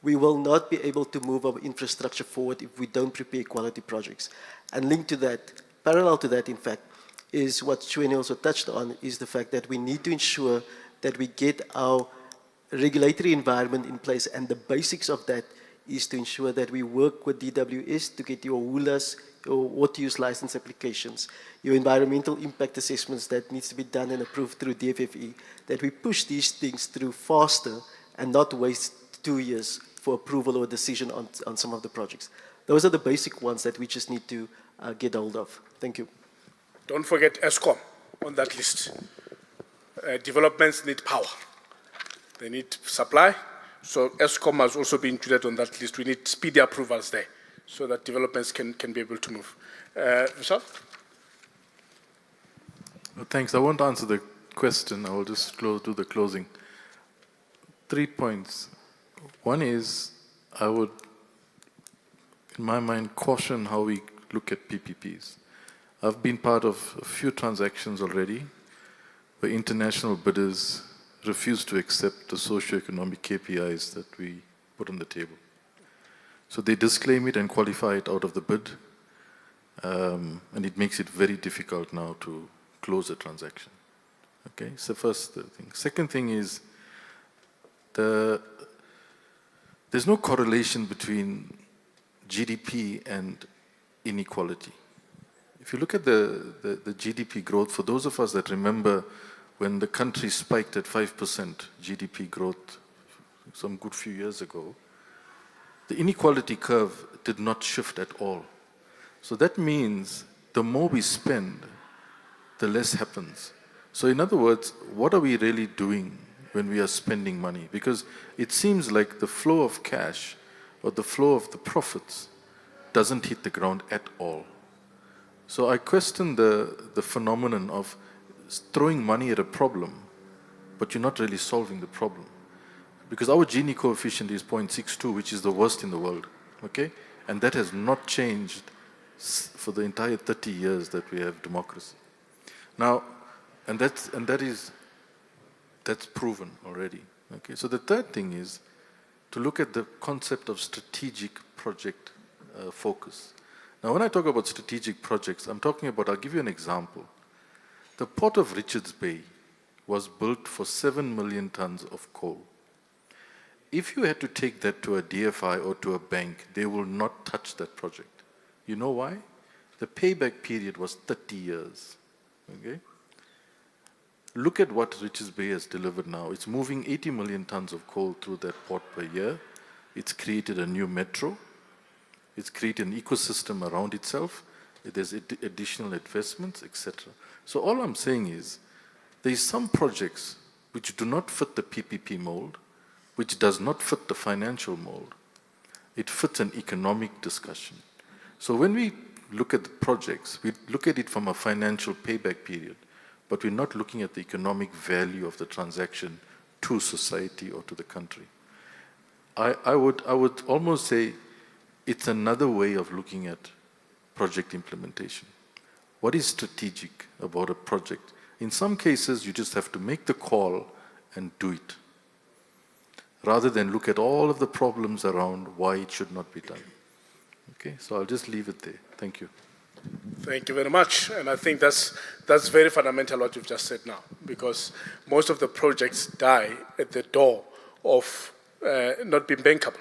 We will not be able to move our infrastructure forward if we don't prepare quality projects. And linked to that, parallel to that, in fact, is what Chweni also touched on, is the fact that we need to ensure that we get our regulatory environment in place, and the basics of that is to ensure that we work with DWS to get your WULAs, your water use license applications, your environmental impact assessments that needs to be done and approved through DFFE, that we push these things through faster and not waste 2 years for approval or decision on some of the projects. Those are the basic ones that we just need to get hold of. Thank you. Don't forget ESCOM on that list. Developments need power. They need supply. So ESCOM has also been included on that list. We need speedy approvals there. so that developments can be able to move. Vishal? Thanks. I won't answer the question. I will just do the closing. 3 points. One is, I would, in my mind, caution how we look at PPPs. I've been part of a few transactions already where international bidders refuse to accept the socio-economic KPIs that we put on the table. So they disclaim it and qualify it out of the bid, and it makes it very difficult now to close a transaction. Okay, so first thing. Second thing is, there's no correlation between GDP and inequality. If you look at the GDP growth, for those of us that remember when the country spiked at 5% GDP growth some good few years ago, the inequality curve did not shift at all. So that means the more we spend, the less happens. So in other words, what are we really doing when we are spending money? Because it seems like the flow of cash or the flow of the profits doesn't hit the ground at all. So I question the phenomenon of throwing money at a problem, but you're not really solving the problem. Because our Gini coefficient is 0.62, which is the worst in the world, okay? And that has not changed for the entire 30 years that we have democracy. Now, that's proven already, okay? So the third thing is to look at the concept of strategic project focus. Now, when I talk about strategic projects, I'm talking about, I'll give you an example. The port of Richards Bay was built for 7 million tons of coal. If you had to take that to a DFI or to a bank, they will not touch that project. You know why? The payback period was 30 years, okay? Look at what Richards Bay has delivered now. It's moving 80 million tons of coal through that port per year. It's created a new metro. It's created an ecosystem around itself. There's additional investments, etc. So all I'm saying is, there's some projects which do not fit the PPP mold, which does not fit the financial mold. It fits an economic discussion. So when we look at the projects, we look at it from a financial payback period, but we're not looking at the economic value of the transaction to society or to the country. I would almost say it's another way of looking at project implementation. What is strategic about a project? In some cases, you just have to make the call and do it, rather than look at all of the problems around why it should not be done. Okay, so I'll just leave it there. Thank you. Thank you very much. And I think that's very fundamental what you've just said now, because most of the projects die at the door of not being bankable,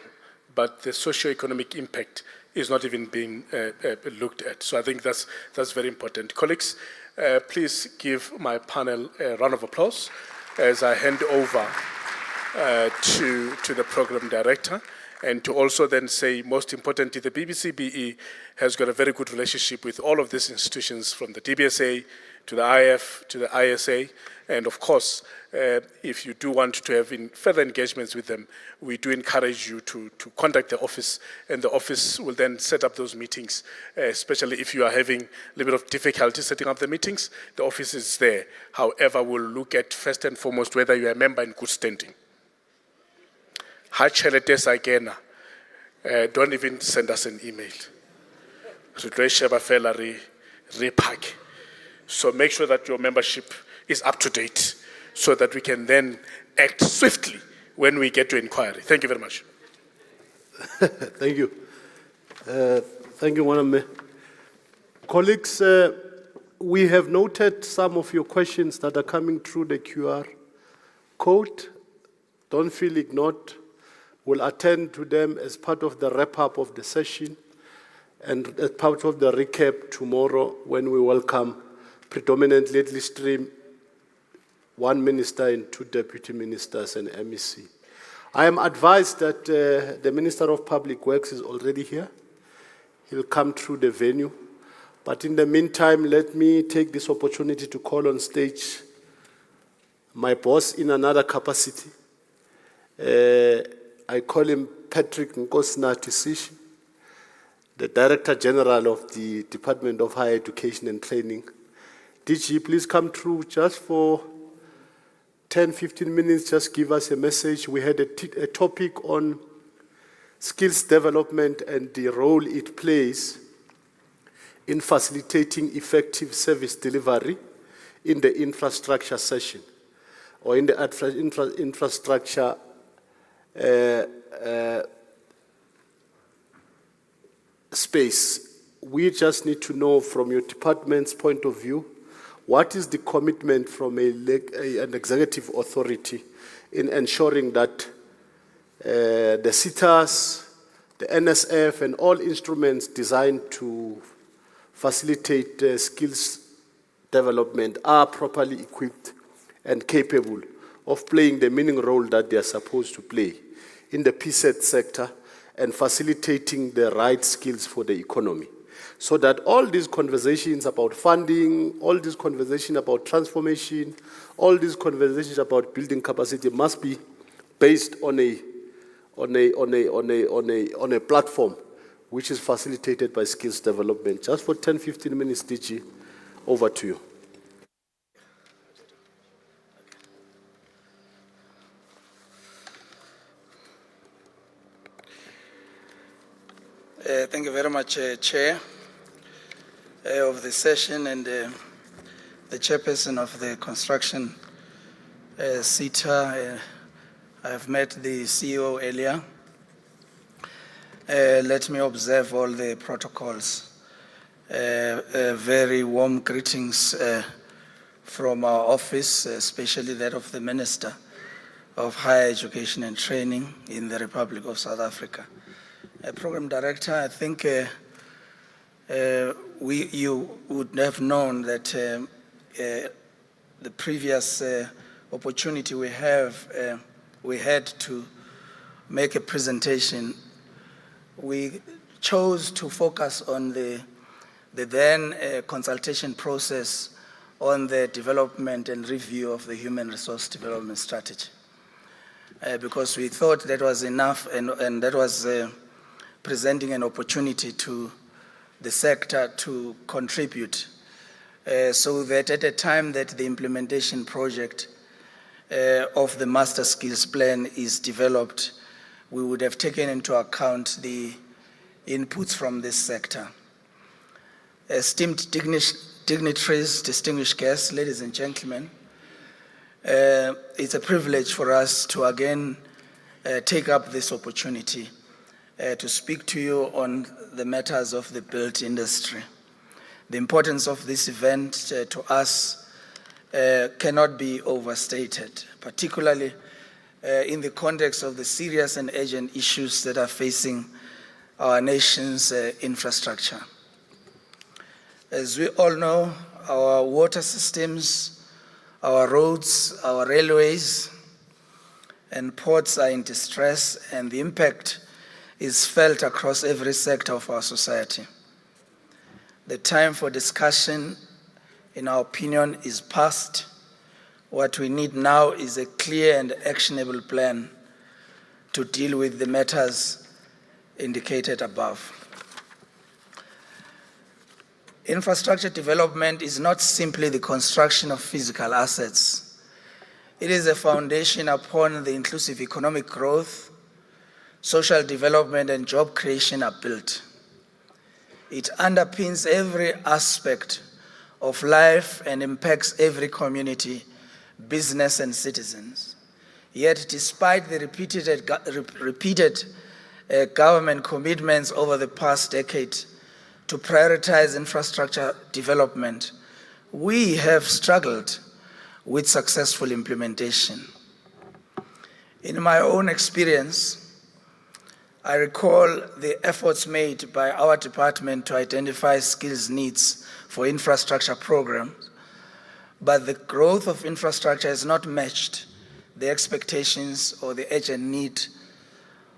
but the socio-economic impact is not even being looked at. So I think that's very important. Colleagues, please give my panel a round of applause as I hand over to the program director, and to also then say, most importantly, the BBC BE has got a very good relationship with all of these institutions, from the DBSA to the IF to the ISA, and of course, if you do want to have further engagements with them, we do encourage you to contact the office, and the office will then set up those meetings, especially if you are having a little bit of difficulty setting up the meetings. The office is there. However, we'll look at first and foremost whether you are a member in good standing. Don't even send us an email. So make sure that your membership is up to date so that we can then act swiftly when we get to inquiry. Thank you very much. Thank you. Thank you, Waname. Colleagues, we have noted some of your questions that are coming through the QR code. Don't feel ignored. We'll attend to them as part of the wrap-up of the session and as part of the recap tomorrow when we welcome predominantly at least 1 minister and 2 deputy ministers and MEC. I am advised that the Minister of Public Works is already here. He'll come through the venue. But in the meantime, let me take this opportunity to call on stage my boss in another capacity. I call him Patrick Nkosinathi Sishi, the Director General of the Department of Higher Education and Training. DG, please come through just for 10, 15 minutes, just give us a message. We had a topic on skills development and the role it plays in facilitating effective service delivery in the infrastructure session or in the infrastructure space. We just need to know from your department's point of view, what is the commitment from an executive authority in ensuring that the CITAS, the NSF, and all instruments designed to facilitate skills development are properly equipped and capable of playing the meaning role that they are supposed to play in the PSET sector and facilitating the right skills for the economy. So that all these conversations about funding, all these conversations about transformation, all these conversations about building capacity must be based on a platform which is facilitated by skills development. Just for 10, 15 minutes, DG, over to you. Thank you very much, Chair of the session and the chairperson of the construction CETA. I have met the CEO earlier. Let me observe all the protocols. Very warm greetings from our office, especially that of the Minister of Higher Education and Training in the Republic of South Africa. Program Director, I think you would have known that the previous opportunity we had to make a presentation, we chose to focus on the then consultation process on the development and review of the human resource development strategy. Because we thought that was enough and that was presenting an opportunity to the sector to contribute so that at the time that the implementation project of the Master Skills Plan is developed, we would have taken into account the inputs from this sector. Esteemed dignitaries, distinguished guests, ladies and gentlemen, it's a privilege for us to again take up this opportunity to speak to you on the matters of the built industry. The importance of this event to us cannot be overstated, particularly in the context of the serious and urgent issues that are facing our nation's infrastructure. As we all know, our water systems, our roads, our railways, and ports are in distress, and the impact is felt across every sector of our society. The time for discussion, in our opinion, is past. What we need now is a clear and actionable plan to deal with the matters indicated above. Infrastructure development is not simply the construction of physical assets. It is a foundation upon the inclusive economic growth, social development, and job creation are built. It underpins every aspect of life and impacts every community, business, and citizens. Yet, despite the repeated government commitments over the past decade to prioritize infrastructure development, we have struggled with successful implementation. In my own experience, I recall the efforts made by our department to identify skills needs for infrastructure programs, but the growth of infrastructure has not matched the expectations or the urgent need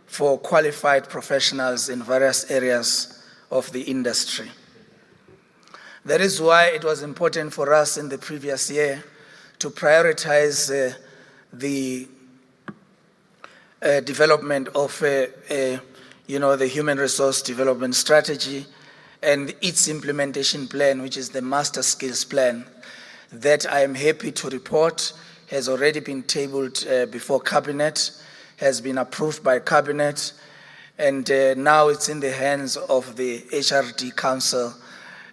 for qualified professionals in various areas of the industry. That is why it was important for us in the previous year to prioritize the development of a the Human Resource Development Strategy and its implementation plan, which is the Master Skills Plan, that I am happy to report has already been tabled before Cabinet, has been approved by Cabinet, and now it's in the hands of the HRD Council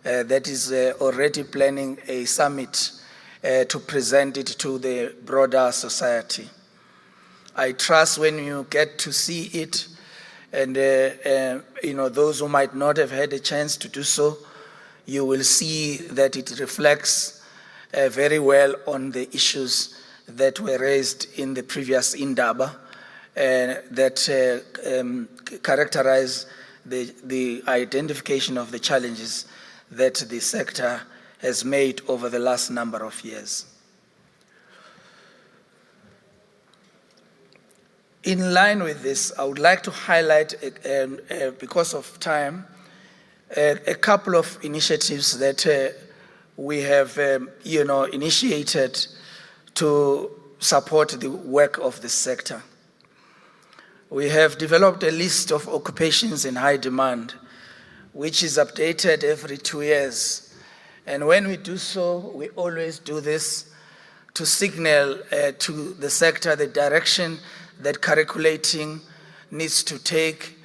that is already planning a summit to present it to the broader society. I trust when you get to see it, and those who might not have had a chance to do so, you will see that it reflects very well on the issues that were raised in the previous Indaba that characterize the identification of the challenges that the sector has made over the last number of years. In line with this, I would like to highlight, because of time, a couple of initiatives that we have initiated to support the work of the sector. We have developed a list of occupations in high demand, which is updated every 2 years. And when we do so, we always do this to signal to the sector the direction that curriculating needs to take,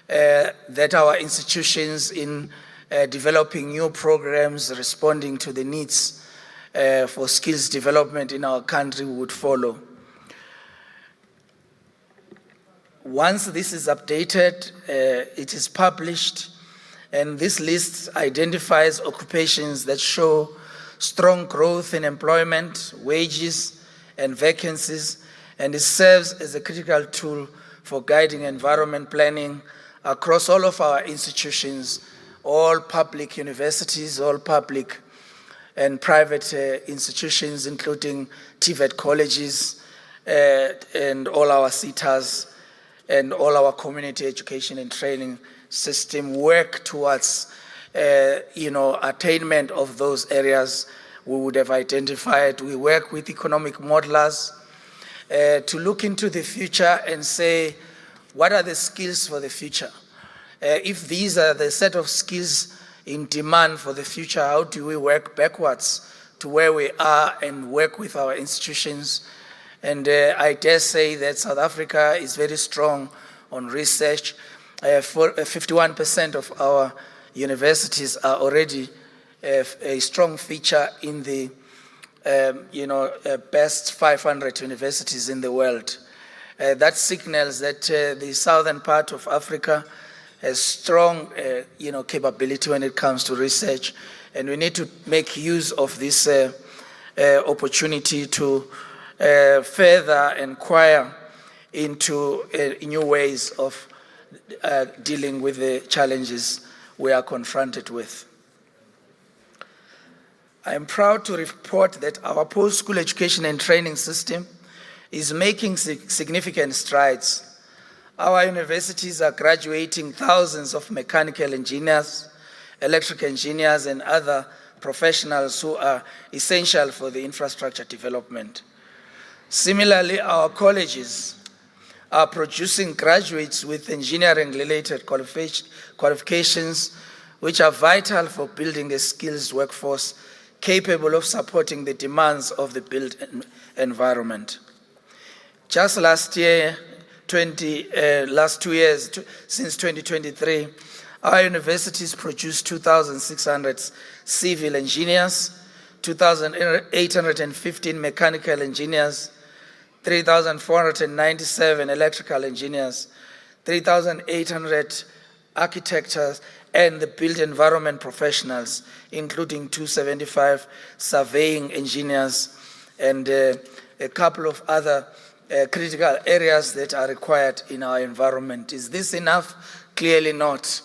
that our institutions in developing new programs responding to the needs for skills development in our country would follow. Once this is updated, it is published, and this list identifies occupations that show strong growth in employment, wages, and vacancies, and it serves as a critical tool for guiding environment planning across all of our institutions, all public universities, all public and private institutions, including TVET colleges and all our CETAs and all our community education and training system work towards attainment of those areas we would have identified. We work with economic modelers to look into the future and say, what are the skills for the future? If these are the set of skills in demand for the future, how do we work backwards to where we are and work with our institutions? And I dare say that South Africa is very strong on research. 51% of our universities are already a strong feature in the best 500 universities in the world. That signals that the southern part of Africa has strong capability when it comes to research, and we need to make use of this opportunity to further inquire into new ways of dealing with the challenges we are confronted with. I am proud to report that our post-school education and training system is making significant strides. Our universities are graduating thousands of mechanical engineers, electrical engineers, and other professionals who are essential for the infrastructure development. Similarly, our colleges are producing graduates with engineering-related qualifications, which are vital for building a skills workforce capable of supporting the demands of the built environment. Just last year, last 2 years, since 2023, our universities produced 2,600 civil engineers, 2,815 mechanical engineers, 3,497 electrical engineers, 3,800 architects, and the built environment professionals, including 275 surveying engineers and a couple of other critical areas that are required in our environment. Is this enough? Clearly not.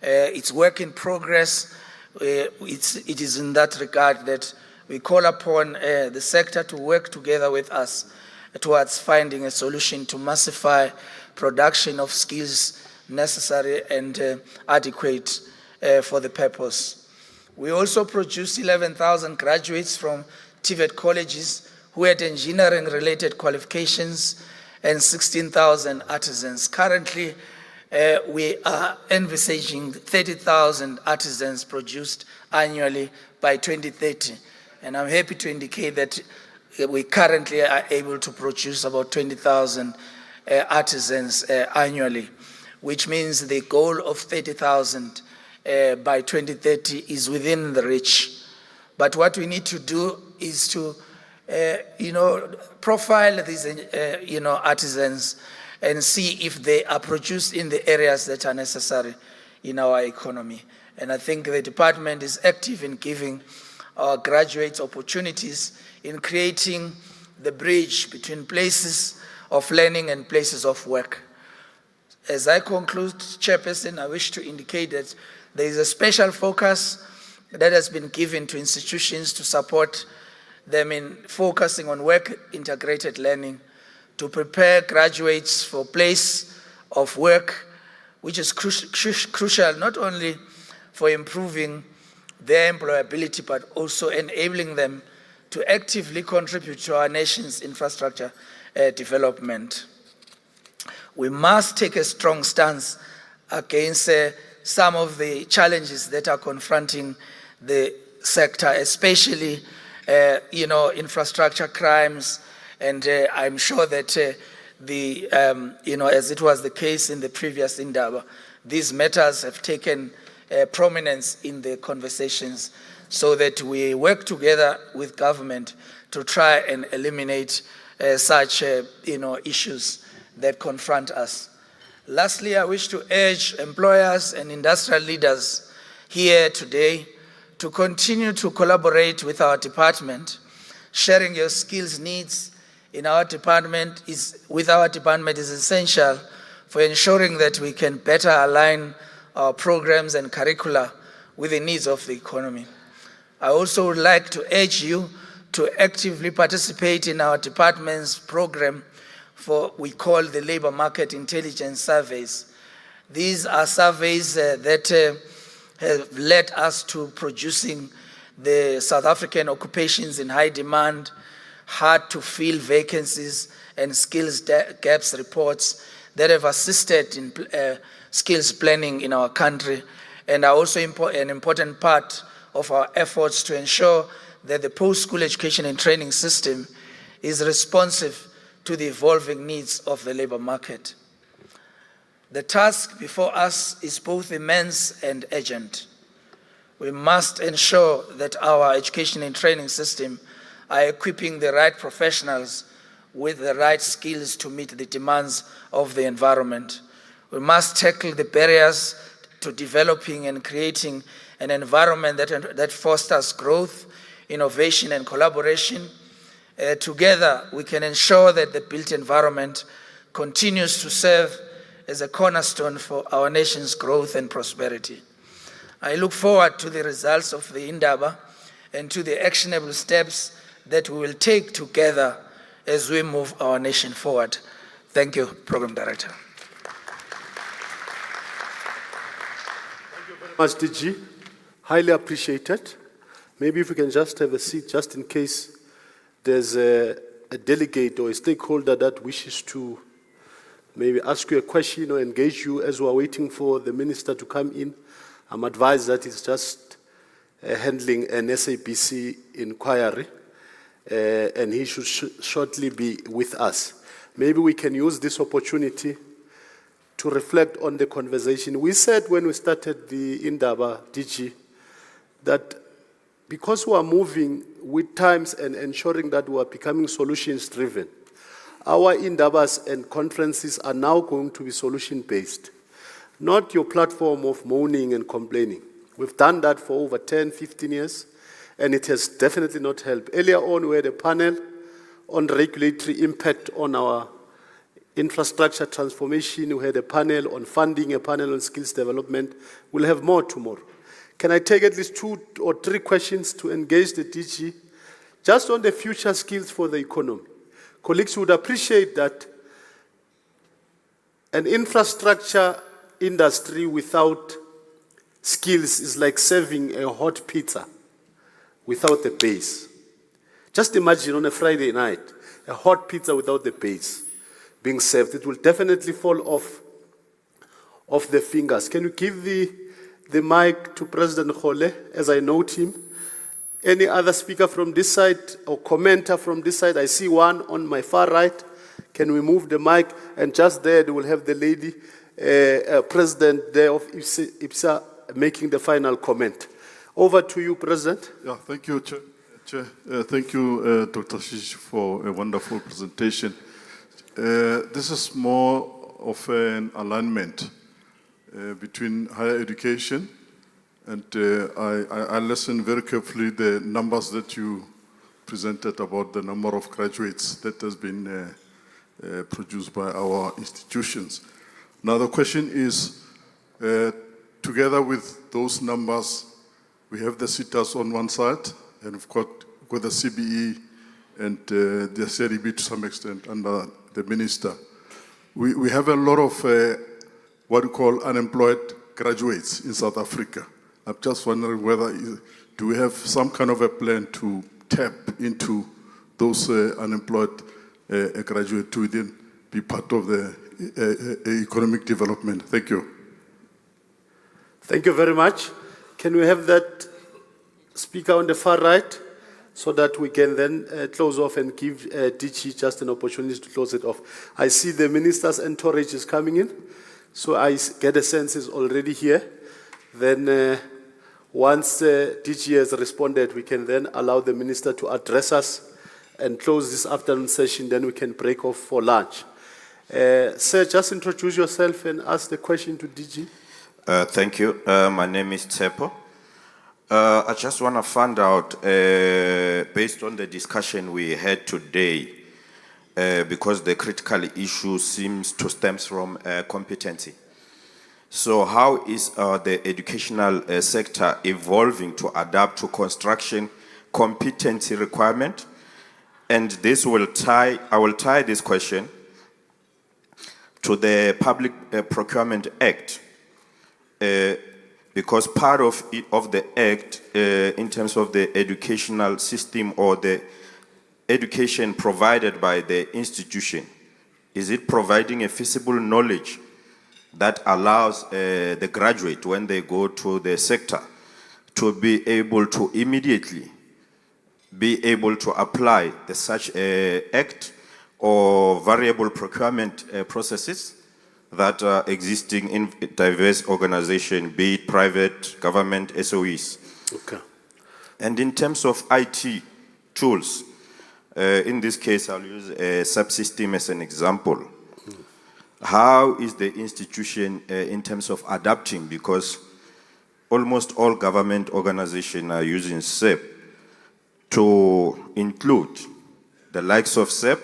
It's work in progress. It is in that regard that we call upon the sector to work together with us towards finding a solution to massify production of skills necessary and adequate for the purpose. We also produced 11,000 graduates from TVET colleges who had engineering-related qualifications and 16,000 artisans. Currently, we are envisaging 30,000 artisans produced annually by 2030. And I'm happy to indicate that we currently are able to produce about 20,000 artisans annually, which means the goal of 30,000 by 2030 is within the reach. But what we need to do is to, profile these, artisans and see if they are produced in the areas that are necessary in our economy. And I think the department is active in giving our graduates opportunities in creating the bridge between places of learning and places of work. As I conclude, Chairperson, I wish to indicate that there is a special focus that has been given to institutions to support them in focusing on work-integrated learning to prepare graduates for place of work, which is crucial not only for improving their employability, but also enabling them to actively contribute to our nation's infrastructure development. We must take a strong stance against some of the challenges that are confronting the sector, especially, infrastructure crimes. And I'm sure that as it was the case in the previous Indaba, these matters have taken prominence in the conversations so that we work together with government to try and eliminate such issues that confront us. Lastly, I wish to urge employers and industrial leaders here today to continue to collaborate with our department. Sharing your skills needs with our department is essential for ensuring that we can better align our programs and curricula with the needs of the economy. I also would like to urge you to actively participate in our department's program for we call the Labor Market Intelligence Surveys. These are surveys that have led us to producing the South African occupations in high demand, hard to fill vacancies, and skills gaps reports that have assisted in skills planning in our country, and are also an important part of our efforts to ensure that the post-school education and training system is responsive to the evolving needs of the labor market. The task before us is both immense and urgent. We must ensure that our education and training system are equipping the right professionals with the right skills to meet the demands of the environment. We must tackle the barriers to developing and creating an environment that fosters growth, innovation, and collaboration. Together, we can ensure that the built environment continues to serve as a cornerstone for our nation's growth and prosperity. I look forward to the results of the Indaba and to the actionable steps that we will take together as we move our nation forward. Thank you, Program Director. Thank you very much, DG. Highly appreciated. Maybe if we can just have a seat, just in case there's a delegate or a stakeholder that wishes to maybe ask you a question or engage you as we're waiting for the minister to come in. I'm advised that he's just handling an SABC inquiry, and he should shortly be with us. Maybe we can use this opportunity to reflect on the conversation. We said when we started the Indaba, DG, that because we are moving with times and ensuring that we are becoming solutions-driven, our Indabas and conferences are now going to be solution-based, not your platform of moaning and complaining. We've done that for over 10, 15 years, and it has definitely not helped. Earlier on, we had a panel on regulatory impact on our infrastructure transformation. We had a panel on funding, a panel on skills development. We'll have more tomorrow. Can I take at least 2 or 3 questions to engage the DG just on the future skills for the economy? Colleagues would appreciate that an infrastructure industry without skills is like serving a hot pizza without the base. Just imagine on a Friday night, a hot pizza without the base being served. It will definitely fall off of the fingers. Can you give the mic to President Khole, as I note him? Any other speaker from this side or commenter from this side? I see one on my far right. Can we move the mic? And just there, they will have the lady, President there of IPSA, making the final comment. Over to you, President. Yeah, thank you, Chair. Thank you, Dr. Shish, for a wonderful presentation. This is more of an alignment between higher education, and I listened very carefully the numbers that you presented about the number of graduates that has been produced by our institutions. Now the question is, together with those numbers, we have the SITAs on one side, and of course with the CBE and the CDB to some extent under the minister. We have a lot of what we call unemployed graduates in South Africa. I'm just wondering whether, do we have some kind of a plan to tap into those unemployed graduates to then be part of the economic development? Thank you. Thank you very much. Can we have that speaker on the far right so that we can then close off and give DG just an opportunity to close it off? I see the minister's entourage is coming in, so I get a sense is already here. Then once DG has responded, we can then allow the minister to address us and close this afternoon session, then we can break off for lunch. Sir, just introduce yourself and ask the question to DG. Thank you. My name is Tsepo. I just want to find out, based on the discussion we had today, because the critical issue seems to stem from competency. So how is the educational sector evolving to adapt to construction competency requirement? And this will I will tie this question to the Public Procurement Act, because part of the Act, in terms of the educational system or the education provided by the institution, is it providing a feasible knowledge that allows the graduate, when they go to the sector, to be able to immediately be able to apply such act or variable procurement processes that are existing in diverse organizations, be it private, government, SOEs. Okay. And in terms of IT tools, in this case, I'll use a subsystem as an example. How is the institution in terms of adapting? Because almost all government organizations are using SEP to include the likes of SEP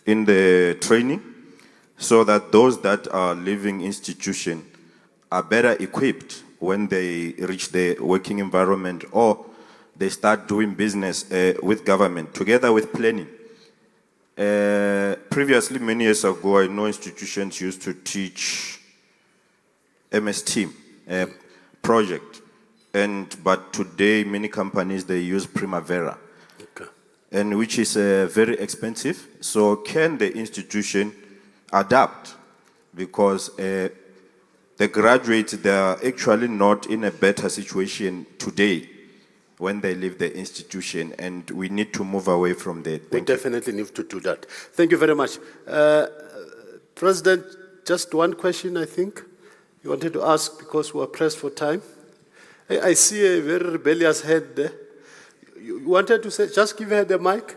in the training, so that those that are leaving institution are better equipped when they reach the working environment or they start doing business with government, together with planning. Previously, many years ago, I know institutions used to teach MS Team project, but today many companies, they use Primavera, and which is very expensive. So can the institution adapt? Because the graduates, they are actually not in a better situation today when they leave the institution, and we need to move away from that. We definitely need to do that. Thank you very much. President, just one question, I think you wanted to ask because we are pressed for time. I see a very rebellious head there. You wanted to say, just give her the mic?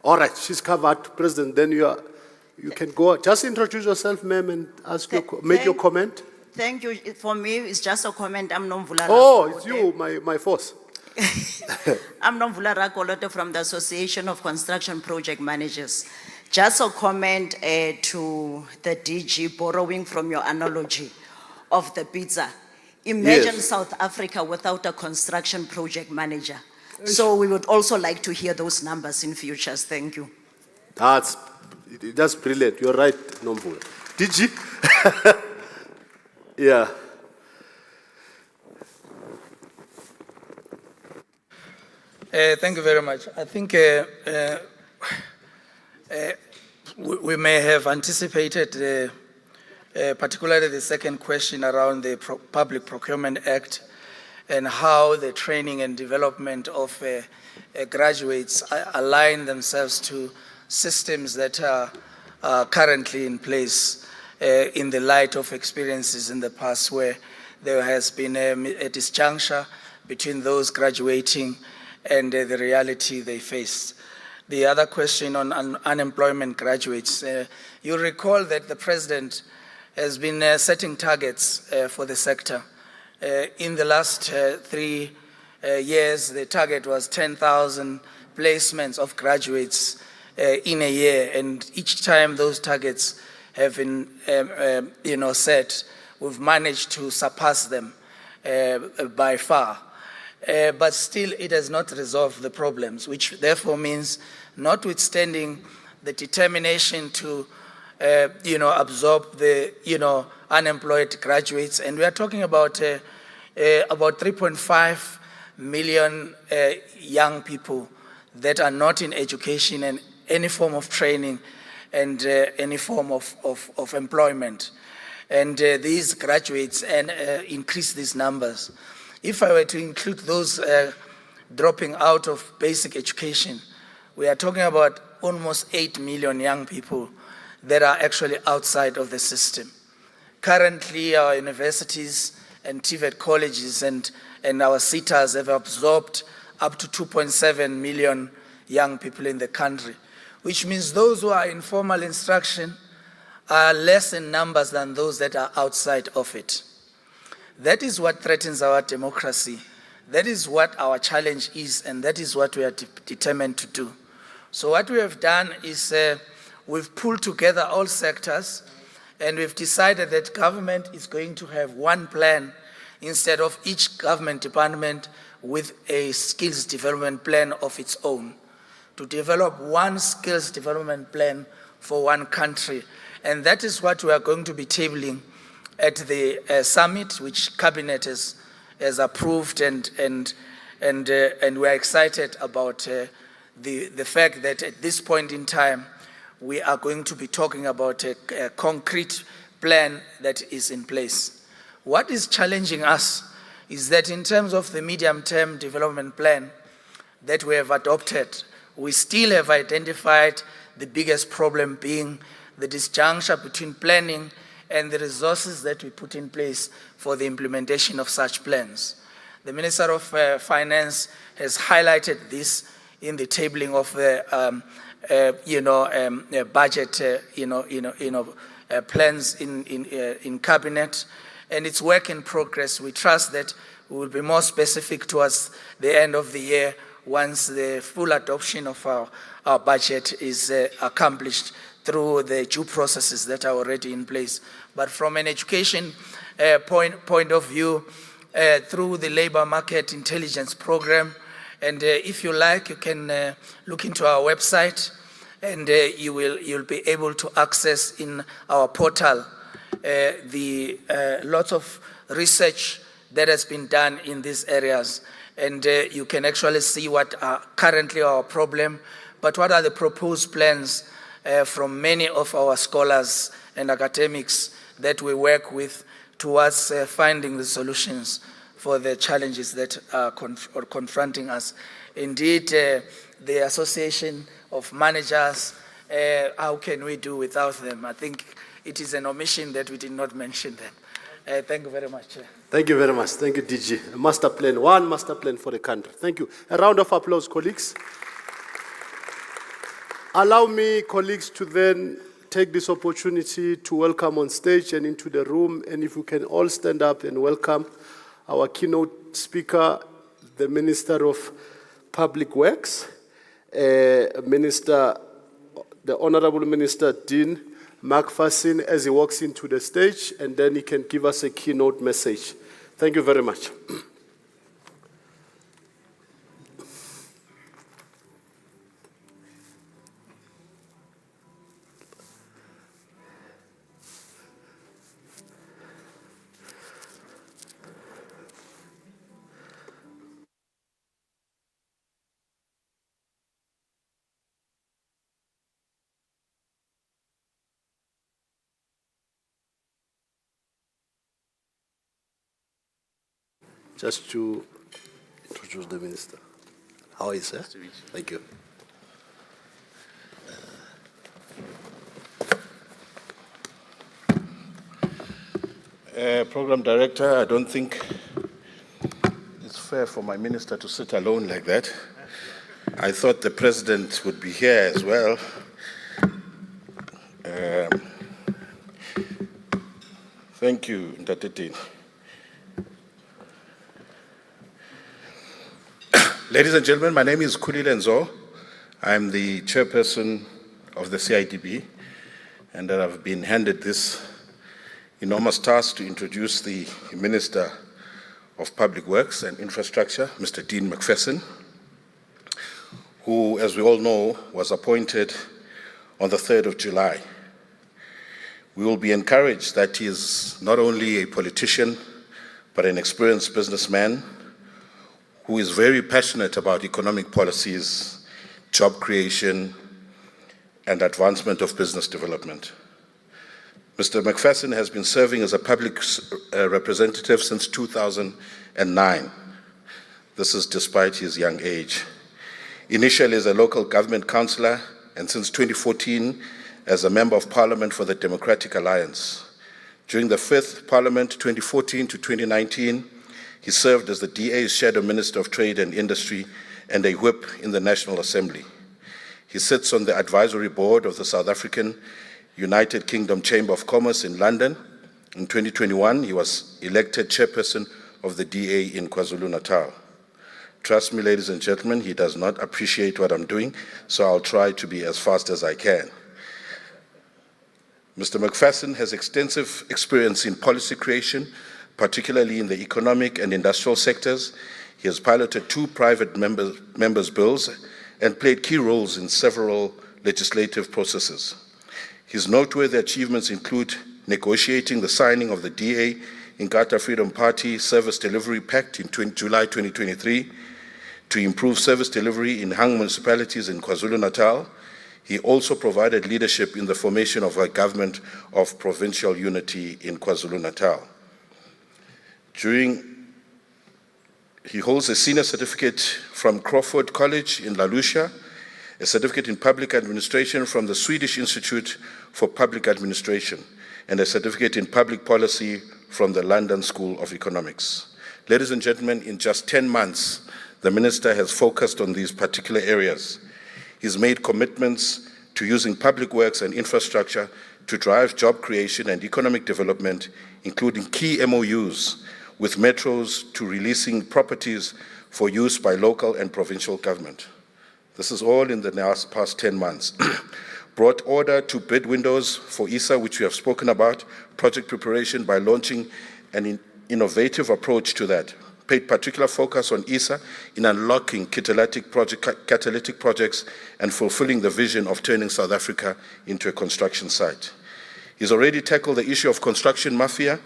All right, she's covered, President. Then you can go. Just introduce yourself, ma'am, and make your comment. Thank you. For me, it's just a comment. I'm Nomvula. Oh, it's you, my force. I'm Nomvula Rakolote from the Association of Construction Project Managers. Just a comment to the DG, borrowing from your analogy of the pizza. Imagine South Africa without a construction project manager. So we would also like to hear those numbers in futures. Thank you. That's brilliant. You're right, Nomvula. DG? Yeah. Thank you very much. I think we may have anticipated particularly the second question around the Public Procurement Act and how the training and development of graduates align themselves to systems that are currently in place in the light of experiences in the past where there has been a disjuncture between those graduating and the reality they face. The other question on unemployment graduates, you recall that the President has been setting targets for the sector. In the last 3 years, the target was 10,000 placements of graduates in a year, and each time those targets have been set, we've managed to surpass them by far. But still, it has not resolved the problems, which therefore means, notwithstanding the determination to absorb the unemployed graduates, and we are talking about 3.5 million young people that are not in education and any form of training and any form of employment. And these graduates increase these numbers. If I were to include those dropping out of basic education, we are talking about almost 8 million young people that are actually outside of the system. Currently, our universities and TVET colleges and our CETAs have absorbed up to 2.7 million young people in the country, which means those who are in formal instruction are less in numbers than those that are outside of it. That is what threatens our democracy. That is what our challenge is, and that is what we are determined to do. So what we have done is we've pulled together all sectors, and we've decided that government is going to have one plan instead of each government department with a skills development plan of its own, to develop one skills development plan for one country. And that is what we are going to be tabling at the summit, which Cabinet has approved, and we are excited about the fact that at this point in time, we are going to be talking about a concrete plan that is in place. What is challenging us is that in terms of the medium-term development plan that we have adopted, we still have identified the biggest problem being the disjuncture between planning and the resources that we put in place for the implementation of such plans. The Minister of Finance has highlighted this in the tabling of the budget plans in Cabinet, and it's work in progress. We trust that we will be more specific towards the end of the year once the full adoption of our budget is accomplished through the due processes that are already in place. But from an education point of view, through the labor market intelligence program, and if you like, you can look into our website, and you'll be able to access in our portal the lots of research that has been done in these areas, and you can actually see what are currently our problem, but what are the proposed plans from many of our scholars and academics that we work with towards finding the solutions for the challenges that are confronting us. Indeed, the Association of Managers, how can we do without them? I think it is an omission that we did not mention them. Thank you very much. Thank you very much. Thank you, DG. A master plan, one master plan for the country. Thank you. A round of applause, colleagues. Allow me, colleagues, to then take this opportunity to welcome on stage and into the room, and if we can all stand up and welcome our keynote speaker, the Minister of Public Works, the Honorable Minister Dean McPherson, as he walks into the stage, and then he can give us a keynote message. Thank you very much. just to introduce the minister. How is it? Thank you. Program Director, I don't think it's fair for my minister to sit alone like that. I thought the President would be here as well. Thank you, Ntatete. Ladies and gentlemen, my name is Khulile Nzo. I'm the chairperson of the CIDB, and I've been handed this enormous task to introduce the Minister of Public Works and Infrastructure, Mr. Dean McPherson, who, as we all know, was appointed on the 3rd of July. We will be encouraged that he is not only a politician, but an experienced businessman who is very passionate about economic policies, job creation, and advancement of business development. Mr. McPherson has been serving as a public representative since 2009. This is despite his young age. Initially as a local government councillor, and since 2014 as a member of Parliament for the Democratic Alliance. During the 5th Parliament, 2014 to 2019, he served as the DA's Shadow Minister of Trade and Industry and a whip in the National Assembly. He sits on the advisory board of the South African United Kingdom Chamber of Commerce in London. In 2021, he was elected chairperson of the DA in KwaZulu-Natal. Trust me, ladies and gentlemen, he does not appreciate what I'm doing, so I'll try to be as fast as I can. Mr. McPherson has extensive experience in policy creation, particularly in the economic and industrial sectors. He has piloted 2 private members' bills and played key roles in several legislative processes. His noteworthy achievements include negotiating the signing of the DA Inkatha Freedom Party Service Delivery Pact in July 2023 to improve service delivery in hung municipalities in KwaZulu-Natal. He also provided leadership in the formation of a government of provincial unity in KwaZulu-Natal. He holds a senior certificate from Crawford College in La Lucia, a certificate in public administration from the Swedish Institute for Public Administration, and a certificate in public policy from the London School of Economics. Ladies and gentlemen, in just 10 months, the Minister has focused on these particular areas. He's made commitments to using public works and infrastructure to drive job creation and economic development, including key MOUs with metros to releasing properties for use by local and provincial government. This is all in the past 10 months. Brought order to bid windows for ISA, which we have spoken about, project preparation by launching an innovative approach to that. Paid particular focus on ISA in unlocking catalytic projects and fulfilling the vision of turning South Africa into a construction site. He's already tackled the issue of construction mafia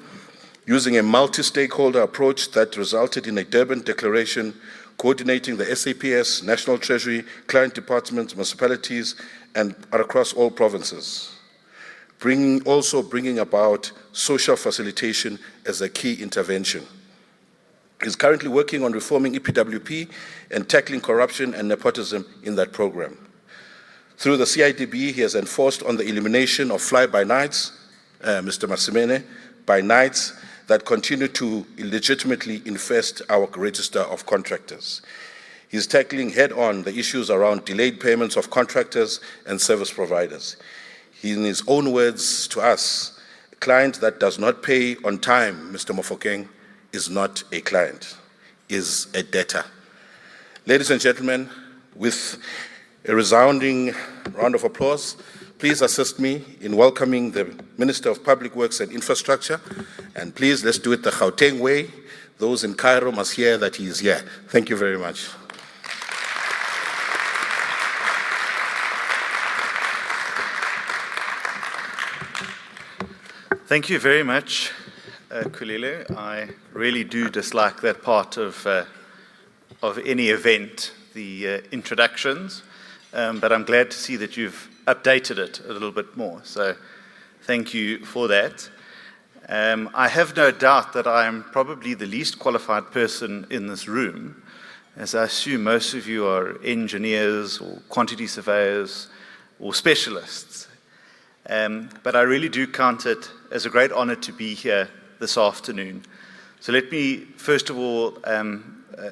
using a multi-stakeholder approach that resulted in a Durban declaration coordinating the SAPS, National Treasury, client departments, municipalities, and across all provinces. Also bringing about social facilitation as a key intervention. He's currently working on reforming EPWP and tackling corruption and nepotism in that program. Through the CIDB, he has enforced on the elimination of fly-by-nights, Mr. Masimene, by nights that continue to illegitimately infest our register of contractors. He's tackling head-on the issues around delayed payments of contractors and service providers. In his own words to us, a client that does not pay on time, Mr. Mofokeng, is not a client, is a debtor. Ladies and gentlemen, with a resounding round of applause, please assist me in welcoming the Minister of Public Works and Infrastructure, and please let's do it the Gauteng way. Those in Cairo must hear that he is here. Thank you very much. Thank you very much, Khulile. I really do dislike that part of any event, the introductions, but I'm glad to see that you've updated it a little bit more. So thank you for that. I have no doubt that I am probably the least qualified person in this room, as I assume most of you are engineers or quantity surveyors or specialists. But I really do count it as a great honor to be here this afternoon. So let me first of all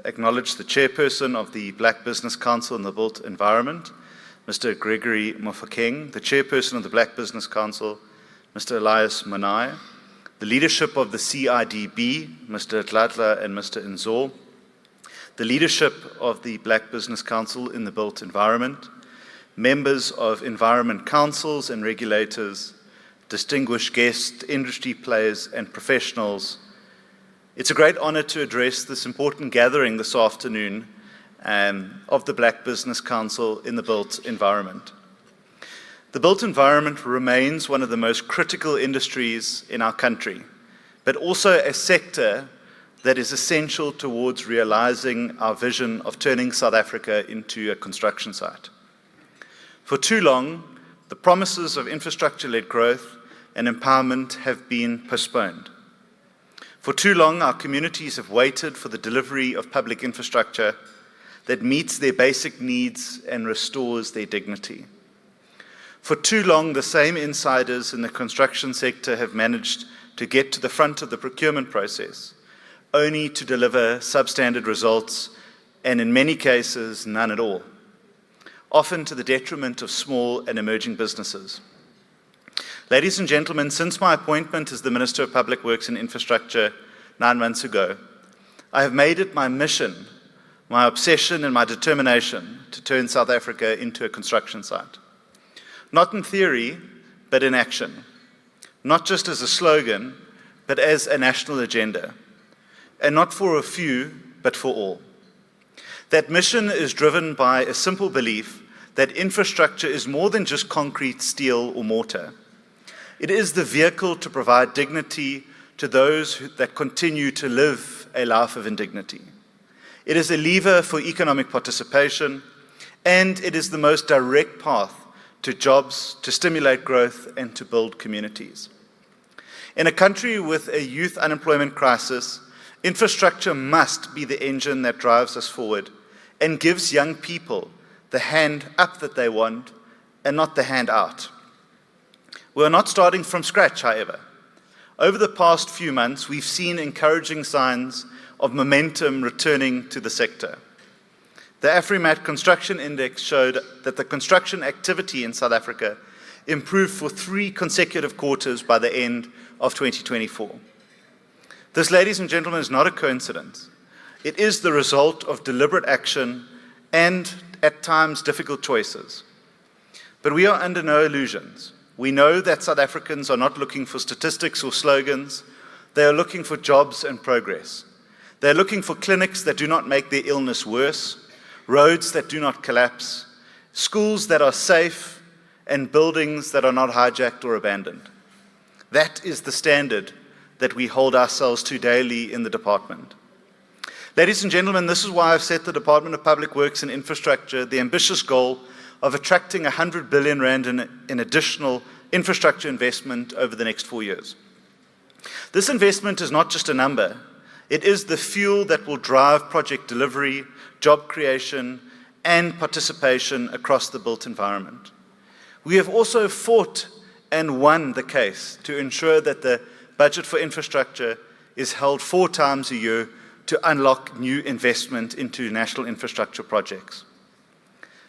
acknowledge the chairperson of the Black Business Council in the built environment, Mr. Gregory Mofokeng, the chairperson of the Black Business Council, Mr. Elias Manai, the leadership of the CIDB, Mr. Tlatla and Mr. Nzor, the leadership of the Black Business Council in the built environment, members of environment councils and regulators, distinguished guests, industry players and professionals. It's a great honor to address this important gathering this afternoon of the Black Business Council in the built environment. The built environment remains one of the most critical industries in our country, but also a sector that is essential towards realizing our vision of turning South Africa into a construction site. For too long, the promises of infrastructure-led growth and empowerment have been postponed. For too long, our communities have waited for the delivery of public infrastructure that meets their basic needs and restores their dignity. For too long, the same insiders in the construction sector have managed to get to the front of the procurement process, only to deliver substandard results, and in many cases, none at all, often to the detriment of small and emerging businesses. Ladies and gentlemen, since my appointment as the Minister of Public Works and Infrastructure 9 months ago, I have made it my mission, my obsession and my determination to turn South Africa into a construction site. Not in theory, but in action. Not just as a slogan, but as a national agenda. And not for a few, but for all. That mission is driven by a simple belief that infrastructure is more than just concrete, steel, or mortar. It is the vehicle to provide dignity to those that continue to live a life of indignity. It is a lever for economic participation, and it is the most direct path to jobs, to stimulate growth, and to build communities. In a country with a youth unemployment crisis, infrastructure must be the engine that drives us forward and gives young people the hand up that they want and not the hand out. We are not starting from scratch, however. Over the past few months, we've seen encouraging signs of momentum returning to the sector. The Afrimat Construction Index showed that the construction activity in South Africa improved for 3 consecutive quarters by the end of 2024. This, ladies and gentlemen, is not a coincidence. It is the result of deliberate action and, at times, difficult choices. But we are under no illusions. We know that South Africans are not looking for statistics or slogans. They are looking for jobs and progress. They are looking for clinics that do not make their illness worse, roads that do not collapse, schools that are safe, and buildings that are not hijacked or abandoned. That is the standard that we hold ourselves to daily in the department. Ladies and gentlemen, this is why I've set the Department of Public Works and Infrastructure the ambitious goal of attracting 100 billion rand in additional infrastructure investment over the next 4 years. This investment is not just a number. It is the fuel that will drive project delivery, job creation, and participation across the built environment. We have also fought and won the case to ensure that the budget for infrastructure is held 4 times a year to unlock new investment into national infrastructure projects.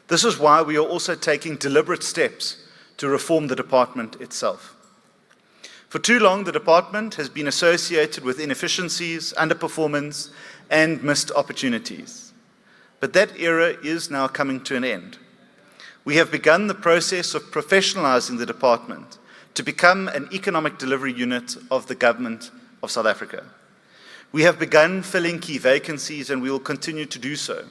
This is why we are also taking deliberate steps to reform the department itself. For too long, the department has been associated with inefficiencies, underperformance, and missed opportunities. But that era is now coming to an end. We have begun the process of professionalizing the department to become an economic delivery unit of the government of South Africa. We have begun filling key vacancies, and we will continue to do so.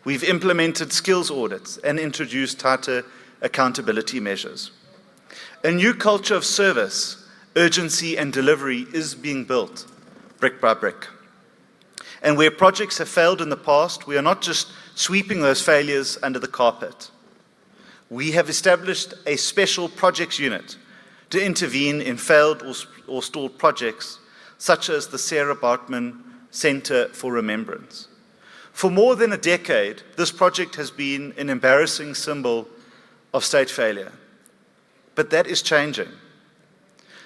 We've implemented skills audits and introduced tighter accountability measures. A new culture of service, urgency, and delivery is being built, brick by brick. And where projects have failed in the past, we are not just sweeping those failures under the carpet. We have established a special projects unit to intervene in failed or stalled projects, such as the Sarah Bartman Center for Remembrance. For more than a decade, this project has been an embarrassing symbol of state failure. But that is changing.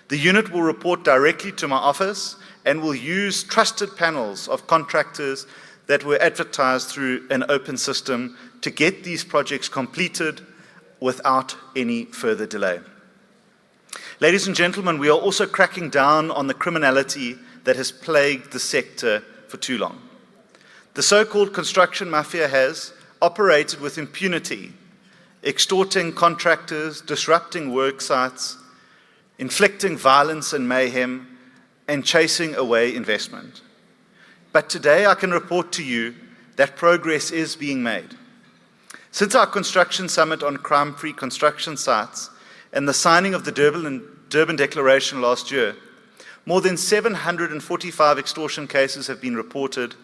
The unit will report directly to my office and will use trusted panels of contractors that were advertised through an open system to get these projects completed without any further delay. Ladies and gentlemen, we are also cracking down on the criminality that has plagued the sector for too long. The so-called construction mafia has operated with impunity, extorting contractors, disrupting work sites, inflicting violence and mayhem, and chasing away investment. But today I can report to you that progress is being made. Since our construction summit on crime-free construction sites and the signing of the Durban Declaration last year, more than 745 extortion cases have been reported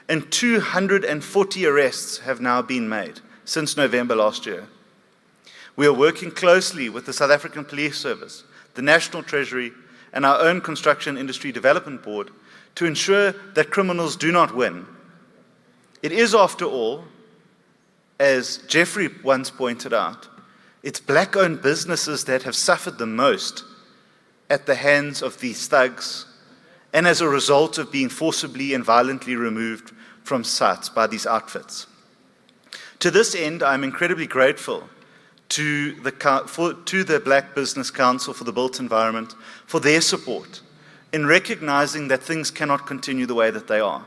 and 240 arrests have now been made since November last year. We are working closely with the South African Police Service, the National Treasury, and our own Construction Industry Development Board to ensure that criminals do not win. It is, after all, as Jeffrey once pointed out, it's black-owned businesses that have suffered the most at the hands of these thugs and as a result of being forcibly and violently removed from sites by these outfits. To this end, I'm incredibly grateful to the Black Business Council for the Built Environment for their support in recognizing that things cannot continue the way that they are,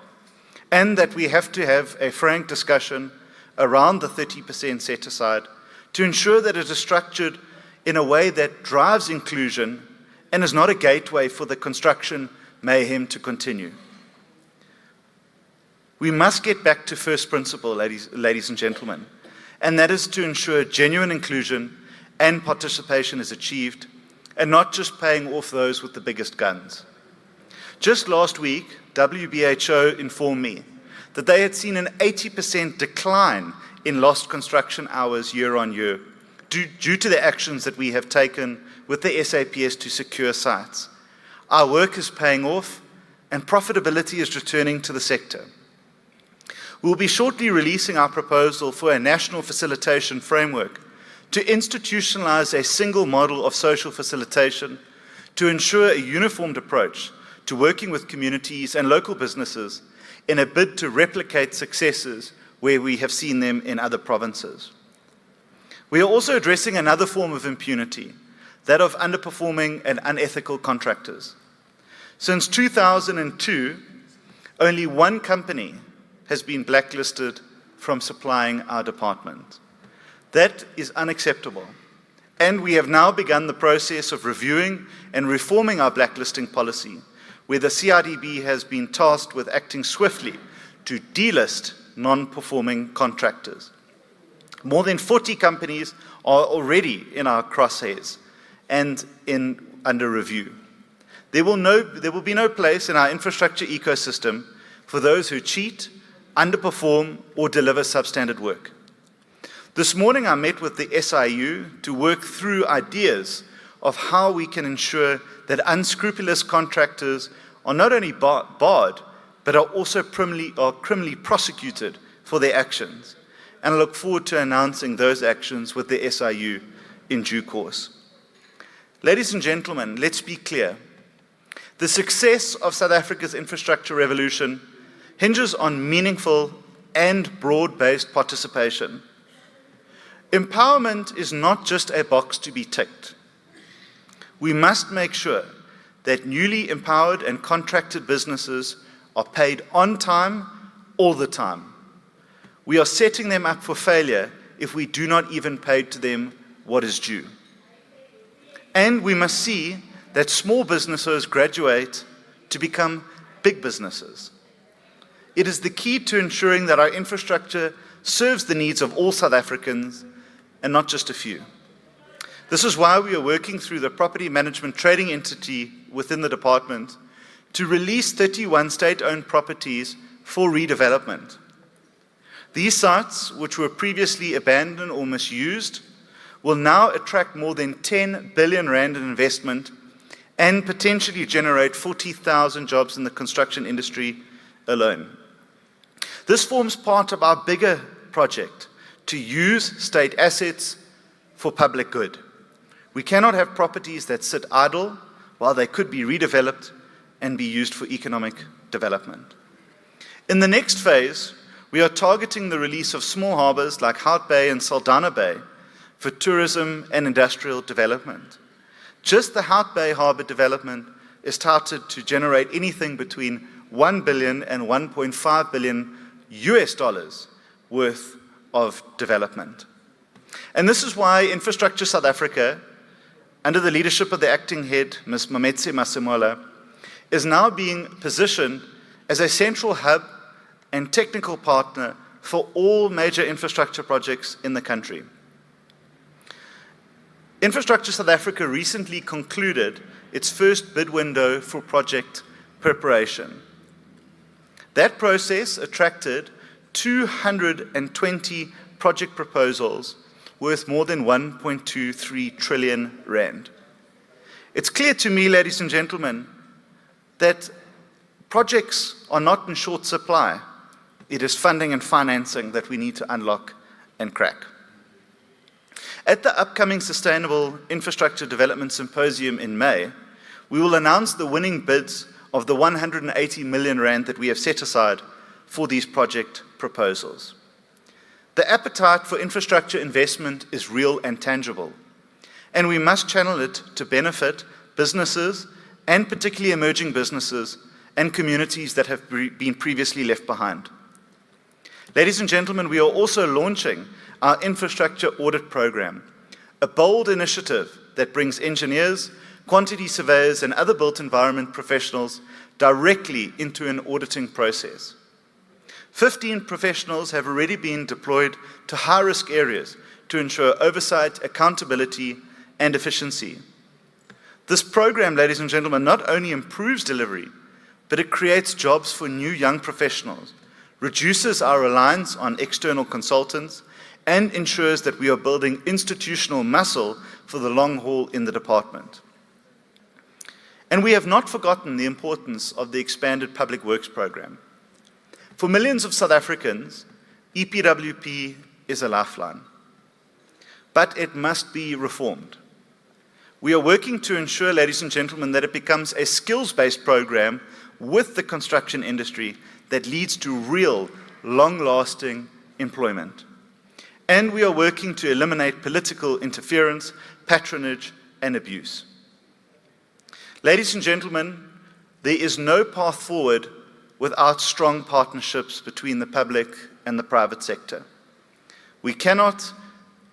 and that we have to have a frank discussion around the 30% set aside to ensure that it is structured in a way that drives inclusion and is not a gateway for the construction mayhem to continue. We must get back to first principle, ladies and gentlemen, and that is to ensure genuine inclusion and participation is achieved, and not just paying off those with the biggest guns. Just last week, WHO informed me that they had seen an 80% decline in lost construction hours year on year due to the actions that we have taken with the SAPS to secure sites. Our work is paying off and profitability is returning to the sector. We'll be shortly releasing our proposal for a national facilitation framework to institutionalize a single model of social facilitation to ensure a uniformed approach to working with communities and local businesses in a bid to replicate successes where we have seen them in other provinces. We are also addressing another form of impunity, that of underperforming and unethical contractors. Since 2002, only one company has been blacklisted from supplying our department. That is unacceptable. And we have now begun the process of reviewing and reforming our blacklisting policy, where the CIDB has been tasked with acting swiftly to delist non-performing contractors. More than 40 companies are already in our crosshairs and under review. There will be no place in our infrastructure ecosystem for those who cheat, underperform, or deliver substandard work. This morning I met with the SIU to work through ideas of how we can ensure that unscrupulous contractors are not only barred, but are also criminally prosecuted for their actions. And I look forward to announcing those actions with the SIU in due course. Ladies and gentlemen, let's be clear. The success of South Africa's infrastructure revolution hinges on meaningful and broad-based participation. Empowerment is not just a box to be ticked. We must make sure that newly empowered and contracted businesses are paid on time, all the time. We are setting them up for failure if we do not even pay to them what is due. And we must see that small businesses graduate to become big businesses. It is the key to ensuring that our infrastructure serves the needs of all South Africans and not just a few. This is why we are working through the property management trading entity within the department to release 31 state-owned properties for redevelopment. These sites, which were previously abandoned or misused, will now attract more than 10 billion rand in investment and potentially generate 40,000 jobs in the construction industry alone. This forms part of our bigger project to use state assets for public good. We cannot have properties that sit idle while they could be redeveloped and be used for economic development. In the next phase, we are targeting the release of small harbors like Hout Bay and Saldanha Bay for tourism and industrial development. Just the Hout Bay Harbor development is touted to generate anything between 1 billion and 1.5 billion US dollars worth of development. And this is why Infrastructure South Africa, under the leadership of the acting head, Ms. Mametse Masemola, is now being positioned as a central hub and technical partner for all major infrastructure projects in the country. Infrastructure South Africa recently concluded its first bid window for project preparation. That process attracted 220 project proposals worth more than 1.23 trillion rand. It's clear to me, ladies and gentlemen, that projects are not in short supply. It is funding and financing that we need to unlock and crack. At the upcoming Sustainable Infrastructure Development Symposium in May, we will announce the winning bids of the 180 million rand that we have set aside for these project proposals. The appetite for infrastructure investment is real and tangible, and we must channel it to benefit businesses, and particularly emerging businesses and communities that have been previously left behind. Ladies and gentlemen, we are also launching our infrastructure audit program, a bold initiative that brings engineers, quantity surveyors, and other built environment professionals directly into an auditing process. 15 professionals have already been deployed to high-risk areas to ensure oversight, accountability, and efficiency. This program, ladies and gentlemen, not only improves delivery, but it creates jobs for new young professionals, reduces our reliance on external consultants, and ensures that we are building institutional muscle for the long haul in the department. And we have not forgotten the importance of the expanded public works program. For millions of South Africans, EPWP is a lifeline, but it must be reformed. We are working to ensure, ladies and gentlemen, that it becomes a skills-based program with the construction industry that leads to real, long-lasting employment. And we are working to eliminate political interference, patronage, and abuse. Ladies and gentlemen, there is no path forward without strong partnerships between the public and the private sector. We cannot,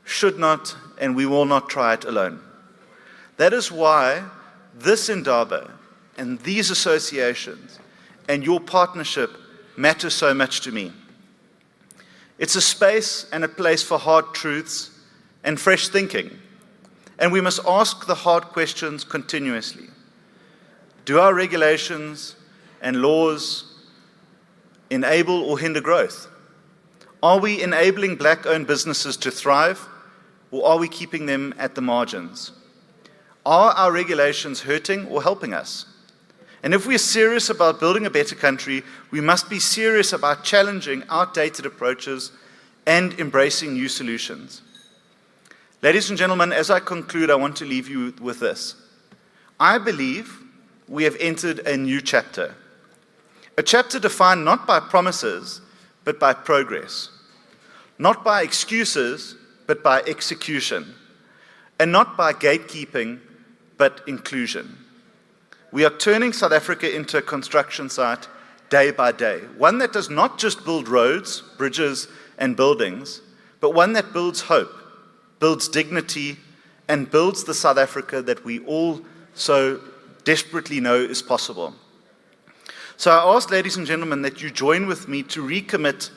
should not, and we will not try it alone. That is why this Indaba and these associations and your partnership matter so much to me. It's a space and a place for hard truths and fresh thinking, and we must ask the hard questions continuously. Do our regulations and laws enable or hinder growth? Are we enabling black-owned businesses to thrive, or are we keeping them at the margins? Are our regulations hurting or helping us? And if we're serious about building a better country, we must be serious about challenging outdated approaches and embracing new solutions. Ladies and gentlemen, as I conclude, I want to leave you with this. I believe we have entered a new chapter. A chapter defined not by promises, but by progress. Not by excuses, but by execution. And not by gatekeeping, but inclusion. We are turning South Africa into a construction site day by day. One that does not just build roads, bridges, and buildings, but one that builds hope, builds dignity, and builds the South Africa that we all so desperately know is possible. So I ask, ladies and gentlemen, that you join with me to recommit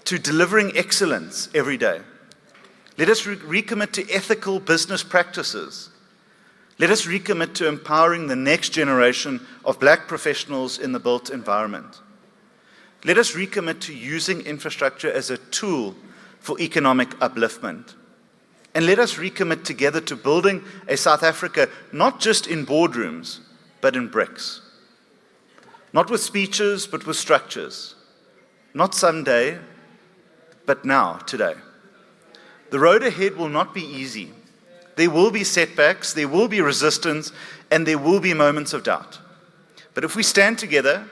to delivering excellence every day. Let us recommit to ethical business practices. Let us recommit to empowering the next generation of black professionals in the built environment. Let us recommit to using infrastructure as a tool for economic upliftment. And let us recommit together to building a South Africa not just in boardrooms, but in bricks. Not with speeches, but with structures. Not someday, but now, today. The road ahead will not be easy. There will be setbacks, there will be resistance, and there will be moments of doubt. But if we stand together,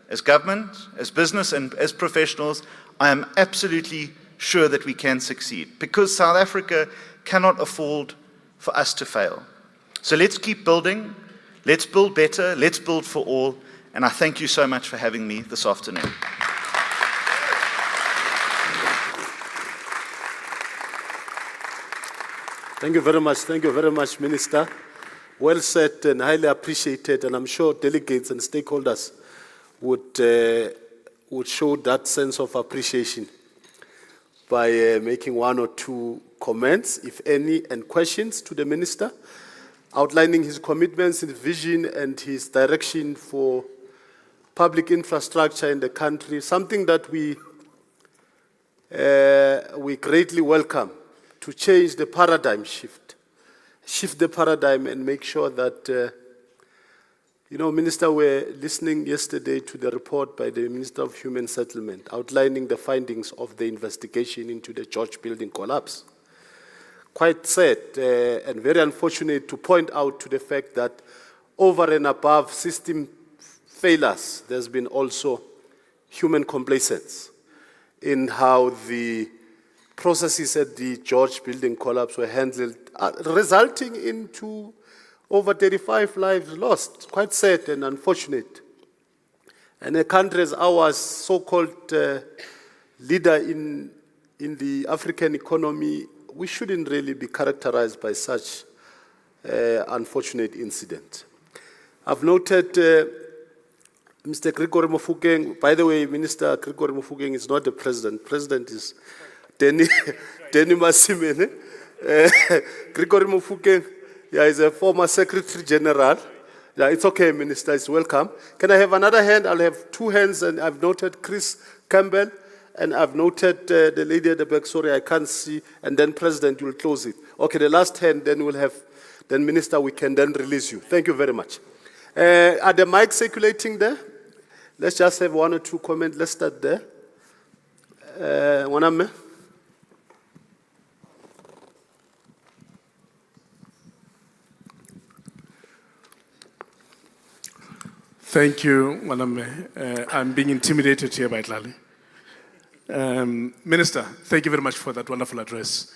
as government, as business, and as professionals, I am absolutely sure that we can succeed, because South Africa cannot afford for us to fail. So let's keep building, let's build better, let's build for all, and I thank you so much for having me this afternoon. Thank you very much, Minister. Well said and highly appreciated, and I'm sure delegates and stakeholders would show that sense of appreciation by making one or two comments, if any, and questions to the Minister, outlining his commitments, his vision, and his direction for public infrastructure in the country, something that we greatly welcome, to change the paradigm shift the paradigm and make sure that, Minister, we're listening yesterday to the report by the Minister of Human Settlement outlining the findings of the investigation into the George building collapse. Quite sad and very unfortunate to point out to the fact that over and above system failures, there's been also human complacence in how the processes at the George building collapse were handled, resulting into over 35 lives lost. Quite sad and unfortunate. And a country as ours, so-called leader in the African economy, we shouldn't really be characterized by such unfortunate incident. I've noted Mr. Gregory Mofokeng. By the way, Minister Gregory Mofokeng is not the president. President is Denny Masimene. Gregory Mofokeng, is a former Secretary General. Yeah, it's okay, Minister, it's welcome. Can I have another hand? I'll have two hands, and I've noted Chris Campbell, and I've noted the lady at the back. Sorry, I can't see. And then President will close it. Okay, the last hand, then we'll have, then Minister, we can then release you. Thank you very much. Are the mics circulating there? Let's just have one or two comments. Let's start there. Waname? Thank you, Waname. I'm being intimidated here by Tlali. Minister, thank you very much for that wonderful address.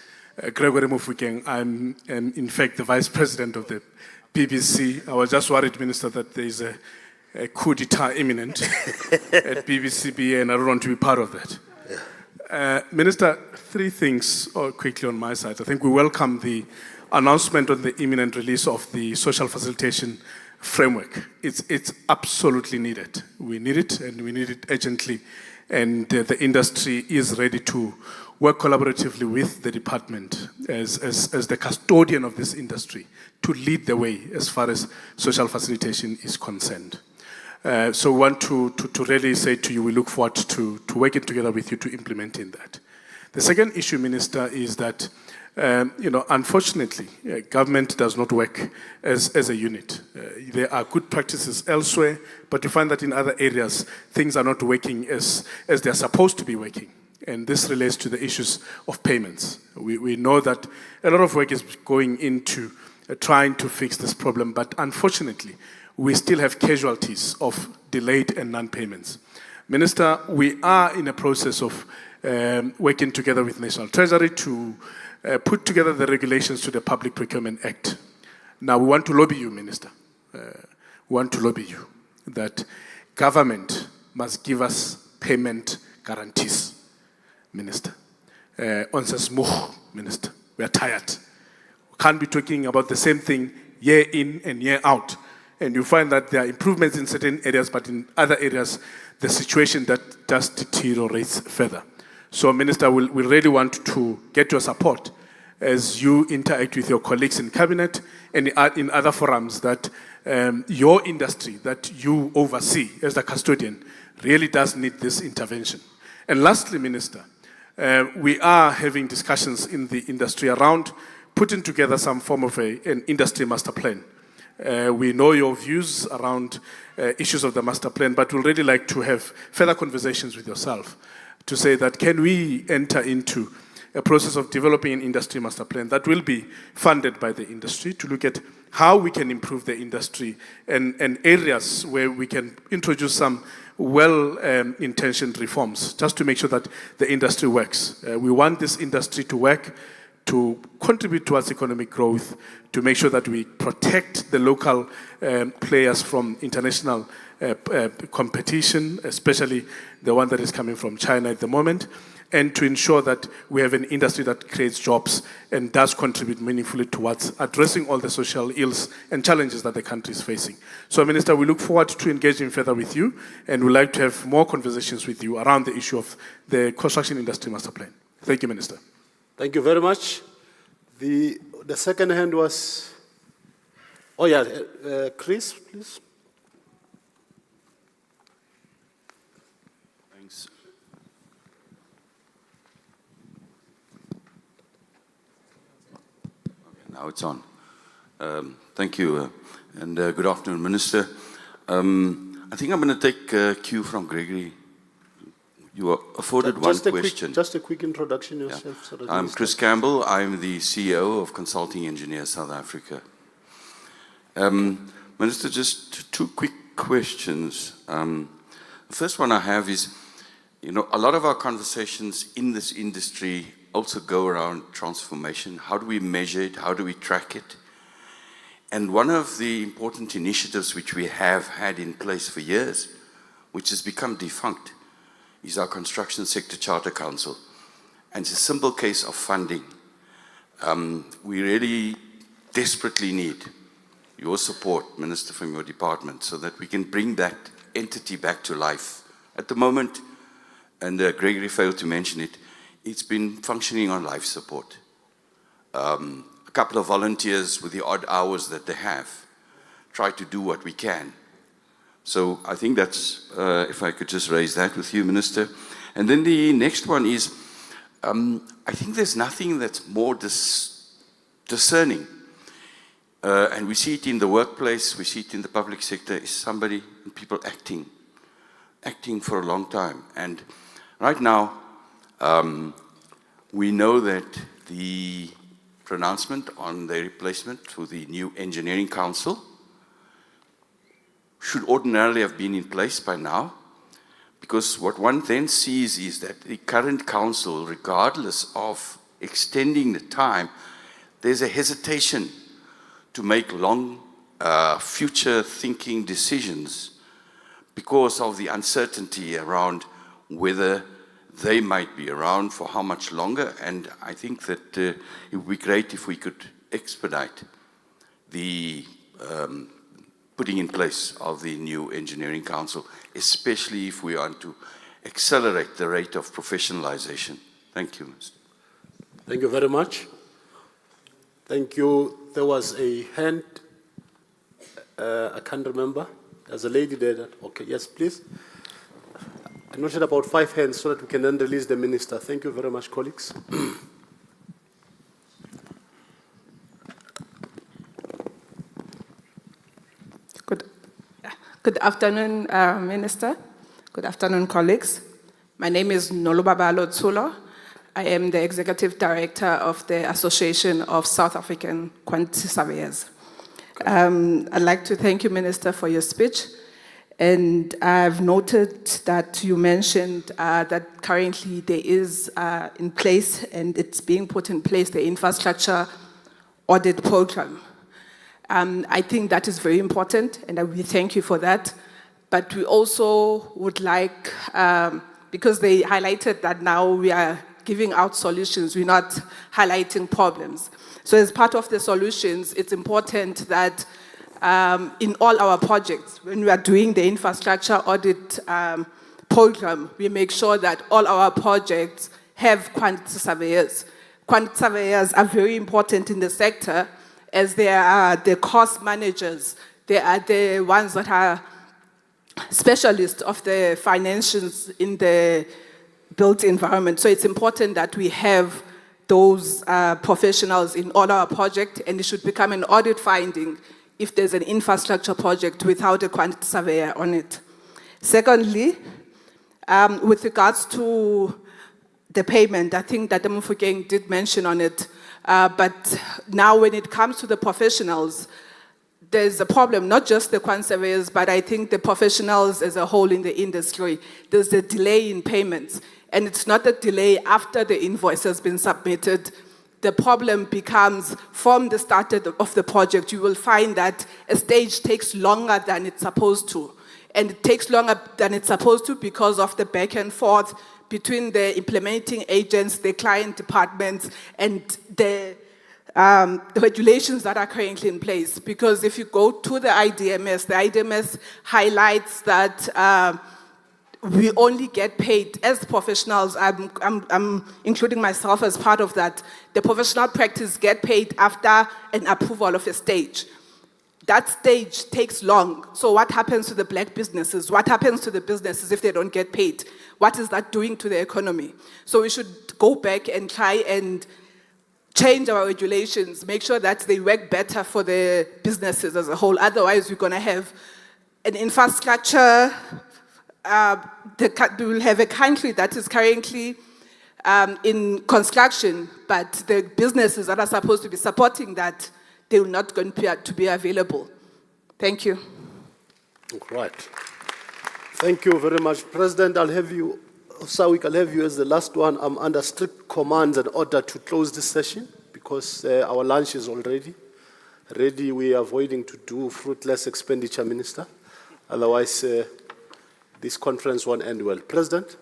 Gregory Mofokeng, I'm in fact the Vice President of the BBC. I was just worried, Minister, that there is a coup d'etat imminent at BBCBA, and I don't want to be part of that. Minister, three things quickly on my side. I think we welcome the announcement on the imminent release of the social facilitation framework. It's absolutely needed. We need it, and we need it urgently. And the industry is ready to work collaboratively with the department as the custodian of this industry to lead the way as far as social facilitation is concerned. So we want to really say to you, we look forward to working together with you to implementing that. The second issue, Minister, is that unfortunately, government does not work as a unit. There are good practices elsewhere, but you find that in other areas, things are not working as they're supposed to be working. And this relates to the issues of payments. We know that a lot of work is going into trying to fix this problem, but unfortunately, we still have casualties of delayed and non-payments. Minister, we are in a process of working together with National Treasury to put together the regulations to the Public Procurement Act. Now, we want to lobby you, Minister. We want to lobby you that government must give us payment guarantees, Minister. Minister, we are tired. We can't be talking about the same thing year in and year out. And you find that there are improvements in certain areas, but in other areas, the situation that just deteriorates further. So, Minister, we really want to get your support as you interact with your colleagues in Cabinet and in other forums that your industry that you oversee as the custodian really does need this intervention. And lastly, Minister, We are having discussions in the industry around putting together some form of an industry master plan. We know your views around issues of the master plan, but we'd really like to have further conversations with yourself to say that can we enter into a process of developing an industry master plan that will be funded by the industry to look at how we can improve the industry and areas where we can introduce some well-intentioned reforms just to make sure that the industry works. We want this industry to work, to contribute towards economic growth, to make sure that we protect the local players from international competition, especially the one that is coming from China at the moment, and to ensure that we have an industry that creates jobs and does contribute meaningfully towards addressing all the social ills and challenges that the country is facing. So, Minister, we look forward to engaging further with you, and we'd like to have more conversations with you around the issue of the construction industry master plan. Thank you, Minister. Thank you very much. The second hand was, oh yeah, Chris, please. Thanks. Okay, now it's on. Thank you, and good afternoon, Minister. I think I'm going to take cue from Gregory. You were afforded one question. Just a quick introduction yourself. So that I'm Chris Campbell. I'm the CEO of Consulting Engineers South Africa. Minister, just two quick questions. The first one I have is, you know, a lot of our conversations in this industry also go around transformation. How do we measure it? How do we track it? And one of the important initiatives which we have had in place for years, which has become defunct, is our Construction Sector Charter Council. And it's a simple case of funding. We really desperately need your support, Minister, from your department, so that we can bring that entity back to life. At the moment, and Gregory failed to mention it, it's been functioning on life support. A couple of volunteers with the odd hours that they have try to do what we can. So I think that's, if I could just raise that with you, Minister. And then the next one is, I think there's nothing that's more discerning. And we see it in the workplace, we see it in the public sector, is somebody, people acting for a long time. And right now, we know that the pronouncement on the replacement to the new Engineering Council should ordinarily have been in place by now, because what one then sees is that the current council, regardless of extending the time, there's a hesitation to make long future-thinking decisions because of the uncertainty around whether they might be around for how much longer. And I think that it would be great if we could expedite the putting in place of the new Engineering Council, especially if we want to accelerate the rate of professionalization. Thank you, Mr. Thank you very much. Thank you. There was a hand, I can't remember. There's a lady there. Okay, yes, please. I noted about 5 hands so that we can then release the minister. Thank you very much, colleagues. Good afternoon, Minister. Good afternoon, colleagues. My name is Nolobabalo Tsulo. I am the Executive Director of the Association of South African Quantity Surveyors. I'd like to thank you, Minister, for your speech. And I've noted that you mentioned that currently there is in place, and it's being put in place, the infrastructure audit program. I think that is very important, and we thank you for that. But we also would like, because they highlighted that now we are giving out solutions, we're not highlighting problems. So as part of the solutions, it's important that in all our projects, when we are doing the infrastructure audit program, we make sure that all our projects have quantity surveyors. Quantity surveyors are very important in the sector, as they are the cost managers. They are the ones that are specialists of the financials in the built environment. So it's important that we have those professionals in all our projects, and it should become an audit finding if there's an infrastructure project without a quantity surveyor on it. Secondly, with regards to the payment, I think that Mufokeng did mention on it, but now when it comes to the professionals, there's a problem, not just the quant surveyors, but I think the professionals as a whole in the industry. There's a delay in payments, and it's not a delay after the invoice has been submitted. The problem becomes from the start of the project, you will find that a stage takes longer than it's supposed to. And it takes longer than it's supposed to because of the back and forth between the implementing agents, the client departments, and the regulations that are currently in place. Because if you go to the IDMS highlights that we only get paid as professionals. I'm including myself as part of that. The professional practice get paid after an approval of a stage. That stage takes long. So what happens to the black businesses? What happens to the businesses if they don't get paid? What is that doing to the economy? So we should go back and try and change our regulations, make sure that they work better for the businesses as a whole. Otherwise, we're going to have an infrastructure. We will have a country that is currently in construction, but the businesses that are supposed to be supporting that, they will not going to be available. Thank you. Right. Thank you very much. President, I'll have you, Sawik, I'll have you as the last one. I'm under strict commands and order to close this session because our lunch is already ready. We are avoiding to do fruitless expenditure, Minister. Otherwise, this conference won't end well. President?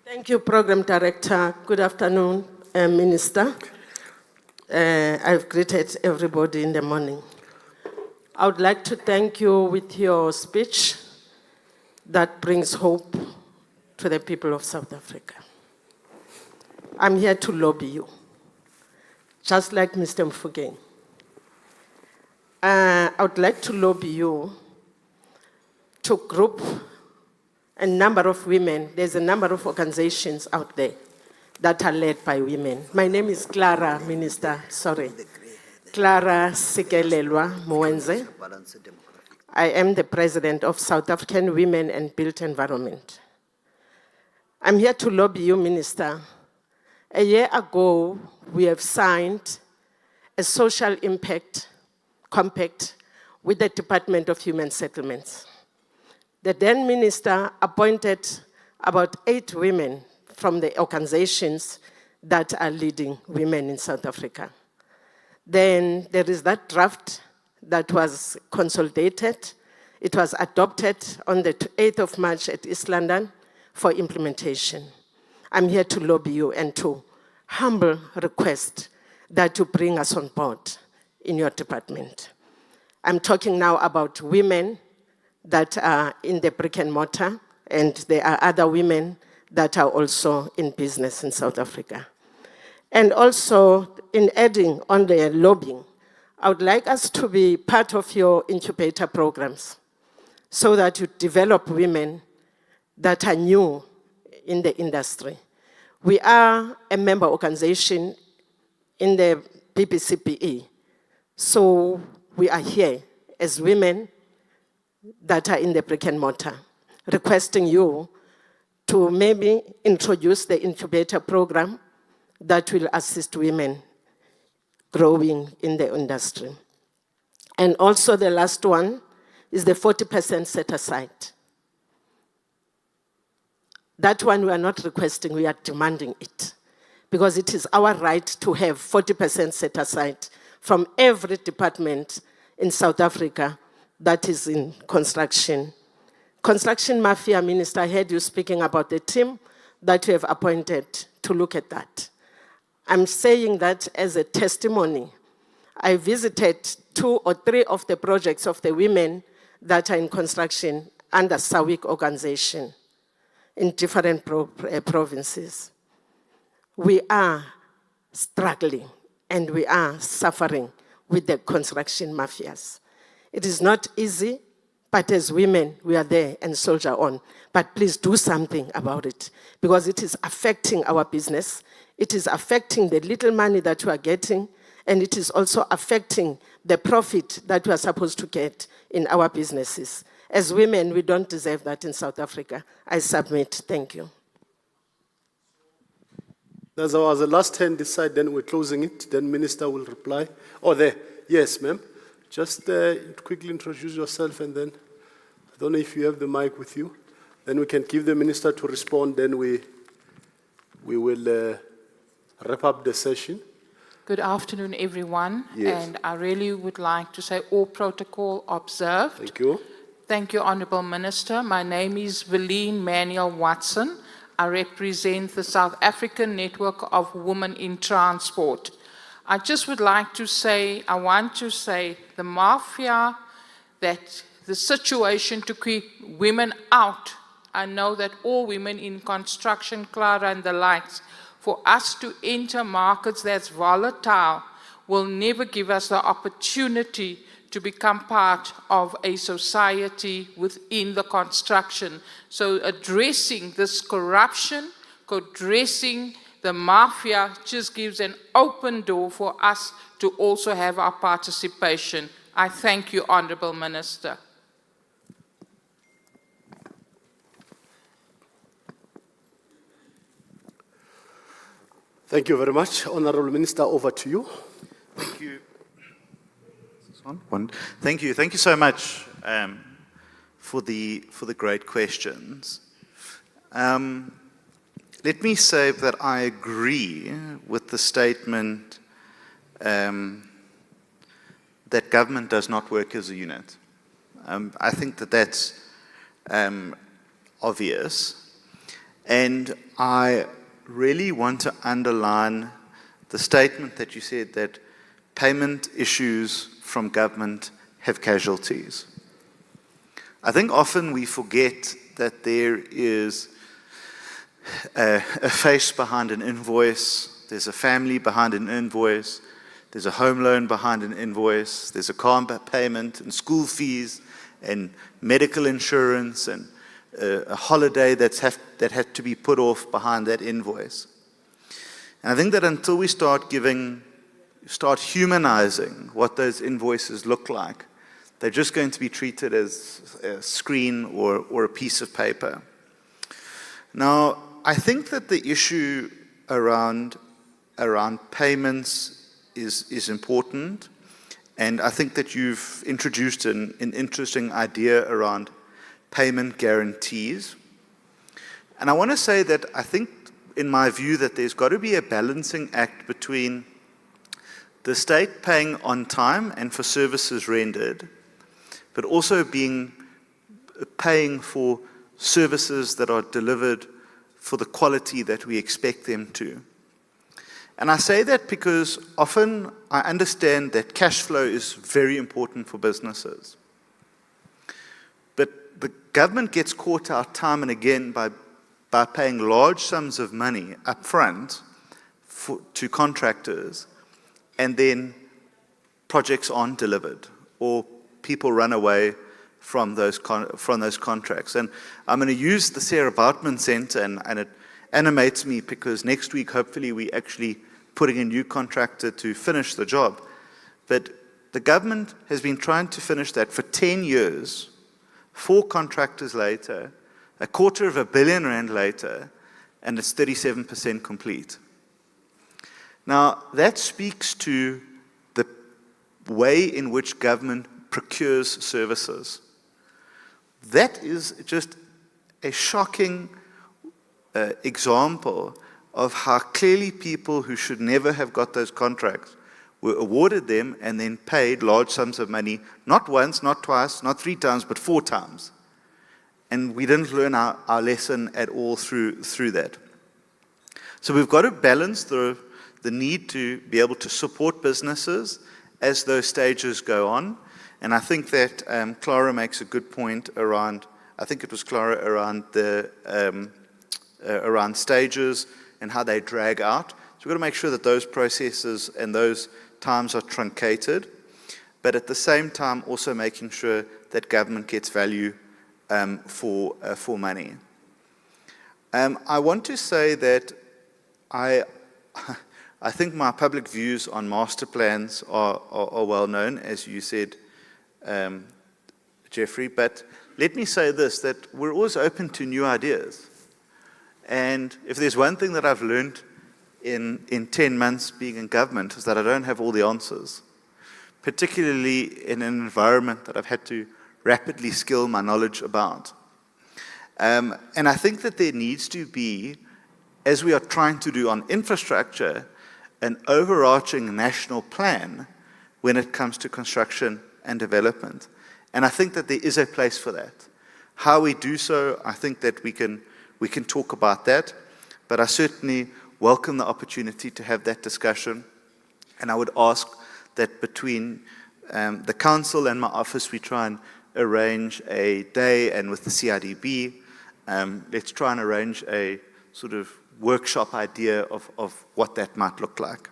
Thank you, Program Director. Good afternoon, Minister. I've greeted everybody in the morning. I would like to thank you with your speech that brings hope to the people of South Africa. I'm here to lobby you, just like Mr. Mufokeng. I would like to lobby you to group a number of women. There's a number of organizations out there that are led by women. My name is Clara, Minister, Clara Sikelelwa Mwenze. I am the president of South African Women and Built Environment. I'm here to lobby you, Minister. A year ago, we have signed a social impact compact with the Department of Human Settlements. The then minister appointed about 8 women from the organizations that are leading women in South Africa. Then there is that draft that was consolidated. It was adopted on the 8th of March at East London for implementation. I'm here to lobby you and to humble request that you bring us on board in your department. I'm talking now about women that are in the brick and mortar, and there are other women that are also in business in South Africa. And also, in adding on the lobbying, I would like us to be part of your incubator programs so that you develop women that are new in the industry. We are a member organization in the BBCBE, so we are here as women that are in the brick and mortar, requesting you to maybe introduce the incubator program that will assist women growing in the industry. And also the last one is the 40% set aside. That one we are not requesting, we are demanding it. Because it is our right to have 40% set aside from every department in South Africa that is in construction. Construction Mafia, Minister, I heard you speaking about the team that you have appointed to look at that. I'm saying that as a testimony. I visited 2 or 3 of the projects of the women that are in construction under SAWIC organization in different provinces. We are struggling and we are suffering with the construction mafias. It is not easy But as women, we are there and soldier on. But please do something about it, because it is affecting our business. It is affecting the little money that we are getting, and it is also affecting the profit that we are supposed to get in our businesses. As women, we don't deserve that in South Africa. I submit. Thank you. That's our the last hand this side, then we're closing it, then Minister will reply. Oh, there. Yes, ma'am. Just quickly introduce yourself, and then, I don't know if you have the mic with you. Then we can give the Minister to respond, then we will wrap up the session. Good afternoon, everyone. Yes. And I really would like to say all protocol observed. Thank you. Thank you, Honourable Minister. My name is Veline Manuel Watson. I represent the South African Network of Women in Transport. I just would like to say, I want to say the mafia, that the situation to keep women out. I know that all women in construction, Clara and the likes, for us to enter markets that's volatile will never give us the opportunity to become part of a society within the construction. So addressing this corruption, addressing the mafia just gives an open door for us to also have our participation. I thank you, Honourable Minister. Thank you very much. Honourable Minister, over to you. Thank you. Thank you. Thank you so much for the great questions. Let me say that I agree with the statement that government does not work as a unit. I think that that's obvious, and I really want to underline the statement that you said that payment issues from government have casualties. I think often we forget that there is a face behind an invoice, there's a family behind an invoice, there's a home loan behind an invoice, there's a car payment and school fees and medical insurance and a holiday that had to be put off behind that invoice. And I think that until we start humanizing what those invoices look like, they're just going to be treated as a screen or a piece of paper. Now, I think that the issue around payments is important, and I think that you've introduced an interesting idea around payment guarantees. And I want to say that I think, in my view, that there's got to be a balancing act between the state paying on time and for services rendered, but also paying for services that are delivered for the quality that we expect them to. And I say that because often I understand that cash flow is very important for businesses. But the government gets caught out time and again by paying large sums of money up front to contractors, and then projects aren't delivered, or people run away from those contracts. And I'm going to use the Sarah Boutman Centre, and it animates me because next week, hopefully, we're actually putting a new contractor to finish the job. But the government has been trying to finish that for 10 years, 4 contractors later, R250 million later, and it's 37% complete. Now, that speaks to the way in which government procures services. That is just a shocking example of how clearly people who should never have got those contracts were awarded them and then paid large sums of money, not once, not twice, not 3 times, but 4 times. And we didn't learn our lesson at all through that. So we've got to balance the need to be able to support businesses as those stages go on. And I think that Clara makes a good point around, I think it was Clara, around around stages and how they drag out. So we've got to make sure that those processes and those times are truncated, but at the same time also making sure that government gets value for money. I want to say that I think my public views on master plans are well known, as you said, Jeffrey, but let me say this, that we're always open to new ideas. And if there's one thing that I've learned in 10 months being in government, is that I don't have all the answers, particularly in an environment that I've had to rapidly skill my knowledge about. And I think that there needs to be, as we are trying to do on infrastructure, an overarching national plan when it comes to construction and development. And I think that there is a place for that. How we do so, I think that we can talk about that, but I certainly welcome the opportunity to have that discussion. And I would ask that between the council and my office, we try and arrange a day, and with the CIDB, let's try and arrange a sort of workshop idea of what that might look like.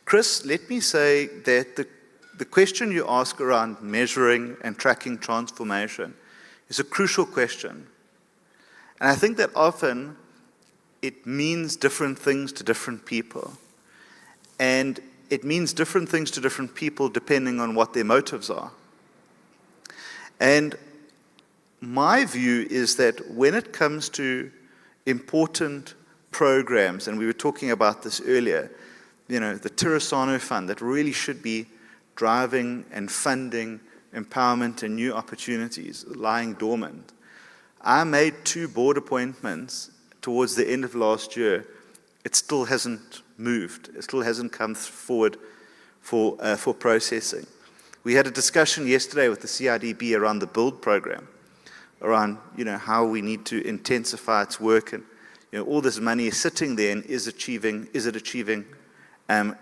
Chris, let me say that the question you ask around measuring and tracking transformation is a crucial question. And I think that often it means different things to different people. And it means different things to different people depending on what their motives are. And my view is that when it comes to important programs, and we were talking about this earlier, you know, the Tirasano Fund that really should be driving and funding empowerment and new opportunities lying dormant. I made 2 board appointments towards the end of last year. It still hasn't moved. It still hasn't come forward for processing. We had a discussion yesterday with the CIDB around the build program, around, you know, how we need to intensify its work, and, you know, all this money is sitting there, and is it achieving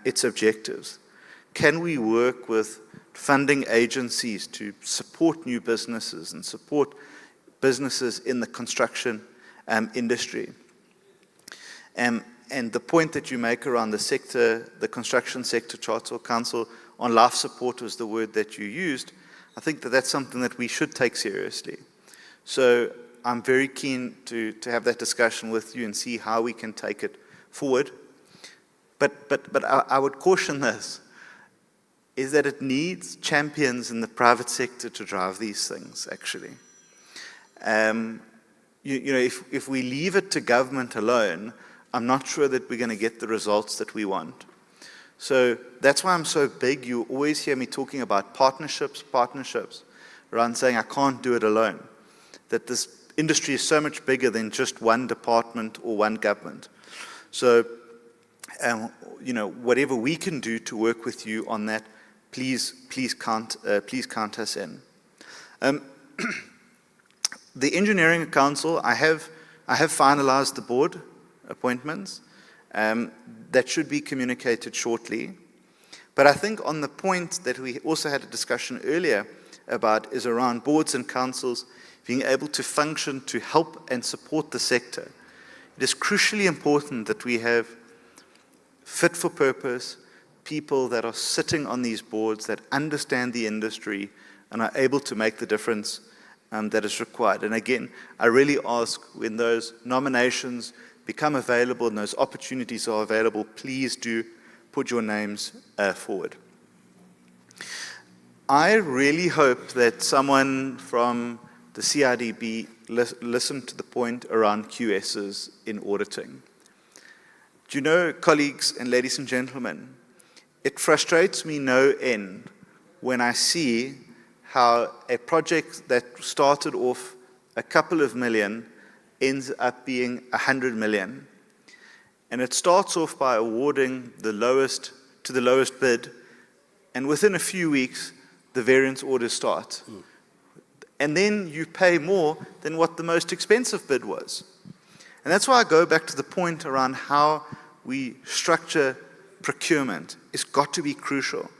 its objectives? Can we work with funding agencies to support new businesses and support businesses in the construction industry? And the point that you make around the sector, the construction sector charter council on life support was the word that you used. I think that that's something that we should take seriously. So I'm very keen to have that discussion with you and see how we can take it forward. But I would caution this, is that it needs champions in the private sector to drive these things, actually. You know, if we leave it to government alone, I'm not sure that we're going to get the results that we want. So that's why I'm so big. You always hear me talking about partnerships, around saying I can't do it alone. That this industry is so much bigger than just one department or one government. So, you know, whatever we can do to work with you on that, please count us in. The Engineering Council, I have finalized the board appointments. That should be communicated shortly. But I think on the point that we also had a discussion earlier about is around boards and councils being able to function to help and support the sector. It is crucially important that we have fit for purpose people that are sitting on these boards that understand the industry and are able to make the difference that is required. And again, I really ask, when those nominations become available and those opportunities are available, please do put your names forward. I really hope that someone from the CIDB listened to the point around QSs in auditing. Do you know, colleagues and ladies and gentlemen, it frustrates me no end when I see how a project that started off a couple of million ends up being 100 million. And it starts off by awarding the lowest bid, and within a few weeks, the variance orders start. And then you pay more than what the most expensive bid was. And that's why I go back to the point around how we structure procurement. It's got to be crucial.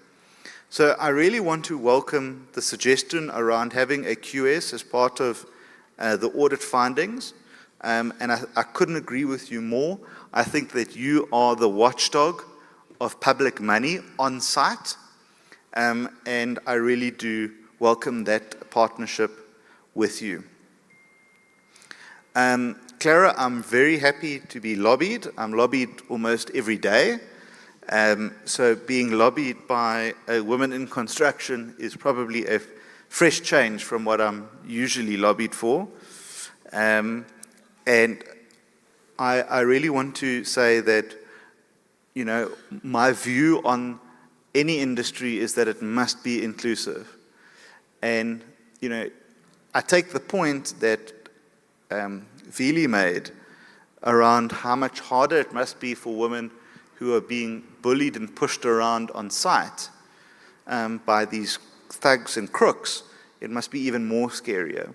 So I really want to welcome the suggestion around having a QS as part of the audit findings. And I couldn't agree with you more. I think that you are the watchdog of public money on site. And I really do welcome that partnership with you. Clara, I'm very happy to be lobbied. I'm lobbied almost every day. So being lobbied by a woman in construction is probably a fresh change from what I'm usually lobbied for. And I really want to say that, you know, my view on any industry is that it must be inclusive. And, you know, I take the point that Vili made around how much harder it must be for women who are being bullied and pushed around on site by these thugs and crooks. It must be even more scarier.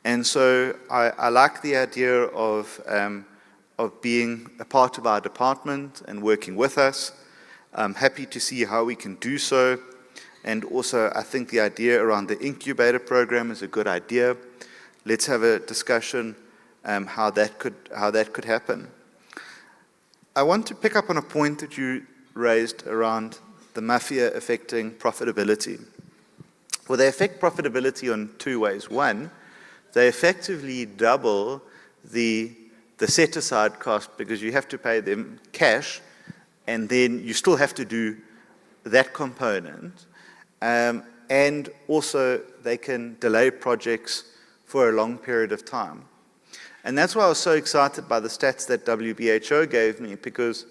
And so I like the idea of being a part of our department and working with us. I'm happy to see how we can do so. And also, I think the idea around the incubator program is a good idea. Let's have a discussion how that could happen. I want to pick up on a point that you raised around the mafia affecting profitability. Well, they affect profitability on two ways. One, they effectively double the set-aside cost because you have to pay them cash, and then you still have to do that component. And also, they can delay projects for a long period of time. And that's why I was so excited by the stats that WBHO gave me, because,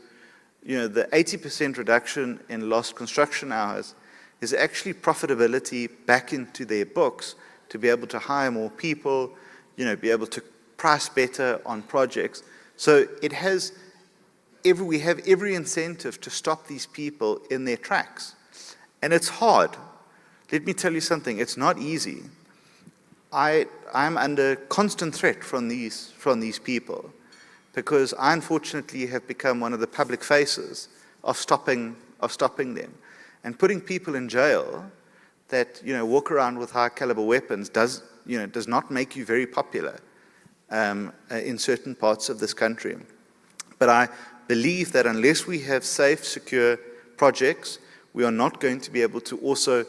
you know, the 80% reduction in lost construction hours is actually profitability back into their books to be able to hire more people, you know, be able to price better on projects. So it has we have every incentive to stop these people in their tracks. And it's hard. Let me tell you something, it's not easy. I'm under constant threat from these people because I unfortunately have become one of the public faces of stopping them. And putting people in jail that, you know, walk around with high caliber weapons does not make you very popular in certain parts of this country. But I believe that unless we have safe, secure projects, we are not going to be able to also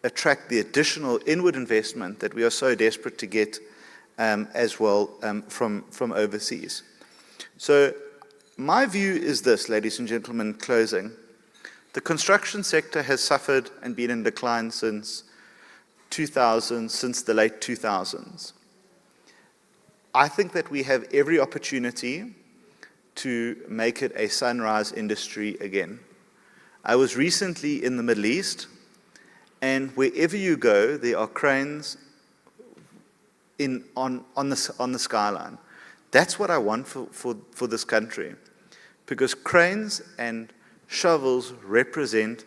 attract the additional inward investment that we are so desperate to get as well from overseas. So my view is this, ladies and gentlemen, closing. The construction sector has suffered and been in decline since the late 2000s. I think that we have every opportunity to make it a sunrise industry again. I was recently in the Middle East, and wherever you go, there are cranes on the skyline. That's what I want for this country, because cranes and shovels represent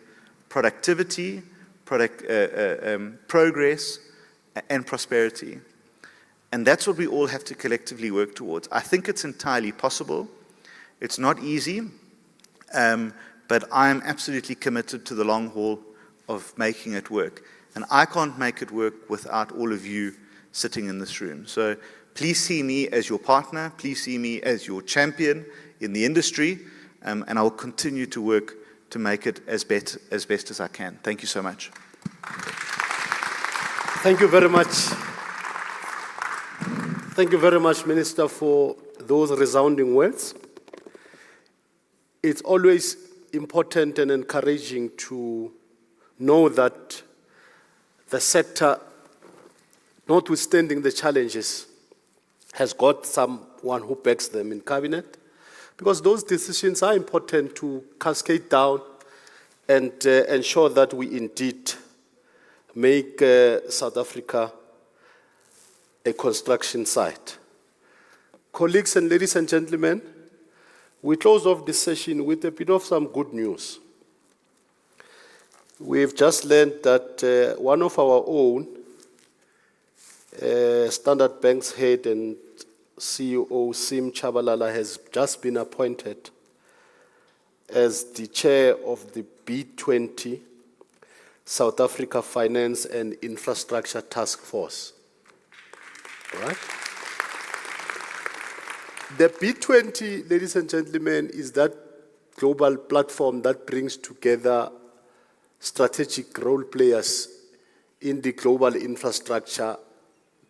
productivity, progress, and prosperity. And that's what we all have to collectively work towards. I think it's entirely possible. It's not easy, but I'm absolutely committed to the long haul of making it work. And I can't make it work without all of you sitting in this room. So please see me as your partner. Please see me as your champion in the industry. And I will continue to work to make it as best as I can. Thank you so much. Thank you very much. Thank you very much, Minister, for those resounding words. It's always important and encouraging to know that the sector, notwithstanding the challenges, has got someone who backs them in cabinet, because those decisions are important to cascade down and ensure that we indeed make South Africa a construction site. Colleagues and ladies and gentlemen, we close off this session with a bit of some good news. We've just learned that one of our own, Standard Bank's head and CEO, Sim Chabalala, has just been appointed as the chair of the B20 South Africa Finance and Infrastructure Task Force. All right? The B20, ladies and gentlemen, is that global platform that brings together strategic role players in the global infrastructure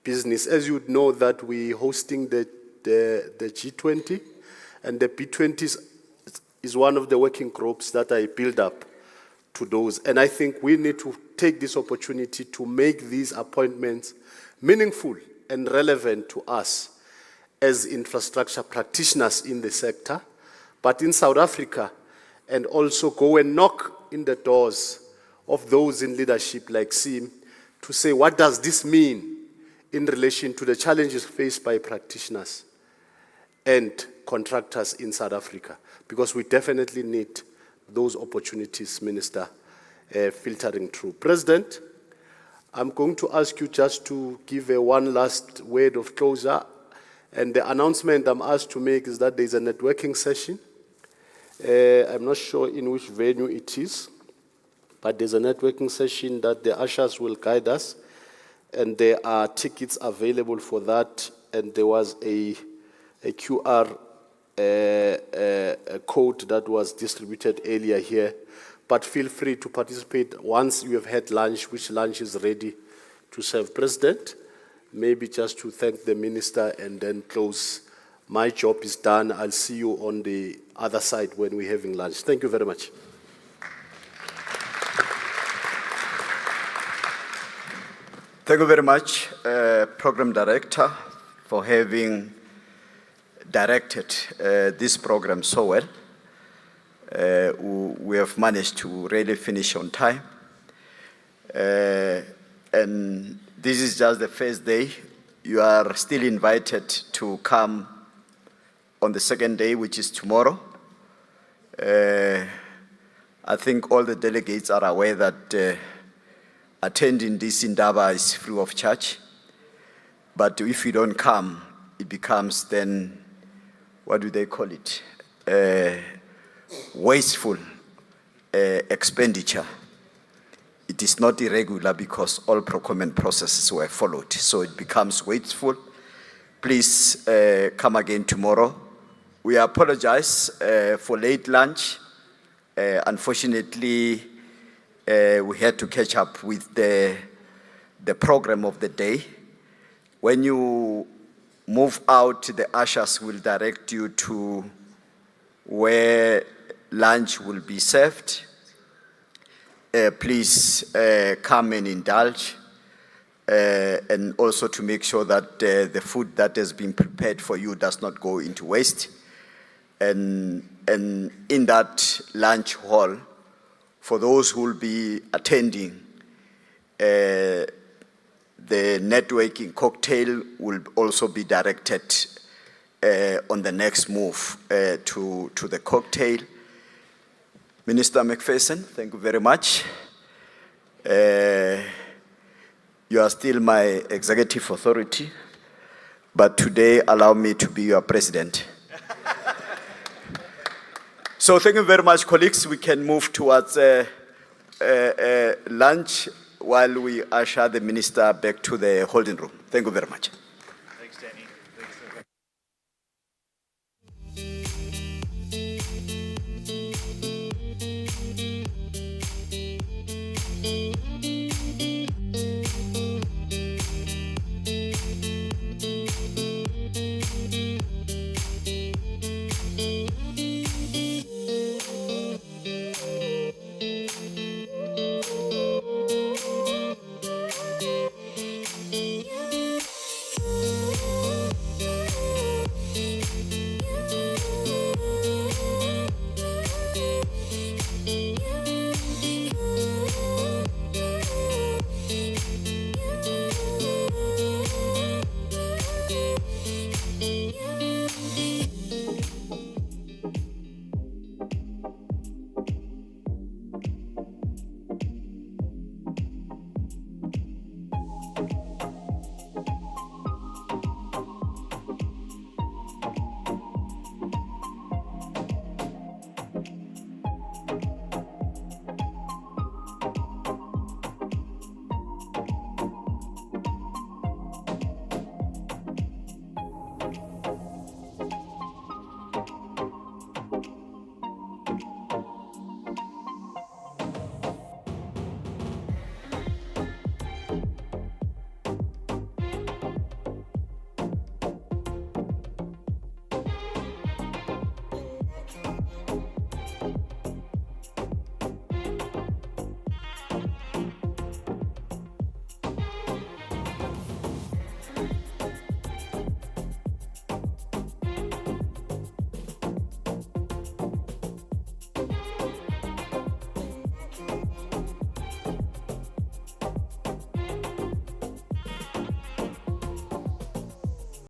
business. As you know that we're hosting the G20, and the B20 is one of the working groups that I build up to those. And I think we need to take this opportunity to make these appointments meaningful and relevant to us as infrastructure practitioners in the sector, but in South Africa, and also go and knock in the doors of those in leadership like SIM to say, what does this mean in relation to the challenges faced by practitioners and contractors in South Africa? Because we definitely need those opportunities, Minister, filtering through. President, I'm going to ask you just to give one last word of closure. And the announcement I'm asked to make is that there's a networking session. I'm not sure in which venue it is, but there's a networking session that the ushers will guide us, and there are tickets available for that, and there was a QR code that was distributed earlier here. But feel free to participate once you have had lunch, which lunch is ready to serve. President, maybe just to thank the minister and then close. My job is done. I'll see you on the other side when we're having lunch. Thank you very much. Thank you very much, Program Director, for having directed this program so well. We have managed to really finish on time. And this is just the first day. You are still invited to come on the second day, which is tomorrow. I think all the delegates are aware that attending this Indaba is free of charge. But if you don't come, it becomes then, what do they call it? Wasteful expenditure. It is not irregular because all procurement processes were followed. So it becomes wasteful. Please come again tomorrow. We apologize for late lunch. Unfortunately, we had to catch up with the program of the day. When you move out, the ushers will direct you to where lunch will be served. Please come and indulge, and also to make sure that the food that has been prepared for you does not go into waste. And in that lunch hall, for those who will be attending, the networking cocktail will also be directed on the next move to the cocktail. Minister McPherson, thank you very much. You are still my executive authority, but today allow me to be your president. So thank you very much, colleagues. We can move towards lunch while we usher the minister back to the holding room. Thank you very much.